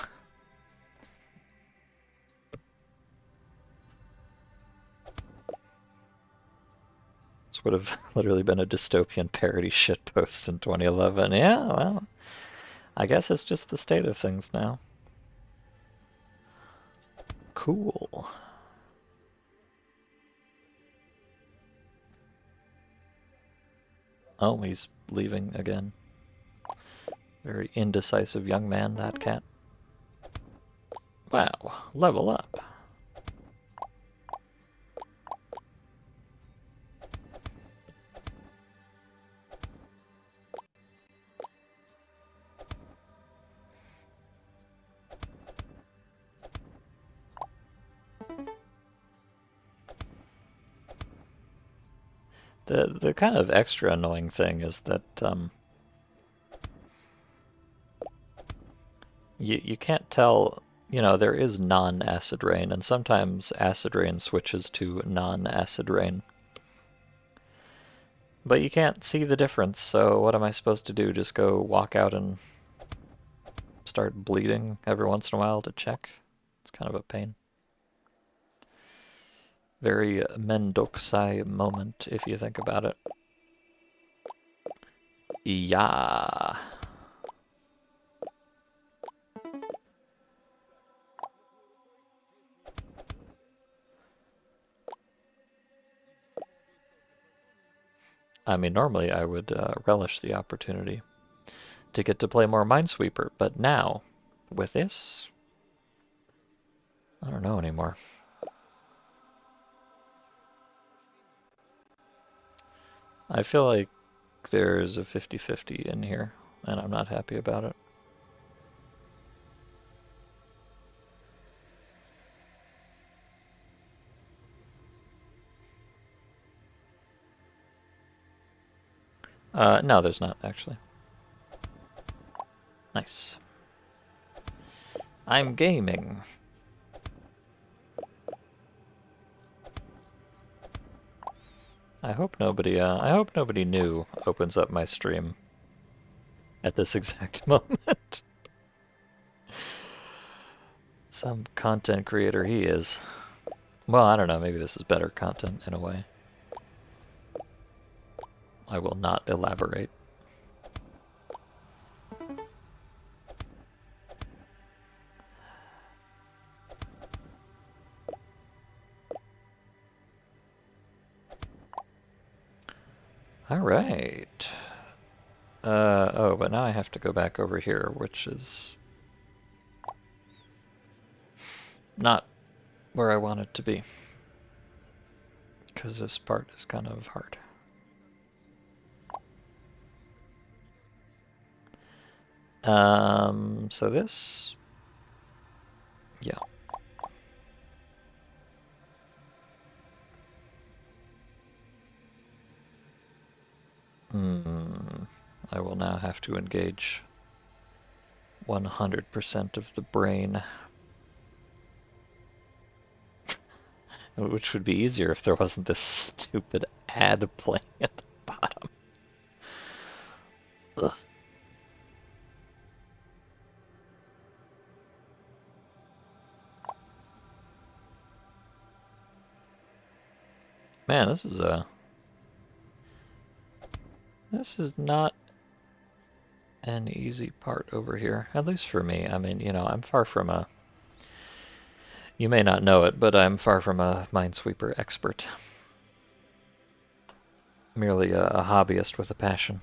A: This would have literally been a dystopian parody shitpost in 2011. Yeah, well, I guess it's just the state of things now. Cool. Oh, he's leaving again. Very indecisive young man, that cat. Wow, level up. The kind of extra annoying thing is that you can't tell, you know, there is non-acid rain, and sometimes acid rain switches to non-acid rain. But you can't see the difference, so what am I supposed to do? Just go walk out and start bleeding every once in a while to check? It's kind of a pain. Very Mendokusai moment, if you think about it. Yeah. I mean, normally I would relish the opportunity to get to play more Minesweeper, but now, with this, I don't know anymore. I feel like there's a 50-50 in here, and I'm not happy about it. No, there's not, actually. Nice. I'm gaming. I hope nobody new opens up my stream at this exact moment. Some content creator he is. Well, I don't know, maybe this is better content in a way. I will not elaborate. Alright. Oh, but now I have to go back over here, which is not where I want it to be. Because this part is kind of hard. So this... Yeah. I will now have to engage 100% of the brain. Which would be easier if there wasn't this stupid ad playing at the bottom. Ugh. Man, this is not an easy part over here, at least for me. I mean, you know, I'm far from a... You may not know it, but I'm far from a Minesweeper expert. Merely a hobbyist with a passion.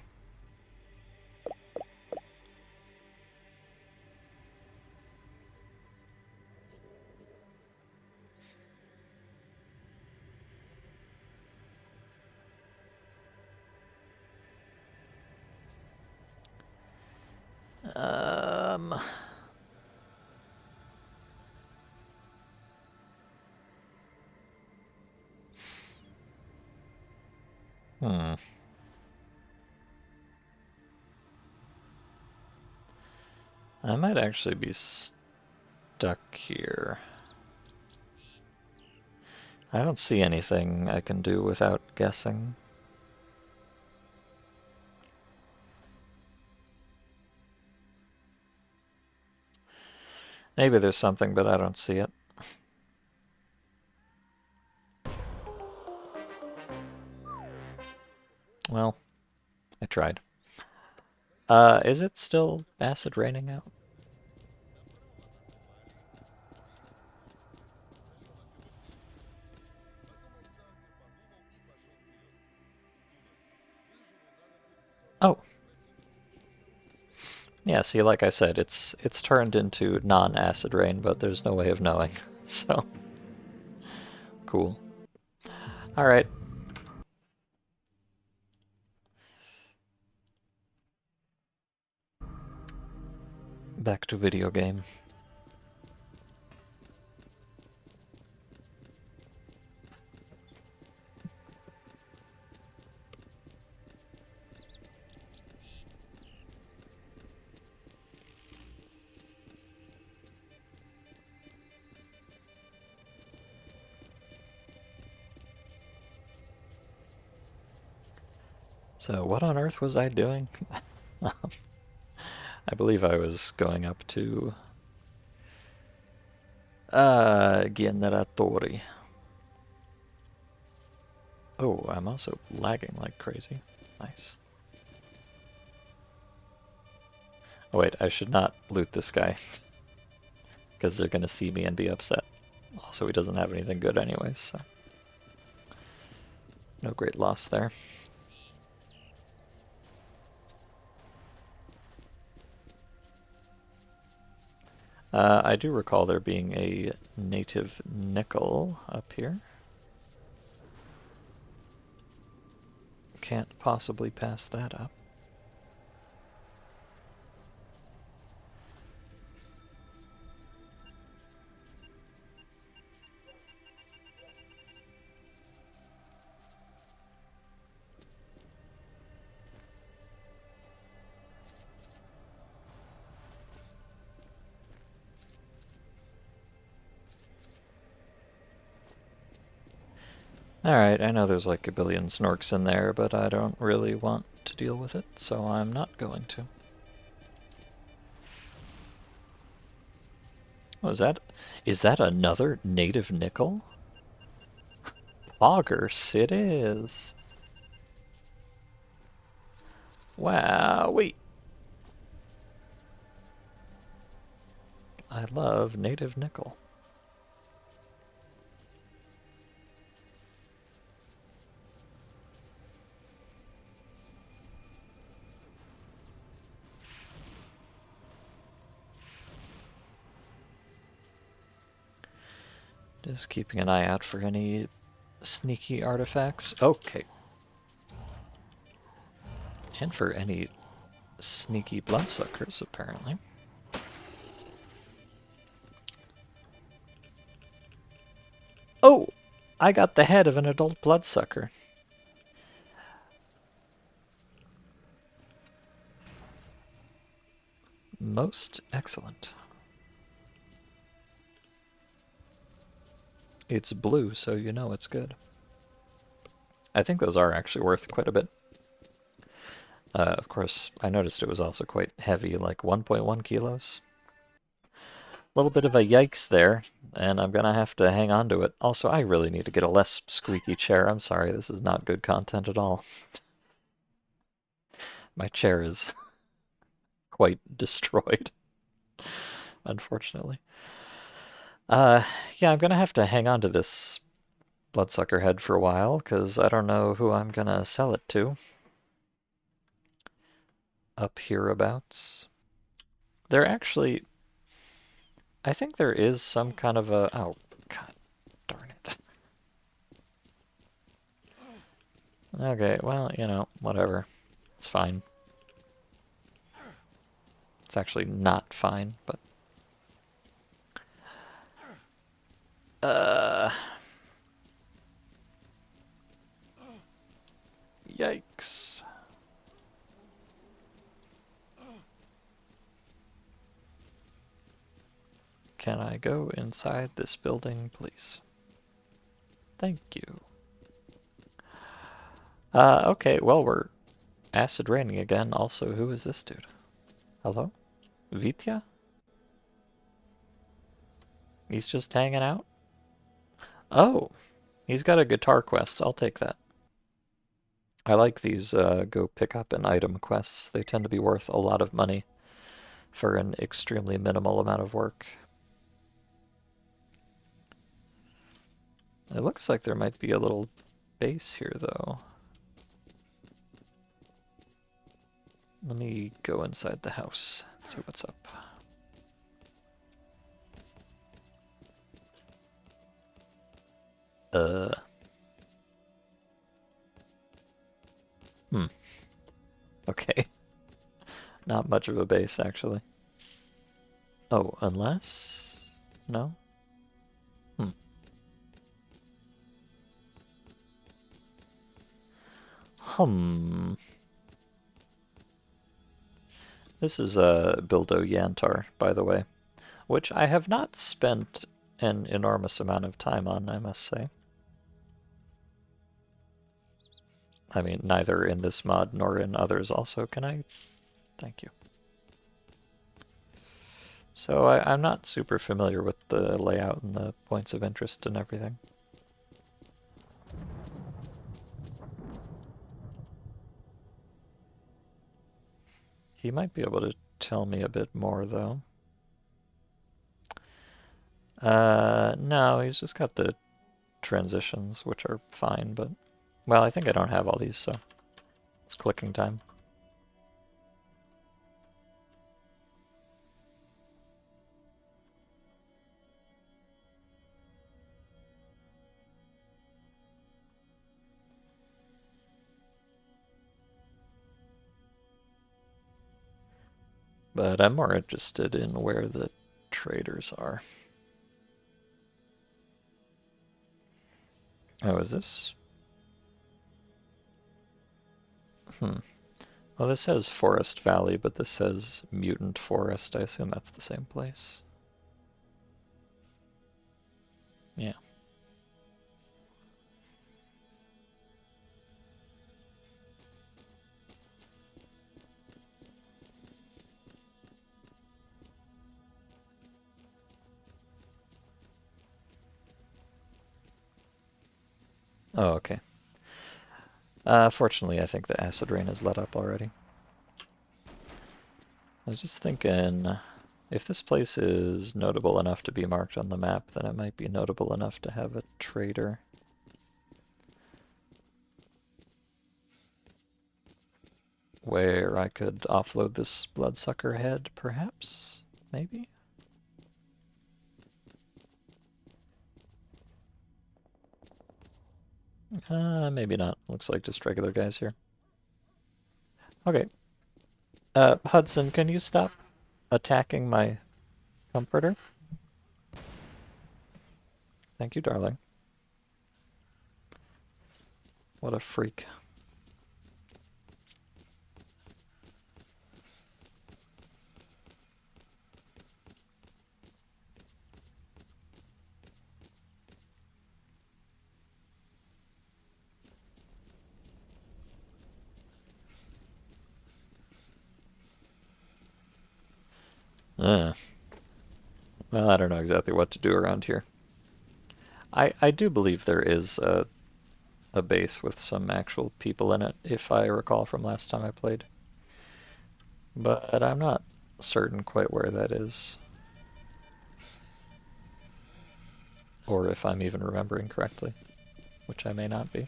A: Um... Hmm. I might actually be stuck here. I don't see anything I can do without guessing. Maybe there's something, but I don't see it. Well, I tried. Is it still acid raining out? Oh. Yeah, see, like I said, it's turned into non-acid rain, but there's no way of knowing. So, cool. Alright. Back to video game. So what on earth was I doing? I believe I was going up to generatori. Oh, I'm also lagging like crazy. Nice. Oh wait, I should not loot this guy. Because they're gonna see me and be upset. Also, he doesn't have anything good anyways, so... no great loss there. I do recall there being a native nickel up here. Can't possibly pass that up. Alright, I know there's like a billion snorks in there, but I don't really want to deal with it, so I'm not going to. Oh, is that another native nickel? Poggers, it is. Wow, wait. I love native nickel. Just keeping an eye out for any sneaky artifacts. Okay. And for any sneaky bloodsuckers, apparently. Oh! I got the head of an adult bloodsucker. Most excellent. It's blue, so you know it's good. I think those are actually worth quite a bit. Of course, I noticed it was also quite heavy, like 1.1 kilos. A little bit of a yikes there, and I'm gonna have to hang on to it. Also, I really need to get a less squeaky chair. I'm sorry, this is not good content at all. My chair is quite destroyed, unfortunately. Yeah, I'm gonna have to hang on to this bloodsucker head for a while, because I don't know who I'm gonna sell it to. Up hereabouts. There actually... I think there is some kind of a... oh, god darn it. Okay, well, you know, whatever. It's fine. It's actually not fine, but... Yikes. Can I go inside this building, please? Thank you. Okay, well, we're acid raining again. Also, who is this dude? Hello? Vitya? He's just hanging out? Oh, he's got a guitar quest. I'll take that. I like these go pick up an item quests. They tend to be worth a lot of money for an extremely minimal amount of work. It looks like there might be a little base here, though. Let me go inside the house and see what's up. Hmm. Okay. Not much of a base, actually. Oh, unless... no? Hmm. This is Bildo Yantar, by the way, which I have not spent an enormous amount of time on, I must say. I mean, neither in this mod nor in others also. Can I? Thank you. So I'm not super familiar with the layout and the points of interest and everything. He might be able to tell me a bit more, though. No, he's just got the transitions, which are fine, but... Well, I think I don't have all these, so it's clicking time. But I'm more interested in where the traders are. Oh, is this? Well, this says Forest Valley, but this says Mutant Forest. I assume that's the same place. Yeah. Oh, okay. Fortunately, I think the acid rain is let up already. I was just thinking, if this place is notable enough to be marked on the map, then it might be notable enough to have a trader. Where I could offload this bloodsucker head, perhaps? Maybe? Maybe not. Looks like just regular guys here. Okay. Hudson, can you stop attacking my comforter? Thank you, darling. What a freak. Uh, well, I don't know exactly what to do around here. I do believe there is a base with some actual people in it, if I recall from last time I played. But I'm not certain quite where that is. Or if I'm even remembering correctly, which I may not be.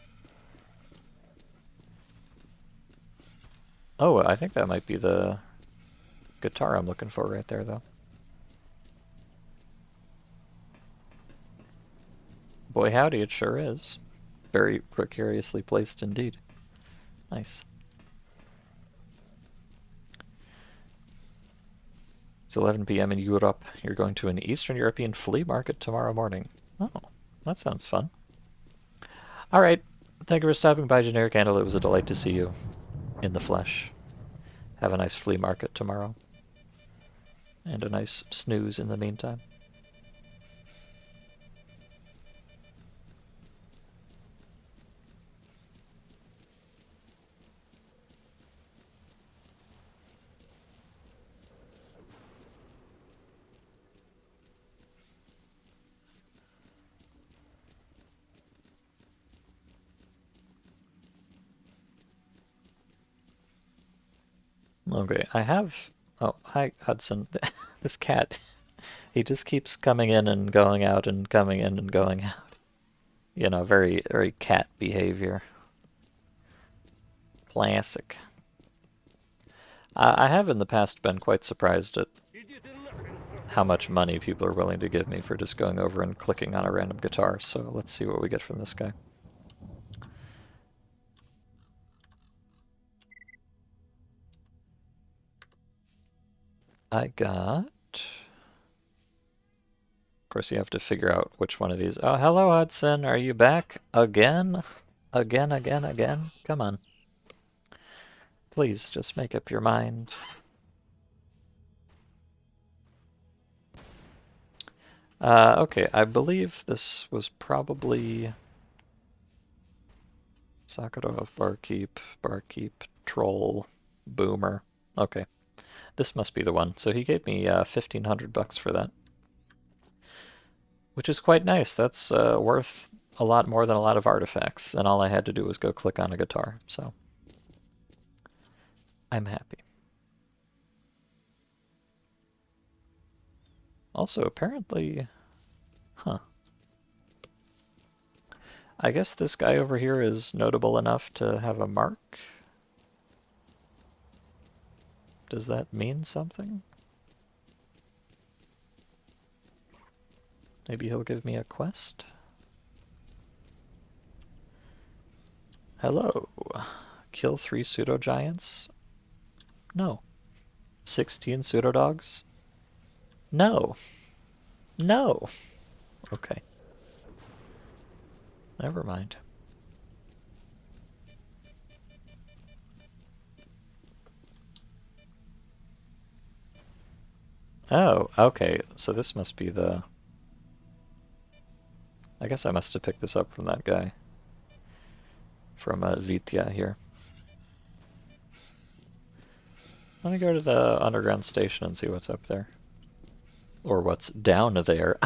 A: Oh, I think that might be the guitar I'm looking for right there, though. Boy howdy, it sure is. Very precariously placed indeed. Nice. It's 11 p.m. in Europe. You're going to an Eastern European flea market tomorrow morning. Oh, that sounds fun. All right. Thank you for stopping by, Generic Candle. It was a delight to see you in the flesh. Have a nice flea market tomorrow. And a nice snooze in the meantime. Okay, I have... Oh, hi, Hudson. This cat, he just keeps coming in and going out and coming in and going out. You know, very, very cat behavior. Classic. I have in the past been quite surprised at how much money people are willing to give me for just going over and clicking on a random guitar, so let's see what we get from this guy. I got... Of course, you have to figure out which one of these... Oh, hello, Hudson. Are you back? Again? Again, again, again? Come on. Please, just make up your mind. Okay, I believe this was probably Sakharov, barkeep, troll, boomer. Okay, this must be the one. So he gave me 1,500 bucks for that, which is quite nice. That's worth a lot more than a lot of artifacts, and all I had to do was go click on a guitar. So I'm happy. Also, apparently, huh? I guess this guy over here is notable enough to have a mark. Does that mean something? Maybe he'll give me a quest? Hello. Kill 3 pseudo-giants? No. 16 pseudo-dogs? No. No. Okay. Never mind. Oh, okay. So this must be the... I guess I must have picked this up from that guy. From Vitya here. Let me go to the underground station and see what's up there. Or what's down there.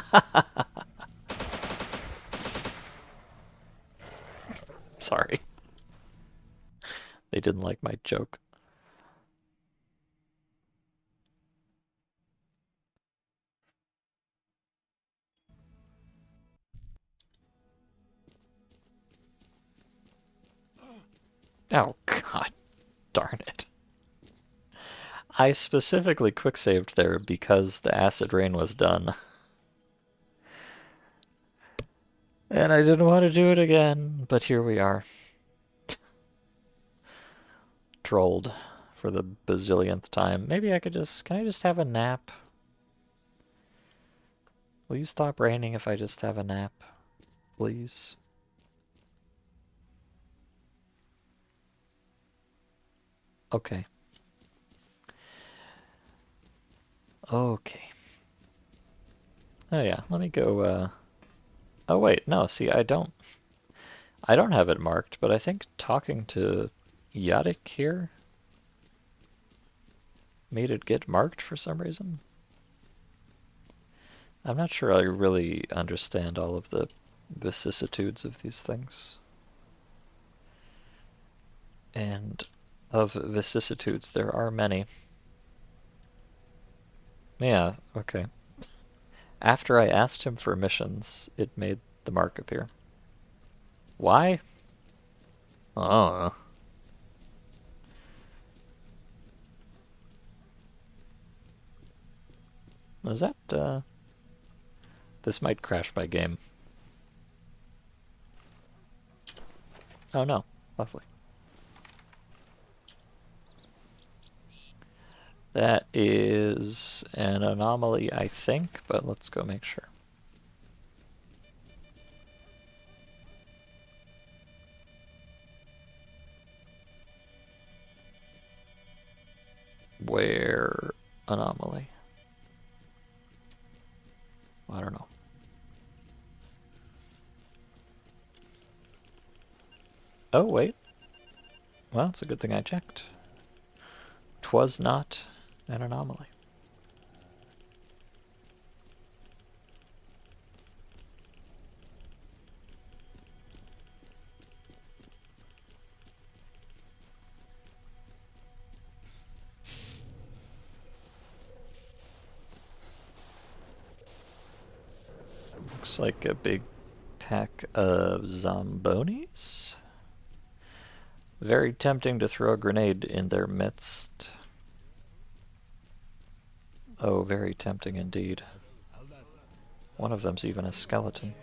A: Sorry. They didn't like my joke. Oh, god darn it. I specifically quick-saved there because the acid rain was done. And I didn't want to do it again, but here we are. Trolled for the bazillionth time. Maybe I could just... Can I just have a nap? Will you stop raining if I just have a nap? Please? Okay. Okay. Oh yeah, let me go, Oh wait, no, see, I don't have it marked, but I think talking to Yadik here made it get marked for some reason. I'm not sure I really understand all of the vicissitudes of these things. And of vicissitudes, there are many. Yeah, okay. After I asked him for missions, it made the mark appear. Why? Oh. Is that, This might crash my game. Oh no. Lovely. That is an anomaly, I think, but let's go make sure. Where anomaly? I don't know. Oh, wait. Well, it's a good thing I checked. 'Twas not an anomaly. Looks like a big pack of zombonis. Very tempting to throw a grenade in their midst. Oh, very tempting indeed. One of them's even a skeleton.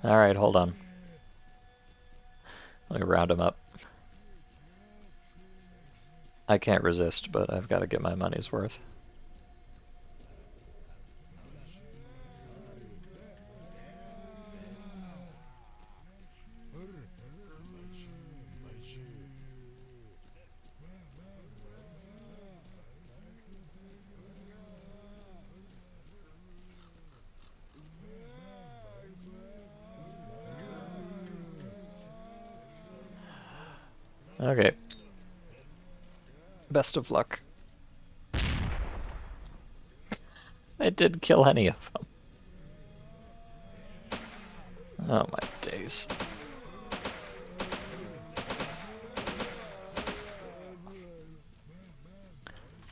A: Alright, hold on. Let me round him up. I can't resist, but I've got to get my money's worth. Okay. Best of luck. I didn't kill any of them. Oh my days.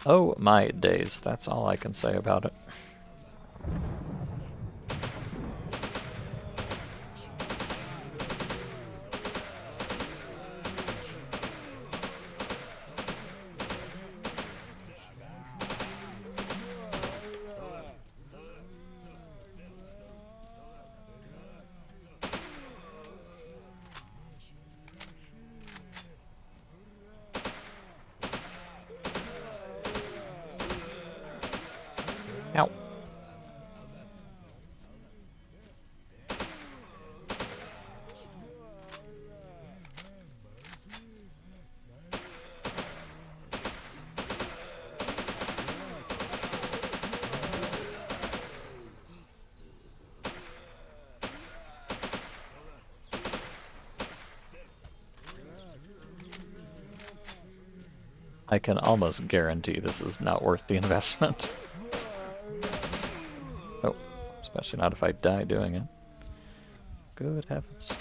A: Oh my days. That's all I can say about it. Ow. I can almost guarantee this is not worth the investment. Oh, especially not if I die doing it. Good heavens.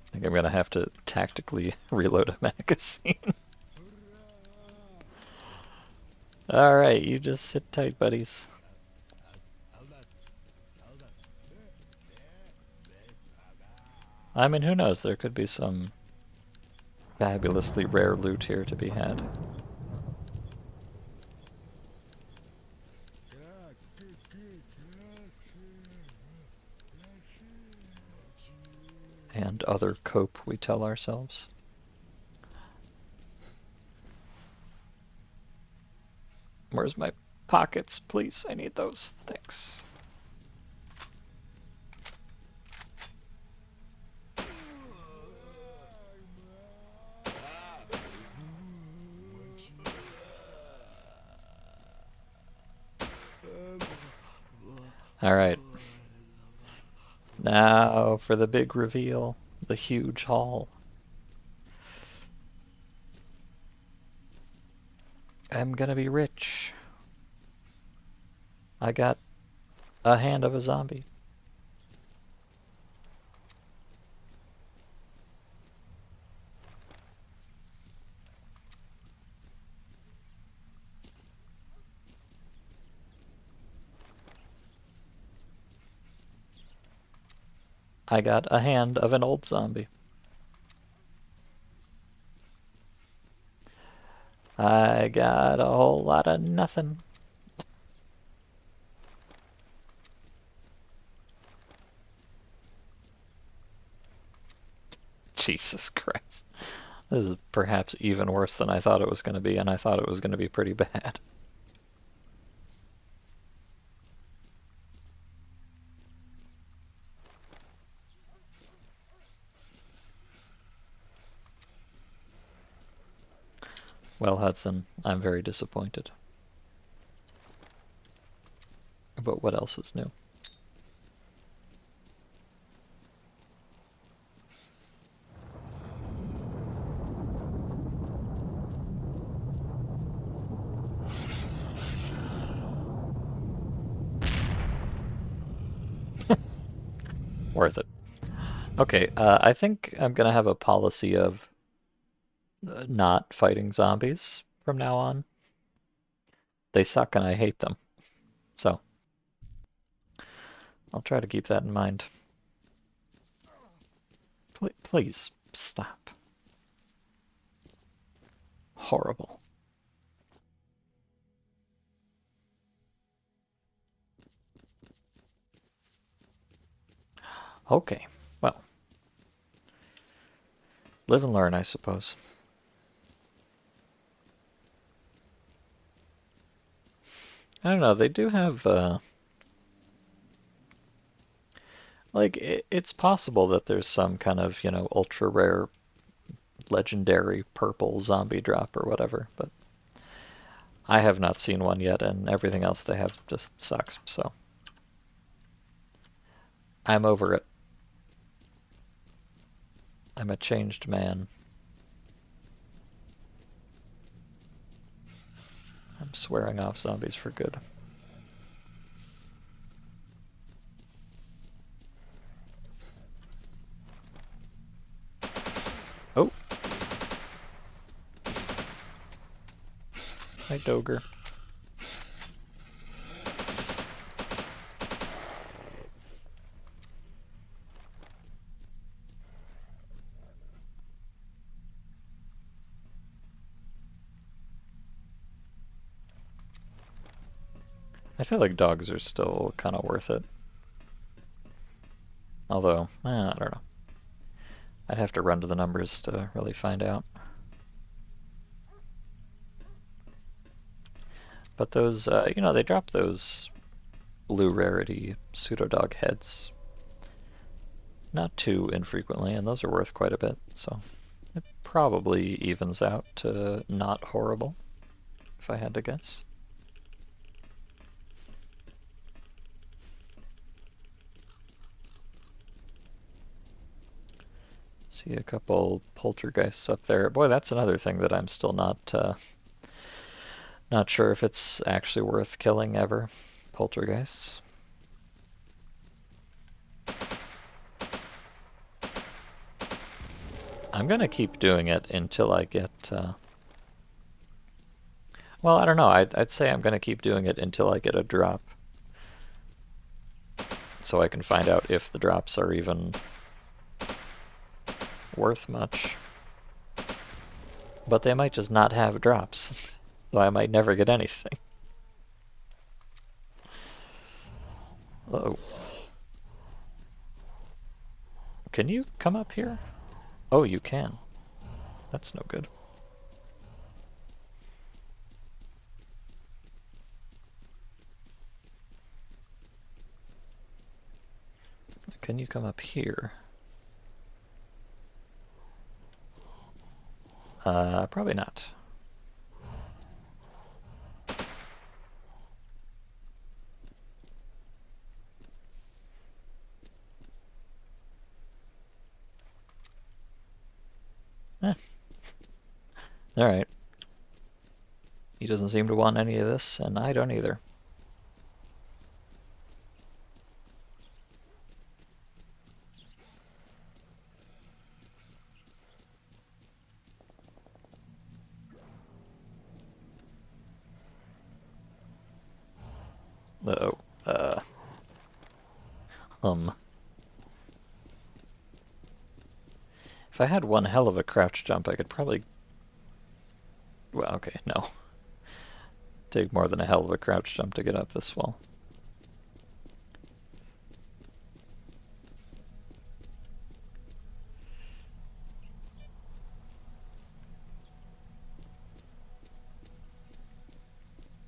A: I think I'm gonna have to tactically reload a magazine. Alright, you just sit tight, buddies. I mean, who knows? There could be some fabulously rare loot here to be had. And other cope, we tell ourselves. Where's my pockets, please? I need those. Thanks. Alright. Now for the big reveal. The huge haul. I'm gonna be rich. I got a hand of a zombie. I got a hand of an old zombie. I got a whole lot of nothing. Jesus Christ. This is perhaps even worse than I thought it was going to be, and I thought it was going to be pretty bad. Well, Hudson, I'm very disappointed. But what else is new? Worth it. Okay, I think I'm gonna have a policy of not fighting zombies from now on. They suck and I hate them. So, I'll try to keep that in mind. Please, stop. Horrible. Okay, well. Live and learn, I suppose. I don't know, they do have, like, it's possible that there's some kind of, ultra rare, legendary purple zombie drop or whatever, but I have not seen one yet, and everything else they have just sucks, so I'm over it. I'm a changed man. I'm swearing off zombies for good. Oh, hi Doger. I feel like dogs are still kind of worth it. Although, I don't know. I'd have to run to the numbers to really find out. But those, they drop those blue rarity pseudo-dog heads not too infrequently, and those are worth quite a bit, so it probably evens out to not horrible, if I had to guess. See a couple poltergeists up there. Boy, that's another thing that I'm still not sure if it's actually worth killing ever. Poltergeists. I'm gonna keep doing it until I get, well, I don't know. I'd say I'm gonna keep doing it until I get a drop. So I can find out if the drops are even worth much. But they might just not have drops. So I might never get anything. Uh-oh. Can you come up here? Oh, you can. That's no good. Can you come up here? Probably not. Eh. Alright. He doesn't seem to want any of this, and I don't either. Uh-oh. Um. If I had one hell of a crouch jump, I could probably... Well, okay, no. Take more than a hell of a crouch jump to get up this wall.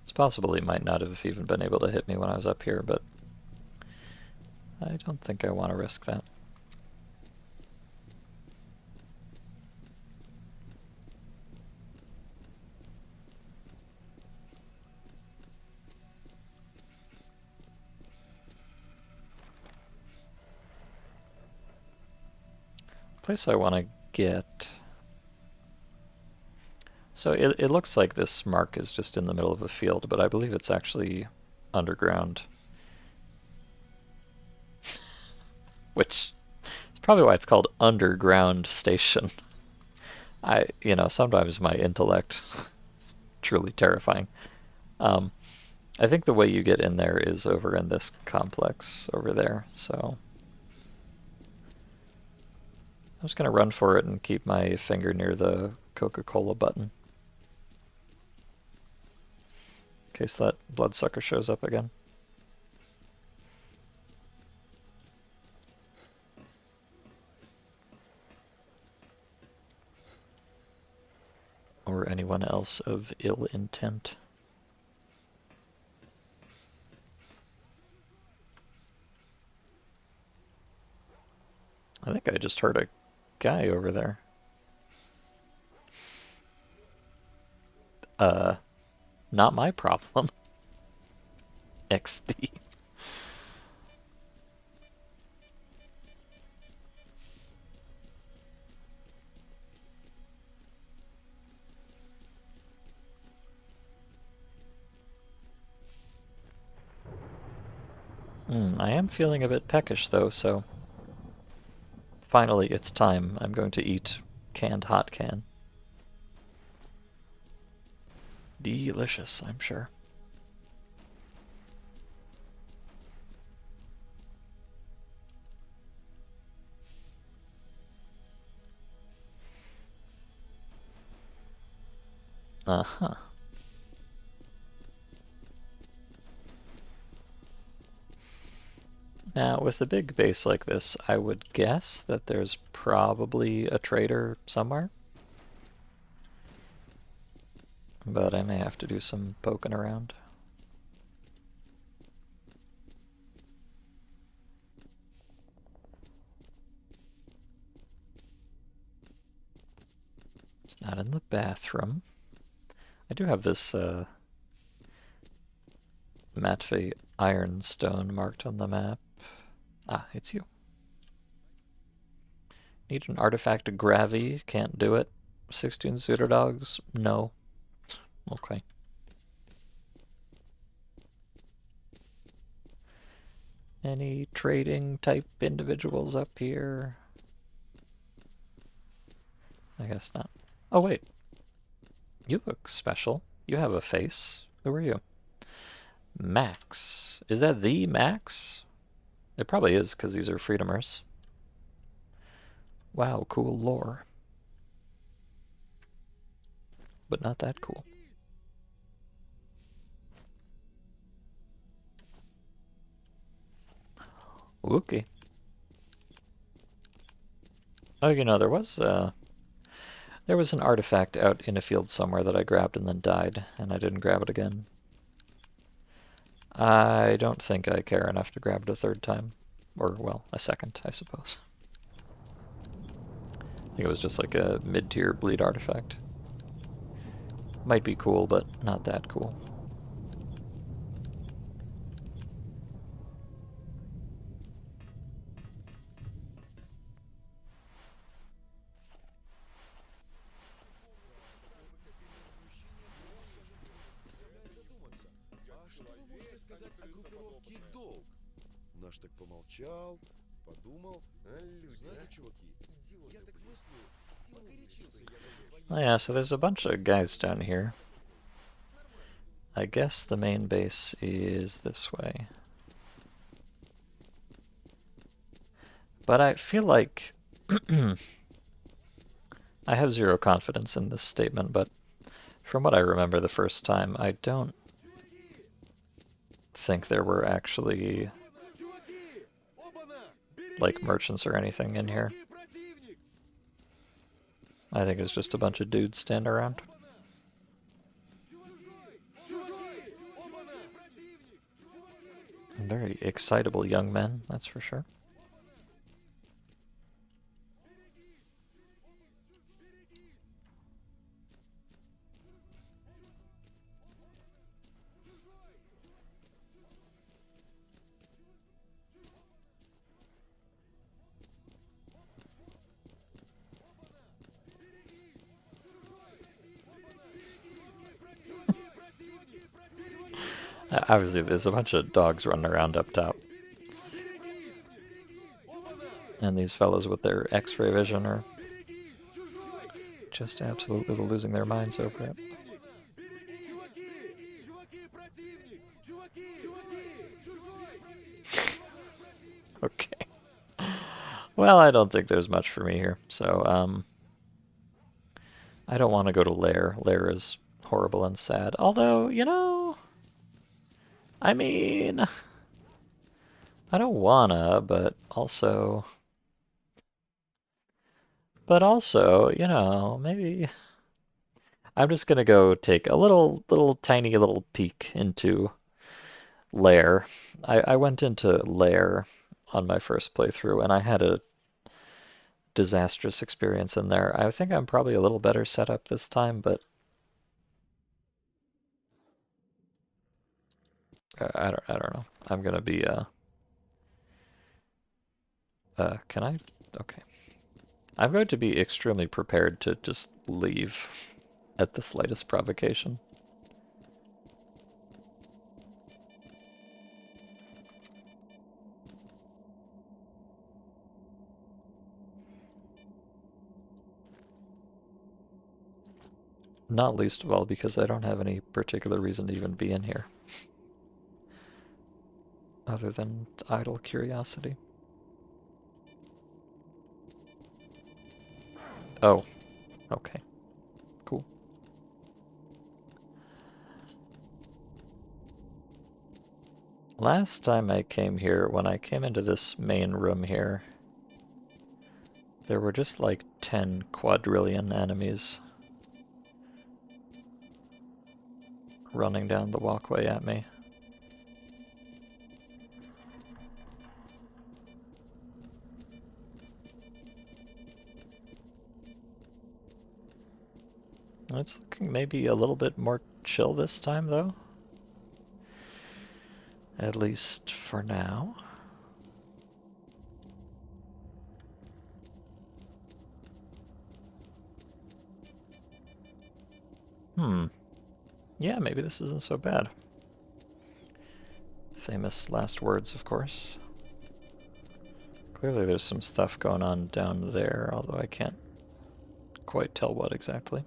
A: It's possible he might not have even been able to hit me when I was up here, but I don't think I want to risk that. Place I want to get... So it looks like this mark is just in the middle of a field, but I believe it's actually underground. Which is probably why it's called underground station. Sometimes my intellect is truly terrifying. I think the way you get in there is over in this complex over there, so I'm just gonna run for it and keep my finger near the Coca-Cola button. In case that bloodsucker shows up again. Or anyone else of ill intent. think I just heard a guy over there. Uh, Not my problem. XD. I am feeling a bit peckish though, so finally it's time. I'm going to eat canned hot can. Delicious, I'm sure. Uh-huh. Now, with a big base like this, I would guess that there's probably a trader somewhere. But I may have to do some poking around. It's not in the bathroom. I do have this Matve Ironstone marked on the map. Ah, it's you. Need an artifact of gravity. Can't do it. 16 pseudodogs? No. Okay. Any trading type individuals up here? I guess not. Oh, wait. You look special. You have a face. Who are you? Max. Is that the Max? It probably is, because these are Freedomers. Wow, cool lore. But not that cool. Okay. Oh, you know, there was an artifact out in a field somewhere that I grabbed and then died, and I didn't grab it again. I don't think I care enough to grab it a third time. Or, well, a second, I suppose. I think it was just like a mid-tier bleed artifact. Might be cool, but not that cool.
C: Наш так помолчал, подумал. Знаете, чуваки, я так мыслю, погорячился я насчет
A: Oh yeah, so there's a bunch of guys down here. I guess the main base is this way. But I feel like I have zero confidence in this statement, but from what I remember the first time, I don't think there were actually like merchants or anything in here. I think it's just a bunch of dudes standing around. Very excitable young men, that's for sure. Obviously, there's a bunch of dogs running around up top. And these fellows with their x-ray vision are just absolutely losing their minds over it. Okay. Well, I don't think there's much for me here, so, I don't want to go to Lair. Lair is horrible and sad. Although, you know, I mean, I don't wanna, but also, you know, maybe I'm just gonna go take a little tiny little peek into Lair. I went into Lair on my first playthrough, and I had a disastrous experience in there. I think I'm probably a little better set up this time, but I don't know. I'm gonna be can I? Okay. I'm going to be extremely prepared to just leave at the slightest provocation. Not least of all because I don't have any particular reason to even be in here. Other than idle curiosity. Oh, okay. Cool. Last time I came here, when I came into this main room here, there were just like 10 quadrillion enemies running down the walkway at me. It's looking maybe a little bit more chill this time, though. At least for now. Yeah, maybe this isn't so bad. Famous last words, of course. Clearly there's some stuff going on down there, although I can't quite tell what exactly.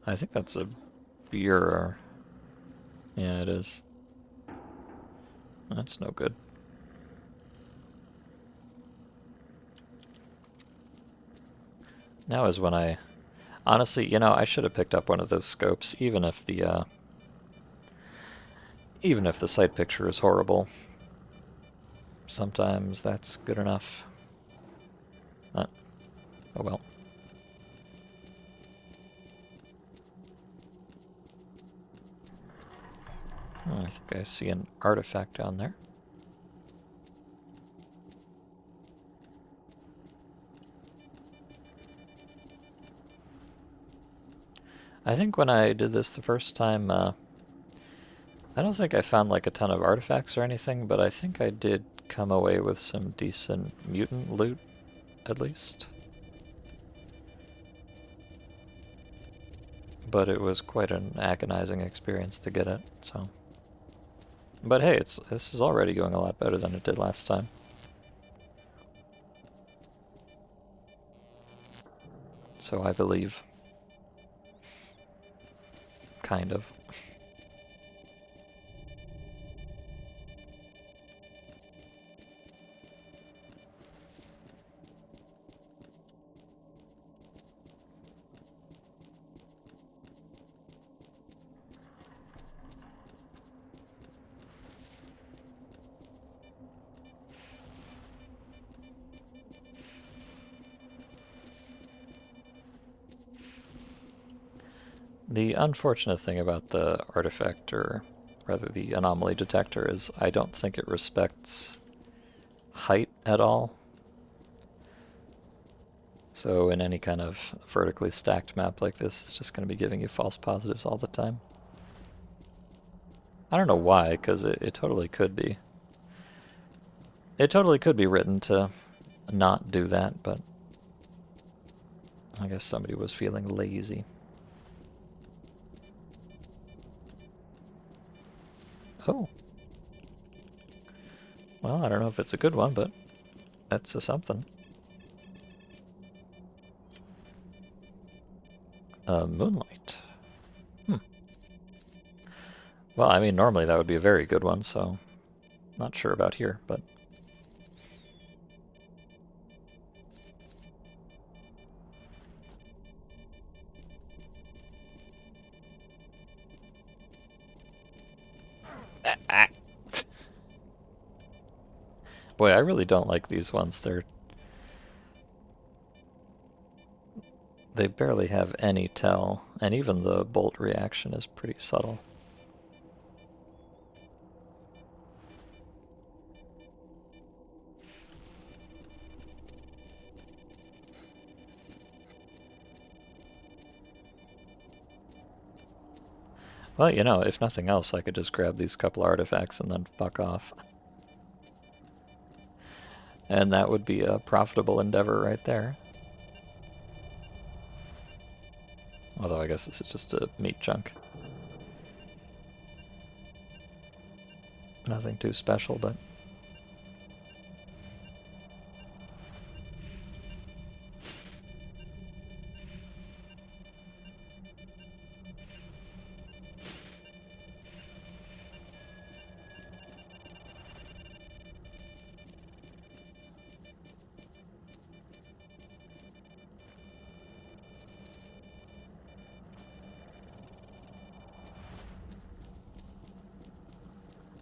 A: I think that's a beer. Yeah, it is. That's no good. Now is when I... Honestly, you know, I should have picked up one of those scopes, even if the sight picture is horrible. Sometimes that's good enough. Oh well. I think I see an artifact down there. I think when I did this the first time, I don't think I found like a ton of artifacts or anything, but I think I did come away with some decent mutant loot, at least. But it was quite an agonizing experience to get it, so... But hey, this is already going a lot better than it did last time. So I believe. Kind of. The unfortunate thing about the artifact, or rather the anomaly detector, is I don't think it respects height at all. So in any kind of vertically stacked map like this, it's just going to be giving you false positives all the time. I don't know why, because it totally could be. It totally could be written to not do that, but I guess somebody was feeling lazy. Oh. Well, I don't know if it's a good one, but that's a something. Moonlight. Well, I mean, normally that would be a very good one, so not sure about here, but... Boy, I really don't like these ones. They barely have any tell, and even the bolt reaction is pretty subtle. Well, you know, if nothing else, I could just grab these couple artifacts and then fuck off. And that would be a profitable endeavor right there. Although I guess this is just a meat chunk. Nothing too special, but...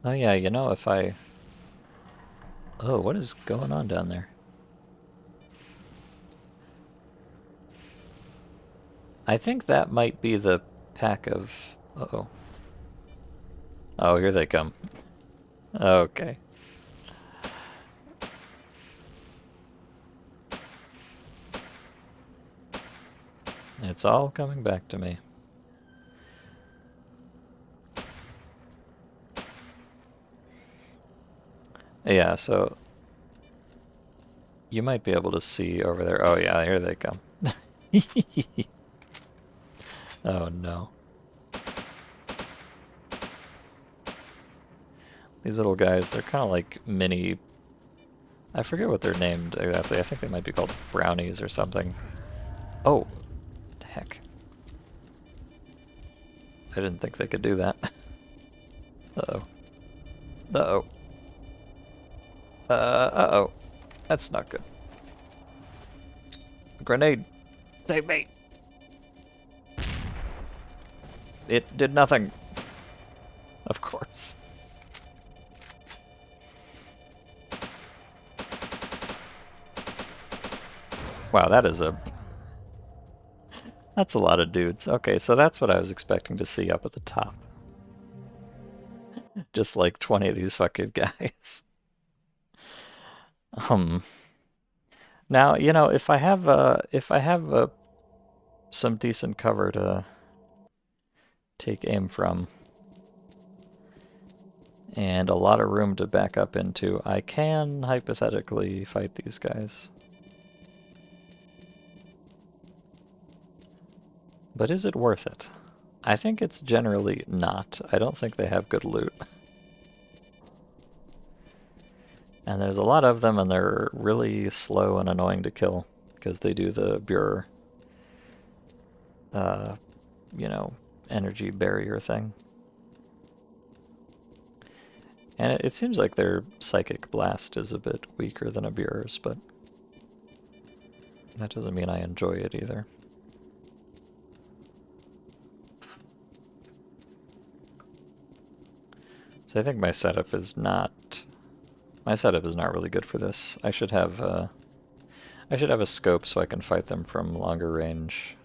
A: Oh yeah, you know, if I... Oh, what is going on down there? I think that might be the pack of... Uh-oh. Oh, here they come. Okay. It's all coming back to me. Yeah, so... You might be able to see over there. Oh yeah, here they come. Oh no. These little guys, they're kind of like mini... I forget what they're named exactly. I think they might be called brownies or something. Oh, heck. I didn't think they could do that. Uh-oh. Uh-oh. Uh-oh. That's not good. Grenade. Save me. It did nothing. Of course. Wow, that is a... That's a lot of dudes. Okay, so that's what I was expecting to see up at the top. Just like 20 of these fucking guys. Now, you know, if I have some decent cover to take aim from and a lot of room to back up into, I can hypothetically fight these guys. But is it worth it? I think it's generally not. I don't think they have good loot. And there's a lot of them, and they're really slow and annoying to kill, because they do the Buer, you know, energy barrier thing. And it seems like their Psychic Blast is a bit weaker than a Buer's, but that doesn't mean I enjoy it either. So I think my setup is not really good for this. I should have a scope so I can fight them from longer range.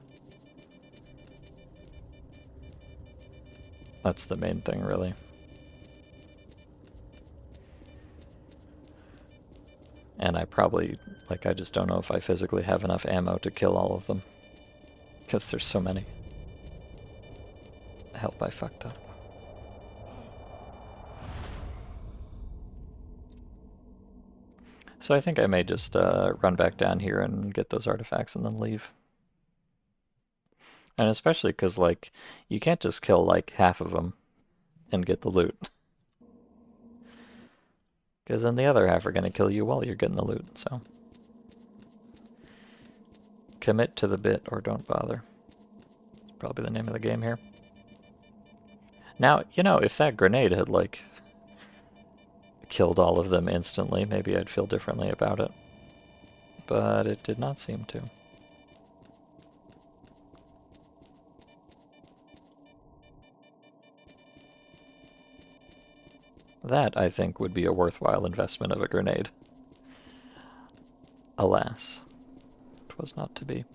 A: That's the main thing, really. And I probably, like, I just don't know if I physically have enough ammo to kill all of them. Because there's so many. Help, I fucked up. So I think I may just run back down here and get those artifacts and then leave. And especially because, like, you can't just kill, like, half of them and get the loot. Because then the other half are going to kill you while you're getting the loot, so. Commit to the bit or don't bother. It's probably the name of the game here. Now, you know, if that grenade had, like, killed all of them instantly, maybe I'd feel differently about it. But it did not seem to. That, I think, would be a worthwhile investment of a grenade. Alas, it was not to be.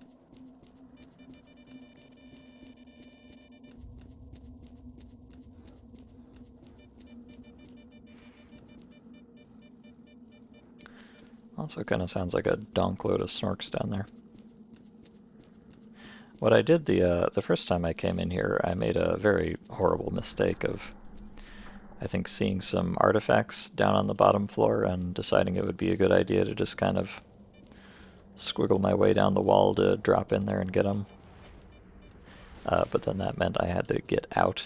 A: Also kind of sounds like a donk load of snorks down there. What I did the first time I came in here, I made a very horrible mistake of, I think, seeing some artifacts down on the bottom floor and deciding it would be a good idea to just kind of squiggle my way down the wall to drop in there and get them. But then that meant I had to get out.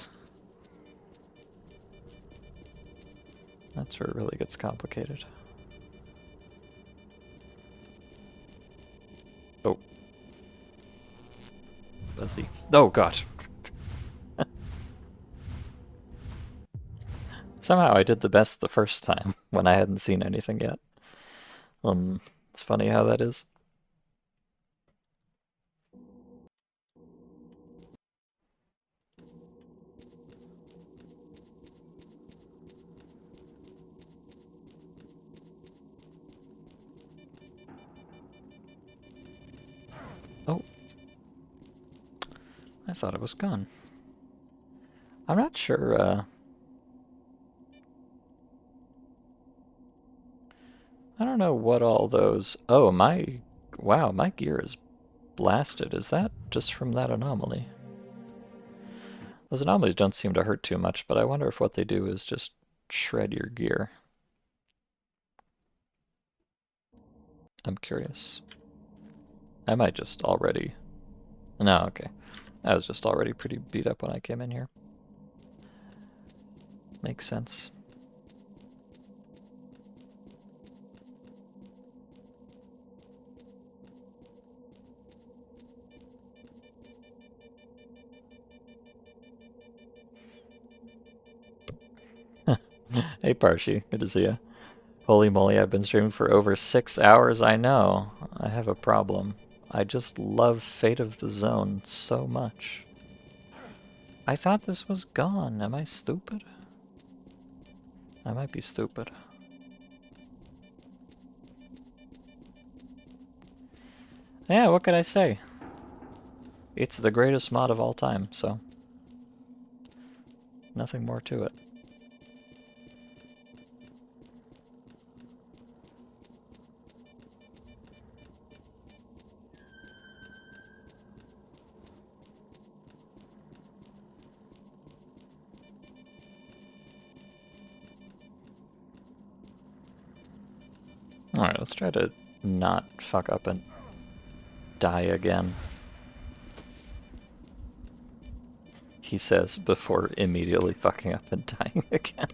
A: That's where it really gets complicated. Oh. Let's see. Oh, God. Somehow I did the best the first time when I hadn't seen anything yet. It's funny how that is. Oh. I thought it was gone. I'm not sure, I don't know what all those... Oh, my... Wow, my gear is blasted. Is that just from that anomaly? Those anomalies don't seem to hurt too much, but I wonder if what they do is just shred your gear. I'm curious. I might just already... No, okay. I was just already pretty beat up when I came in here. Makes sense. Hey, Parshi. Good to see you. Holy moly, I've been streaming for over 6 hours. I know. I have a problem. I just love Fate of the Zone so much. I thought this was gone. Am I stupid? I might be stupid. Yeah, what could I say? It's the greatest mod of all time, so nothing more to it. Alright, let's try to not fuck up and die again. He says before immediately fucking up and dying again.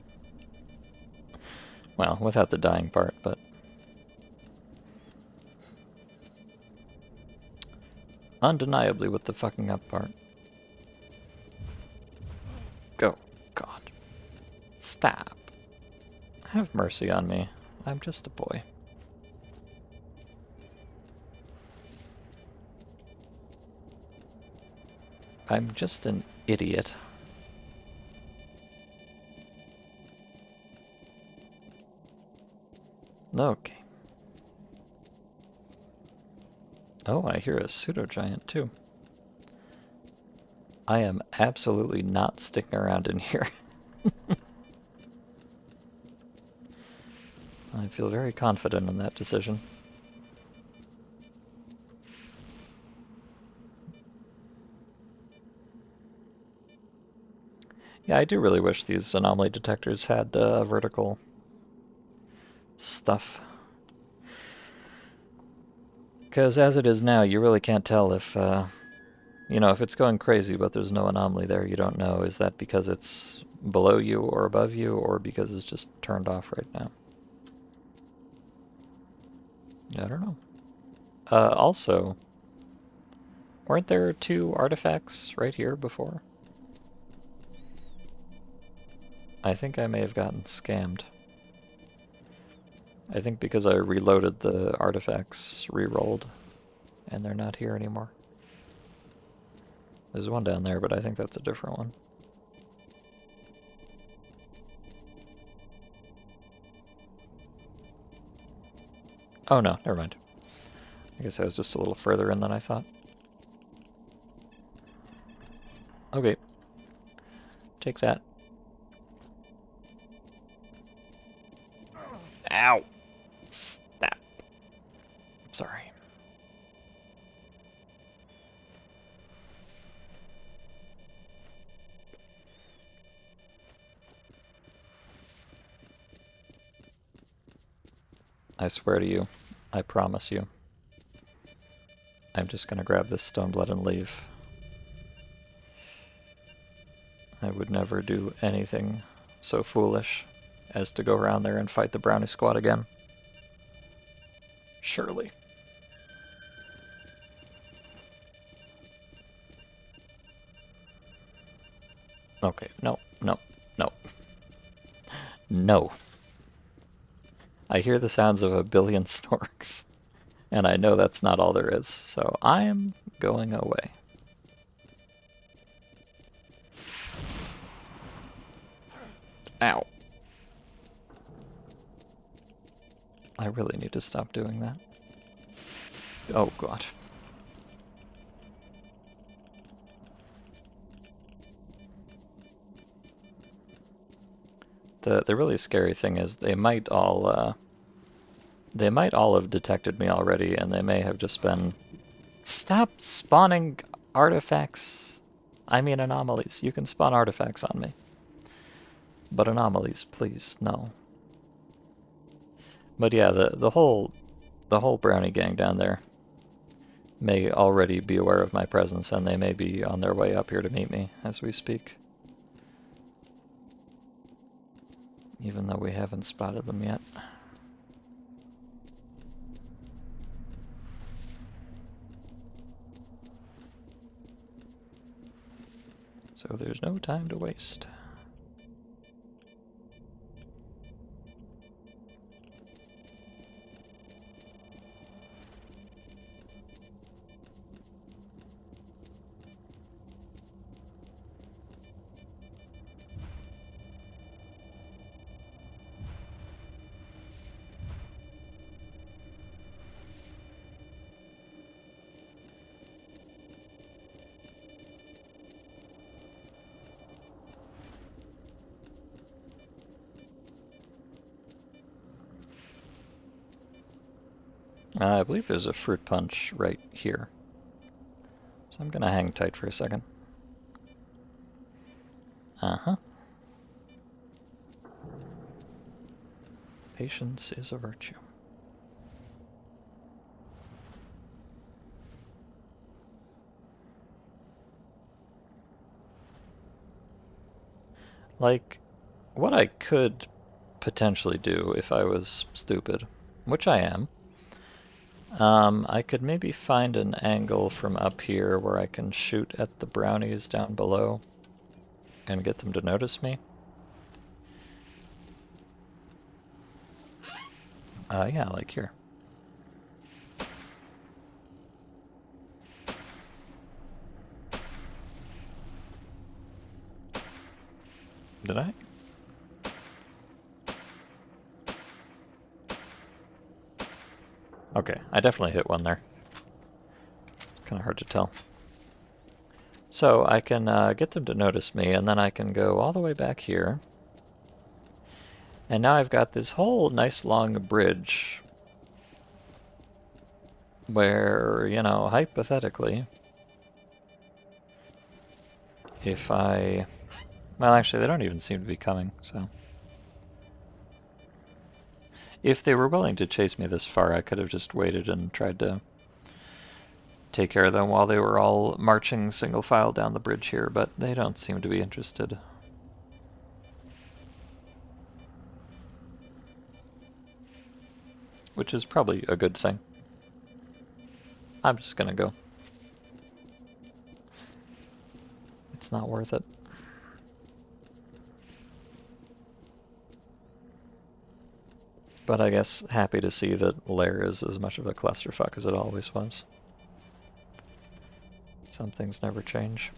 A: Well, without the dying part, but... undeniably with the fucking up part. Go. God. Stop. Have mercy on me. I'm just a boy. I'm just an idiot. Okay. Oh, I hear a pseudo-giant too. I am absolutely not sticking around in here. I feel very confident in that decision. Yeah, I do really wish these anomaly detectors had vertical stuff. Because as it is now, you really can't tell if, you know, if it's going crazy but there's no anomaly there, you don't know. Is that because it's below you or above you, or because it's just turned off right now? I don't know. Also, weren't there 2 artifacts right here before? I think I may have gotten scammed. I think because I reloaded the artifacts re-rolled, and they're not here anymore. There's one down there, but I think that's a different one. Oh no, never mind. I guess I was just a little further in than I thought. Okay. Take that. Ow! Stop. Sorry. I swear to you. I promise you. I'm just gonna grab this stone blood and leave. I would never do anything so foolish as to go around there and fight the brownie squad again. Surely. Okay, no, no, no. No. I hear the sounds of a billion snorks, and I know that's not all there is, so I'm going away. Ow. I really need to stop doing that. Oh god. The really scary thing is they might all have detected me already, and they may have just been, stop spawning artifacts. I mean anomalies. You can spawn artifacts on me. But anomalies, please, no. But yeah, the whole brownie gang down there may already be aware of my presence, and they may be on their way up here to meet me as we speak. Even though we haven't spotted them yet. So there's no time to waste. I believe there's a fruit punch right here. So I'm gonna hang tight for a second. Uh-huh. Patience is a virtue. Like, what I could potentially do if I was stupid, which I am, I could maybe find an angle from up here where I can shoot at the brownies down below and get them to notice me. Yeah, like here. Did I? Okay, I definitely hit one there. It's kind of hard to tell. So I can get them to notice me, and then I can go all the way back here. And now I've got this whole nice long bridge where, you know, hypothetically, if I... Well, actually, they don't even seem to be coming, so... If they were willing to chase me this far, I could have just waited and tried to take care of them while they were all marching single file down the bridge here, but they don't seem to be interested. Which is probably a good thing. I'm just gonna go. It's not worth it. But I guess happy to see that Lair is as much of a clusterfuck as it always was. Some things never change.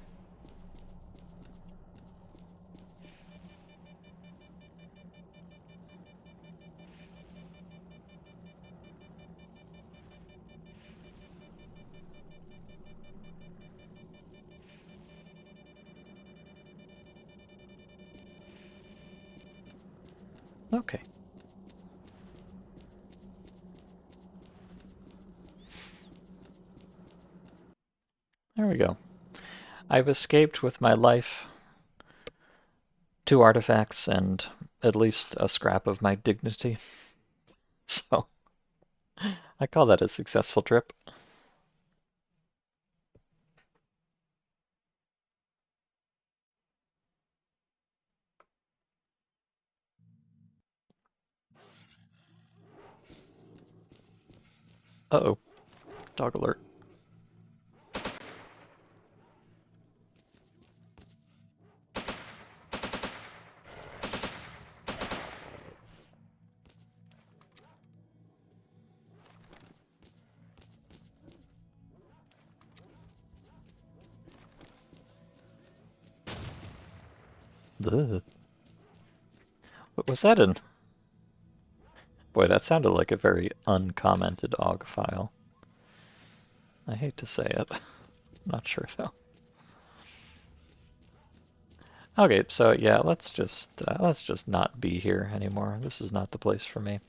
A: Okay. There we go. I've escaped with my life, 2 artifacts, and at least a scrap of my dignity. So, I call that a successful trip. Uh-oh. Dog alert. Ugh. What was that in? Boy, that sounded like a very uncommented OGG file. I hate to say it. Not sure though. Okay, so yeah, let's just not be here anymore. This is not the place for me.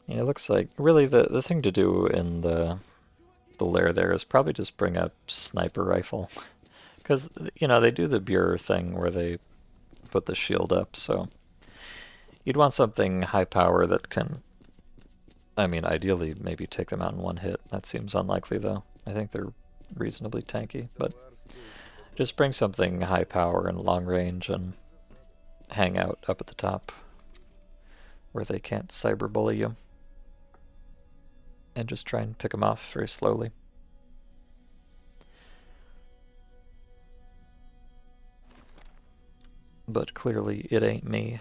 A: Yeah, it looks like really the thing to do in the lair there is probably just bring a sniper rifle. Because, you know, they do the Buer thing where they put the shield up, so you'd want something high power that can, I mean, ideally maybe take them out in one hit. That seems unlikely though. I think they're reasonably tanky, but just bring something high power and long range and hang out up at the top where they can't cyberbully you. And just try and pick them off very slowly. But clearly it ain't me,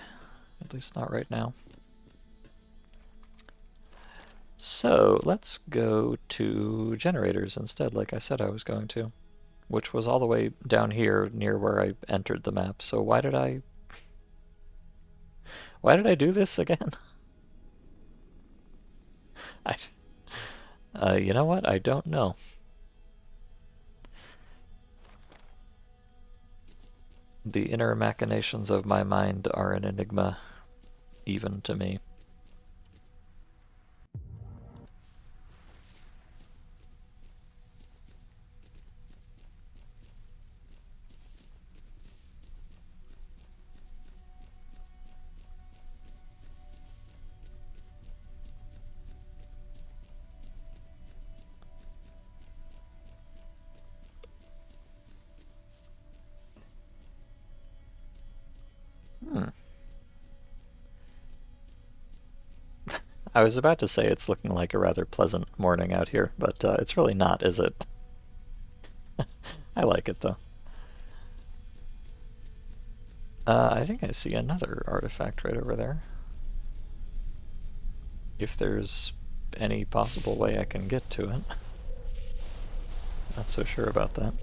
A: at least not right now. So let's go to generators instead, like I said I was going to, which was all the way down here near where I entered the map. So why did I do this again? You know what? I don't know. The inner machinations of my mind are an enigma, even to me. Hmm. I was about to say it's looking like a rather pleasant morning out here, but it's really not, is it? I like it though. I think I see another artifact right over there. If there's any possible way I can get to it. Not so sure about that.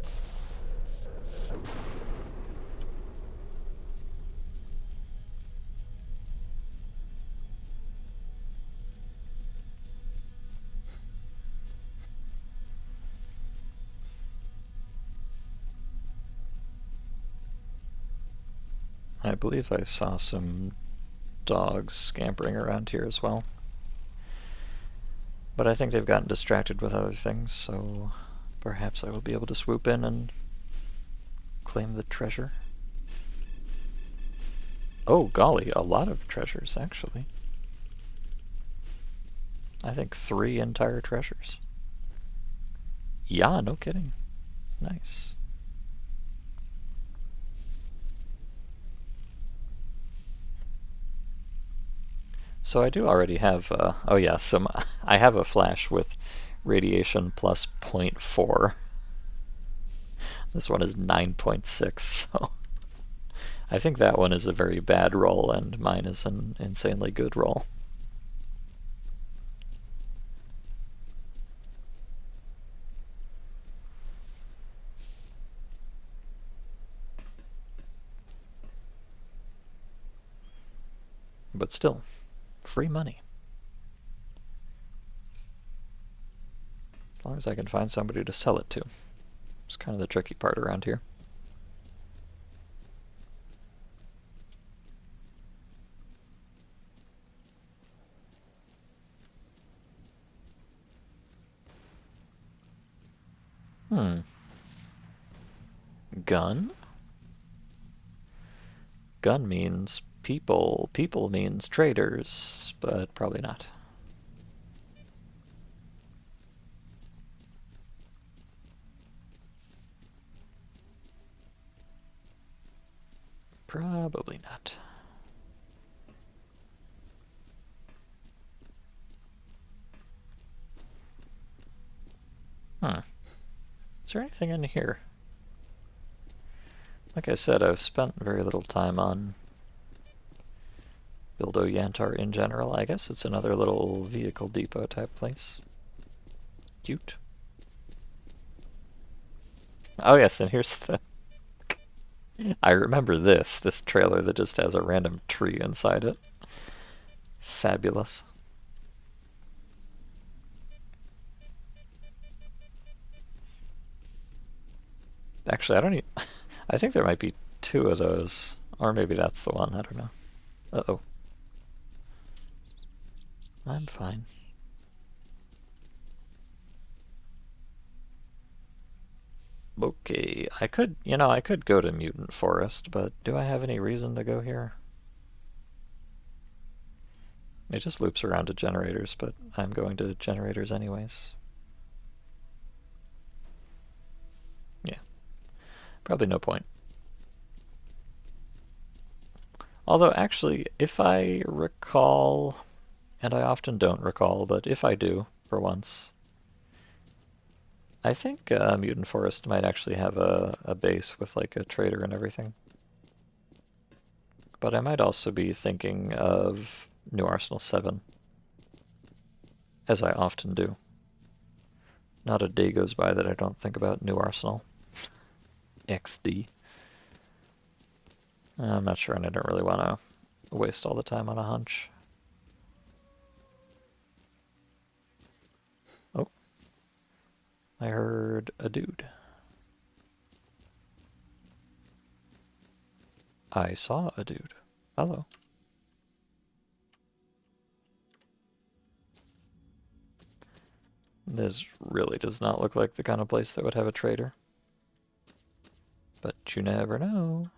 A: I believe I saw some dogs scampering around here as well. But I think they've gotten distracted with other things, so perhaps I will be able to swoop in and claim the treasure. Oh, golly, a lot of treasures, actually. I think 3 entire treasures. Yeah, no kidding. Nice. So I do already have, oh yeah, I have a flash with radiation plus 0.4. This one is 9.6, so I think that one is a very bad roll, and mine is an insanely good roll. But still, free money. As long as I can find somebody to sell it to. It's kind of the tricky part around here. Gun? Gun means People. People means traders, but probably not. Probably not. Is there anything in here? Like I said, I've spent very little time on Bildo Yantar in general. I guess it's another little vehicle depot type place. Cute. Oh yes, and here's the... I remember this trailer that just has a random tree inside it. Fabulous. Actually, I don't even... I think there might be two of those. Or maybe that's the one, I don't know. Uh-oh. I'm fine. Okay, I could go to Mutant Forest, but do I have any reason to go here? It just loops around to generators, but I'm going to generators anyways. Yeah, probably no point. Although, actually, if I recall, and I often don't recall, but if I do, for once, I think Mutant Forest might actually have a base with like a trader and everything. But I might also be thinking of New Arsenal 7, as I often do. Not a day goes by that I don't think about New Arsenal. XD. I'm not sure, and I don't really want to waste all the time on a hunch. Oh. I heard a dude. I saw a dude. Hello. This really does not look like the kind of place that would have a trader. But you never know.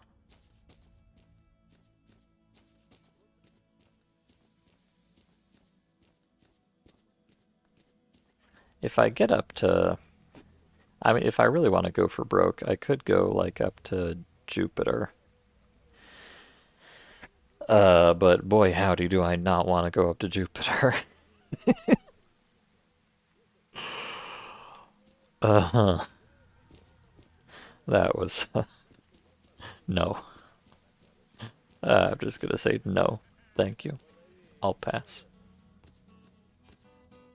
A: If I get up to... I mean, if I really want to go for broke, I could go, like, up to Jupiter. But boy howdy do I not want to go up to Jupiter. Uh-huh. That was... no. I'm just gonna say no. Thank you. I'll pass.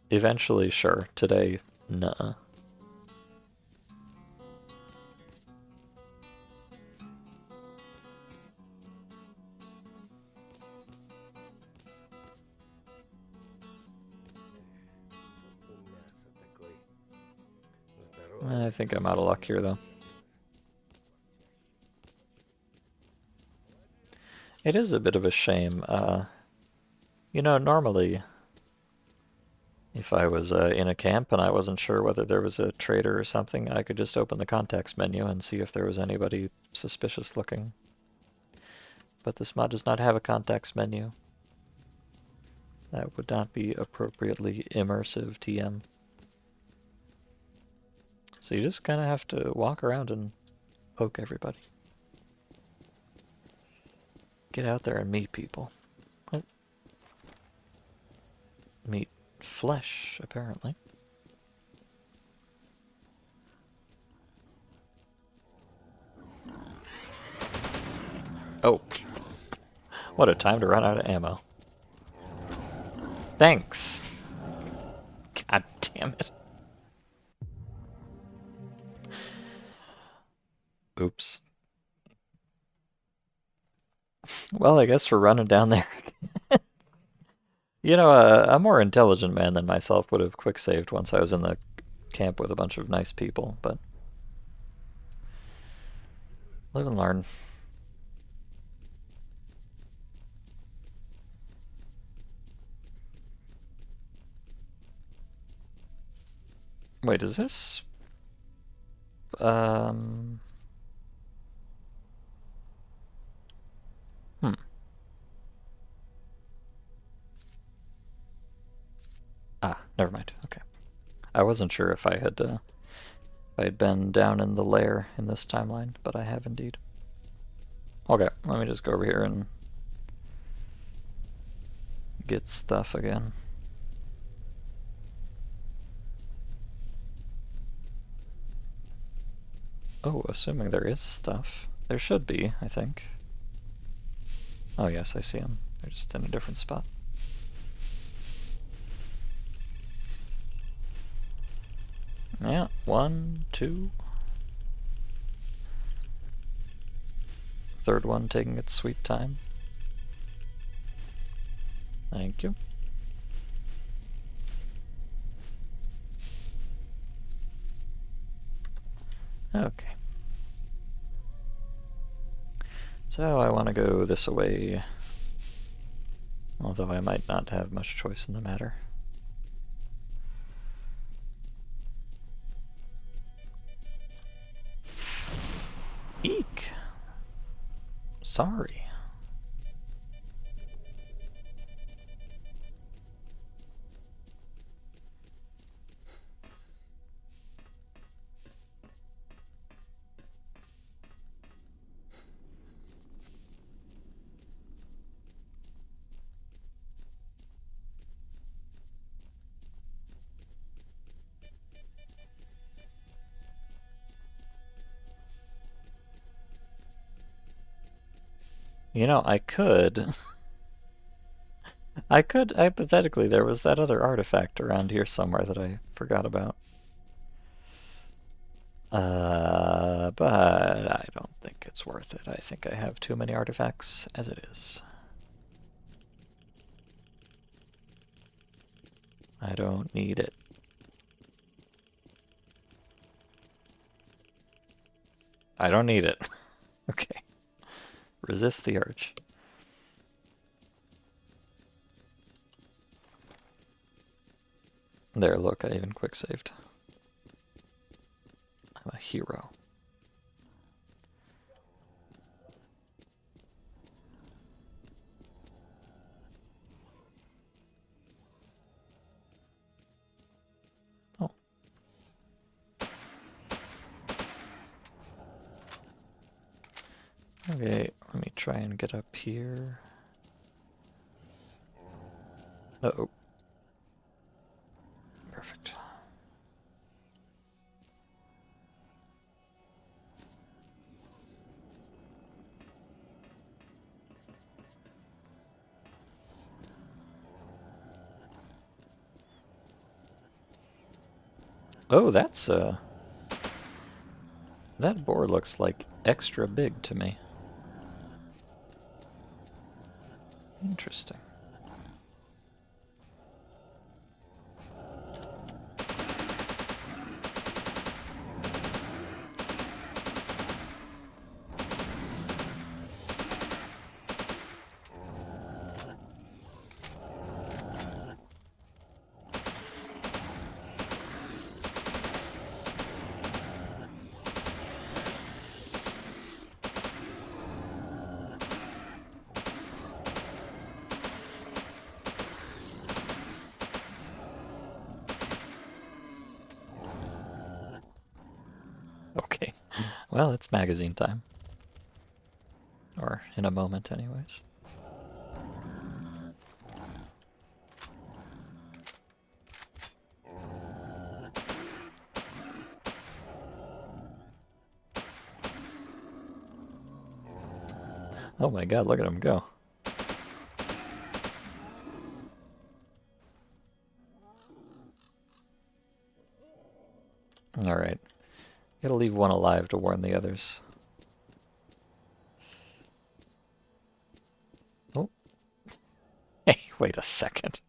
A: Eventually, sure. Today, nuh-uh. I think I'm out of luck here, though. It is a bit of a shame. Normally, if I was in a camp and I wasn't sure whether there was a trader or something, I could just open the context menu and see if there was anybody suspicious looking. But this mod does not have a context menu. That would not be appropriately immersive TM. So you just kind of have to walk around and poke everybody. Get out there and meet people. Oh. Meet flesh, apparently. Oh. What a time to run out of ammo. Thanks. God damn it. Oops. Well, I guess we're running down there. A more intelligent man than myself would have quick saved once I was in the camp with a bunch of nice people, but live and learn. Wait, is this? Hmm. Never mind. Okay. I wasn't sure if I'd been down in the lair in this timeline, but I have indeed. Okay, let me just go over here and get stuff again. Oh, assuming there is stuff. There should be, I think. Oh yes, I see them. They're just in a different spot. Yeah, 1, 2. Third one taking its sweet time. Thank you. Okay. So I want to go this way, although I might not have much choice in the matter. Eek! Sorry. You know, I could... I could, hypothetically, there was that other artifact around here somewhere that I forgot about. But I don't think it's worth it. I think I have too many artifacts as it is. I don't need it. I don't need it. Okay. Resist the urge. There, look, I even quick saved. I'm a hero. Oh. Okay, let me try and get up here. Uh-oh. Perfect. Oh, that board looks like extra big to me. Interesting. Okay. Well, it's magazine time. Or in a moment, anyways. Oh my god, look at him go. Alright. Gotta leave one alive to warn the others. Oh. Hey, wait a second.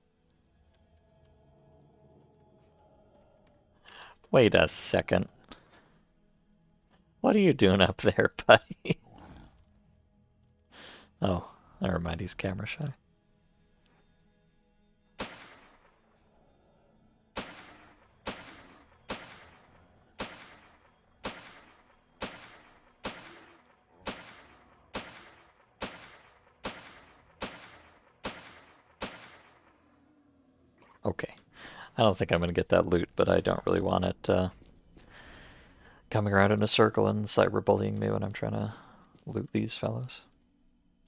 A: Wait a second. What are you doing up there, buddy? Oh, never mind, he's camera shy. Okay. I don't think I'm gonna get that loot, but I don't really want it coming around in a circle and cyberbullying me when I'm trying to loot these fellows.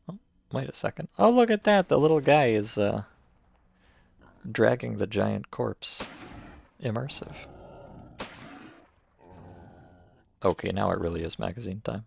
A: Oh, wait a second. Oh, look at that! The little guy is dragging the giant corpse. Immersive. Okay, now it really is magazine time.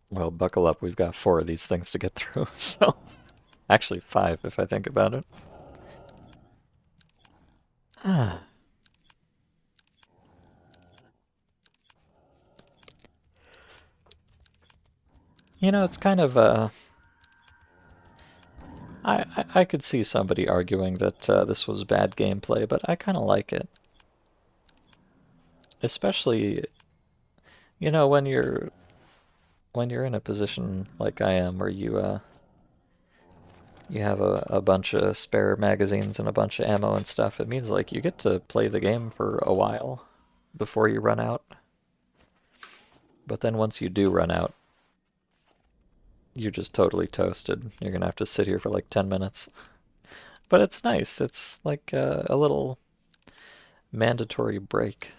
A: Well, buckle up. We've got 4 of these things to get through, so... Actually, 5 if I think about it. You know, it's kind of I could see somebody arguing that this was bad gameplay, but I kind of like it. Especially, you know, when you're in a position like I am, where you have a bunch of spare magazines and a bunch of ammo and stuff. It means like you get to play the game for a while before you run out. But then once you do run out, you're just totally toasted. You're gonna have to sit here for like 10 minutes. But it's nice. It's like a little mandatory break.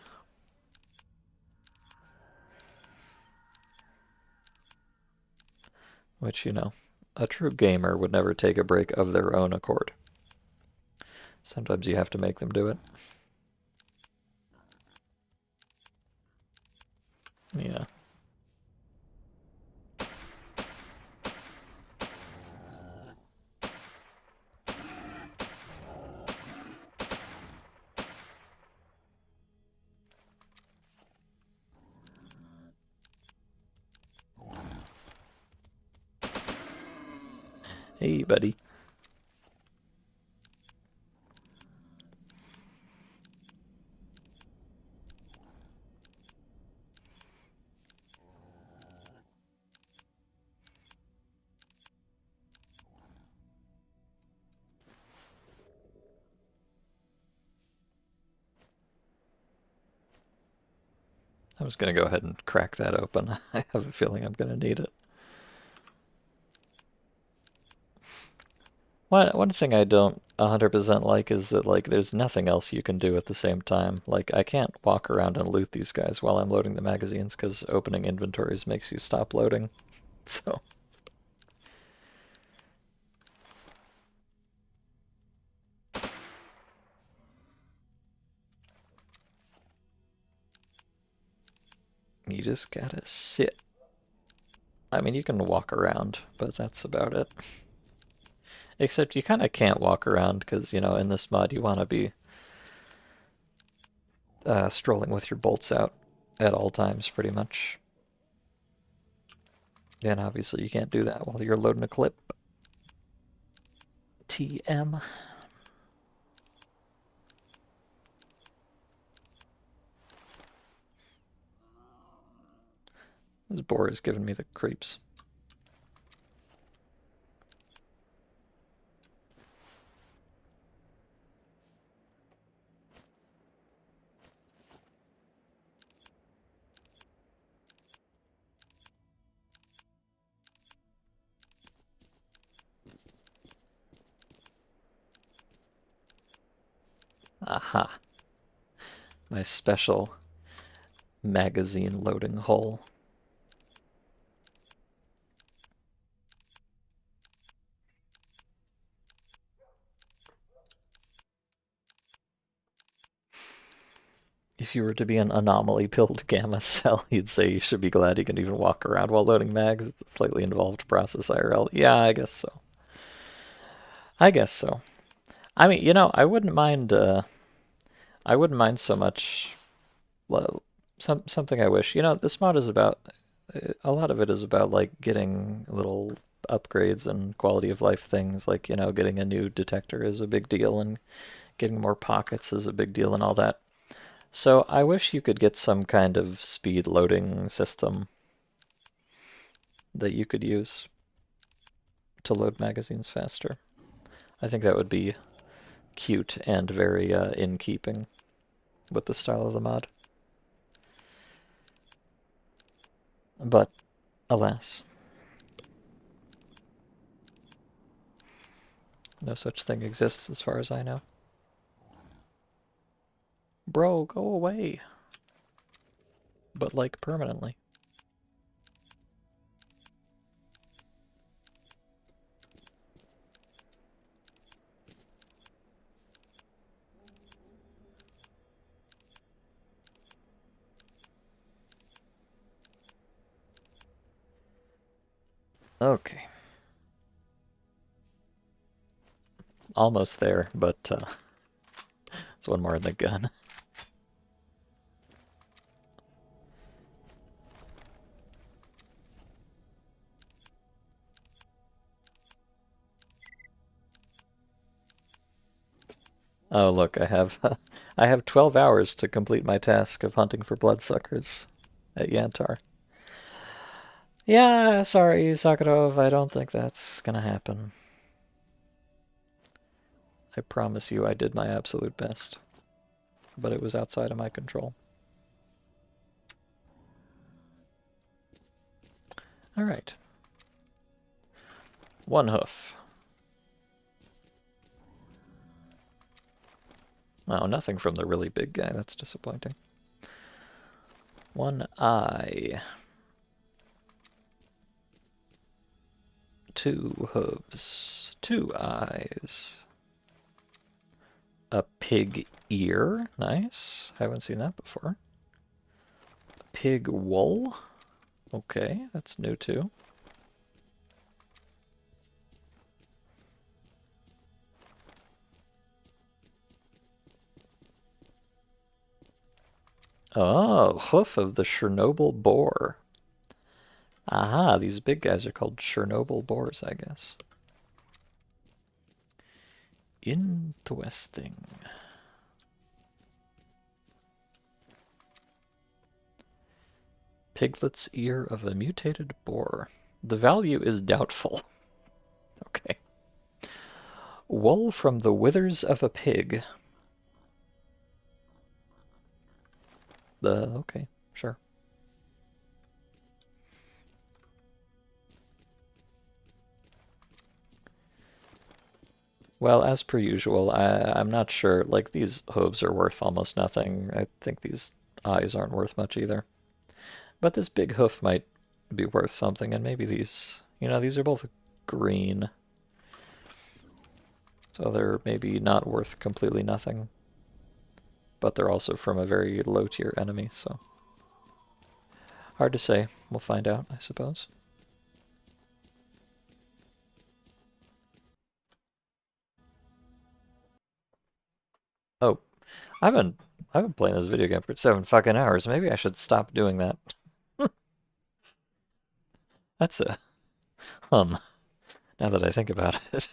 A: Which, you know, a true gamer would never take a break of their own accord. Sometimes you have to make them do it. Yeah. Hey, buddy. I was going to go ahead and crack that open. I have a feeling I'm going to need it. One thing I don't 100% like is that, like, there's nothing else you can do at the same time. Like, I can't walk around and loot these guys while I'm loading the magazines, because opening inventories makes you stop loading. So, you just gotta sit. I mean, you can walk around, but that's about it. Except you kind of can't walk around, because, you know, in this mod you want to be strolling with your bolts out at all times, pretty much. And obviously you can't do that while you're loading a clip. TM. This boar is giving me the creeps. Aha. My special magazine loading hole. If you were to be an anomaly pilled gamma cell, you'd say you should be glad you can even walk around while loading mags. It's a slightly involved process IRL. Yeah, I guess so. I guess so. I mean, you know, I wouldn't mind so much. Well, something I wish. You know, this mod is about. A lot of it is about like getting little upgrades and quality of life things. Like, you know, getting a new detector is a big deal, and getting more pockets is a big deal, and all that. So I wish you could get some kind of speed loading system that you could use to load magazines faster. I think that would be cute and very in keeping with the style of the mod. But, alas, no such thing exists as far as I know. Bro, go away. But, like, permanently. Okay. Almost there, but there's one more in the gun. Oh, look, I have I have 12 hours to complete my task of hunting for bloodsuckers at Yantar. Yeah, sorry, Sakharov, I don't think that's gonna happen. I promise you I did my absolute best, but it was outside of my control. Alright. One hoof. Oh, nothing from the really big guy, that's disappointing. One eye. Two hooves. Two eyes. A pig ear. Nice. Haven't seen that before. Pig wool. Okay, that's new too. Oh, hoof of the Chernobyl boar. Aha, these big guys are called Chernobyl boars, I guess. Interesting. Piglet's ear of a mutated boar. The value is doubtful. Okay. Wool from the withers of a pig. Okay, sure. Well, as per usual, I'm not sure. Like, these hooves are worth almost nothing. I think these eyes aren't worth much either. But this big hoof might be worth something, and maybe these, these are both green. So they're maybe not worth completely nothing. But they're also from a very low tier enemy, so. Hard to say. We'll find out, I suppose. Oh, I've been playing this video game for 7 fucking hours. Maybe I should stop doing that. That's a now that I think about it.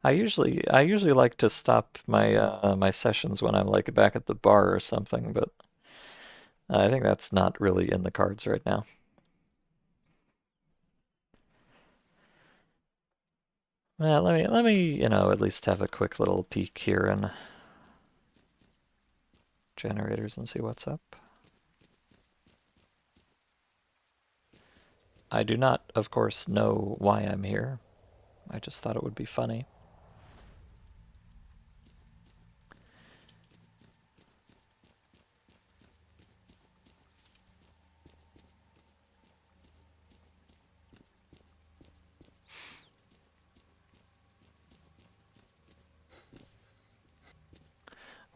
A: I usually like to stop my my sessions when I'm like back at the bar or something, but I think that's not really in the cards right now. Let me, at least have a quick little peek here in generators and see what's up. I do not, of course, know why I'm here. I just thought it would be funny.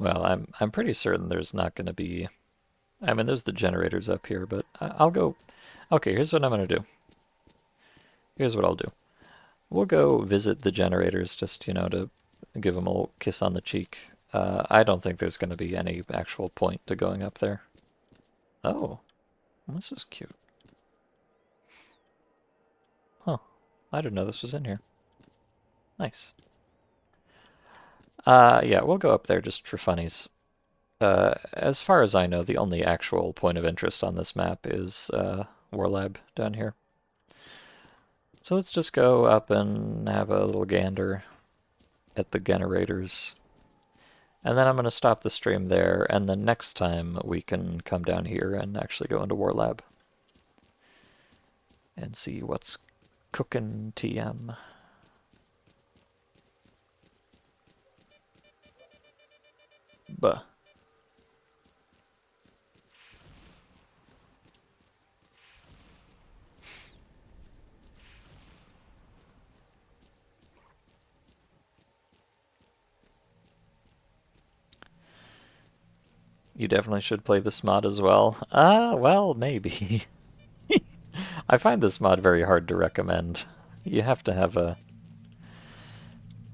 A: Well, I'm pretty certain there's not going to be. I mean, there's the generators up here, but I'll go. Okay, here's what I'm going to do. Here's what I'll do. We'll go visit the generators just, to give them a little kiss on the cheek. I don't think there's going to be any actual point to going up there. Oh, this is cute. Huh. I didn't know this was in here. Nice. Yeah, we'll go up there just for funnies. As far as I know, the only actual point of interest on this map is Warlab down here. So let's just go up and have a little gander at the generators. And then I'm going to stop the stream there, and then next time we can come down here and actually go into War Lab and see what's cooking TM. Buh. You definitely should play this mod as well. Well, maybe. I find this mod very hard to recommend. You have to have a...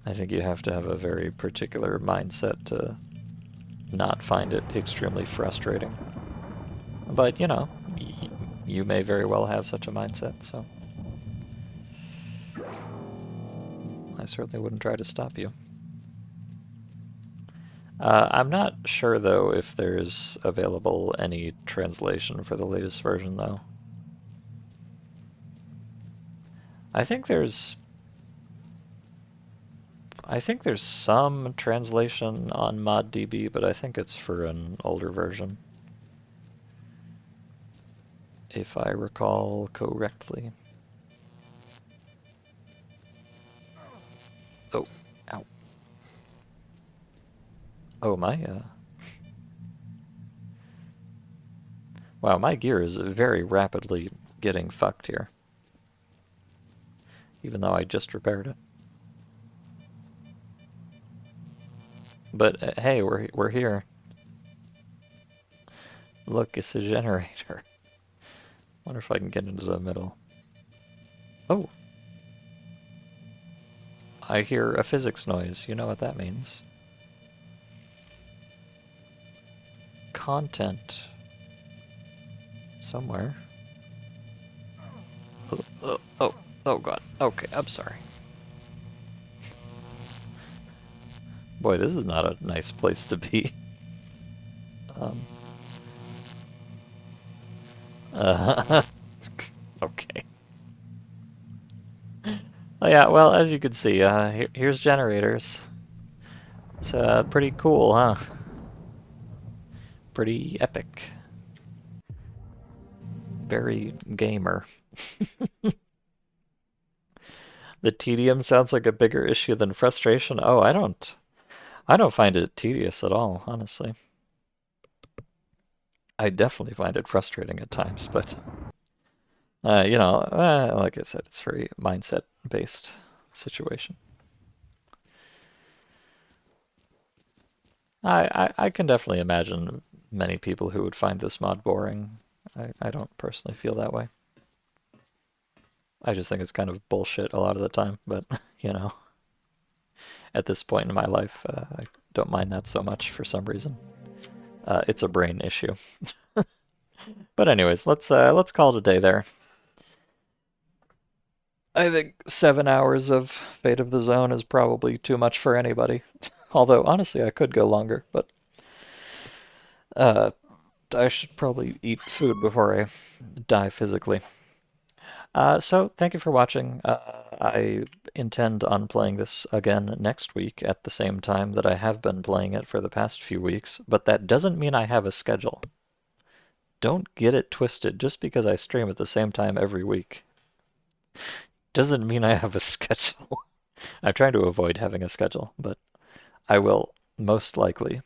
A: I think you have to have a very particular mindset to not find it extremely frustrating. But, you know, you may very well have such a mindset, so... I certainly wouldn't try to stop you. I'm not sure, though, if there's available any translation for the latest version, though. I think there's some translation on ModDB, but I think it's for an older version, if I recall correctly. Oh, ow. Oh, wow, my gear is very rapidly getting fucked here, even though I just repaired it. But hey, we're here. Look, it's a generator. Wonder if I can get into the middle. Oh, I hear a physics noise. You know what that means. Content. Somewhere. Oh god. Okay, I'm sorry. Boy, this is not a nice place to be. Um. Okay. Oh yeah, well, as you can see, here's generators. It's pretty cool, huh? Pretty epic. Very gamer. The tedium sounds like a bigger issue than frustration. Oh, I don't find it tedious at all, honestly. I definitely find it frustrating at times, but you know, like I said, it's a very mindset-based situation. I can definitely imagine many people who would find this mod boring. I don't personally feel that way. I just think it's kind of bullshit a lot of the time, but you know, at this point in my life, I don't mind that so much for some reason. It's a brain issue. But anyways, let's call it a day there. I think 7 hours of Fate of the Zone is probably too much for anybody. Although honestly, I could go longer, but uh, I should probably eat food before I die physically. So thank you for watching. I intend on playing this again next week at the same time that I have been playing it for the past few weeks, but that doesn't mean I have a schedule. Don't get it twisted. Just because I stream at the same time every week doesn't mean I have a schedule. I'm trying to avoid having a schedule, but I will most likely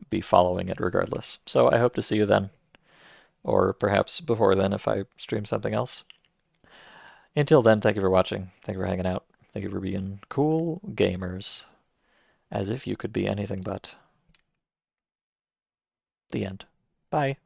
A: be following it regardless. So I hope to see you then, or perhaps before then if I stream something else. Until then, thank you for watching. Thank you for hanging out. Thank you for being cool gamers. As if you could be anything but. The end. Bye.